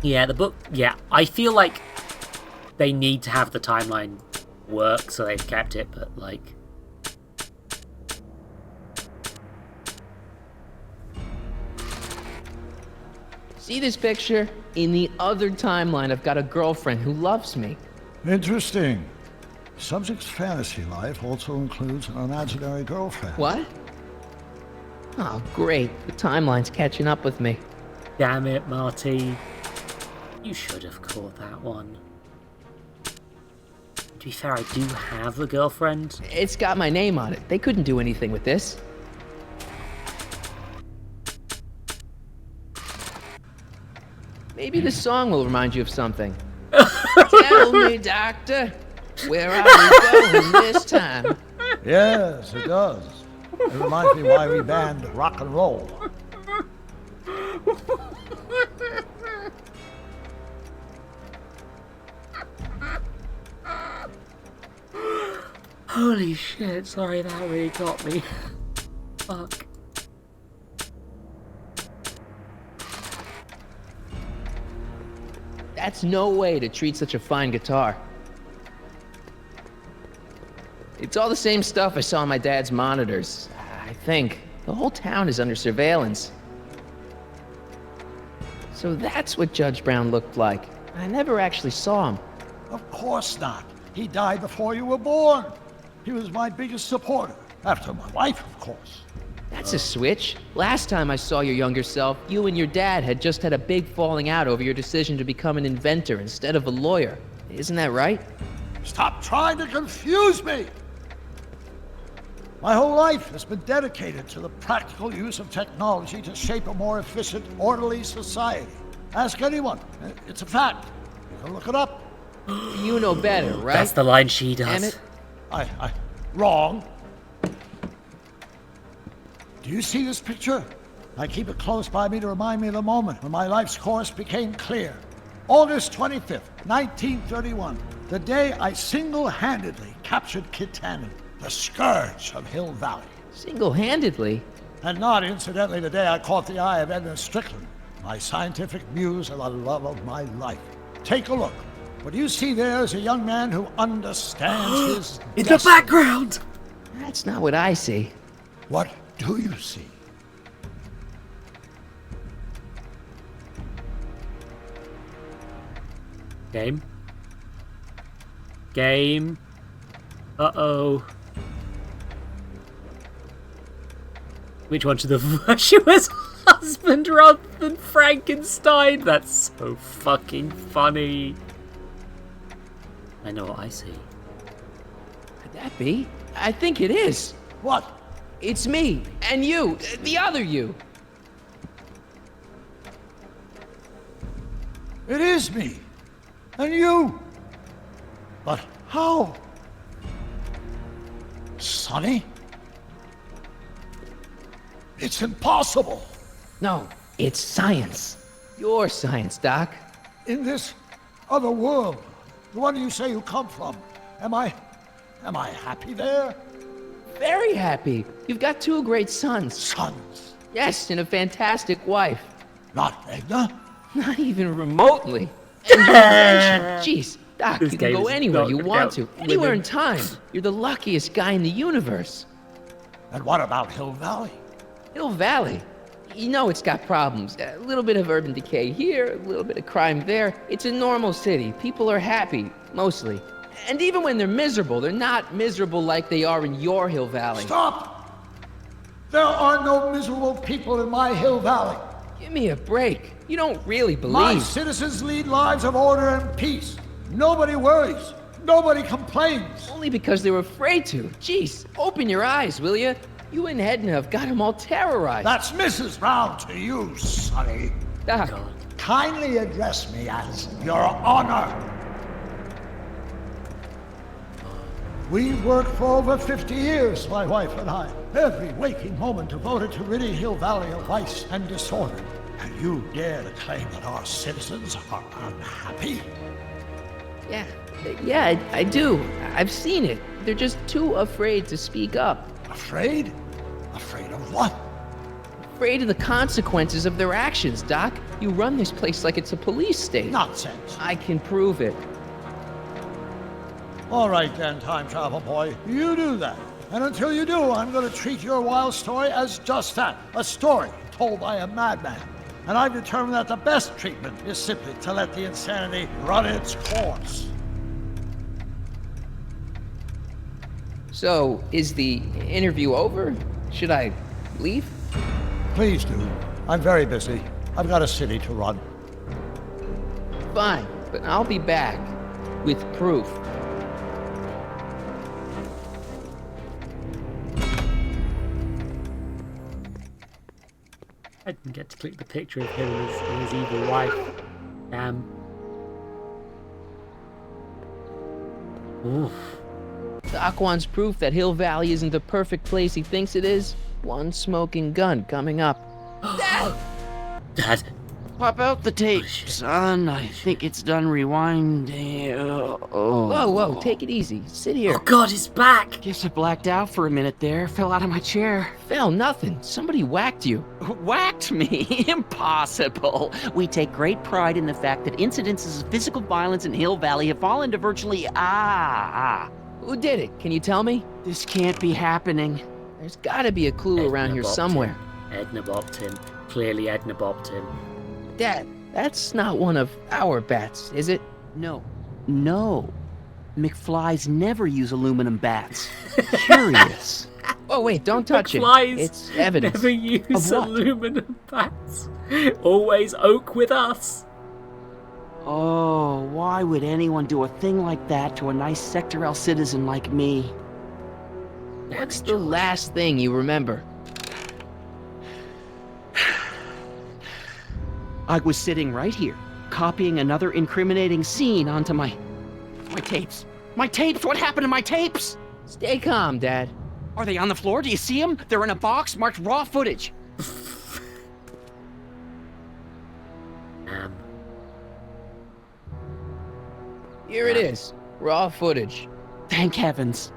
Yeah, the book, yeah, I feel like they need to have the timeline work, so they've kept it, but like... See this picture? In the other timeline, I've got a girlfriend who loves me. Interesting. Subject's fantasy life also includes an imaginary girlfriend. What? Oh, great. The timeline's catching up with me. Damn it, Marty. You should have caught that one. To be fair, I do have a girlfriend. It's got my name on it. They couldn't do anything with this. Maybe the song will remind you of something. Tell me, doctor, where are we going this time? Yes, it does. It reminds me why we banned rock and roll. Holy shit, sorry, that really got me. Fuck. That's no way to treat such a fine guitar. It's all the same stuff I saw on my dad's monitors. I think. The whole town is under surveillance. So that's what Judge Brown looked like. I never actually saw him. Of course not. He died before you were born. He was my biggest supporter. After my wife, of course. That's a switch. Last time I saw your younger self, you and your dad had just had a big falling out over your decision to become an inventor instead of a lawyer. Isn't that right? Stop trying to confuse me! My whole life has been dedicated to the practical use of technology to shape a more efficient, orderly society. Ask anyone. It's a fact. You can look it up. You know better, right? That's the line she does. Damn it. Wrong. Do you see this picture? I keep it close by me to remind me of the moment when my life's course became clear. August 25th, 1931, the day I single-handedly captured Kit Tannen, the scourge of Hill Valley. Single-handedly? And not, incidentally, the day I caught the eye of Edna Strickland, my scientific muse and the love of my life. Take a look. What you see there is a young man who understands his In the background! That's not what I see. What do you see? Game. Game. Uh-oh. Which one to the virtuous husband rather than Frankenstein? That's so fucking funny. I know what I see. Could that be? I think it is. What? It's me, and you, the other you. It is me, and you. But how? Sonny? It's impossible. No, it's science. Your science, Doc. In this other world, the one you say you come from, am I happy there? Very happy. You've got two great sons. Sons? Yes, and a fantastic wife. Not Edna? Not even remotely. And your invention. Jeez, Doc, This you can game go is anywhere not you gonna want count to. Anywhere with in time. You're the luckiest guy in the universe. And what about Hill Valley? Hill Valley? You know it's got problems. A little bit of urban decay here, a little bit of crime there. It's a normal city. People are happy, mostly. And even when they're miserable, they're not miserable like they are in your Hill Valley. Stop! There are no miserable people in my Hill Valley. Give me a break. You don't really believe. My citizens lead lives of order and peace. Nobody worries. Nobody complains. Only because they were afraid to. Jeez, open your eyes, will you? You and Edna have got them all terrorized. That's Mrs. Brown to you, Sonny. Doc. Kindly address me as Your Honor. We've worked for over 50 years, my wife and I. Every waking moment devoted to ridding Hill Valley of vice and disorder. And you dare to claim that our citizens are unhappy? Yeah, I do. I've seen it. They're just too afraid to speak up. Afraid? Afraid of what? Afraid of the consequences of their actions, Doc. You run this place like it's a police state. Nonsense. I can prove it. All right then, time travel boy. You do that. And until you do, I'm going to treat your wild story as just that. A story told by a madman. And I've determined that the best treatment is simply to let the insanity run its course. So, is the interview over? Should I leave? Please do. I'm very busy. I've got a city to run. Fine, but I'll be back with proof. I didn't get to click the picture of him and his evil wife. Oof. Doc wants proof that Hill Valley isn't the perfect place he thinks it is. One smoking gun coming up. Dad. Pop out the tape, son. I think it's done rewinding. Whoa, take it easy. Sit here. Oh God, he's back! Guess I blacked out for a minute there. Fell out of my chair. Fell nothing. Somebody whacked you. Whacked me? Impossible. We take great pride in the fact that incidences of physical violence in Hill Valley have fallen to virtually Who did it? Can you tell me? This can't be happening. There's gotta be a clue around here somewhere. Edna bopped him. Clearly Edna bopped him. Dad, that's not one of our bats, is it? No. McFlys never use aluminum bats. Curious. Oh, wait, don't touch it. McFlys It's evidence. never use Of what? aluminum bats. Always oak with us. Oh, why would anyone do a thing like that to a nice Sector L citizen like me? What's the last thing you remember? I was sitting right here, copying another incriminating scene onto my tapes. My tapes! What happened to my tapes? Stay calm, Dad. Are they on the floor? Do you see them? They're in a box marked raw footage. Here it is. Raw footage. Thank heavens.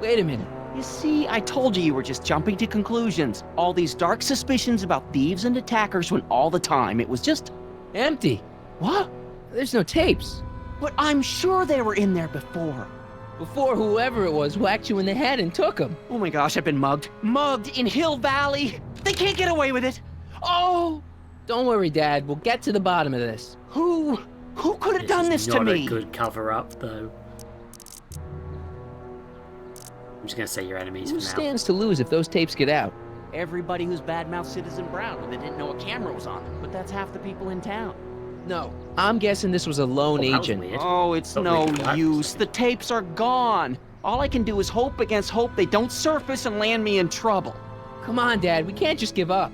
Wait a minute. You see, I told you were just jumping to conclusions. All these dark suspicions about thieves and attackers when all the time it was just empty. What? There's no tapes. But I'm sure they were in there before. Before whoever it was whacked you in the head and took them. Oh my gosh, I've been mugged. Mugged in Hill Valley. They can't get away with it. Oh! Don't worry, Dad. We'll get to the bottom of this. Who could have done this to me? Not a good cover-up, though. I'm just gonna say your enemies Who for now. stands to lose if those tapes get out? Everybody who's badmouthed Citizen Brown when they didn't know a camera was on them. But that's half the people in town. No. I'm guessing this was a lone agent. Oh, it's no use. The tapes are gone. All I can do is hope against hope they don't surface and land me in trouble. Come on, Dad. We can't just give up.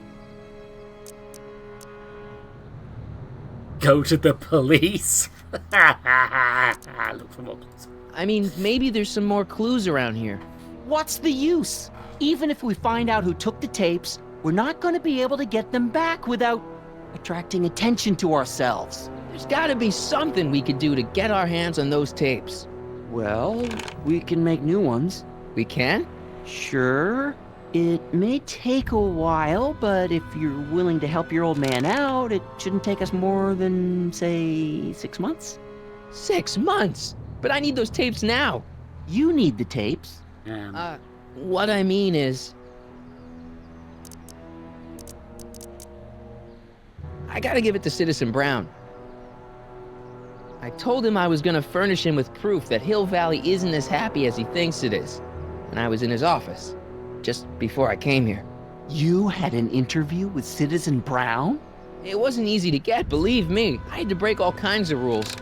Go to the police. Look for more clues. I mean, maybe there's some more clues around here. What's the use? Even if we find out who took the tapes, we're not going to be able to get them back without attracting attention to ourselves. There's gotta be something we could do to get our hands on those tapes. Well, we can make new ones. We can? Sure. It may take a while, but if you're willing to help your old man out, it shouldn't take us more than, say, 6 months. 6 months? But I need those tapes now. You need the tapes. What I mean is... I gotta give it to Citizen Brown. I told him I was gonna furnish him with proof that Hill Valley isn't as happy as he thinks it is. And I was in his office, just before I came here. You had an interview with Citizen Brown? It wasn't easy to get, believe me. I had to break all kinds of rules.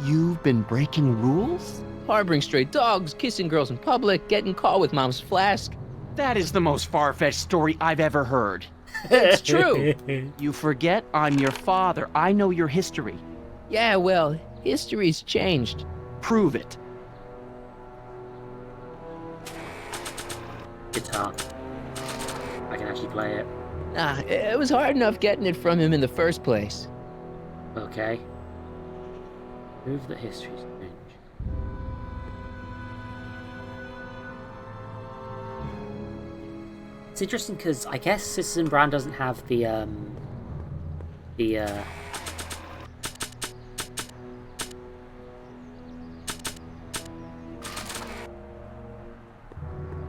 You've been breaking rules? Harboring stray dogs, kissing girls in public, getting caught with mom's flask. That is the most far-fetched story I've ever heard. It's true. You forget I'm your father. I know your history. Yeah, well, history's changed. Prove it. Guitar. I can actually play it. Nah, it was hard enough getting it from him in the first place. Okay. Prove that history's changed. It's interesting because I guess Citizen Brown doesn't have the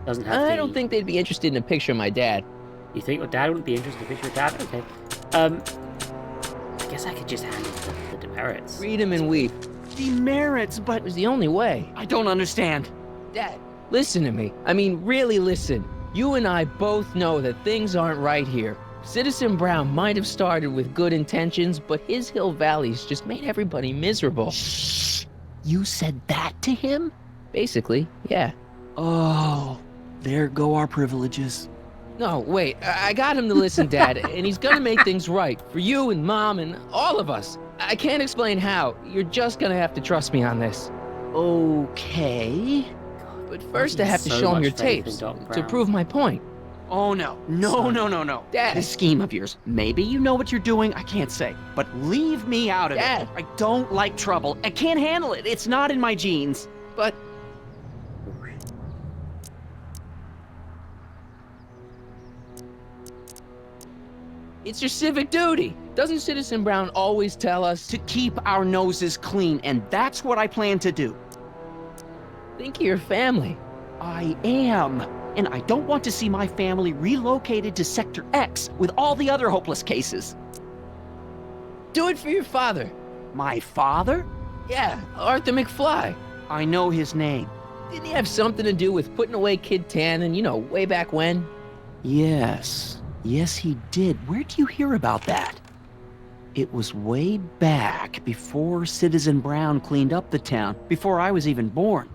doesn't have I don't think they'd be interested in a picture of my dad. You think your dad wouldn't be interested in a picture of dad? Okay. I guess I could just hand it the demerits. Read him and weep. Demerits, but... It was the only way. I don't understand. Dad, listen to me. I mean, really listen. You and I both know that things aren't right here. Citizen Brown might have started with good intentions, but his Hill Valley's just made everybody miserable. Shh! You said that to him? Basically, yeah. Oh, there go our privileges. No, wait, I got him to listen, Dad, and he's gonna make things right for you and Mom and all of us. I can't explain how. You're just gonna have to trust me on this. Okay. But first I have to show him your tapes to prove my point. Oh, no. No. Dad. This scheme of yours. Maybe you know what you're doing, I can't say. But leave me out of Dad. it. I don't like trouble. I can't handle it. It's not in my genes. But... It's your civic duty. Doesn't Citizen Brown always tell us to keep our noses clean, and that's what I plan to do. Think of your family. I am. And I don't want to see my family relocated to Sector X with all the other hopeless cases. Do it for your father. My father? Yeah, Arthur McFly. I know his name. Didn't he have something to do with putting away Kid Tannen, you know, way back when? Yes. Yes, he did. Where do you hear about that? It was way back before Citizen Brown cleaned up the town, before I was even born.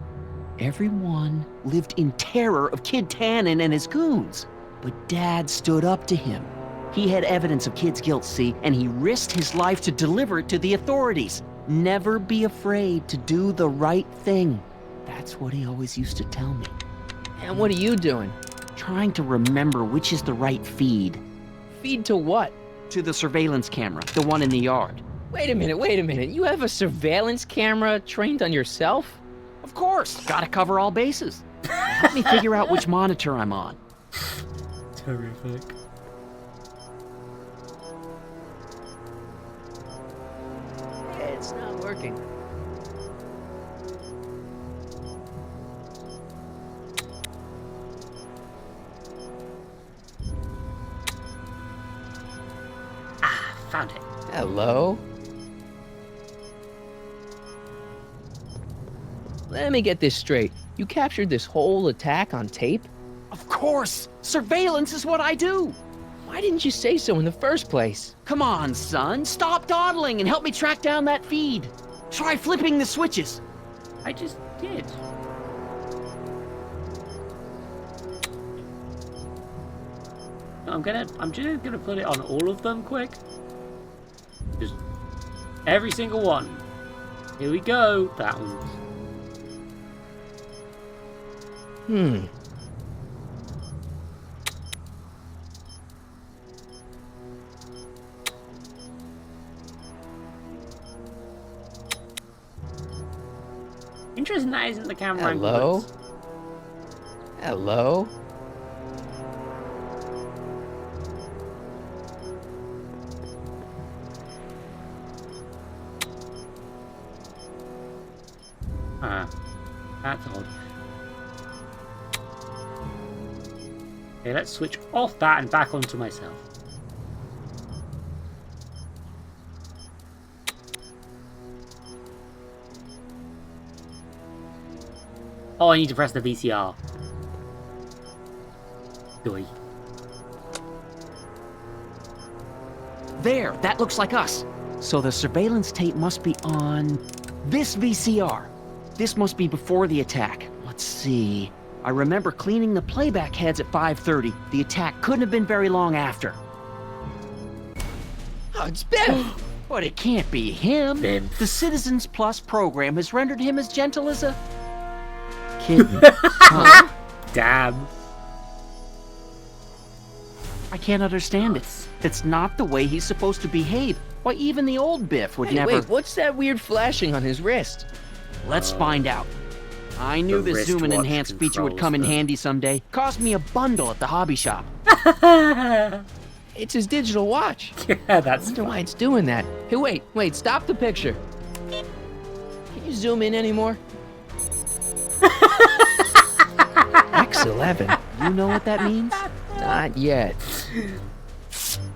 Everyone lived in terror of Kid Tannen and his goons. But Dad stood up to him. He had evidence of Kid's guilt, see, and he risked his life to deliver it to the authorities. Never be afraid to do the right thing. That's what he always used to tell me. And what are you doing? Trying to remember which is the right feed. Feed to what? To the surveillance camera, the one in the yard. Wait a minute. You have a surveillance camera trained on yourself? Of course, gotta cover all bases. Help me figure out which monitor I'm on. Terrific. It's not working. Found it. Hello? Let me get this straight. You captured this whole attack on tape? Of course! Surveillance is what I do! Why didn't you say so in the first place? Come on, son. Stop dawdling and help me track down that feed. Try flipping the switches. I just did. I'm just gonna put it on all of them quick. Just every single one. Here we go. That one. Interesting that isn't the camera. Hello? Hello? That's odd. Okay, let's switch off that and back onto myself. Oh, I need to press the VCR. Doy. There, that looks like us. So the surveillance tape must be on this VCR. This must be before the attack. Let's see. I remember cleaning the playback heads at 5:30. The attack couldn't have been very long after. Oh, it's Biff! But it can't be him. Biff. The Citizens Plus program has rendered him as gentle as a kitten. Huh? Damn. I can't understand it. It's not the way he's supposed to behave. Why, even the old Biff would never... Wait, what's that weird flashing on his wrist? Let's find out. I knew The this zoom and wristwatch enhance feature would come in controls handy someday. Cost me a bundle at the hobby shop. It's his digital watch. Yeah, that's I wonder why it's doing that. Hey, wait, stop the picture. Can you zoom in anymore? X11. You know what that means? Not yet.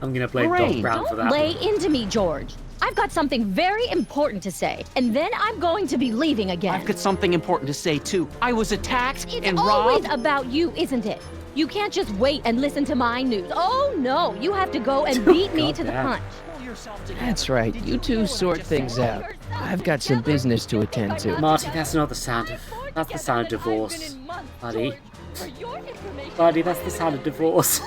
I'm gonna play Doc Lorraine, Brown for Don't that. lay into me, George. I've got something very important to say, and then I'm going to be leaving again. I've got something important to say, too. I was attacked It's and always robbed. about you, isn't it? You can't just wait and listen to my news. Oh, no. You have to go and beat me to the punch. That's right. You two sort things out. I've got some business to attend to. Marty, that's not the sound of... That's the sound of divorce. Buddy. Buddy, that's the sound of divorce.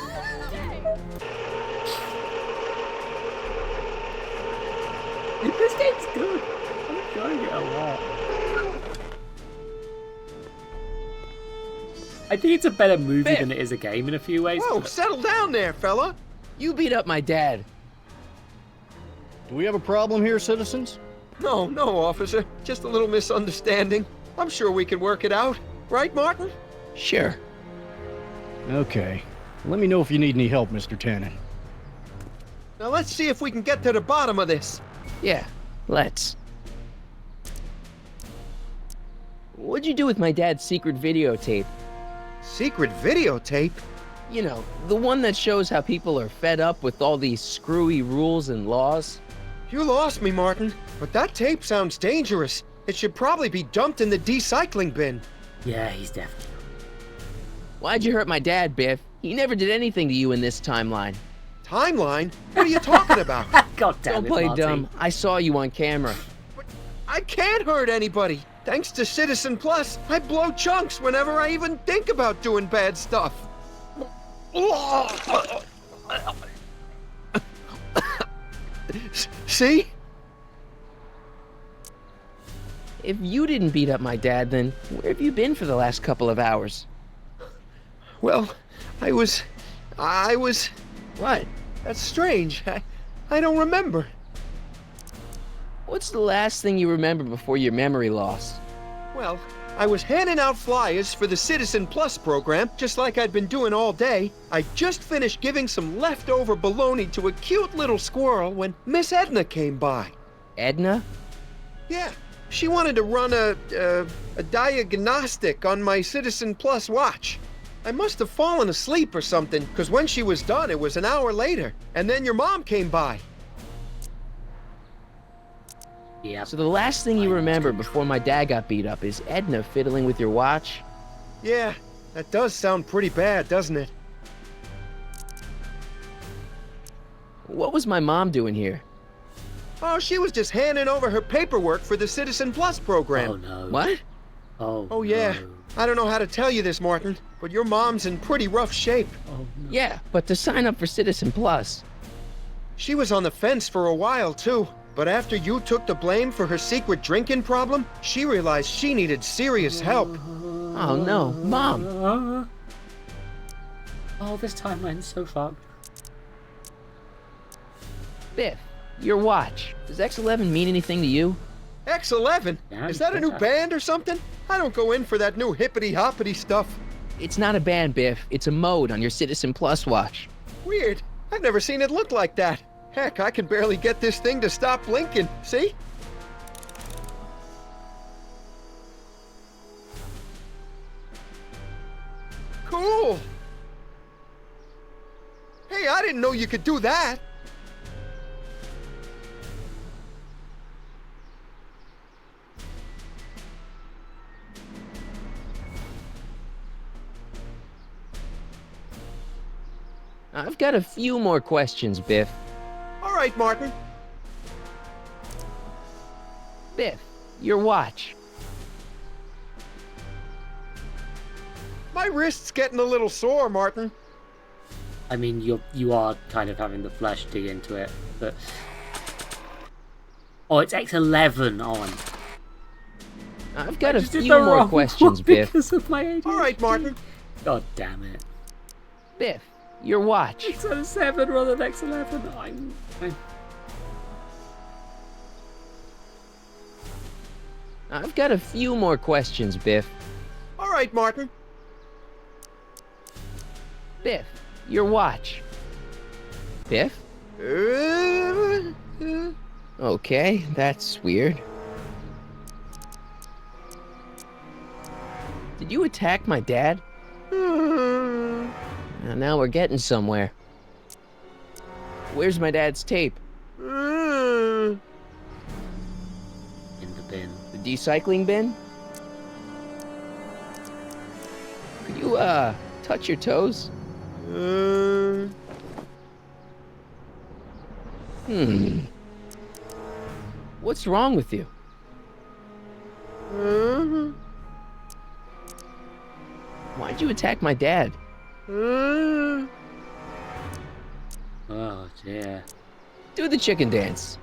This game's good. I'm enjoying it a lot. I think it's a better movie than it is a game in a few ways. Whoa, settle down there, fella. You beat up my dad. Do we have a problem here, citizens? No, officer. Just a little misunderstanding. I'm sure we can work it out. Right, Martin? Sure. Okay. Let me know if you need any help, Mr. Tannen. Now let's see if we can get to the bottom of this. Yeah, let's. What'd you do with my dad's secret videotape? Secret videotape? You know, the one that shows how people are fed up with all these screwy rules and laws. You lost me, Martin. But that tape sounds dangerous. It should probably be dumped in the recycling bin. Yeah, he's definitely... Why'd you hurt my dad, Biff? He never did anything to you in this timeline. Timeline? What are you talking about? God damn Don't it, play Marty. dumb. I saw you on camera. I can't hurt anybody. Thanks to Citizen Plus, I blow chunks whenever I even think about doing bad stuff. See? If you didn't beat up my dad, then where have you been for the last couple of hours? Well, I was... What? That's strange. I don't remember. What's the last thing you remember before your memory loss? Well, I was handing out flyers for the Citizen Plus program, just like I'd been doing all day. I just finished giving some leftover bologna to a cute little squirrel when Miss Edna came by. Edna? Yeah, she wanted to run a diagnostic on my Citizen Plus watch. I must have fallen asleep or something, because when she was done, it was an hour later. And then your mom came by. Yeah. So the last thing you remember before my dad got beat up is Edna fiddling with your watch? Yeah, that does sound pretty bad, doesn't it? What was my mom doing here? Oh, she was just handing over her paperwork for the Citizen Plus program. Oh, no. What? Oh, yeah. No. I don't know how to tell you this, Martin, but your mom's in pretty rough shape. Oh, no. Yeah, but to sign up for Citizen Plus. She was on the fence for a while, too. But after you took the blame for her secret drinking problem, she realized she needed serious help. Oh, no. Mom! Oh, this timeline's so fucked. Biff, your watch. Does X11 mean anything to you? X11? Yeah, Is that a new band or something? I don't go in for that new hippity-hoppity stuff. It's not a band, Biff. It's a mode on your Citizen Plus watch. Weird. I've never seen it look like that. Heck, I can barely get this thing to stop blinking. See? cool! Hey, I didn't know you could do that! I've got a few more questions, Biff. All right, Martin. Biff, your watch. My wrist's getting a little sore, Martin. I mean, you are kind of having the flesh dig into it, but... Oh, it's X11 on. I've got a few more questions, Biff. Because of my ADHD. All right, Martin. God damn it. Biff, your watch. X07 rather than X11. I'm... I've got a few more questions, Biff. All right, Martin. Biff, your watch. Biff? Okay, that's weird. Did you attack my dad? Now we're getting somewhere. Where's my dad's tape? In the bin. The decycling bin? Could you, touch your toes? What's wrong with you? Why'd you attack my dad? Oh, dear. Do the chicken dance.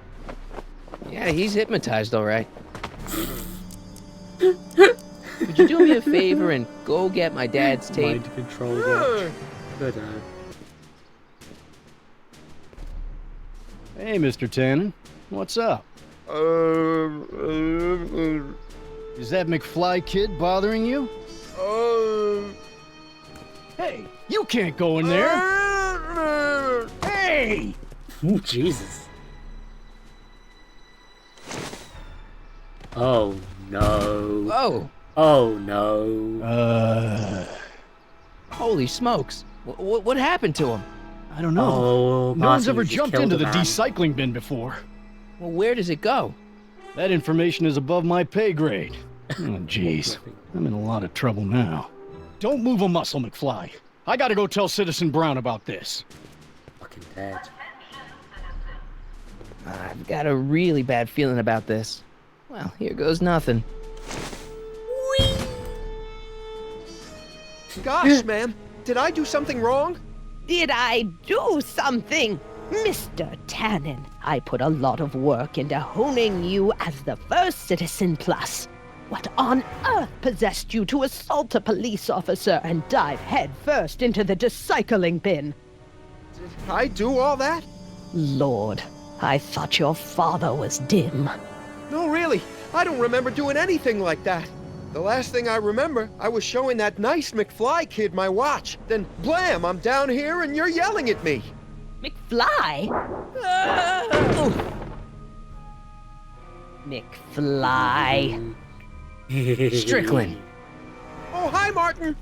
Yeah, he's hypnotized, all right. Could you do me a favor and go get my dad's tape? Mind control watch. Good. Hey, Mr. Tannen. What's up? Is that McFly kid bothering you? Hey, you can't go in there! Hey! Ooh, Jesus. Oh, no. Whoa! Oh, no. Holy smokes. What happened to him? I don't know. Oh, no one's ever just jumped killed into a the man. decycling bin before. Well, where does it go? That information is above my pay grade. Oh, jeez. I'm in a lot of trouble now. Don't move a muscle, McFly. I gotta go tell Citizen Brown about this. Fucking dead. I've got a really bad feeling about this. Well, here goes nothing. Gosh, ma'am. Did I do something wrong? Did I do something? Mr. Tannen, I put a lot of work into honing you as the first Citizen Plus. What on earth possessed you to assault a police officer and dive headfirst into the decycling bin? Did I do all that? Lord, I thought your father was dim. No, really. I don't remember doing anything like that. The last thing I remember, I was showing that nice McFly kid my watch. Then, blam, I'm down here and you're yelling at me. McFly? McFly. Strickland. Oh, hi, Martin.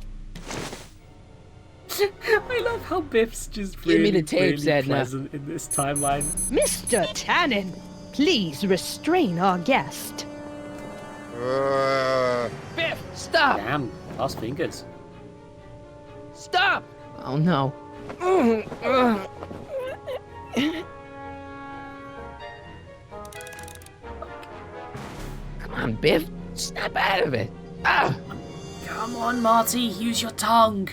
I love how Biff's just Give me the really, tapes, really Edna. present in this timeline. Mr. Tannen, please restrain our guest. Biff, stop! Damn, last fingers. Stop! Oh no. Come on, Biff. Snap out of it. Ah! Come on, Marty, use your tongue.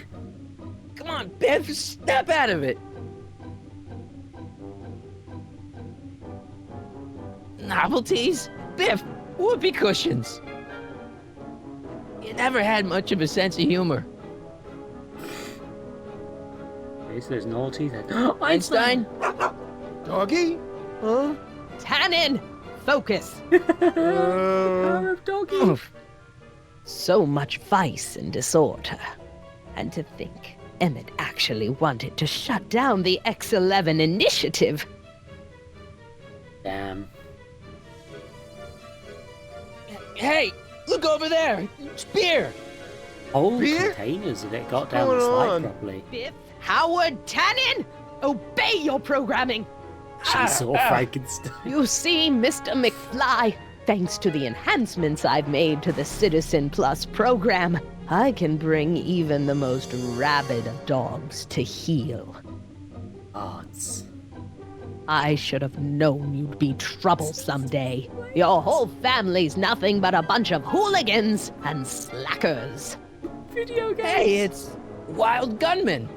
Come on, Biff. Snap out of it. Novelties? Biff, whoopee cushions. You never had much of a sense of humor. Okay, so there's novelty then. Einstein? Doggy? Huh? Tannen, focus. Power of doggy. Oof. So much vice and disorder. And to think, Emmett actually wanted to shut down the X11 initiative. Damn. Hey, look over there. Spear. Whole Beer? containers of it got What's down the going slide on? properly. Biff, Howard, Tannen! Obey your programming! She saw Frankenstein. You see, Mr. McFly, thanks to the enhancements I've made to the Citizen Plus program, I can bring even the most rabid of dogs to heel. Odds. I should have known you'd be trouble someday. Your whole family's nothing but a bunch of hooligans and slackers. Video games. Hey, it's Wild Gunman.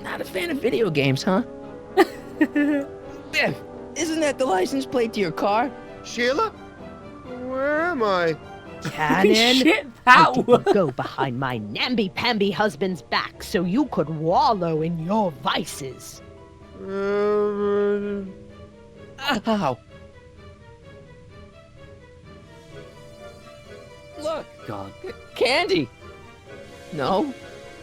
Not a fan of video games, huh? Biff, isn't that the license plate to your car? Sheila? Where am I? Tannen, Shit, I that didn't go behind my namby-pamby husband's back so you could wallow in your vices. Ow. Look, God. candy. No?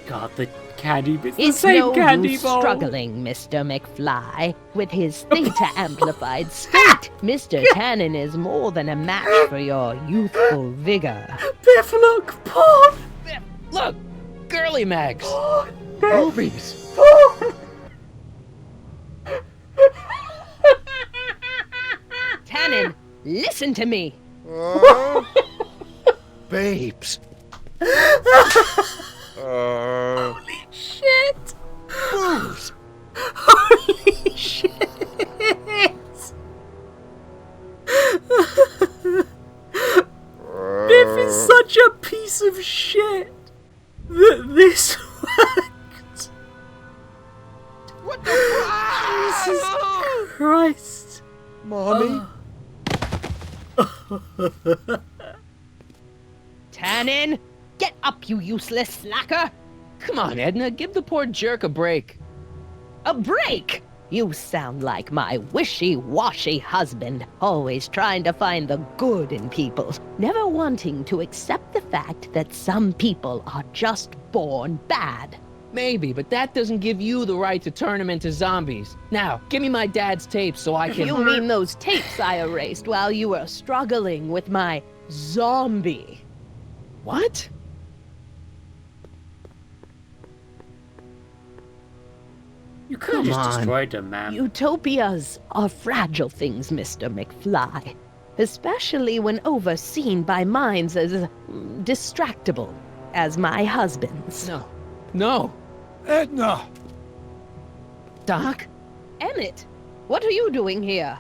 God, the candy bits. It's same no candy use bowl. struggling, Mr. McFly. With his theta-amplified state, Mr. Tannen is more than a match for your youthful vigor. Biff, look, porn. Biff, look, girly mags. Porn. Movies. Porn. Tannen, listen to me. Babes. Holy shit. Booze. Holy shit. Biff is such a piece of shit that this worked. What the fuck? Jesus Christ. Mommy? Tannen, get up, you useless slacker. Come on, Edna, give the poor jerk a break. A break? You sound like my wishy-washy husband, always trying to find the good in people, never wanting to accept the fact that some people are just born bad. Maybe, but that doesn't give you the right to turn them into zombies. Now, give me my dad's tapes so I can... You mean those tapes I erased while you were struggling with my zombie? What? You could have just Come on. destroyed them, man. Utopias are fragile things, Mr. McFly, especially when overseen by minds as distractible as my husband's. No. No. Edna! Doc? Emmett, what are you doing here?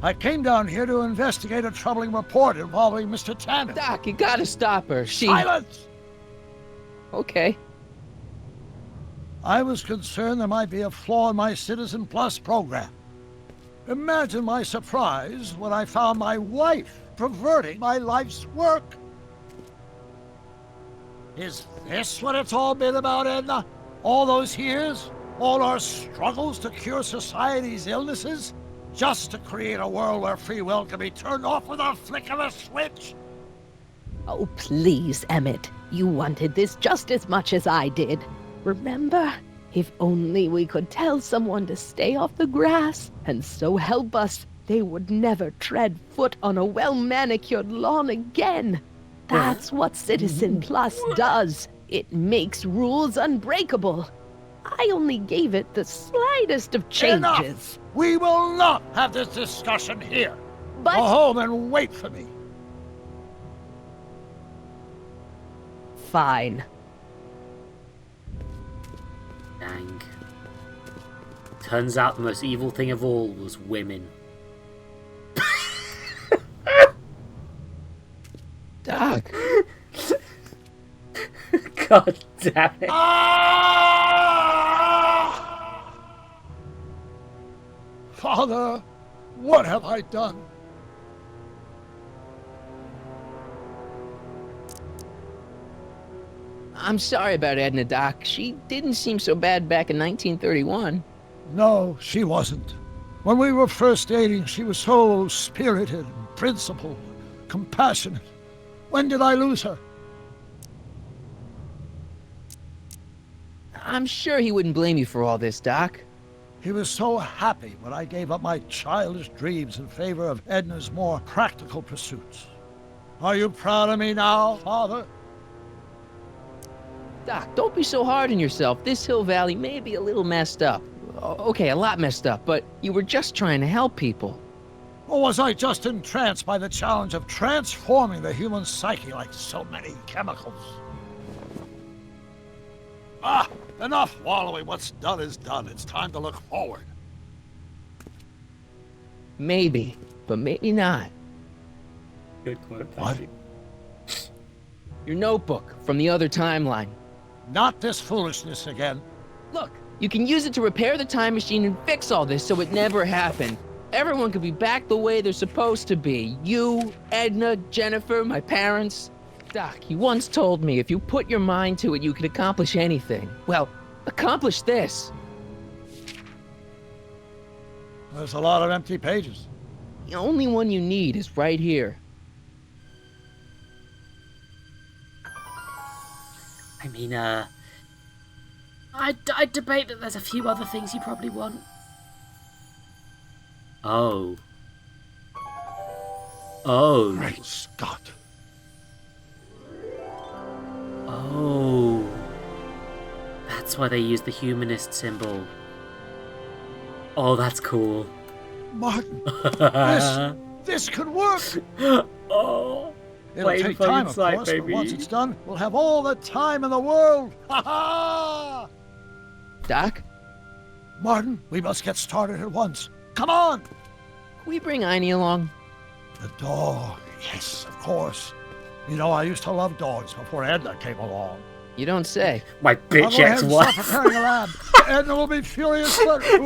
I came down here to investigate a troubling report involving Mr. Tannen. Doc, you gotta stop her. Silence! Okay. I was concerned there might be a flaw in my Citizen Plus program. Imagine my surprise when I found my wife perverting my life's work. Is this what it's all been about, Edna? All those years? All our struggles to cure society's illnesses? Just to create a world where free will can be turned off with a flick of a switch? Oh, please, Emmett. You wanted this just as much as I did. Remember? If only we could tell someone to stay off the grass, and so help us, they would never tread foot on a well-manicured lawn again. That's what Citizen Plus does. It makes rules unbreakable. I only gave it the slightest of changes. Enough! We will not have this discussion here. But... Go home and wait for me. Fine. Dang. Turns out the most evil thing of all was women. Doc. God damn it. Father, what have I done? I'm sorry about Edna, Doc. She didn't seem so bad back in 1931. No, she wasn't. When we were first dating, she was so spirited, principled, compassionate. When did I lose her? I'm sure he wouldn't blame you for all this, Doc. He was so happy when I gave up my childish dreams in favor of Edna's more practical pursuits. Are you proud of me now, Father? Doc, don't be so hard on yourself. This Hill Valley may be a little messed up. Okay, a lot messed up, but you were just trying to help people. Or was I just entranced by the challenge of transforming the human psyche like so many chemicals? Ah, enough wallowing. What's done is done. It's time to look forward. Maybe, but maybe not. Good quote. What? Your notebook from the other timeline. Not this foolishness again. Look, you can use it to repair the time machine and fix all this so it never happened. Everyone could be back the way they're supposed to be. You, Edna, Jennifer, my parents. Doc, you once told me if you put your mind to it, you could accomplish anything. Well, accomplish this. There's a lot of empty pages. The only one you need is right here. I mean, I'd debate that there's a few other things you probably want. Oh. Oh. Great Scott. Oh. That's why they use the humanist symbol. Oh, that's cool. Martin, this could work. Oh. It'll take time, of course, but once it's done, we'll have all the time in the world. Ha ha! Doc? Martin, we must get started at once. Come on! Can we bring Einie along? The dog. Yes, of course. You know, I used to love dogs before Edna came along. You don't say. My bitch ex-wife. Stop preparing a lab. Edna will be furious, but who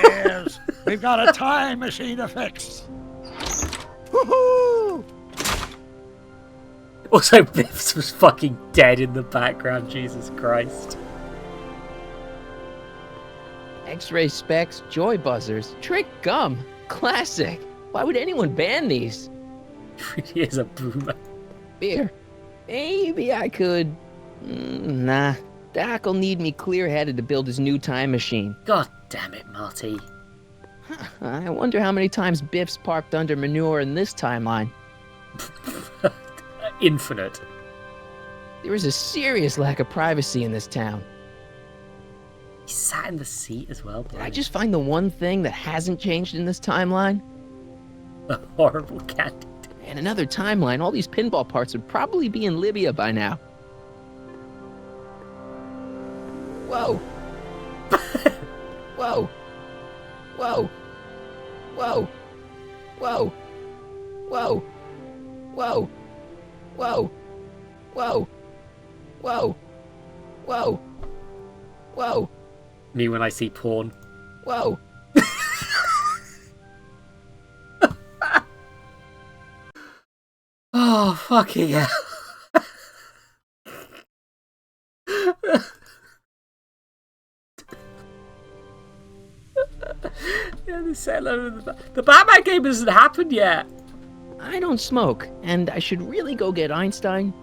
cares? We've got a time machine to fix. Woohoo! Also, Biffs was fucking dead in the background, Jesus Christ. X-ray specs, joy buzzers, trick gum. Classic. Why would anyone ban these? He is a boomer. Beer. Maybe I could... nah. Doc'll need me clear-headed to build his new time machine. God damn it, Marty. I wonder how many times Biff's parked under manure in this timeline. Infinite. There is a serious lack of privacy in this town. He sat in the seat as well. Did I just find the one thing that hasn't changed in this timeline? A horrible cat. In another timeline, all these pinball parts would probably be in Libya by now. Whoa. Whoa. Whoa. Whoa. Whoa. Whoa. Whoa. Whoa. Whoa. Whoa. Whoa. Whoa. Me when I see porn. Whoa. Oh, fucking hell. Yeah, the Batman game hasn't happened yet. I don't smoke, and I should really go get Einstein.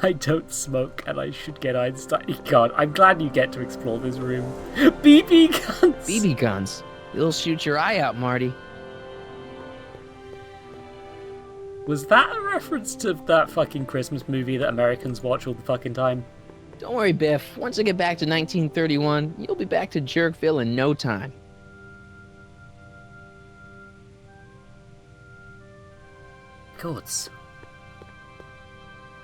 I don't smoke, and I should get Einstein. God, I'm glad you get to explore this room. BB guns! BB guns? They'll shoot your eye out, Marty. Was that a reference to that fucking Christmas movie that Americans watch all the fucking time? Don't worry, Biff. Once I get back to 1931, you'll be back to Jerkville in no time. Gods.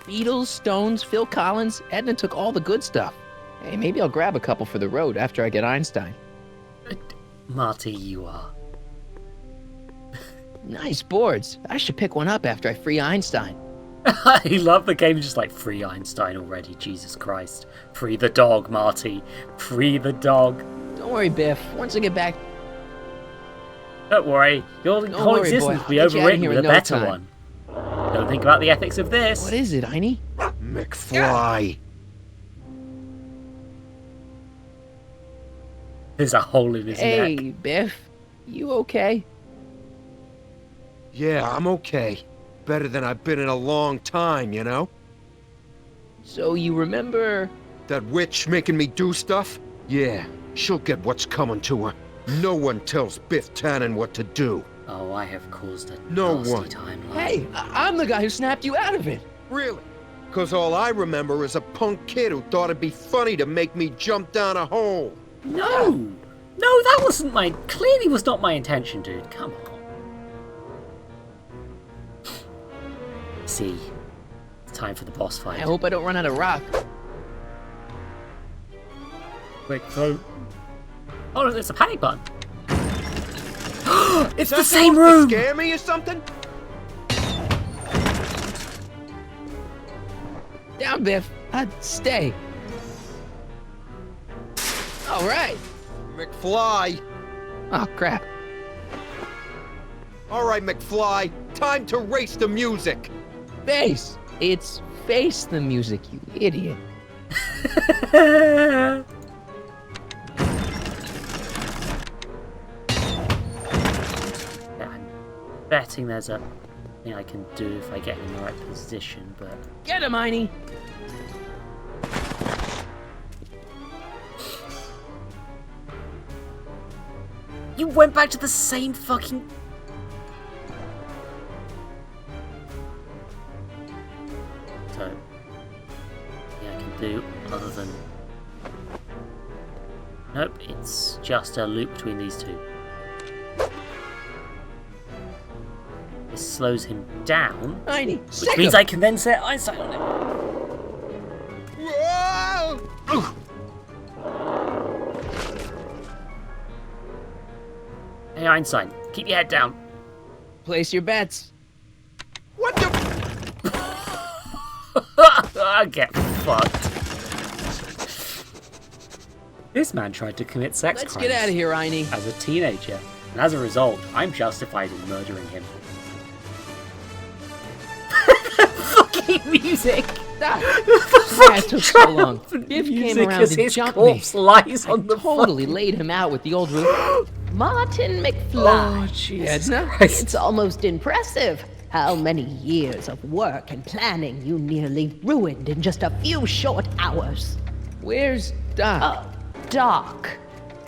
Beatles, Stones, Phil Collins, Edna took all the good stuff. Hey, maybe I'll grab a couple for the road after I get Einstein. Marty, you are. Nice boards. I should pick one up after I free Einstein. I love the game, just like, free Einstein already, Jesus Christ. Free the dog, Marty. Free the dog. Don't worry, Biff. Once I get back... Don't worry. Your whole existence will be overwritten with a better one. Don't think about the ethics of this. What is it, Einie? McFly. There's a hole in his neck. Hey, Biff. You okay? Yeah, I'm okay. Better than I've been in a long time, you know? So you remember... That witch making me do stuff? Yeah, she'll get what's coming to her. No one tells Biff Tannen what to do. Oh, I have caused a No nasty one. timeline. Hey, I'm the guy who snapped you out of it. Really? 'Cause all I remember is a punk kid who thought it'd be funny to make me jump down a hole. No! No, that wasn't my... Clearly was not my intention, dude. Come on. See. It's time for the boss fight. I hope I don't run out of rock. Quick throw. Oh, no, there's a panic button. It's the Is that same supposed room! to scare me or something? Down, Biff. Stay. All right. McFly. Oh, crap. All right, McFly. Time to race the music. Face. It's Face the music, you idiot. I'm betting there's a thing I can do if I get in the right position, but... Get him, Miney. You went back to the same fucking... So... Yeah, I can do other than... Nope, it's just a loop between these two. This slows him down, Miney, which means I can then set Einstein on him. Whoa! Hey Einstein, keep your head down. Place your bets. What the? I get fucked. This man tried to commit sex Let's crimes get out of here, Einey. as a teenager, and as a result, I'm justified in murdering him. Fucking music! That took so long. Biff came around as and his jumped corpse me. lies I on the totally fucking... laid him out with the old roof. Martin McFly. Oh, Jesus Edna, Christ. it's almost impressive how many years of work and planning you nearly ruined in just a few short hours. Where's Doc? Doc,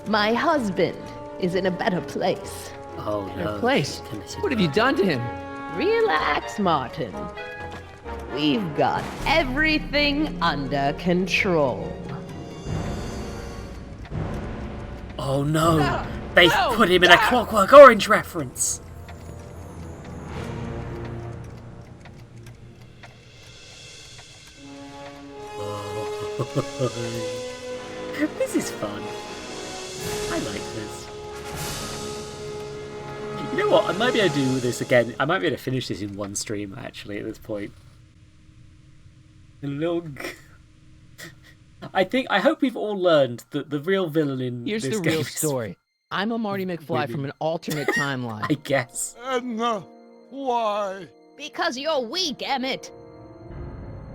my husband, is in a better place. Oh no. Place? What have you done to him? Relax, Martin. We've got everything under control. Oh no! They put him in a Clockwork Orange reference! This is fun. I like this. You know what? I might be able to do this again. I might be able to finish this in one stream, actually, at this point. Log. I hope we've all learned that the real villain in Here's this the game real is story. I'm a Marty McFly from an alternate timeline. I guess. Edna, why? Because you're weak, Emmett.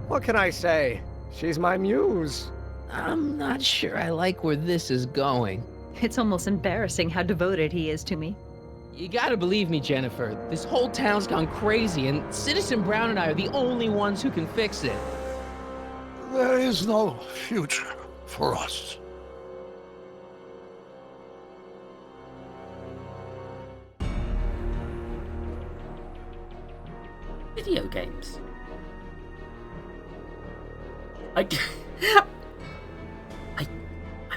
What can I say? She's my muse. I'm not sure I like where this is going. It's almost embarrassing how devoted he is to me. You gotta believe me, Jennifer. This whole town's gone crazy, and Citizen Brown and I are the only ones who can fix it. There is no future for us. Video games. I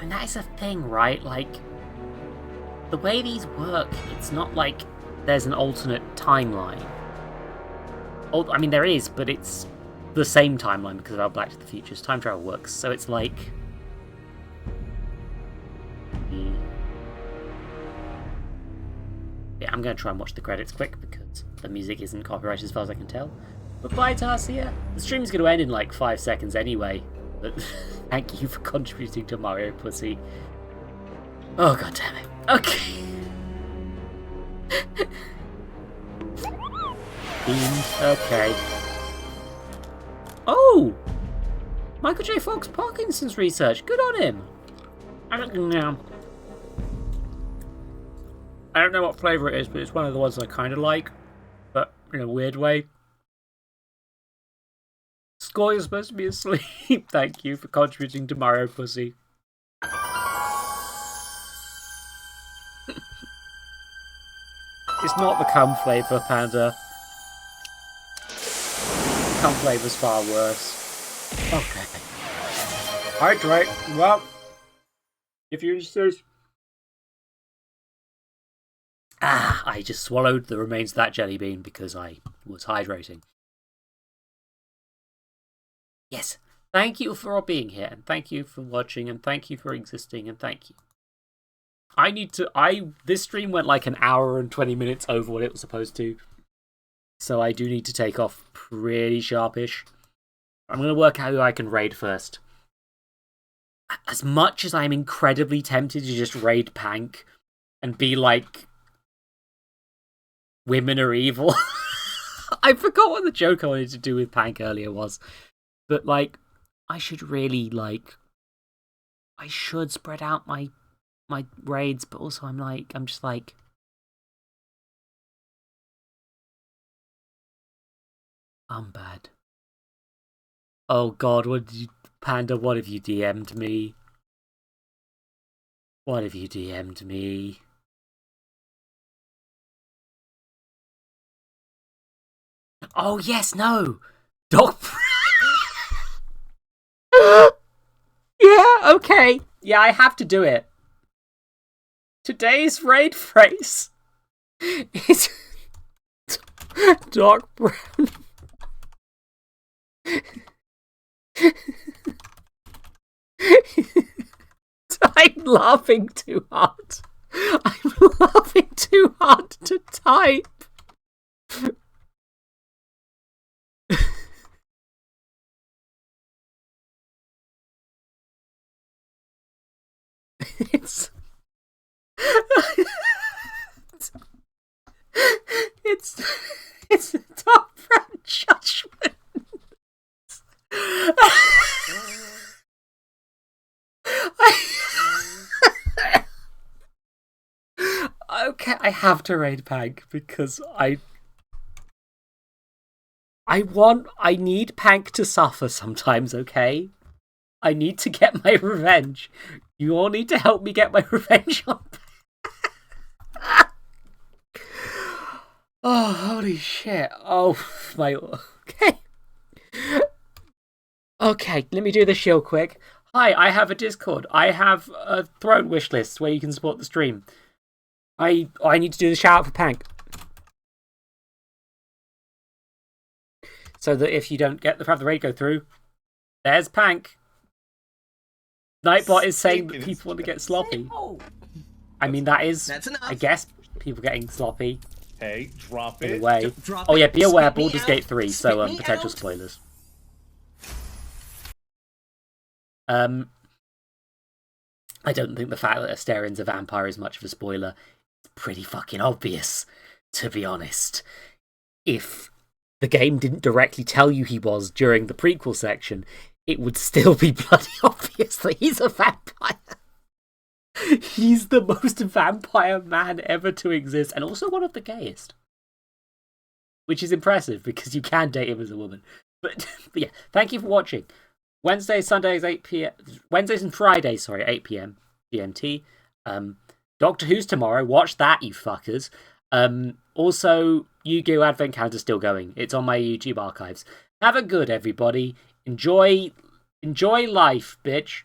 mean, that is a thing, right? Like, the way these work, it's not like there's an alternate timeline. I mean, there is, but it's the same timeline because of how Back to the Future's time travel works. So it's like... Yeah, I'm going to try and watch the credits quick because the music isn't copyrighted as far as I can tell. But bye, Tarsia. The stream's going to end in like 5 seconds anyway. But thank you for contributing to Mario Pussy. Oh, god damn it. Okay. Okay. Oh! Michael J. Fox Parkinson's research. Good on him. I don't know what flavour it is, but it's one of the ones I kind of like. But in a weird way. Score, you're supposed to be asleep. Thank you for contributing to Mario Pussy. It's not the cum flavour, Panda. Cum flavour's far worse. Okay. Hydrate. Well, if you insist. I just swallowed the remains of that jelly bean because I was hydrating. Yes. Thank you for all being here, and thank you for watching, and thank you for existing, and thank you. This stream went like an hour and 20 minutes over what it was supposed to. So I do need to take off pretty sharpish. I'm going to work out who I can raid first. As much as I'm incredibly tempted to just raid Pank and be like, women are evil. I forgot what the joke I wanted to do with Pank earlier was. But like, I should really I should spread out my raids, but also I'm just like, I'm bad. Oh god, Panda, what have you DM'd me? What have you DM'd me? Oh yes, no! Doc... Yeah, okay. Yeah, I have to do it. Today's raid phrase is Doc Brown. I'm laughing too hard. I'm laughing too hard to type. It's it's Doc Brown judgment. Okay, I have to raid Pank because I need Pank to suffer sometimes, okay? I need to get my revenge. You all need to help me get my revenge on Oh, holy shit. Oh, my... Okay. Okay, let me do this real quick. Hi, I have a Discord. I have a Throne wishlist where you can support the stream. I need to do the shout out for Pank. So that if you don't have the raid go through, there's Pank. Nightbot is saying that people want to get sloppy. I mean, that's enough. I guess, people getting sloppy. Hey, drop In it. a way. Drop Oh yeah, it. be aware, Spit me Baldur's out. Gate 3, so Spit me potential out. spoilers. I don't think the fact that Asterian's a vampire is much of a spoiler. It's pretty fucking obvious, to be honest. If the game didn't directly tell you he was during the prequel section, it would still be bloody obvious that he's a vampire. He's the most vampire man ever to exist, and also one of the gayest. Which is impressive, because you can date him as a woman. But yeah, thank you for watching. Wednesdays, Sundays, 8 p.m. Wednesdays and Fridays, 8 p.m. GMT. Doctor Who's tomorrow. Watch that, you fuckers. Also, Yu-Gi-Oh! Advent Calendar's still going. It's on my YouTube archives. Have a good, everybody. Enjoy life, bitch.